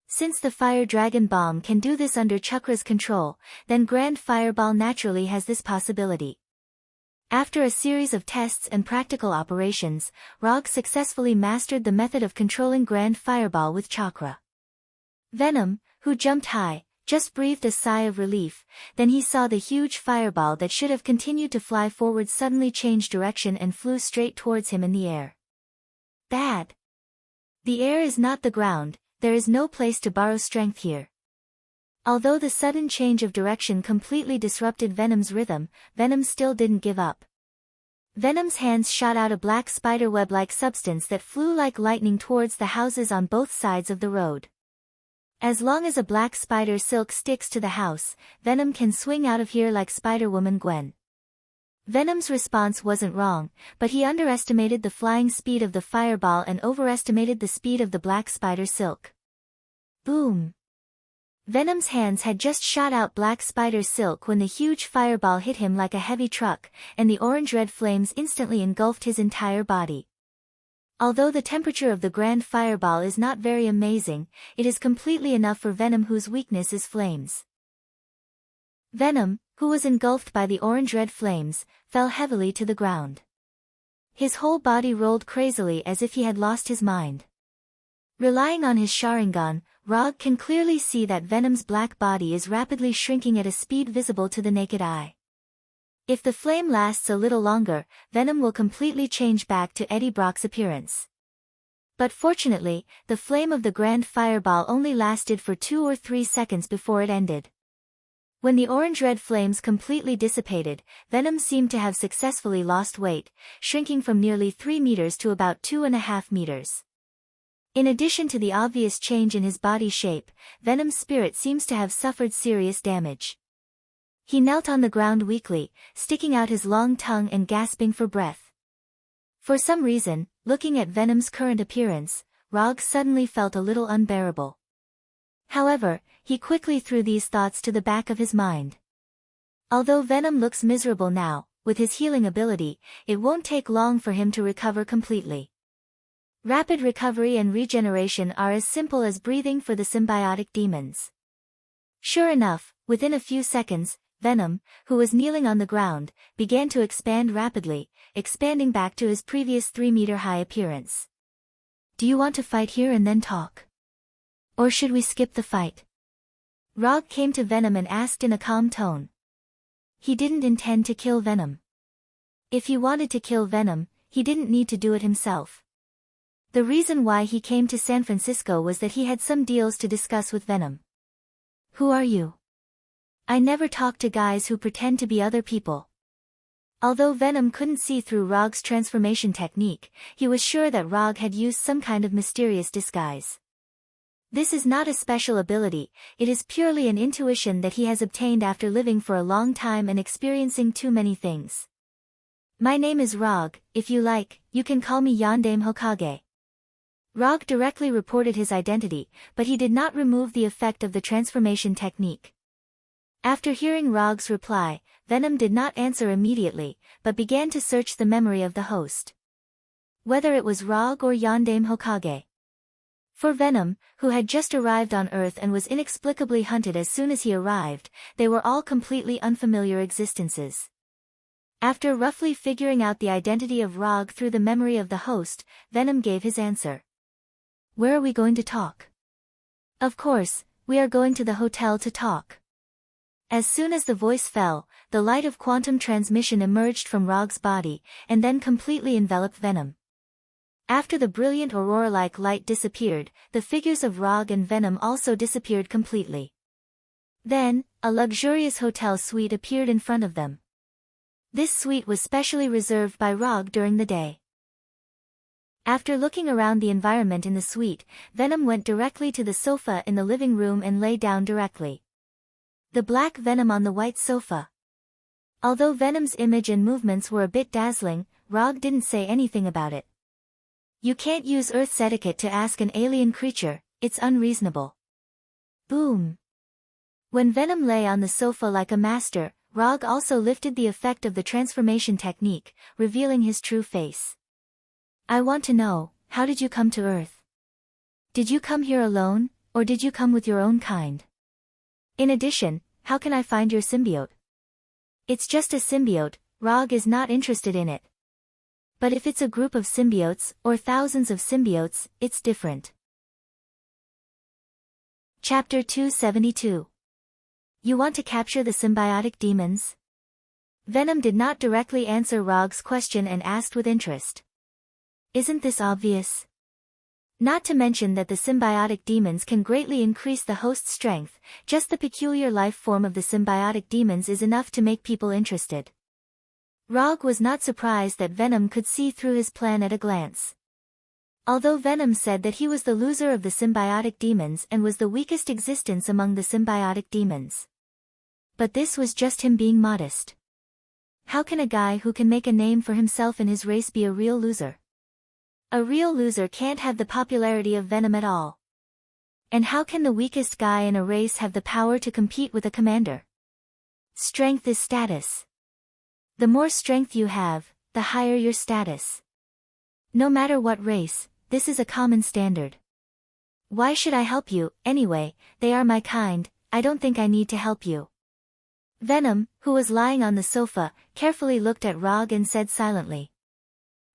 Since the Fire Dragon Bomb can do this under Chakra's control, then Grand Fireball naturally has this possibility. After a series of tests and practical operations, Rog successfully mastered the method of controlling Grand Fireball with Chakra. Venom, who jumped high, just breathed a sigh of relief, then he saw the huge fireball that should have continued to fly forward suddenly change direction and flew straight towards him in the air. Bad. The air is not the ground, there is no place to borrow strength here. Although the sudden change of direction completely disrupted Venom's rhythm, Venom still didn't give up. Venom's hands shot out a black spiderweb-like substance that flew like lightning towards the houses on both sides of the road. As long as a black spider silk sticks to the house, Venom can swing out of here like Spider-Woman Gwen. Venom's response wasn't wrong, but he underestimated the flying speed of the fireball and overestimated the speed of the black spider silk. Boom! Venom's hands had just shot out black spider silk when the huge fireball hit him like a heavy truck, and the orange-red flames instantly engulfed his entire body. Although the temperature of the Grand Fireball is not very amazing, it is completely enough for Venom, whose weakness is flames. Venom, who was engulfed by the orange-red flames, fell heavily to the ground. His whole body rolled crazily as if he had lost his mind. Relying on his Sharingan, Rog can clearly see that Venom's black body is rapidly shrinking at a speed visible to the naked eye. If the flame lasts a little longer, Venom will completely change back to Eddie Brock's appearance. But fortunately, the flame of the Grand Fireball only lasted for 2 or 3 seconds before it ended. When the orange-red flames completely dissipated, Venom seemed to have successfully lost weight, shrinking from nearly 3 meters to about 2.5 meters. In addition to the obvious change in his body shape, Venom's spirit seems to have suffered serious damage. He knelt on the ground weakly, sticking out his long tongue and gasping for breath. For some reason, looking at Venom's current appearance, Rog suddenly felt a little unbearable. However, he quickly threw these thoughts to the back of his mind. Although Venom looks miserable now, with his healing ability, it won't take long for him to recover completely. Rapid recovery and regeneration are as simple as breathing for the symbiotic demons. Sure enough, within a few seconds, Venom, who was kneeling on the ground, began to expand rapidly, expanding back to his previous 3-meter-high appearance. Do you want to fight here and then talk? Or should we skip the fight? Rog came to Venom and asked in a calm tone. He didn't intend to kill Venom. If he wanted to kill Venom, he didn't need to do it himself. The reason why he came to San Francisco was that he had some deals to discuss with Venom. Who are you? I never talk to guys who pretend to be other people. Although Venom couldn't see through Rog's transformation technique, he was sure that Rog had used some kind of mysterious disguise. This is not a special ability, it is purely an intuition that he has obtained after living for a long time and experiencing too many things. My name is Rog, if you like, you can call me Yondaime Hokage. Rog directly reported his identity, but he did not remove the effect of the transformation technique. After hearing Rog's reply, Venom did not answer immediately, but began to search the memory of the host. Whether it was Rog or Yondaime Hokage. For Venom, who had just arrived on Earth and was inexplicably hunted as soon as he arrived, they were all completely unfamiliar existences. After roughly figuring out the identity of Rog through the memory of the host, Venom gave his answer. Where are we going to talk? Of course, we are going to the hotel to talk. As soon as the voice fell, the light of quantum transmission emerged from Rog's body, and then completely enveloped Venom. After the brilliant aurora-like light disappeared, the figures of Rog and Venom also disappeared completely. Then, a luxurious hotel suite appeared in front of them. This suite was specially reserved by Rog during the day. After looking around the environment in the suite, Venom went directly to the sofa in the living room and lay down directly. The black Venom on the white sofa. Although Venom's image and movements were a bit dazzling, Rog didn't say anything about it. You can't use Earth's etiquette to ask an alien creature, it's unreasonable. Boom. When Venom lay on the sofa like a master, Rog also lifted the effect of the transformation technique, revealing his true face. I want to know, how did you come to Earth? Did you come here alone, or did you come with your own kind? In addition, how can I find your symbiote? It's just a symbiote, Rog is not interested in it. But if it's a group of symbiotes, or thousands of symbiotes, it's different. Chapter 272. You want to capture the symbiotic demons? Venom did not directly answer Rog's question and asked with interest. Isn't this obvious? Not to mention that the symbiotic demons can greatly increase the host's strength, just the peculiar life form of the symbiotic demons is enough to make people interested. Rog was not surprised that Venom could see through his plan at a glance. Although Venom said that he was the loser of the symbiotic demons and was the weakest existence among the symbiotic demons. But this was just him being modest. How can a guy who can make a name for himself in his race be a real loser? A real loser can't have the popularity of Venom at all. And how can the weakest guy in a race have the power to compete with a commander? Strength is status. The more strength you have, the higher your status. No matter what race, this is a common standard. Why should I help you, anyway? They are my kind, I don't think I need to help you. Venom, who was lying on the sofa, carefully looked at Rog and said silently.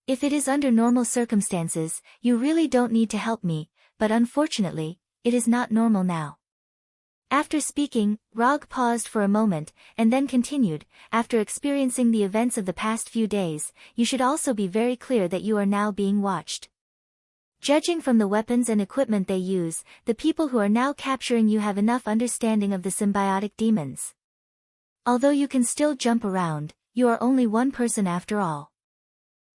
If it is under normal circumstances, you really don't need to help me, but unfortunately, it is not normal now. After speaking, Rog paused for a moment, and then continued, after experiencing the events of the past few days, you should also be very clear that you are now being watched. Judging from the weapons and equipment they use, the people who are now capturing you have enough understanding of the symbiotic demons. Although you can still jump around, you are only one person after all.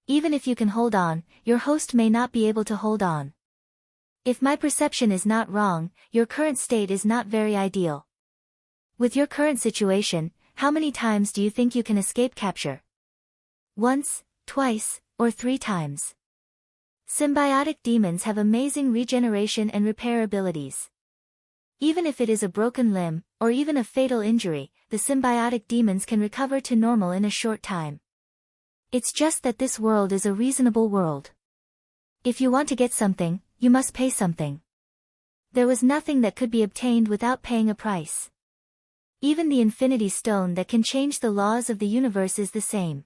Even if you can hold on, your host may not be able to hold on. If my perception is not wrong, your current state is not very ideal. With your current situation, how many times do you think you can escape capture? Once, twice, or 3 times. Symbiotic demons have amazing regeneration and repair abilities. Even if it is a broken limb, or even a fatal injury, the symbiotic demons can recover to normal in a short time. It's just that this world is a reasonable world. If you want to get something, you must pay something. There was nothing that could be obtained without paying a price. Even the Infinity Stone that can change the laws of the universe is the same.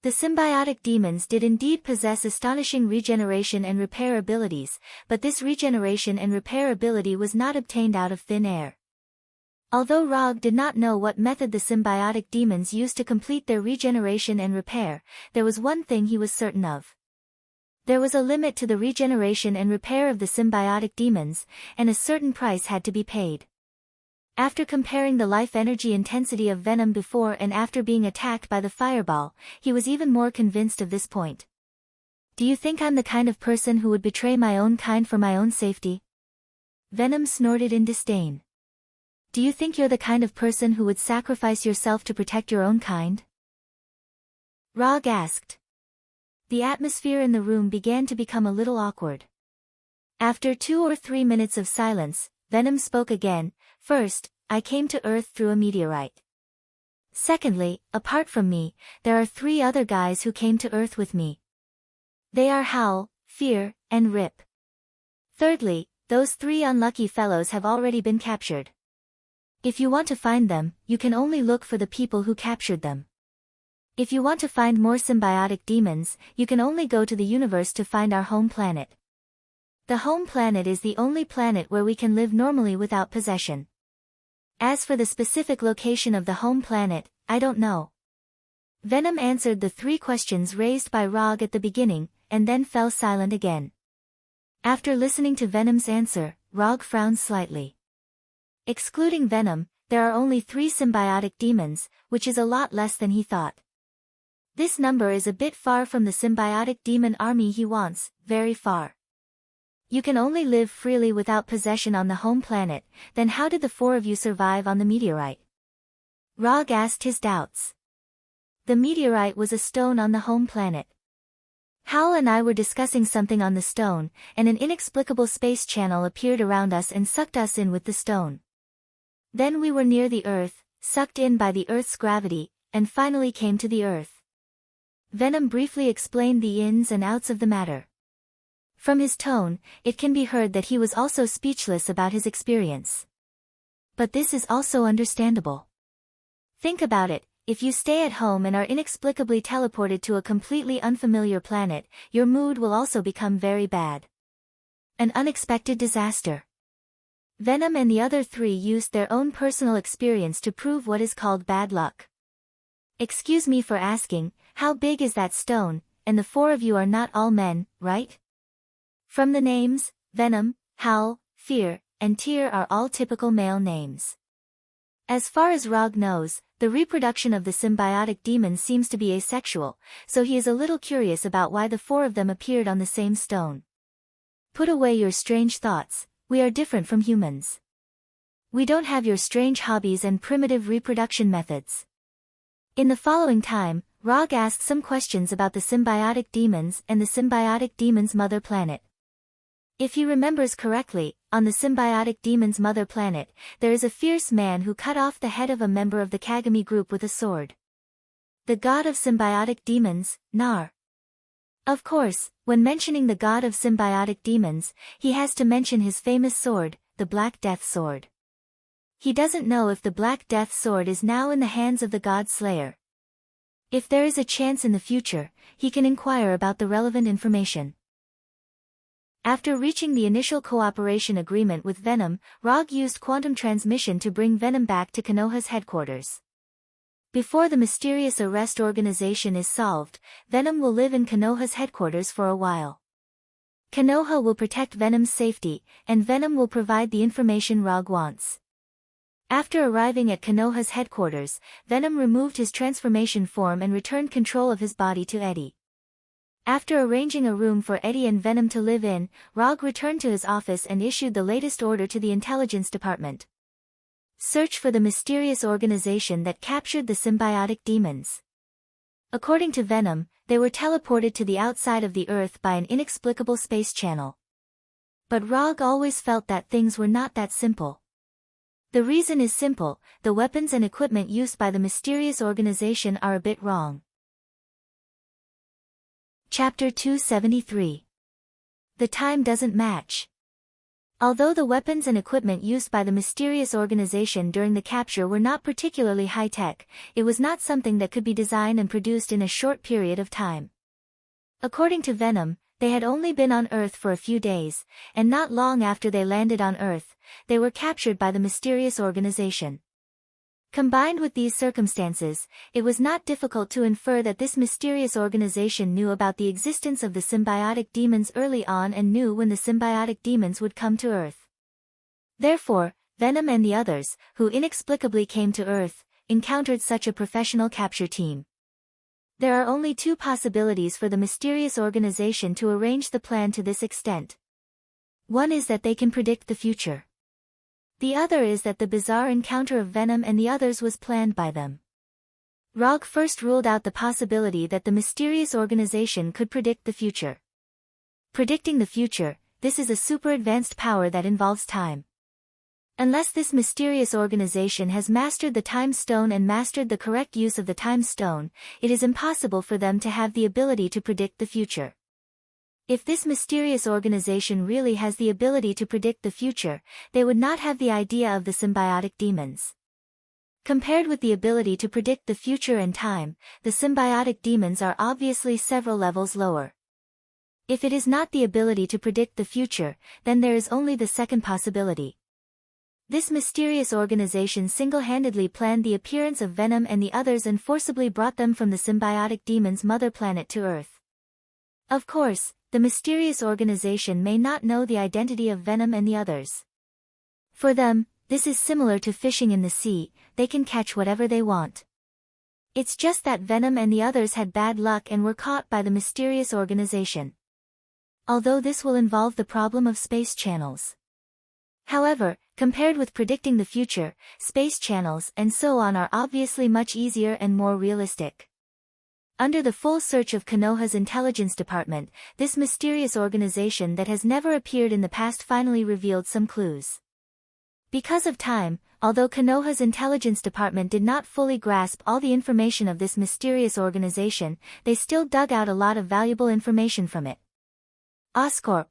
The symbiotic demons did indeed possess astonishing regeneration and repair abilities, but this regeneration and repair ability was not obtained out of thin air. Although Rog did not know what method the symbiotic demons used to complete their regeneration and repair, there was one thing he was certain of. There was a limit to the regeneration and repair of the symbiotic demons, and a certain price had to be paid. After comparing the life energy intensity of Venom before and after being attacked by the fireball, he was even more convinced of this point. Do you think I'm the kind of person who would betray my own kind for my own safety? Venom snorted in disdain. Do you think you're the kind of person who would sacrifice yourself to protect your own kind? Rog asked. The atmosphere in the room began to become a little awkward. After 2 or 3 minutes of silence, Venom spoke again. First, I came to Earth through a meteorite. Secondly, apart from me, there are 3 other guys who came to Earth with me. They are Howl, Fear, and Rip. Thirdly, those 3 unlucky fellows have already been captured. If you want to find them, you can only look for the people who captured them. If you want to find more symbiotic demons, you can only go to the universe to find our home planet. The home planet is the only planet where we can live normally without possession. As for the specific location of the home planet, I don't know. Venom answered the 3 questions raised by Rog at the beginning, and then fell silent again. After listening to Venom's answer, Rog frowned slightly. Excluding Venom, there are only 3 symbiotic demons, which is a lot less than he thought. This number is a bit far from the symbiotic demon army he wants, very far. You can only live freely without possession on the home planet, then how did the 4 of you survive on the meteorite? Rog asked his doubts. The meteorite was a stone on the home planet. Howl and I were discussing something on the stone, and an inexplicable space channel appeared around us and sucked us in with the stone. Then we were near the Earth, sucked in by the Earth's gravity, and finally came to the Earth. Venom briefly explained the ins and outs of the matter. From his tone, it can be heard that he was also speechless about his experience. But this is also understandable. Think about it, if you stay at home and are inexplicably teleported to a completely unfamiliar planet, your mood will also become very bad. An unexpected disaster. Venom and the other 3 used their own personal experience to prove what is called bad luck. Excuse me for asking, how big is that stone, and the 4 of you are not all men, right? From the names, Venom, Howl, Fear, and Tear are all typical male names. As far as Rog knows, the reproduction of the symbiotic demons seems to be asexual, so he is a little curious about why the 4 of them appeared on the same stone. Put away your strange thoughts, we are different from humans. We don't have your strange hobbies and primitive reproduction methods. In the following time, Rog asked some questions about the symbiotic demons and the symbiotic demons' mother planet. If he remembers correctly, on the symbiotic demon's mother planet, there is a fierce man who cut off the head of a member of the Kagami group with a sword. The god of symbiotic demons, Nar. Of course, when mentioning the god of symbiotic demons, he has to mention his famous sword, the Black Death Sword. He doesn't know if the Black Death Sword is now in the hands of the God Slayer. If there is a chance in the future, he can inquire about the relevant information. After reaching the initial cooperation agreement with Venom, Rog used quantum transmission to bring Venom back to Konoha's headquarters. Before the mysterious arrest organization is solved, Venom will live in Konoha's headquarters for a while. Konoha will protect Venom's safety, and Venom will provide the information Rog wants. After arriving at Konoha's headquarters, Venom removed his transformation form and returned control of his body to Eddie. After arranging a room for Eddie and Venom to live in, Rog returned to his office and issued the latest order to the intelligence department. Search for the mysterious organization that captured the symbiotic demons. According to Venom, they were teleported to the outside of the Earth by an inexplicable space channel. But Rog always felt that things were not that simple. The reason is simple: the weapons and equipment used by the mysterious organization are a bit wrong. Chapter 273. The time doesn't match. Although the weapons and equipment used by the mysterious organization during the capture were not particularly high-tech, it was not something that could be designed and produced in a short period of time. According to Venom, they had only been on Earth for a few days, and not long after they landed on Earth, they were captured by the mysterious organization. Combined with these circumstances, it was not difficult to infer that this mysterious organization knew about the existence of the symbiotic demons early on and knew when the symbiotic demons would come to Earth. Therefore, Venom and the others, who inexplicably came to Earth, encountered such a professional capture team. There are only two possibilities for the mysterious organization to arrange the plan to this extent. One is that they can predict the future. The other is that the bizarre encounter of Venom and the others was planned by them. Rog first ruled out the possibility that the mysterious organization could predict the future. Predicting the future, this is a super advanced power that involves time. Unless this mysterious organization has mastered the Time Stone and mastered the correct use of the Time Stone, it is impossible for them to have the ability to predict the future. If this mysterious organization really has the ability to predict the future, they would not have the idea of the symbiotic demons. Compared with the ability to predict the future and time, the symbiotic demons are obviously several levels lower. If it is not the ability to predict the future, then there is only the second possibility. This mysterious organization single-handedly planned the appearance of Venom and the others and forcibly brought them from the symbiotic demon's mother planet to Earth. Of course, the mysterious organization may not know the identity of Venom and the others. For them, this is similar to fishing in the sea, they can catch whatever they want. It's just that Venom and the others had bad luck and were caught by the mysterious organization. Although this will involve the problem of space channels. However, compared with predicting the future, space channels and so on are obviously much easier and more realistic. Under the full search of Konoha's intelligence department, this mysterious organization that has never appeared in the past finally revealed some clues. Because of time, although Konoha's intelligence department did not fully grasp all the information of this mysterious organization, they still dug out a lot of valuable information from it. Oscorp.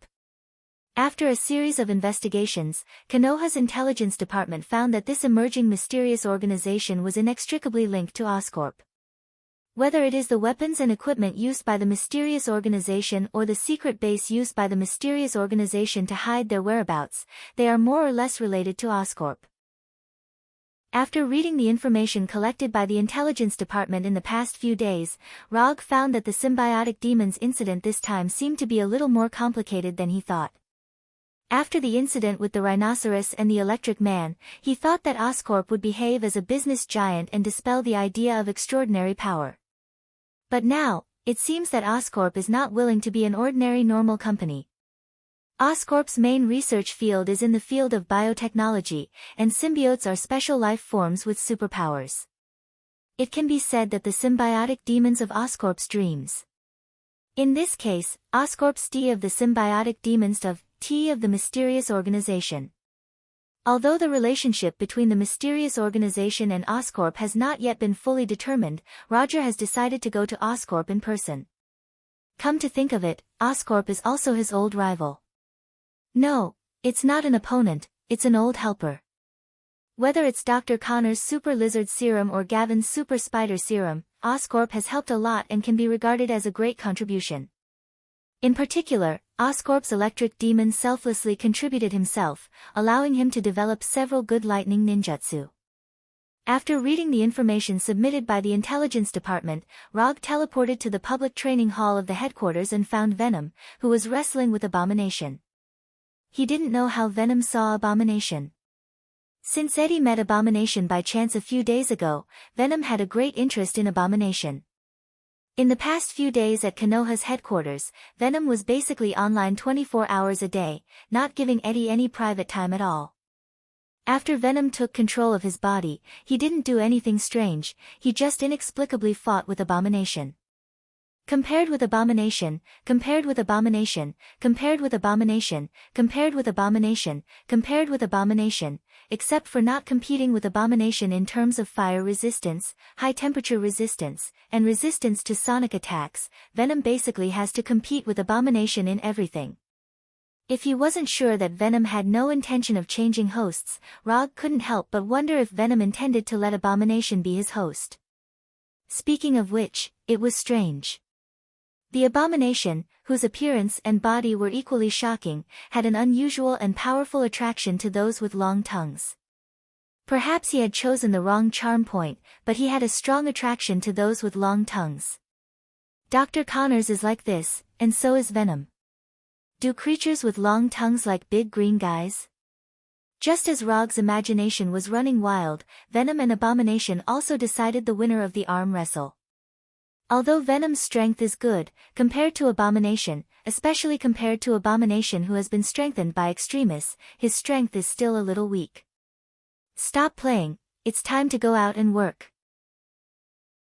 After a series of investigations, Konoha's intelligence department found that this emerging mysterious organization was inextricably linked to Oscorp. Whether it is the weapons and equipment used by the mysterious organization or the secret base used by the mysterious organization to hide their whereabouts, they are more or less related to Oscorp. After reading the information collected by the intelligence department in the past few days, Rog found that the symbiotic demons incident this time seemed to be a little more complicated than he thought. After the incident with the rhinoceros and the electric man, he thought that Oscorp would behave as a business giant and dispel the idea of extraordinary power. But now, it seems that Oscorp is not willing to be an ordinary normal company. Oscorp's main research field is in the field of biotechnology, and symbiotes are special life forms with superpowers. It can be said that the symbiotic demons of Oscorp's dreams. In this case, Oscorp's D of the symbiotic demons of T of the mysterious organization. Although the relationship between the mysterious organization and Oscorp has not yet been fully determined, Roger has decided to go to Oscorp in person. Come to think of it, Oscorp is also his old rival. No, it's not an opponent, it's an old helper. Whether it's Dr. Connor's Super Lizard Serum or Gavin's Super Spider Serum, Oscorp has helped a lot and can be regarded as a great contribution. In particular, Oscorp's electric demon selflessly contributed himself, allowing him to develop several good lightning ninjutsu. After reading the information submitted by the intelligence department, Rog teleported to the public training hall of the headquarters and found Venom, who was wrestling with Abomination. He didn't know how Venom saw Abomination. Since Eddie met Abomination by chance a few days ago, Venom had a great interest in Abomination. In the past few days at Konoha's headquarters, Venom was basically online 24 hours a day, not giving Eddie any private time at all. After Venom took control of his body, he didn't do anything strange, he just inexplicably fought with Abomination. Compared with Abomination, compared with Abomination, compared with Abomination, compared with Abomination, compared with Abomination, except for not competing with Abomination in terms of fire resistance, high temperature resistance, and resistance to sonic attacks, Venom basically has to compete with Abomination in everything. If he wasn't sure that Venom had no intention of changing hosts, Rog couldn't help but wonder if Venom intended to let Abomination be his host. Speaking of which, it was strange. The Abomination, whose appearance and body were equally shocking, had an unusual and powerful attraction to those with long tongues. Perhaps he had chosen the wrong charm point, but he had a strong attraction to those with long tongues. Dr. Connors is like this, and so is Venom. Do creatures with long tongues like big green guys? Just as Rog's imagination was running wild, Venom and Abomination also decided the winner of the arm wrestle. Although Venom's strength is good, compared to Abomination, especially compared to Abomination who has been strengthened by Extremis, his strength is still a little weak. Stop playing, it's time to go out and work.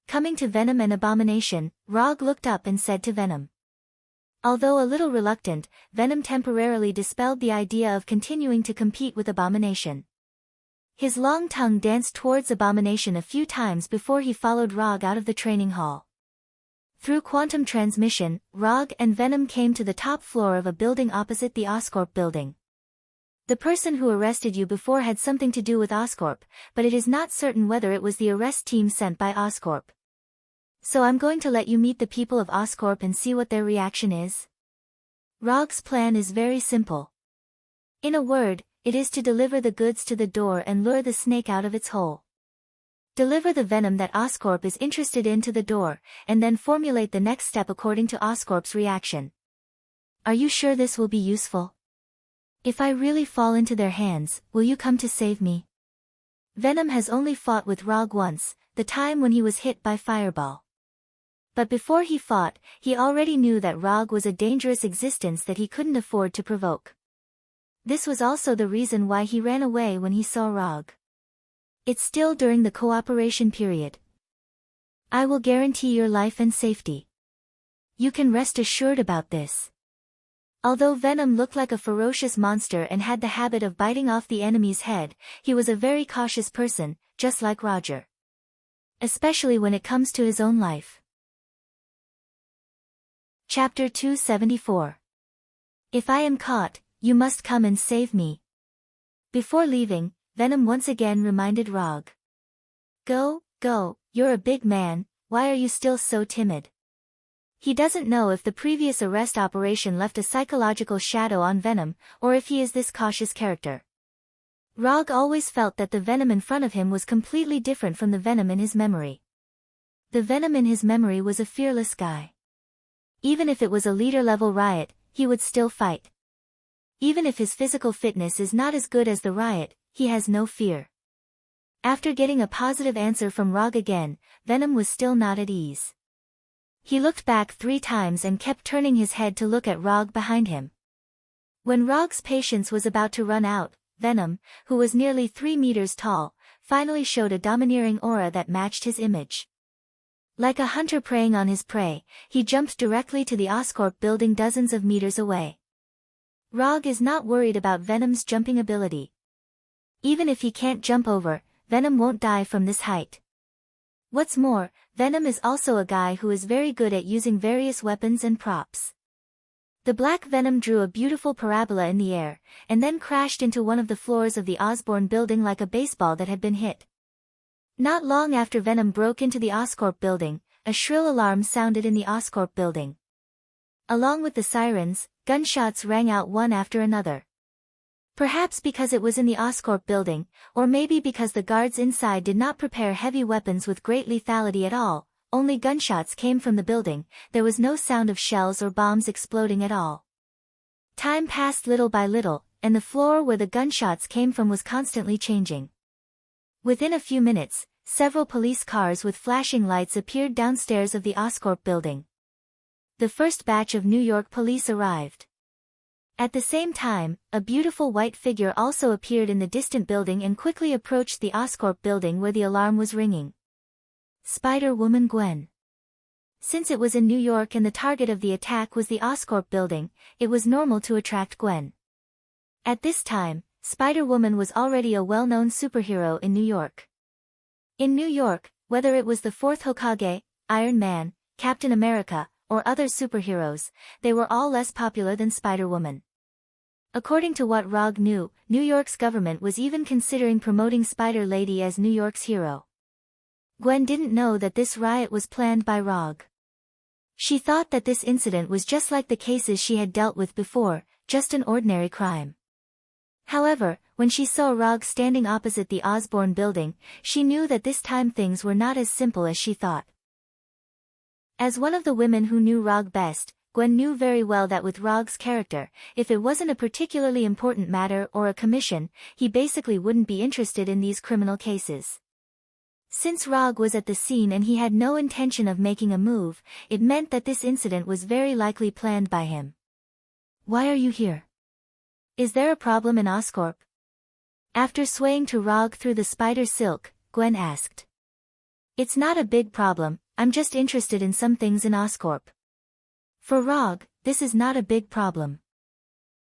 Coming to Venom and Abomination, Rog looked up and said to Venom. Although a little reluctant, Venom temporarily dispelled the idea of continuing to compete with Abomination. His long tongue danced towards Abomination a few times before he followed Rog out of the training hall. Through quantum transmission, Rog and Venom came to the top floor of a building opposite the Oscorp building. The person who arrested you before had something to do with Oscorp, but it is not certain whether it was the arrest team sent by Oscorp. So I'm going to let you meet the people of Oscorp and see what their reaction is. Rog's plan is very simple. In a word, it is to deliver the goods to the door and lure the snake out of its hole. Deliver the venom that Oscorp is interested in to the door, and then formulate the next step according to Oscorp's reaction. Are you sure this will be useful? If I really fall into their hands, will you come to save me? Venom has only fought with Rog once, the time when he was hit by Fireball. But before he fought, he already knew that Rog was a dangerous existence that he couldn't afford to provoke. This was also the reason why he ran away when he saw Rog. It's still during the cooperation period. I will guarantee your life and safety. You can rest assured about this. Although Venom looked like a ferocious monster and had the habit of biting off the enemy's head, he was a very cautious person, just like Roger. Especially when it comes to his own life. Chapter 274. If I am caught, you must come and save me. Before leaving, Venom once again reminded Rog. Go, you're a big man, why are you still so timid? He doesn't know if the previous arrest operation left a psychological shadow on Venom, or if he is this cautious character. Rog always felt that the Venom in front of him was completely different from the Venom in his memory. The Venom in his memory was a fearless guy. Even if it was a leader-level riot, he would still fight. Even if his physical fitness is not as good as the riot, he has no fear. After getting a positive answer from Rog again, Venom was still not at ease. He looked back 3 times and kept turning his head to look at Rog behind him. When Rog's patience was about to run out, Venom, who was nearly 3 meters tall, finally showed a domineering aura that matched his image. Like a hunter preying on his prey, he jumped directly to the Oscorp building dozens of meters away. Rog is not worried about Venom's jumping ability. Even if he can't jump over, Venom won't die from this height. What's more, Venom is also a guy who is very good at using various weapons and props. The black Venom drew a beautiful parabola in the air, and then crashed into one of the floors of the Osborn building like a baseball that had been hit. Not long after Venom broke into the Oscorp building, a shrill alarm sounded in the Oscorp building. Along with the sirens, gunshots rang out one after another. Perhaps because it was in the Oscorp building, or maybe because the guards inside did not prepare heavy weapons with great lethality at all, only gunshots came from the building, there was no sound of shells or bombs exploding at all. Time passed little by little, and the floor where the gunshots came from was constantly changing. Within a few minutes, several police cars with flashing lights appeared downstairs of the Oscorp building. The first batch of New York police arrived. At the same time, a beautiful white figure also appeared in the distant building and quickly approached the Oscorp building where the alarm was ringing. Spider-Woman Gwen. Since it was in New York and the target of the attack was the Oscorp building, it was normal to attract Gwen. At this time, Spider-Woman was already a well-known superhero in New York. In New York, whether it was the Fourth Hokage, Iron Man, Captain America, or other superheroes, they were all less popular than Spider-Woman. According to what Rog knew, New York's government was even considering promoting Spider Lady as New York's hero. Gwen didn't know that this riot was planned by Rog. She thought that this incident was just like the cases she had dealt with before, just an ordinary crime. However, when she saw Rog standing opposite the Osborne building, she knew that this time things were not as simple as she thought. As one of the women who knew Rog best, Gwen knew very well that with Rog's character, if it wasn't a particularly important matter or a commission, he basically wouldn't be interested in these criminal cases. Since Rog was at the scene and he had no intention of making a move, it meant that this incident was very likely planned by him. "Why are you here? Is there a problem in Oscorp?" After swaying to Rog through the spider silk, Gwen asked. "It's not a big problem, I'm just interested in some things in Oscorp." For Rog, this is not a big problem.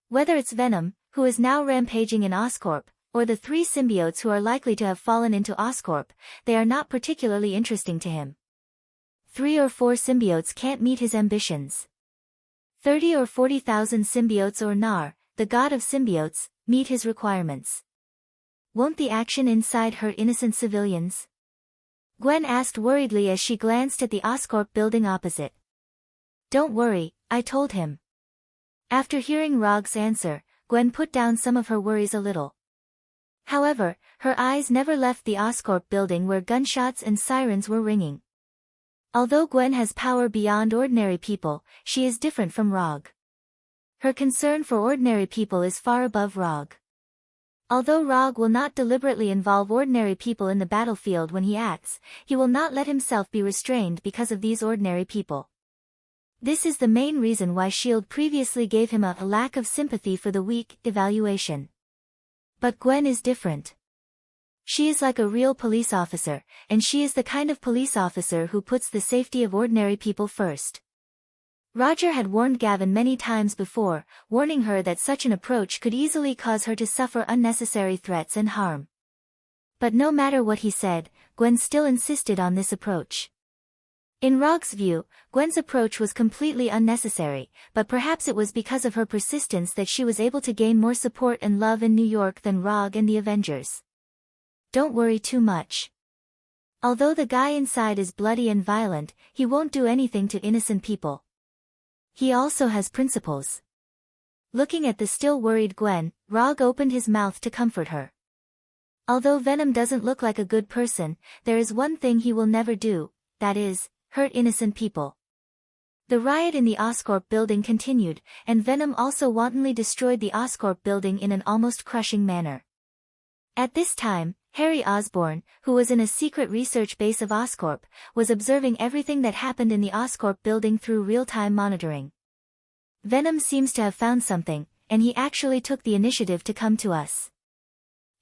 Whether it's Venom, who is now rampaging in Oscorp, or the 3 symbiotes who are likely to have fallen into Oscorp, they are not particularly interesting to him. 3 or 4 symbiotes can't meet his ambitions. 30 or 40,000 symbiotes or Nar, the god of symbiotes, meet his requirements. Won't the action inside hurt innocent civilians? Gwen asked worriedly as she glanced at the Oscorp building opposite. "Don't worry," I told him. After hearing Rog's answer, Gwen put down some of her worries a little. However, her eyes never left the Oscorp building where gunshots and sirens were ringing. Although Gwen has power beyond ordinary people, she is different from Rog. Her concern for ordinary people is far above Rog. Although Rog will not deliberately involve ordinary people in the battlefield when he acts, he will not let himself be restrained because of these ordinary people. This is the main reason why S.H.I.E.L.D. previously gave him a lack of sympathy for the weak evaluation. But Gwen is different. She is like a real police officer, and she is the kind of police officer who puts the safety of ordinary people first. Roger had warned Gavin many times before, warning her that such an approach could easily cause her to suffer unnecessary threats and harm. But no matter what he said, Gwen still insisted on this approach. In Rog's view, Gwen's approach was completely unnecessary, but perhaps it was because of her persistence that she was able to gain more support and love in New York than Rog and the Avengers. "Don't worry too much. Although the guy inside is bloody and violent, he won't do anything to innocent people. He also has principles." Looking at the still worried Gwen, Rog opened his mouth to comfort her. "Although Venom doesn't look like a good person, there is one thing he will never do, that is, hurt innocent people." The riot in the Oscorp building continued, and Venom also wantonly destroyed the Oscorp building in an almost crushing manner. At this time, Harry Osborn, who was in a secret research base of Oscorp, was observing everything that happened in the Oscorp building through real-time monitoring. Venom seems to have found something, and he actually took the initiative to come to us.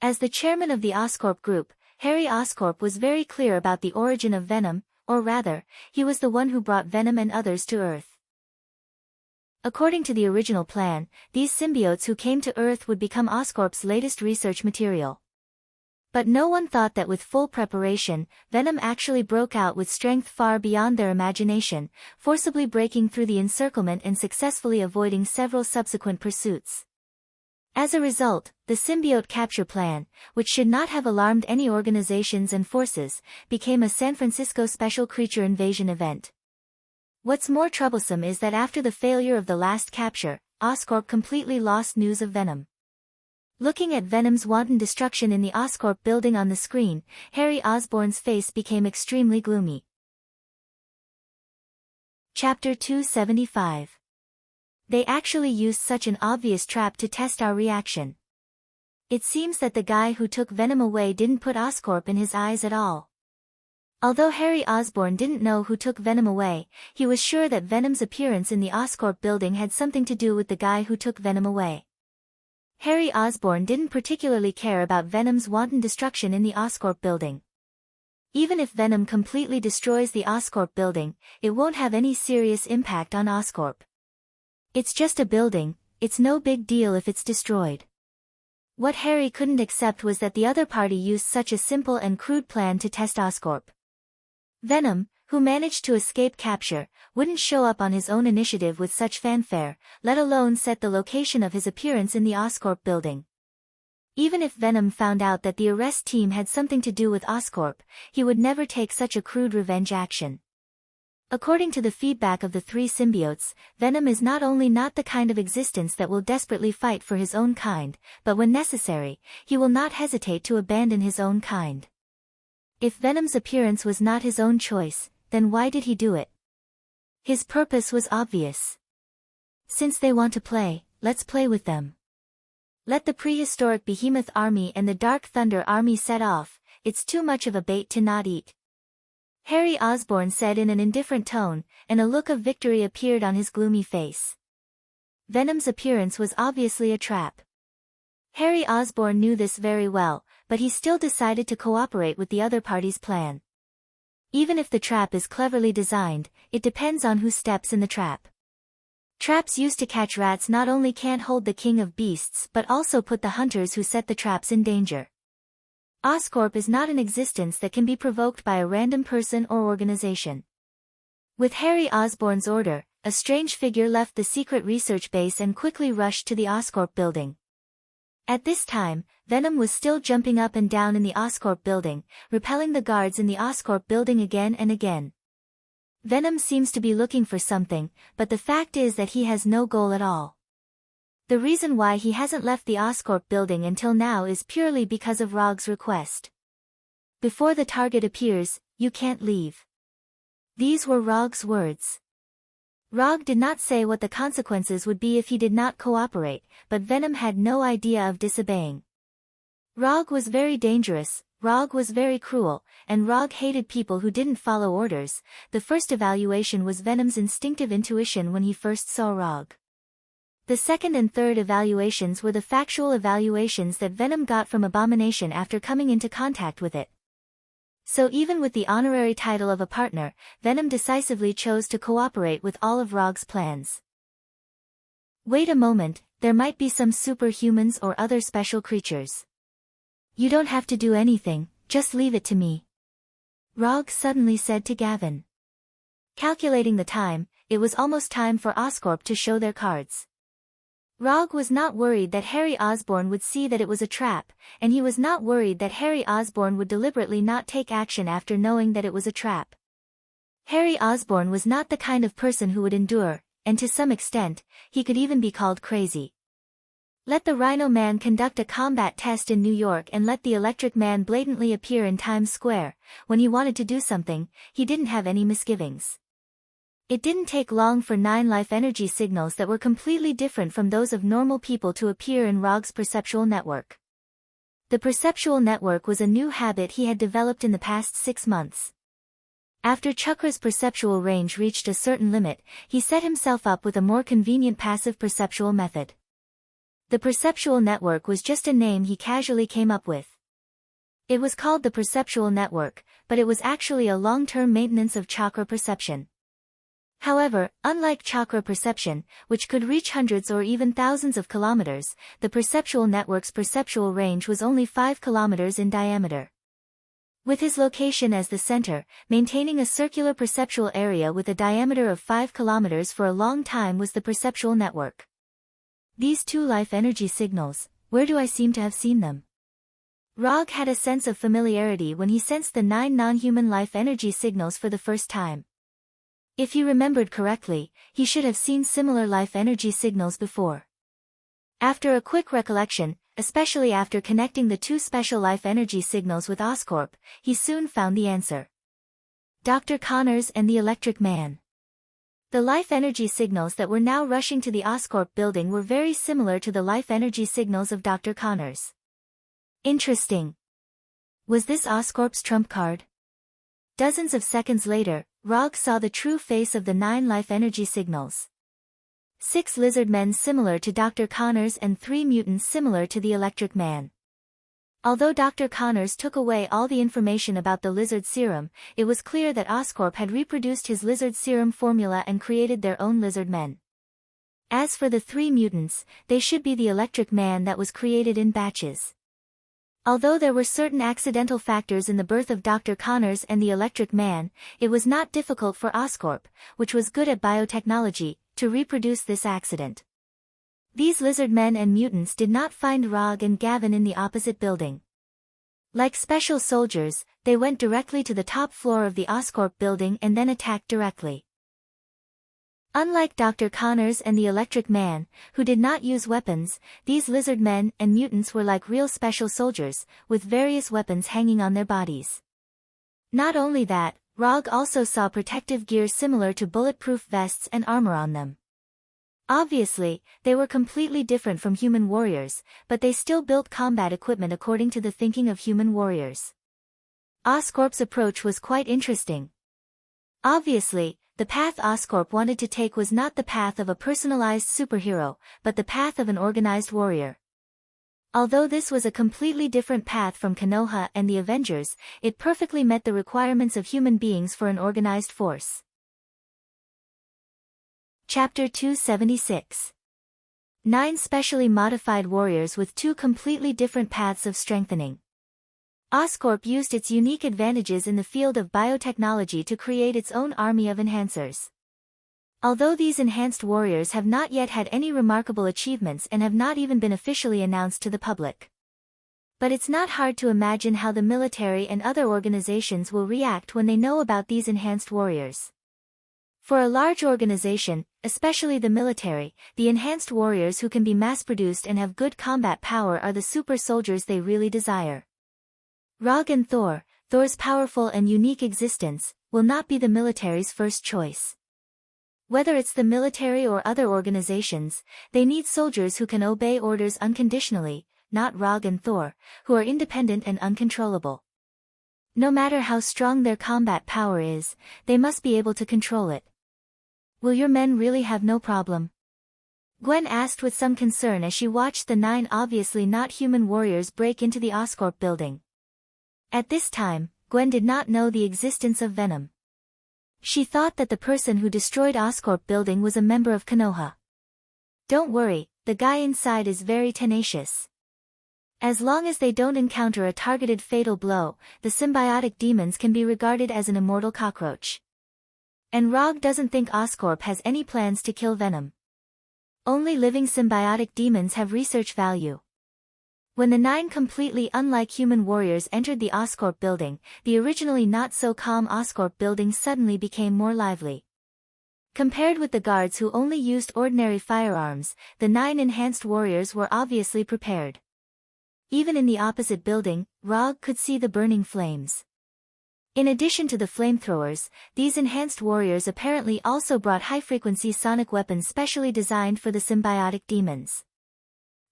As the chairman of the Oscorp group, Harry Oscorp was very clear about the origin of Venom, or rather, he was the one who brought Venom and others to Earth. According to the original plan, these symbiotes who came to Earth would become Oscorp's latest research material. But no one thought that with full preparation, Venom actually broke out with strength far beyond their imagination, forcibly breaking through the encirclement and successfully avoiding several subsequent pursuits. As a result, the symbiote capture plan, which should not have alarmed any organizations and forces, became a San Francisco special creature invasion event. What's more troublesome is that after the failure of the last capture, Oscorp completely lost news of Venom. Looking at Venom's wanton destruction in the Oscorp building on the screen, Harry Osborn's face became extremely gloomy. Chapter 275. They actually used such an obvious trap to test our reaction. It seems that the guy who took Venom away didn't put Oscorp in his eyes at all. Although Harry Osborn didn't know who took Venom away, he was sure that Venom's appearance in the Oscorp building had something to do with the guy who took Venom away. Harry Osborn didn't particularly care about Venom's wanton destruction in the Oscorp building. Even if Venom completely destroys the Oscorp building, it won't have any serious impact on Oscorp. It's just a building, it's no big deal if it's destroyed. What Harry couldn't accept was that the other party used such a simple and crude plan to test Oscorp. Venom, who managed to escape capture, wouldn't show up on his own initiative with such fanfare, let alone set the location of his appearance in the Oscorp building. Even if Venom found out that the arrest team had something to do with Oscorp, he would never take such a crude revenge action. According to the feedback of the three symbiotes, Venom is not only not the kind of existence that will desperately fight for his own kind, but when necessary, he will not hesitate to abandon his own kind. If Venom's appearance was not his own choice, then why did he do it? His purpose was obvious. Since they want to play, let's play with them. Let the prehistoric Behemoth army and the Dark Thunder army set off, it's too much of a bait to not eat. Harry Osborn said in an indifferent tone, and a look of victory appeared on his gloomy face. Venom's appearance was obviously a trap. Harry Osborn knew this very well, but he still decided to cooperate with the other party's plan. Even if the trap is cleverly designed, it depends on who steps in the trap. Traps used to catch rats not only can't hold the king of beasts but also put the hunters who set the traps in danger. Oscorp is not an existence that can be provoked by a random person or organization. With Harry Osborn's order, a strange figure left the secret research base and quickly rushed to the Oscorp building. At this time, Venom was still jumping up and down in the Oscorp building, repelling the guards in the Oscorp building again and again. Venom seems to be looking for something, but the fact is that he has no goal at all. The reason why he hasn't left the Oscorp building until now is purely because of Rog's request. Before the target appears, you can't leave. These were Rog's words. Rog did not say what the consequences would be if he did not cooperate, but Venom had no idea of disobeying. Rog was very dangerous, Rog was very cruel, and Rog hated people who didn't follow orders. The first evaluation was Venom's instinctive intuition when he first saw Rog. The second and third evaluations were the factual evaluations that Venom got from Abomination after coming into contact with it. So even with the honorary title of a partner, Venom decisively chose to cooperate with all of Rog's plans. Wait a moment, there might be some superhumans or other special creatures. You don't have to do anything, just leave it to me. Rog suddenly said to Gavin. Calculating the time, it was almost time for Oscorp to show their cards. Rog was not worried that Harry Osborn would see that it was a trap, and he was not worried that Harry Osborn would deliberately not take action after knowing that it was a trap. Harry Osborn was not the kind of person who would endure, and to some extent, he could even be called crazy. Let the Rhino Man conduct a combat test in New York and let the Electric Man blatantly appear in Times Square. When he wanted to do something, he didn't have any misgivings. It didn't take long for 9 life energy signals that were completely different from those of normal people to appear in Rog's perceptual network. The perceptual network was a new habit he had developed in the past 6 months. After Chakra's perceptual range reached a certain limit, he set himself up with a more convenient passive perceptual method. The perceptual network was just a name he casually came up with. It was called the perceptual network, but it was actually a long-term maintenance of chakra perception. However, unlike chakra perception, which could reach hundreds or even thousands of kilometers, the perceptual network's perceptual range was only 5 kilometers in diameter. With his location as the center, maintaining a circular perceptual area with a diameter of 5 kilometers for a long time was the perceptual network. These 2 life energy signals, where do I seem to have seen them? Rog had a sense of familiarity when he sensed the 9 non-human life energy signals for the first time. If he remembered correctly, he should have seen similar life energy signals before. After a quick recollection, especially after connecting the 2 special life energy signals with Oscorp, he soon found the answer. Dr. Connors and the Electric Man. The life energy signals that were now rushing to the Oscorp building were very similar to the life energy signals of Dr. Connors. Interesting. Was this Oscorp's trump card? Dozens of seconds later, Rog saw the true face of the 9 life energy signals. 6 lizard men similar to Dr. Connors and 3 mutants similar to the Electric Man. Although Dr. Connors took away all the information about the lizard serum, it was clear that Oscorp had reproduced his lizard serum formula and created their own lizard men. As for the 3 mutants, they should be the Electric Man that was created in batches. Although there were certain accidental factors in the birth of Dr. Connors and the Electric Man, it was not difficult for Oscorp, which was good at biotechnology, to reproduce this accident. These lizard men and mutants did not find Rog and Gavin in the opposite building. Like special soldiers, they went directly to the top floor of the Oscorp building and then attacked directly. Unlike Dr. Connors and the Electric Man, who did not use weapons, these lizard men and mutants were like real special soldiers, with various weapons hanging on their bodies. Not only that, Rog also saw protective gear similar to bulletproof vests and armor on them. Obviously, they were completely different from human warriors, but they still built combat equipment according to the thinking of human warriors. Oscorp's approach was quite interesting. Obviously, the path Oscorp wanted to take was not the path of a personalized superhero, but the path of an organized warrior. Although this was a completely different path from Konoha and the Avengers, it perfectly met the requirements of human beings for an organized force. Chapter 276. 9 specially modified warriors with 2 completely different paths of strengthening. Oscorp used its unique advantages in the field of biotechnology to create its own army of enhancers. Although these enhanced warriors have not yet had any remarkable achievements and have not even been officially announced to the public. But it's not hard to imagine how the military and other organizations will react when they know about these enhanced warriors. For a large organization, especially the military, the enhanced warriors who can be mass-produced and have good combat power are the super soldiers they really desire. Rog and Thor's powerful and unique existence, will not be the military's first choice. Whether it's the military or other organizations, they need soldiers who can obey orders unconditionally, not Rog and Thor, who are independent and uncontrollable. No matter how strong their combat power is, they must be able to control it. Will your men really have no problem? Gwen asked with some concern as she watched the 9 obviously not human warriors break into the Oscorp building. At this time, Gwen did not know the existence of Venom. She thought that the person who destroyed Oscorp building was a member of Konoha. Don't worry, the guy inside is very tenacious. As long as they don't encounter a targeted fatal blow, the symbiotic demons can be regarded as an immortal cockroach. And Rog doesn't think Oscorp has any plans to kill Venom. Only living symbiotic demons have research value. When the 9 completely unlike human warriors entered the Oscorp building, the originally not-so-calm Oscorp building suddenly became more lively. Compared with the guards who only used ordinary firearms, the 9 enhanced warriors were obviously prepared. Even in the opposite building, Rog could see the burning flames. In addition to the flamethrowers, these enhanced warriors apparently also brought high-frequency sonic weapons specially designed for the symbiotic demons.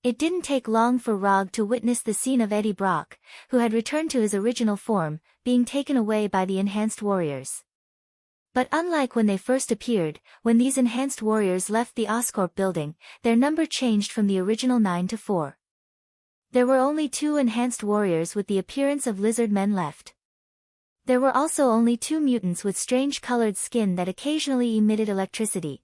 It didn't take long for Rog to witness the scene of Eddie Brock, who had returned to his original form, being taken away by the enhanced warriors. But unlike when they first appeared, when these enhanced warriors left the Oscorp building, their number changed from the original 9 to 4. There were only 2 enhanced warriors with the appearance of lizard men left. There were also only 2 mutants with strange colored skin that occasionally emitted electricity.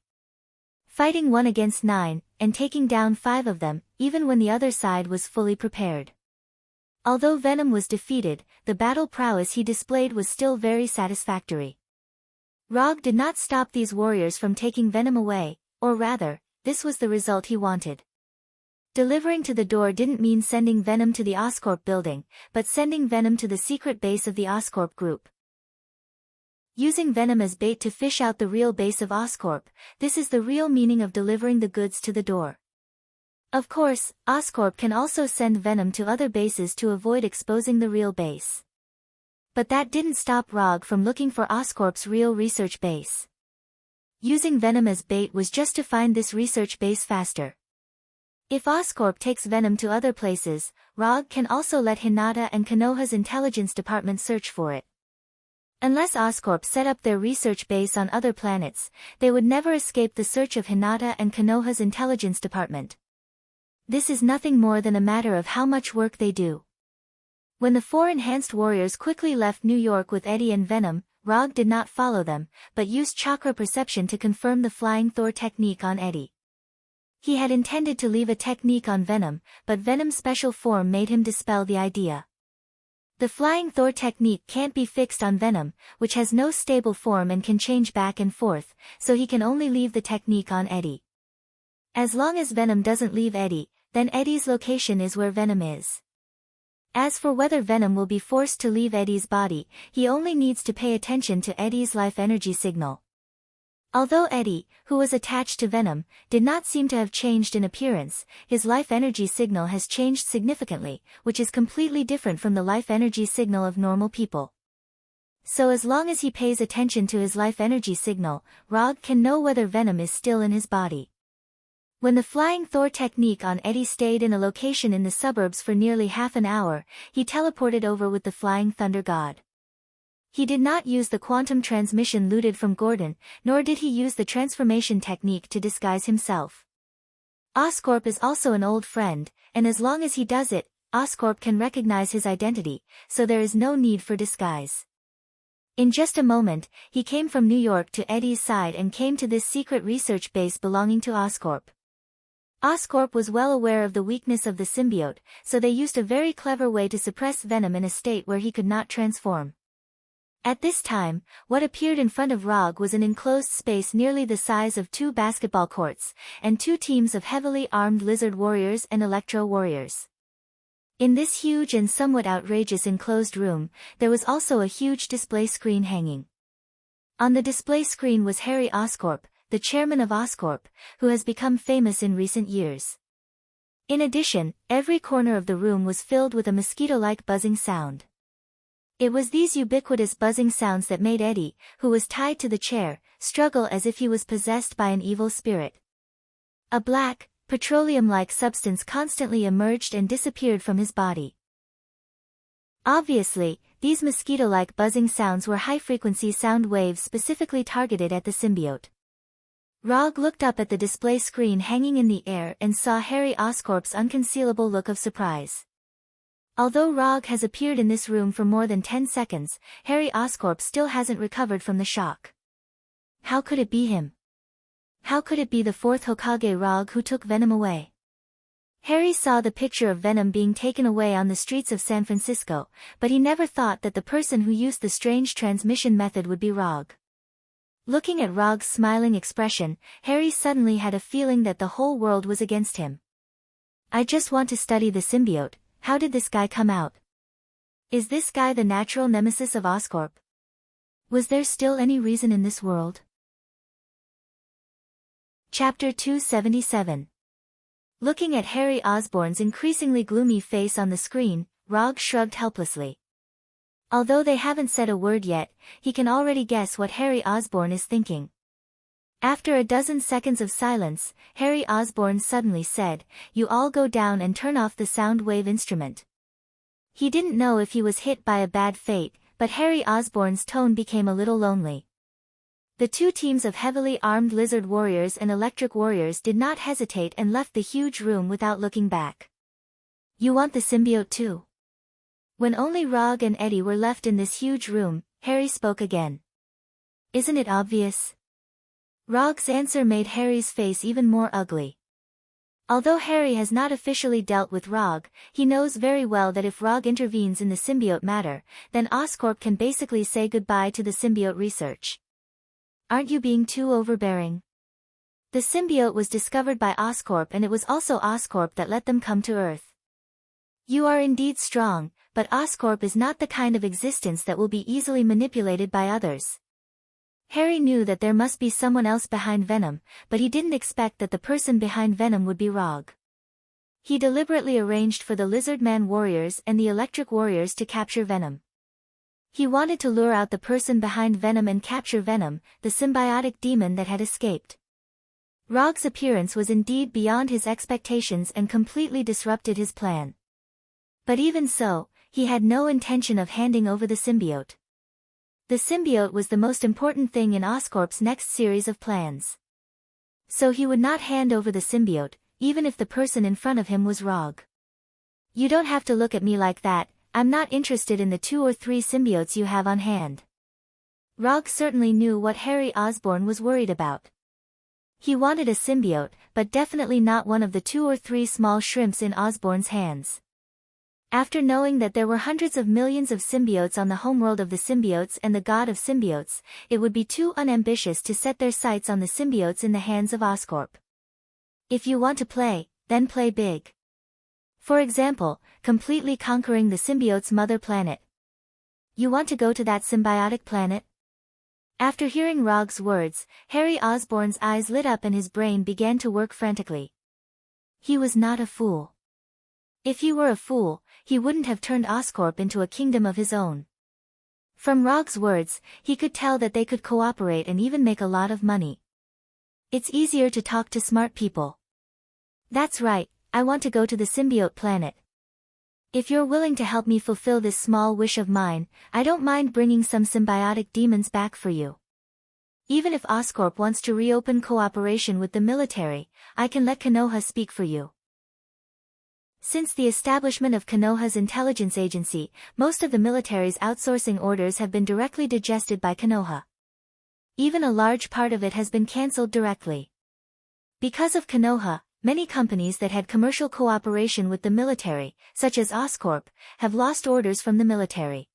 Fighting 1 against 9, and taking down 5 of them, even when the other side was fully prepared. Although Venom was defeated, the battle prowess he displayed was still very satisfactory. Rog did not stop these warriors from taking Venom away, or rather, this was the result he wanted. Delivering to the door didn't mean sending Venom to the Oscorp building, but sending Venom to the secret base of the Oscorp group. Using Venom as bait to fish out the real base of Oscorp, this is the real meaning of delivering the goods to the door. Of course, Oscorp can also send Venom to other bases to avoid exposing the real base. But that didn't stop Rog from looking for Oscorp's real research base. Using Venom as bait was just to find this research base faster. If Oscorp takes Venom to other places, ROG can also let Hinata and Konoha's intelligence department search for it. Unless Oscorp set up their research base on other planets, they would never escape the search of Hinata and Konoha's intelligence department. This is nothing more than a matter of how much work they do. When the four enhanced warriors quickly left New York with Eddie and Venom, ROG did not follow them, but used chakra perception to confirm the Flying Thor technique on Eddie. He had intended to leave a technique on Venom, but Venom's special form made him dispel the idea. The Flying Thor technique can't be fixed on Venom, which has no stable form and can change back and forth, so he can only leave the technique on Eddie. As long as Venom doesn't leave Eddie, then Eddie's location is where Venom is. As for whether Venom will be forced to leave Eddie's body, he only needs to pay attention to Eddie's life energy signal. Although Eddie, who was attached to Venom, did not seem to have changed in appearance, his life energy signal has changed significantly, which is completely different from the life energy signal of normal people. So as long as he pays attention to his life energy signal, ROG can know whether Venom is still in his body. When the Flying Thor technique on Eddie stayed in a location in the suburbs for nearly half an hour, he teleported over with the Flying Thunder God. He did not use the quantum transmission looted from Gordon, nor did he use the transformation technique to disguise himself. Oscorp is also an old friend, and as long as he does it, Oscorp can recognize his identity, so there is no need for disguise. In just a moment, he came from New York to Eddie's side and came to this secret research base belonging to Oscorp. Oscorp was well aware of the weakness of the symbiote, so they used a very clever way to suppress Venom in a state where he could not transform. At this time, what appeared in front of ROG was an enclosed space nearly the size of 2 basketball courts, and 2 teams of heavily armed lizard warriors and electro warriors. In this huge and somewhat outrageous enclosed room, there was also a huge display screen hanging. On the display screen was Harry Oscorp, the chairman of Oscorp, who has become famous in recent years. In addition, every corner of the room was filled with a mosquito-like buzzing sound. It was these ubiquitous buzzing sounds that made Eddie, who was tied to the chair, struggle as if he was possessed by an evil spirit. A black, petroleum-like substance constantly emerged and disappeared from his body. Obviously, these mosquito-like buzzing sounds were high-frequency sound waves specifically targeted at the symbiote. ROG looked up at the display screen hanging in the air and saw Harry Oscorp's unconcealable look of surprise. Although ROG has appeared in this room for more than 10 seconds, Harry Oscorp still hasn't recovered from the shock. How could it be him? How could it be the 4th Hokage ROG who took Venom away? Harry saw the picture of Venom being taken away on the streets of San Francisco, but he never thought that the person who used the strange transmission method would be ROG. Looking at ROG's smiling expression, Harry suddenly had a feeling that the whole world was against him. I just want to study the symbiote. How did this guy come out? Is this guy the natural nemesis of Oscorp? Was there still any reason in this world? Chapter 277. Looking at Harry Osborn's increasingly gloomy face on the screen, ROG shrugged helplessly. Although they haven't said a word yet, he can already guess what Harry Osborn is thinking. After a dozen seconds of silence, Harry Osborn suddenly said, "You all go down and turn off the sound wave instrument." He didn't know if he was hit by a bad fate, but Harry Osborn's tone became a little lonely. The 2 teams of heavily armed lizard warriors and electric warriors did not hesitate and left the huge room without looking back. You want the symbiote too? When only ROG and Eddie were left in this huge room, Harry spoke again. Isn't it obvious? ROG's answer made Harry's face even more ugly. Although Harry has not officially dealt with ROG, he knows very well that if ROG intervenes in the symbiote matter, then Oscorp can basically say goodbye to the symbiote research. Aren't you being too overbearing? The symbiote was discovered by Oscorp, and it was also Oscorp that let them come to Earth. You are indeed strong, but Oscorp is not the kind of existence that will be easily manipulated by others. Harry knew that there must be someone else behind Venom, but he didn't expect that the person behind Venom would be ROG. He deliberately arranged for the Lizard Man warriors and the Electric warriors to capture Venom. He wanted to lure out the person behind Venom and capture Venom, the symbiotic demon that had escaped. Rog's appearance was indeed beyond his expectations and completely disrupted his plan. But even so, he had no intention of handing over the symbiote. The symbiote was the most important thing in Oscorp's next series of plans. So he would not hand over the symbiote, even if the person in front of him was Rog. You don't have to look at me like that, I'm not interested in the 2 or 3 symbiotes you have on hand. Rog certainly knew what Harry Osborn was worried about. He wanted a symbiote, but definitely not one of the 2 or 3 small shrimps in Osborn's hands. After knowing that there were hundreds of millions of symbiotes on the homeworld of the symbiotes and the god of symbiotes, it would be too unambitious to set their sights on the symbiotes in the hands of Oscorp. If you want to play, then play big. For example, completely conquering the symbiote's mother planet. You want to go to that symbiotic planet? After hearing Rog's words, Harry Osborn's eyes lit up and his brain began to work frantically. He was not a fool. If he were a fool, he wouldn't have turned Oscorp into a kingdom of his own. From Rog's words, he could tell that they could cooperate and even make a lot of money. It's easier to talk to smart people. That's right, I want to go to the symbiote planet. If you're willing to help me fulfill this small wish of mine, I don't mind bringing some symbiotic demons back for you. Even if Oscorp wants to reopen cooperation with the military, I can let Konoha speak for you. Since the establishment of Konoha's intelligence agency, most of the military's outsourcing orders have been directly digested by Konoha. Even a large part of it has been cancelled directly. Because of Konoha, many companies that had commercial cooperation with the military, such as Oscorp, have lost orders from the military.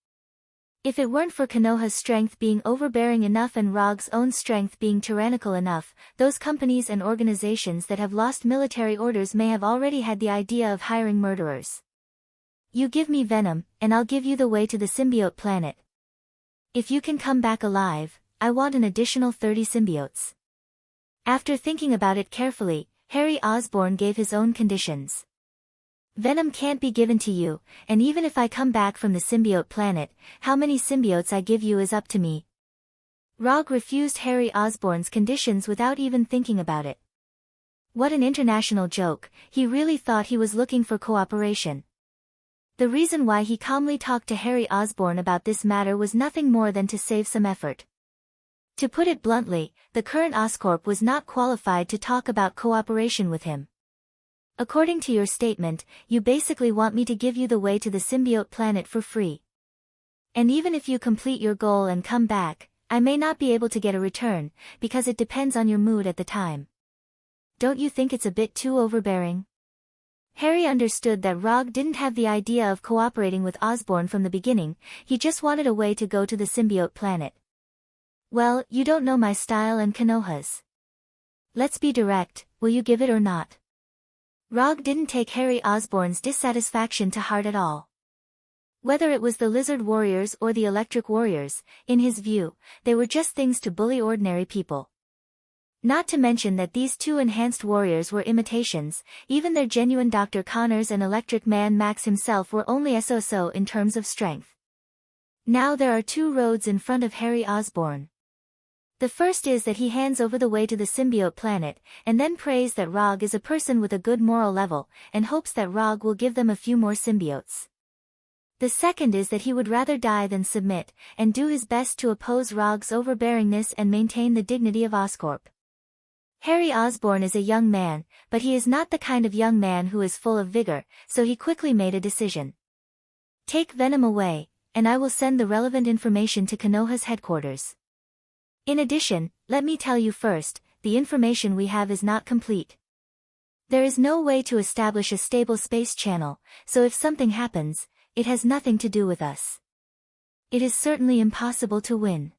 If it weren't for Konoha's strength being overbearing enough and Rog's own strength being tyrannical enough, those companies and organizations that have lost military orders may have already had the idea of hiring murderers. You give me Venom, and I'll give you the way to the symbiote planet. If you can come back alive, I want an additional 30 symbiotes. After thinking about it carefully, Harry Osborn gave his own conditions. Venom can't be given to you, and even if I come back from the symbiote planet, how many symbiotes I give you is up to me. Rog refused Harry Osborn's conditions without even thinking about it. What an international joke, he really thought he was looking for cooperation. The reason why he calmly talked to Harry Osborn about this matter was nothing more than to save some effort. To put it bluntly, the current Oscorp was not qualified to talk about cooperation with him. According to your statement, you basically want me to give you the way to the symbiote planet for free. And even if you complete your goal and come back, I may not be able to get a return, because it depends on your mood at the time. Don't you think it's a bit too overbearing? Harry understood that Rog didn't have the idea of cooperating with Osborn from the beginning, he just wanted a way to go to the symbiote planet. Well, you don't know my style and Konoha's. Let's be direct, will you give it or not? Rog didn't take Harry Osborn's dissatisfaction to heart at all. Whether it was the Lizard Warriors or the Electric Warriors, in his view, they were just things to bully ordinary people. Not to mention that these 2 enhanced warriors were imitations, even their genuine Dr. Connors and Electric Man Max himself were only so-so in terms of strength. Now there are 2 roads in front of Harry Osborn. The first is that he hands over the way to the symbiote planet, and then prays that Rog is a person with a good moral level, and hopes that Rog will give them a few more symbiotes. The second is that he would rather die than submit, and do his best to oppose Rog's overbearingness and maintain the dignity of Oscorp. Harry Osborn is a young man, but he is not the kind of young man who is full of vigor, so he quickly made a decision. Take Venom away, and I will send the relevant information to Konoha's headquarters. In addition, let me tell you first, the information we have is not complete. There is no way to establish a stable space channel, so if something happens, it has nothing to do with us. It is certainly impossible to win.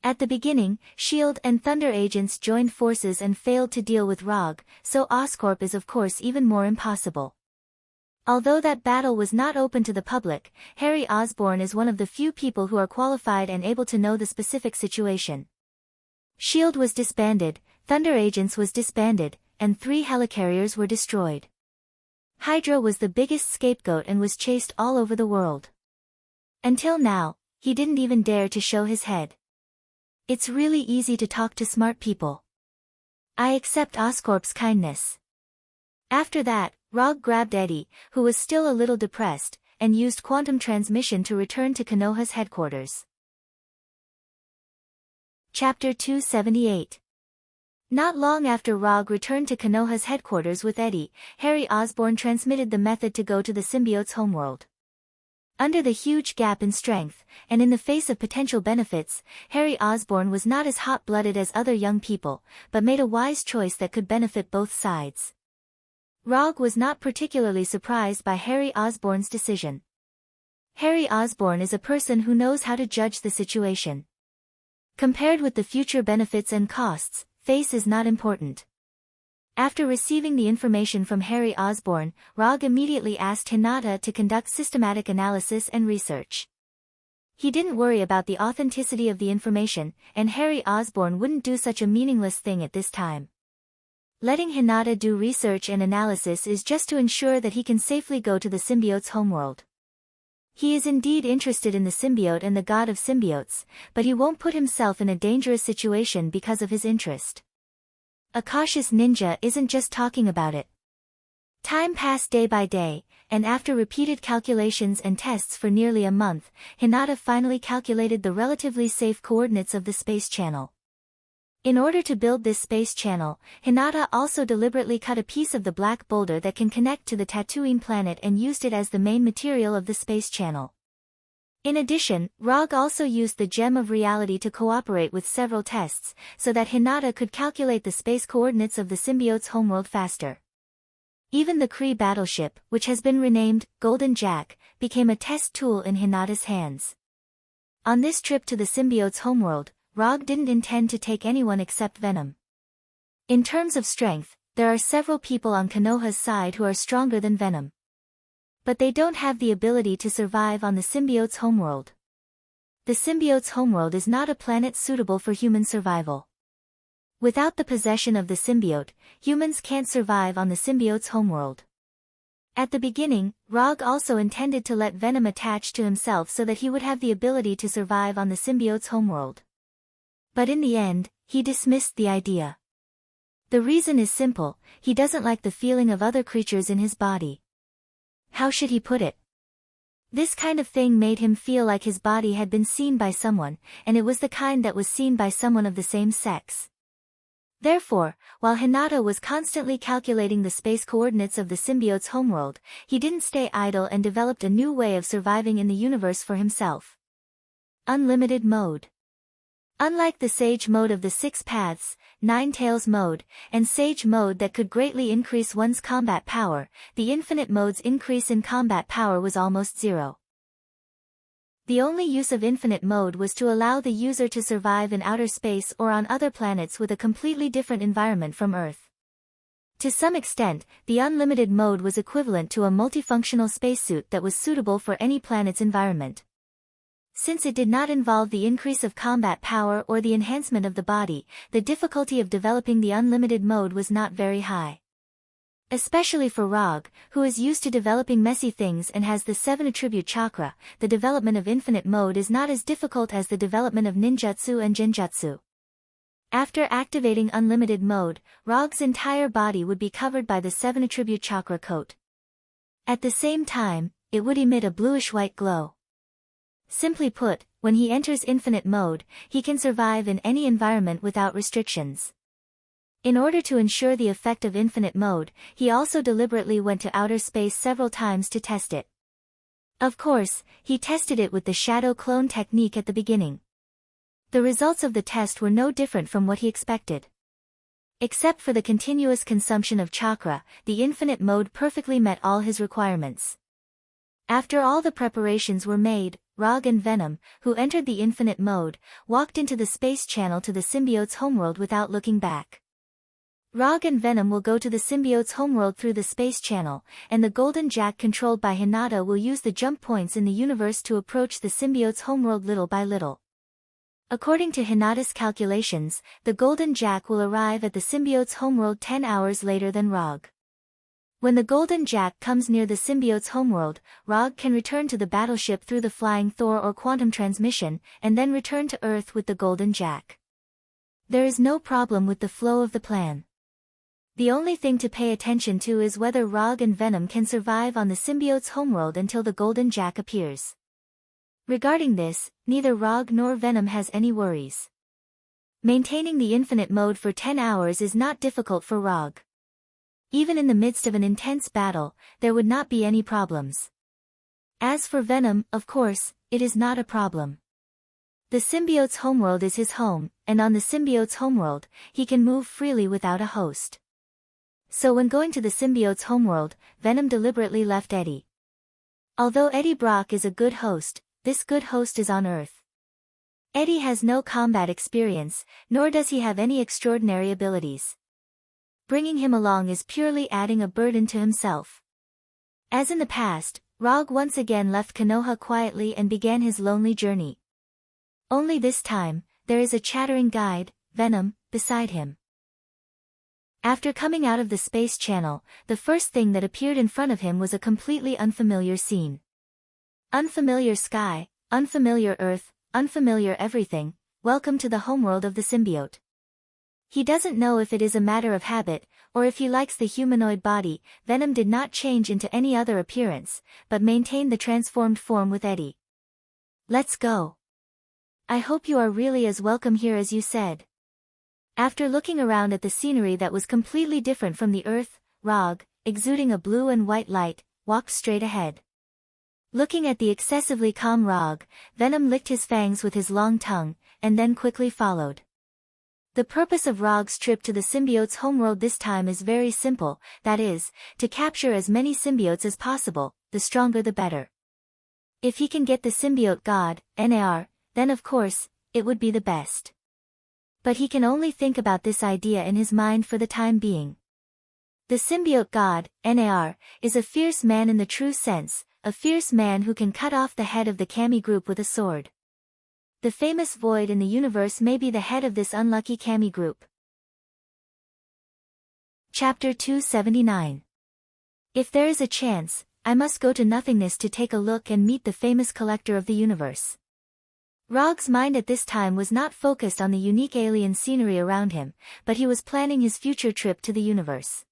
At the beginning, S.H.I.E.L.D. and Thunder agents joined forces and failed to deal with Rog, so Oscorp is of course even more impossible. Although that battle was not open to the public, Harry Osborn is one of the few people who are qualified and able to know the specific situation. S.H.I.E.L.D. was disbanded, Thunder Agents was disbanded, and 3 helicarriers were destroyed. Hydra was the biggest scapegoat and was chased all over the world. Until now, he didn't even dare to show his head. It's really easy to talk to smart people. I accept Oscorp's kindness. After that, Rog grabbed Eddie, who was still a little depressed, and used quantum transmission to return to Konoha's headquarters. Chapter 278. Not long after Rog returned to Konoha's headquarters with Eddie, Harry Osborn transmitted the method to go to the symbiote's homeworld. Under the huge gap in strength, and in the face of potential benefits, Harry Osborn was not as hot-blooded as other young people, but made a wise choice that could benefit both sides. Rog was not particularly surprised by Harry Osborn's decision. Harry Osborn is a person who knows how to judge the situation. Compared with the future benefits and costs, face is not important. After receiving the information from Harry Osborn, Rog immediately asked Hinata to conduct systematic analysis and research. He didn't worry about the authenticity of the information, and Harry Osborn wouldn't do such a meaningless thing at this time. Letting Hinata do research and analysis is just to ensure that he can safely go to the symbiote's homeworld. He is indeed interested in the symbiote and the god of symbiotes, but he won't put himself in a dangerous situation because of his interest. A cautious ninja isn't just talking about it. Time passed day by day, and after repeated calculations and tests for nearly a month, Hinata finally calculated the relatively safe coordinates of the space channel. In order to build this space channel, Hinata also deliberately cut a piece of the black boulder that can connect to the Tatooine planet and used it as the main material of the space channel. In addition, Rog also used the Gem of Reality to cooperate with several tests, so that Hinata could calculate the space coordinates of the symbiote's homeworld faster. Even the Kree battleship, which has been renamed Golden Jack, became a test tool in Hinata's hands. On this trip to the symbiote's homeworld, Rog didn't intend to take anyone except Venom. In terms of strength, there are several people on Konoha's side who are stronger than Venom. But they don't have the ability to survive on the symbiote's homeworld. The symbiote's homeworld is not a planet suitable for human survival. Without the possession of the symbiote, humans can't survive on the symbiote's homeworld. At the beginning, Rog also intended to let Venom attach to himself so that he would have the ability to survive on the symbiote's homeworld. But in the end, he dismissed the idea. The reason is simple: he doesn't like the feeling of other creatures in his body. How should he put it? This kind of thing made him feel like his body had been seen by someone, and it was the kind that was seen by someone of the same sex. Therefore, while Hinata was constantly calculating the space coordinates of the symbiote's homeworld, he didn't stay idle and developed a new way of surviving in the universe for himself. Unlimited mode. Unlike the Sage mode of the Six Paths, Nine Tails mode, and Sage mode that could greatly increase one's combat power, the Infinite mode's increase in combat power was almost zero. The only use of Infinite mode was to allow the user to survive in outer space or on other planets with a completely different environment from Earth. To some extent, the Unlimited mode was equivalent to a multifunctional spacesuit that was suitable for any planet's environment. Since it did not involve the increase of combat power or the enhancement of the body, the difficulty of developing the Unlimited mode was not very high. Especially for Rog, who is used to developing messy things and has the 7 attribute chakra, the development of Infinite mode is not as difficult as the development of ninjutsu and genjutsu. After activating Unlimited mode, Rog's entire body would be covered by the 7 attribute chakra coat. At the same time, it would emit a bluish-white glow. Simply put, when he enters Infinite mode, he can survive in any environment without restrictions. In order to ensure the effect of Infinite mode, he also deliberately went to outer space several times to test it. Of course, he tested it with the shadow clone technique at the beginning. The results of the test were no different from what he expected. Except for the continuous consumption of chakra, the Infinite mode perfectly met all his requirements. After all the preparations were made, Rog and Venom, who entered the Infinite mode, walked into the space channel to the symbiote's homeworld without looking back. Rog and Venom will go to the symbiote's homeworld through the space channel, and the Golden Jack controlled by Hinata will use the jump points in the universe to approach the symbiote's homeworld little by little. According to Hinata's calculations, the Golden Jack will arrive at the symbiote's homeworld 10 hours later than Rog. When the Golden Jack comes near the symbiote's homeworld, Rog can return to the battleship through the flying Thor or quantum transmission, and then return to Earth with the Golden Jack. There is no problem with the flow of the plan. The only thing to pay attention to is whether Rog and Venom can survive on the symbiote's homeworld until the Golden Jack appears. Regarding this, neither Rog nor Venom has any worries. Maintaining the infinite mode for 10 hours is not difficult for Rog. Even in the midst of an intense battle, there would not be any problems. As for Venom, of course, it is not a problem. The symbiote's homeworld is his home, and on the symbiote's homeworld, he can move freely without a host. So when going to the symbiote's homeworld, Venom deliberately left Eddie. Although Eddie Brock is a good host, this good host is on Earth. Eddie has no combat experience, nor does he have any extraordinary abilities. Bringing him along is purely adding a burden to himself. As in the past, Rog once again left Konoha quietly and began his lonely journey. Only this time, there is a chattering guide, Venom, beside him. After coming out of the space channel, the first thing that appeared in front of him was a completely unfamiliar scene. Unfamiliar sky, unfamiliar Earth, unfamiliar everything. Welcome to the homeworld of the symbiote. He doesn't know if it is a matter of habit, or if he likes the humanoid body. Venom did not change into any other appearance, but maintained the transformed form with Eddie. Let's go. I hope you are really as welcome here as you said. After looking around at the scenery that was completely different from the Earth, Rog, exuding a blue and white light, walked straight ahead. Looking at the excessively calm Rog, Venom licked his fangs with his long tongue, and then quickly followed. The purpose of Rog's trip to the symbiote's homeworld this time is very simple, that is, to capture as many symbiotes as possible, the stronger the better. If he can get the symbiote god, Nar, then of course, it would be the best. But he can only think about this idea in his mind for the time being. The symbiote god, Nar, is a fierce man in the true sense, a fierce man who can cut off the head of the Kami group with a sword. The famous Void in the universe may be the head of this unlucky Kami group. Chapter 279. If there is a chance, I must go to nothingness to take a look and meet the famous collector of the universe. Rog's mind at this time was not focused on the unique alien scenery around him, but he was planning his future trip to the universe.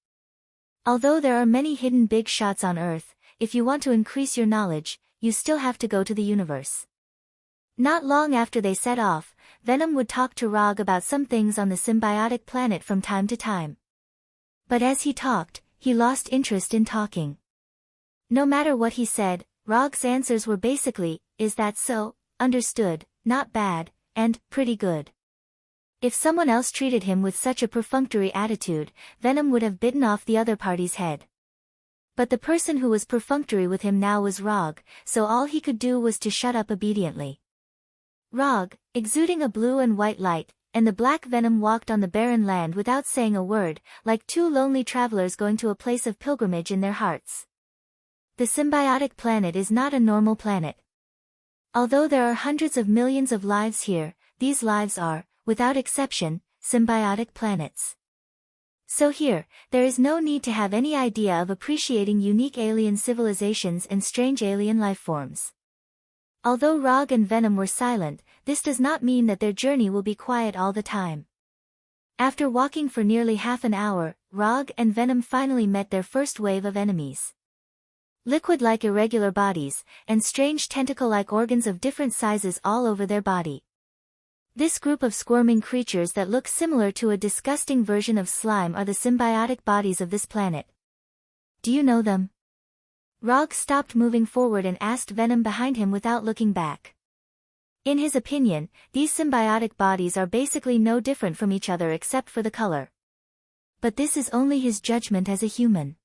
Although there are many hidden big shots on Earth, if you want to increase your knowledge, you still have to go to the universe. Not long after they set off, Venom would talk to Rog about some things on the symbiotic planet from time to time. But as he talked, he lost interest in talking. No matter what he said, Rog's answers were basically, "Is that so? Understood, not bad, and pretty good." If someone else treated him with such a perfunctory attitude, Venom would have bitten off the other party's head. But the person who was perfunctory with him now was Rog, so all he could do was to shut up obediently. Rog, exuding a blue and white light, and the black Venom walked on the barren land without saying a word, like two lonely travelers going to a place of pilgrimage in their hearts. The symbiotic planet is not a normal planet. Although there are hundreds of millions of lives here, these lives are, without exception, symbiotic planets. So here, there is no need to have any idea of appreciating unique alien civilizations and strange alien lifeforms. Although Rog and Venom were silent, this does not mean that their journey will be quiet all the time. After walking for nearly half an hour, Rog and Venom finally met their first wave of enemies. Liquid-like irregular bodies, and strange tentacle-like organs of different sizes all over their body. This group of squirming creatures that look similar to a disgusting version of slime are the symbiotic bodies of this planet. Do you know them? Rog stopped moving forward and asked Venom behind him without looking back. In his opinion, these symbiotic bodies are basically no different from each other except for the color. But this is only his judgment as a human.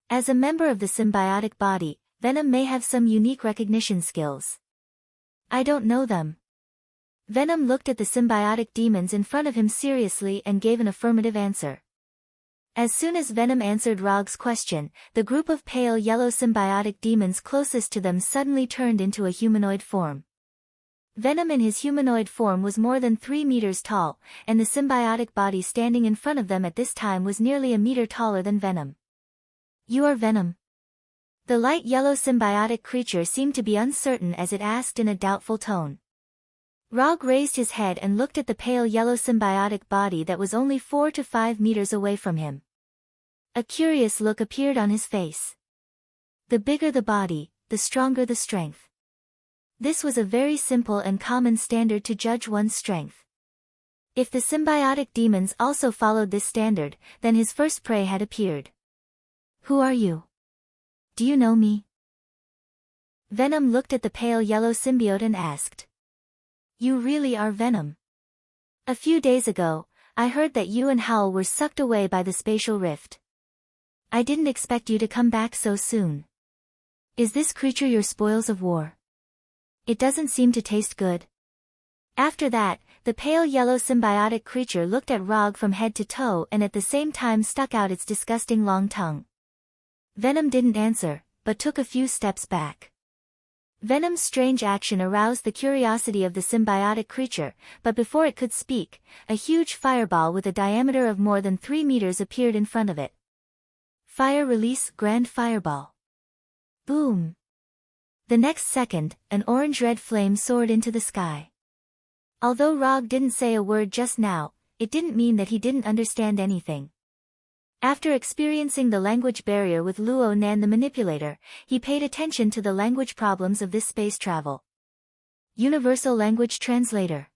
As a member of the symbiotic body, Venom may have some unique recognition skills. I don't know them. Venom looked at the symbiotic demons in front of him seriously and gave an affirmative answer. As soon as Venom answered Rog's question, the group of pale yellow symbiotic demons closest to them suddenly turned into a humanoid form. Venom in his humanoid form was more than 3 meters tall, and the symbiotic body standing in front of them at this time was nearly a meter taller than Venom. You are Venom. The light yellow symbiotic creature seemed to be uncertain as it asked in a doubtful tone. Rog raised his head and looked at the pale yellow symbiotic body that was only 4 to 5 meters away from him. A curious look appeared on his face. The bigger the body, the stronger the strength. This was a very simple and common standard to judge one's strength. If the symbiotic demons also followed this standard, then his first prey had appeared. Who are you? Do you know me? Venom looked at the pale yellow symbiote and asked. You really are Venom. A few days ago, I heard that you and Howl were sucked away by the spatial rift. I didn't expect you to come back so soon. Is this creature your spoils of war? It doesn't seem to taste good. After that, the pale yellow symbiotic creature looked at Rog from head to toe and at the same time stuck out its disgusting long tongue. Venom didn't answer, but took a few steps back. Venom's strange action aroused the curiosity of the symbiotic creature, but before it could speak, a huge fireball with a diameter of more than 3 meters appeared in front of it. Fire release Grand Fireball. Boom! The next second, an orange-red flame soared into the sky. Although Rog didn't say a word just now, it didn't mean that he didn't understand anything. After experiencing the language barrier with Luo Nan the manipulator, he paid attention to the language problems of this space travel. Universal Language Translator.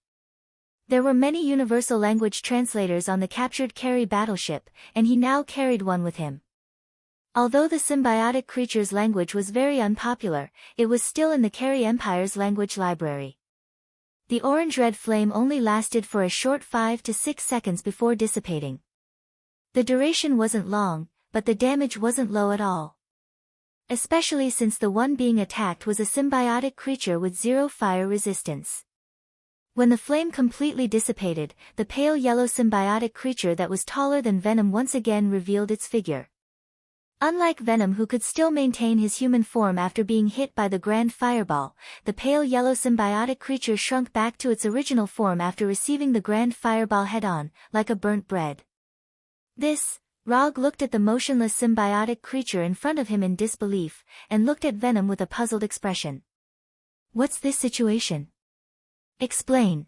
There were many universal language translators on the captured Carey battleship, and he now carried one with him. Although the symbiotic creature's language was very unpopular, it was still in the Carey Empire's language library. The orange-red flame only lasted for a short 5 to 6 seconds before dissipating. The duration wasn't long, but the damage wasn't low at all. Especially since the one being attacked was a symbiotic creature with 0 fire resistance. When the flame completely dissipated, the pale yellow symbiotic creature that was taller than Venom once again revealed its figure. Unlike Venom, who could still maintain his human form after being hit by the Grand Fireball, the pale yellow symbiotic creature shrunk back to its original form after receiving the Grand Fireball head-on, like a burnt bread. Rog looked at the motionless symbiotic creature in front of him in disbelief, and looked at Venom with a puzzled expression. What's this situation? Explain.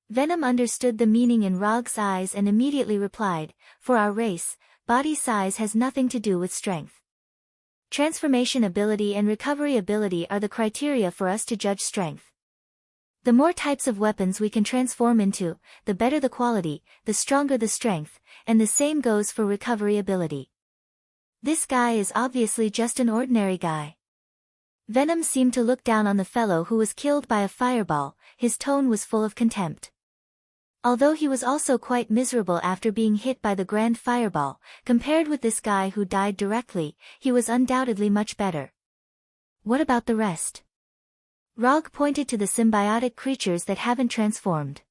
Venom understood the meaning in Rog's eyes and immediately replied, for our race, body size has nothing to do with strength. Transformation ability and recovery ability are the criteria for us to judge strength. The more types of weapons we can transform into, the better the quality, the stronger the strength, and the same goes for recovery ability. This guy is obviously just an ordinary guy. Venom seemed to look down on the fellow who was killed by a fireball. His tone was full of contempt. Although he was also quite miserable after being hit by the Grand Fireball, compared with this guy who died directly, he was undoubtedly much better. What about the rest? Rog pointed to the symbiotic creatures that haven't transformed.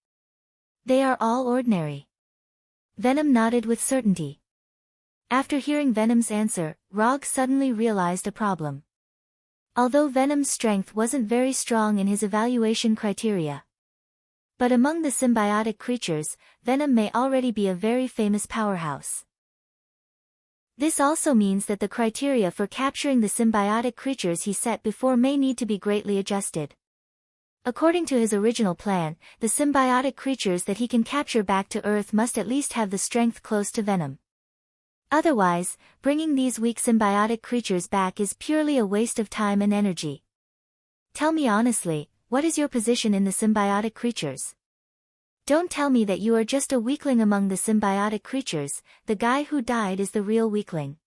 They are all ordinary. Venom nodded with certainty. After hearing Venom's answer, Rog suddenly realized a problem. Although Venom's strength wasn't very strong in his evaluation criteria, but among the symbiotic creatures, Venom may already be a very famous powerhouse. This also means that the criteria for capturing the symbiotic creatures he set before may need to be greatly adjusted. According to his original plan, the symbiotic creatures that he can capture back to Earth must at least have the strength close to Venom. Otherwise, bringing these weak symbiotic creatures back is purely a waste of time and energy. Tell me honestly, what is your position in the symbiotic creatures? Don't tell me that you are just a weakling among the symbiotic creatures. The guy who died is the real weakling.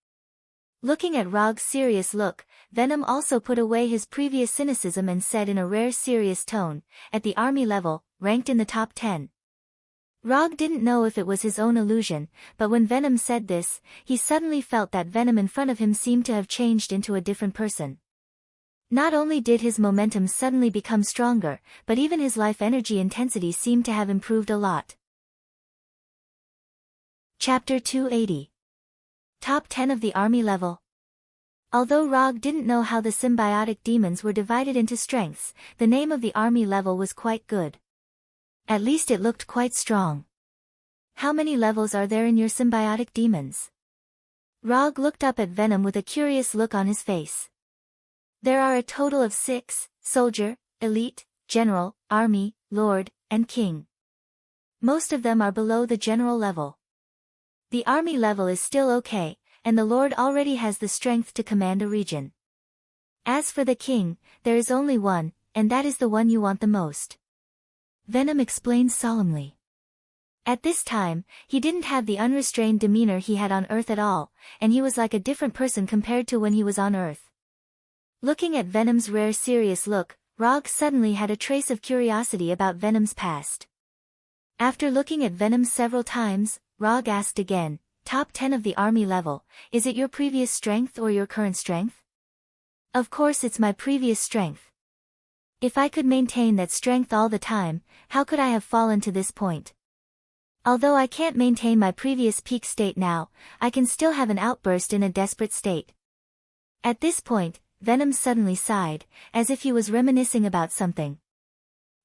Looking at Rog's serious look, Venom also put away his previous cynicism and said in a rare serious tone, at the army level, ranked in the top 10. Rog didn't know if it was his own illusion, but when Venom said this, he suddenly felt that Venom in front of him seemed to have changed into a different person. Not only did his momentum suddenly become stronger, but even his life energy intensity seemed to have improved a lot. Chapter 280. Top 10 of the Army Level. Although Rog didn't know how the symbiotic demons were divided into strengths, the name of the Army Level was quite good. At least it looked quite strong. How many levels are there in your symbiotic demons? Rog looked up at Venom with a curious look on his face. There are a total of 6, soldier, elite, general, army, lord, and king. Most of them are below the general level. The army level is still okay, and the lord already has the strength to command a region. As for the king, there is only one, and that is the one you want the most. Venom explained solemnly. At this time, he didn't have the unrestrained demeanor he had on Earth at all, and he was like a different person compared to when he was on Earth. Looking at Venom's rare serious look, Rog suddenly had a trace of curiosity about Venom's past. After looking at Venom several times, Rog asked again, top 10 of the army level, is it your previous strength or your current strength? Of course it's my previous strength. If I could maintain that strength all the time, how could I have fallen to this point? Although I can't maintain my previous peak state now, I can still have an outburst in a desperate state. At this point, Venom suddenly sighed, as if he was reminiscing about something.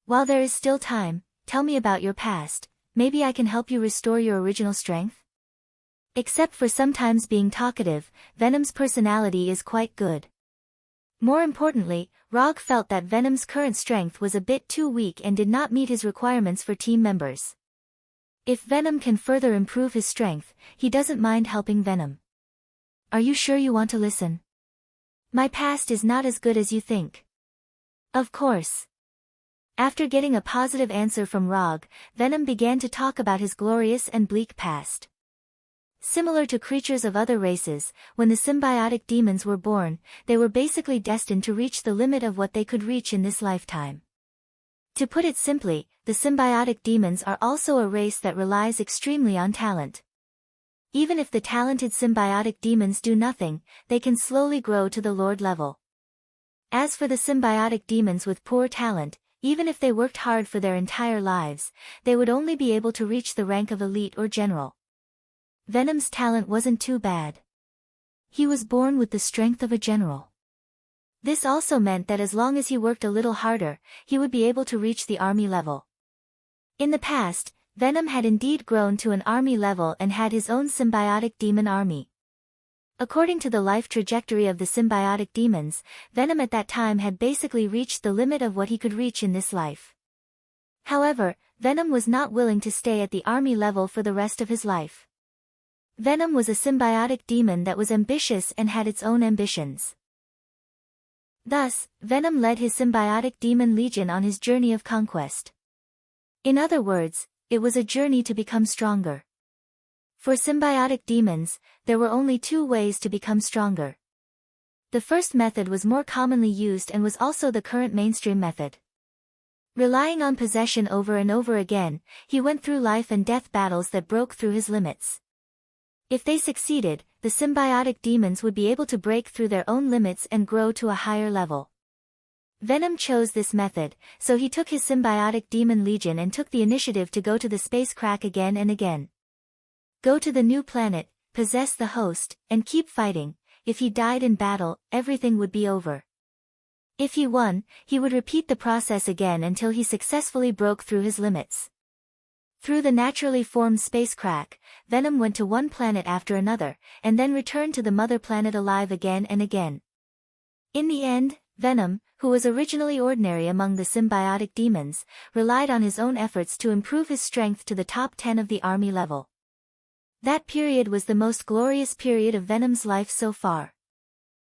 While there is still time, tell me about your past, maybe I can help you restore your original strength? Except for sometimes being talkative, Venom's personality is quite good. More importantly, Rog felt that Venom's current strength was a bit too weak and did not meet his requirements for team members. If Venom can further improve his strength, he doesn't mind helping Venom. Are you sure you want to listen? My past is not as good as you think. Of course. After getting a positive answer from Rog, Venom began to talk about his glorious and bleak past. Similar to creatures of other races, when the symbiotic demons were born, they were basically destined to reach the limit of what they could reach in this lifetime. To put it simply, the symbiotic demons are also a race that relies extremely on talent. Even if the talented symbiotic demons do nothing, they can slowly grow to the Lord level. As for the symbiotic demons with poor talent, even if they worked hard for their entire lives, they would only be able to reach the rank of elite or general. Venom's talent wasn't too bad. He was born with the strength of a general. This also meant that as long as he worked a little harder, he would be able to reach the army level. In the past, Venom had indeed grown to an army level and had his own symbiotic demon army. According to the life trajectory of the symbiotic demons, Venom at that time had basically reached the limit of what he could reach in this life. However, Venom was not willing to stay at the army level for the rest of his life. Venom was a symbiotic demon that was ambitious and had its own ambitions. Thus, Venom led his symbiotic demon legion on his journey of conquest. In other words, it was a journey to become stronger. For symbiotic demons, there were only 2 ways to become stronger. The first method was more commonly used and was also the current mainstream method. Relying on possession over and over again, he went through life and death battles that broke through his limits. If they succeeded, the symbiotic demons would be able to break through their own limits and grow to a higher level. Venom chose this method, so he took his symbiotic demon legion and took the initiative to go to the space crack again and again. Go to the new planet, possess the host, and keep fighting. If he died in battle, everything would be over. If he won, he would repeat the process again until he successfully broke through his limits. Through the naturally formed space crack, Venom went to one planet after another, and then returned to the mother planet alive again and again. In the end, Venom, who was originally ordinary among the symbiotic demons, relied on his own efforts to improve his strength to the top 10 of the army level. That period was the most glorious period of Venom's life so far.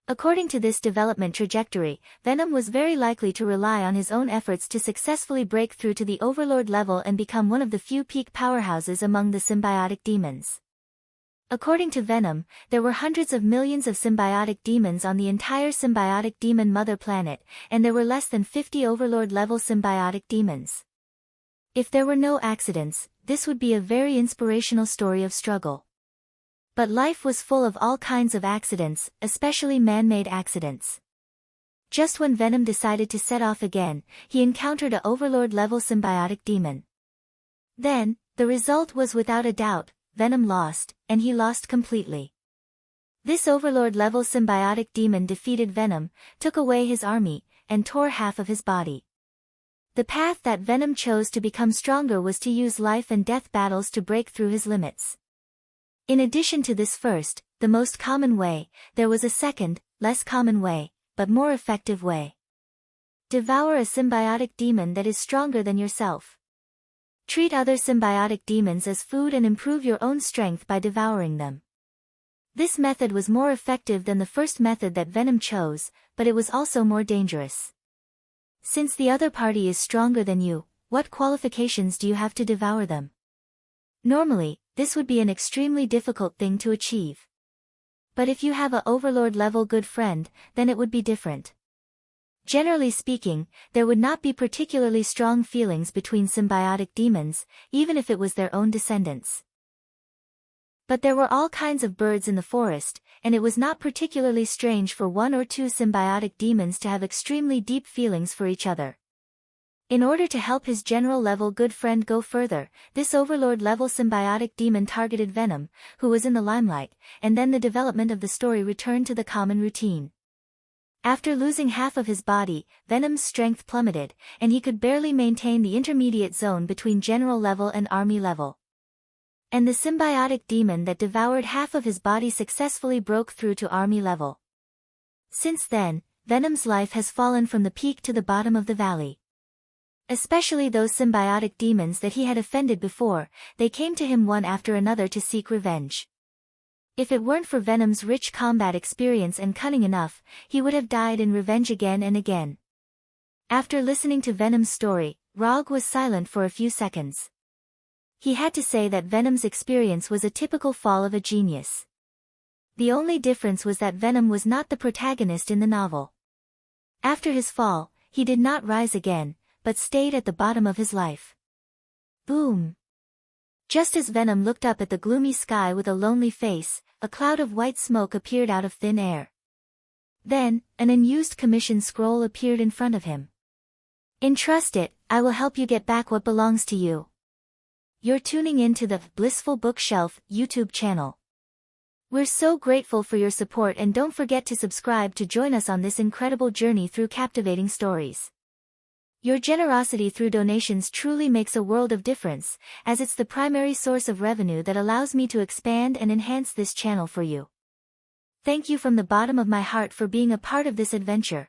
According to this development trajectory, Venom was very likely to rely on his own efforts to successfully break through to the Overlord level and become one of the few peak powerhouses among the symbiotic demons. According to Venom, there were hundreds of millions of symbiotic demons on the entire symbiotic demon mother planet, and there were less than 50 Overlord-level symbiotic demons. If there were no accidents, this would be a very inspirational story of struggle. But life was full of all kinds of accidents, especially man-made accidents. Just when Venom decided to set off again, he encountered a Overlord-level symbiotic demon. Then, the result was without a doubt, Venom lost, and he lost completely. This Overlord-level symbiotic demon defeated Venom, took away his army, and tore half of his body. The path that Venom chose to become stronger was to use life and death battles to break through his limits. In addition to this first, the most common way, there was a second, less common way, but more effective way. Devour a symbiotic demon that is stronger than yourself. Treat other symbiotic demons as food and improve your own strength by devouring them. This method was more effective than the first method that Venom chose, but it was also more dangerous. Since the other party is stronger than you, what qualifications do you have to devour them? Normally, this would be an extremely difficult thing to achieve. But if you have a Overlord-level good friend, then it would be different. Generally speaking, there would not be particularly strong feelings between symbiotic demons, even if it was their own descendants. But there were all kinds of birds in the forest, and it was not particularly strange for one or two symbiotic demons to have extremely deep feelings for each other. In order to help his general-level good friend go further, this Overlord-level symbiotic demon targeted Venom, who was in the limelight, and then the development of the story returned to the common routine. After losing half of his body, Venom's strength plummeted, and he could barely maintain the intermediate zone between general level and army level. And the symbiotic demon that devoured half of his body successfully broke through to army level. Since then, Venom's life has fallen from the peak to the bottom of the valley. Especially those symbiotic demons that he had offended before, they came to him one after another to seek revenge. If it weren't for Venom's rich combat experience and cunning enough, he would have died in revenge again and again. After listening to Venom's story, Rog was silent for a few seconds. He had to say that Venom's experience was a typical fall of a genius. The only difference was that Venom was not the protagonist in the novel. After his fall, he did not rise again, but stayed at the bottom of his life. Boom! Just as Venom looked up at the gloomy sky with a lonely face, a cloud of white smoke appeared out of thin air. Then, an unused commission scroll appeared in front of him. Entrust it, I will help you get back what belongs to you. You're tuning in to the Blissful Bookshelf YouTube channel. We're so grateful for your support, and don't forget to subscribe to join us on this incredible journey through captivating stories. Your generosity through donations truly makes a world of difference, as it's the primary source of revenue that allows me to expand and enhance this channel for you. Thank you from the bottom of my heart for being a part of this adventure.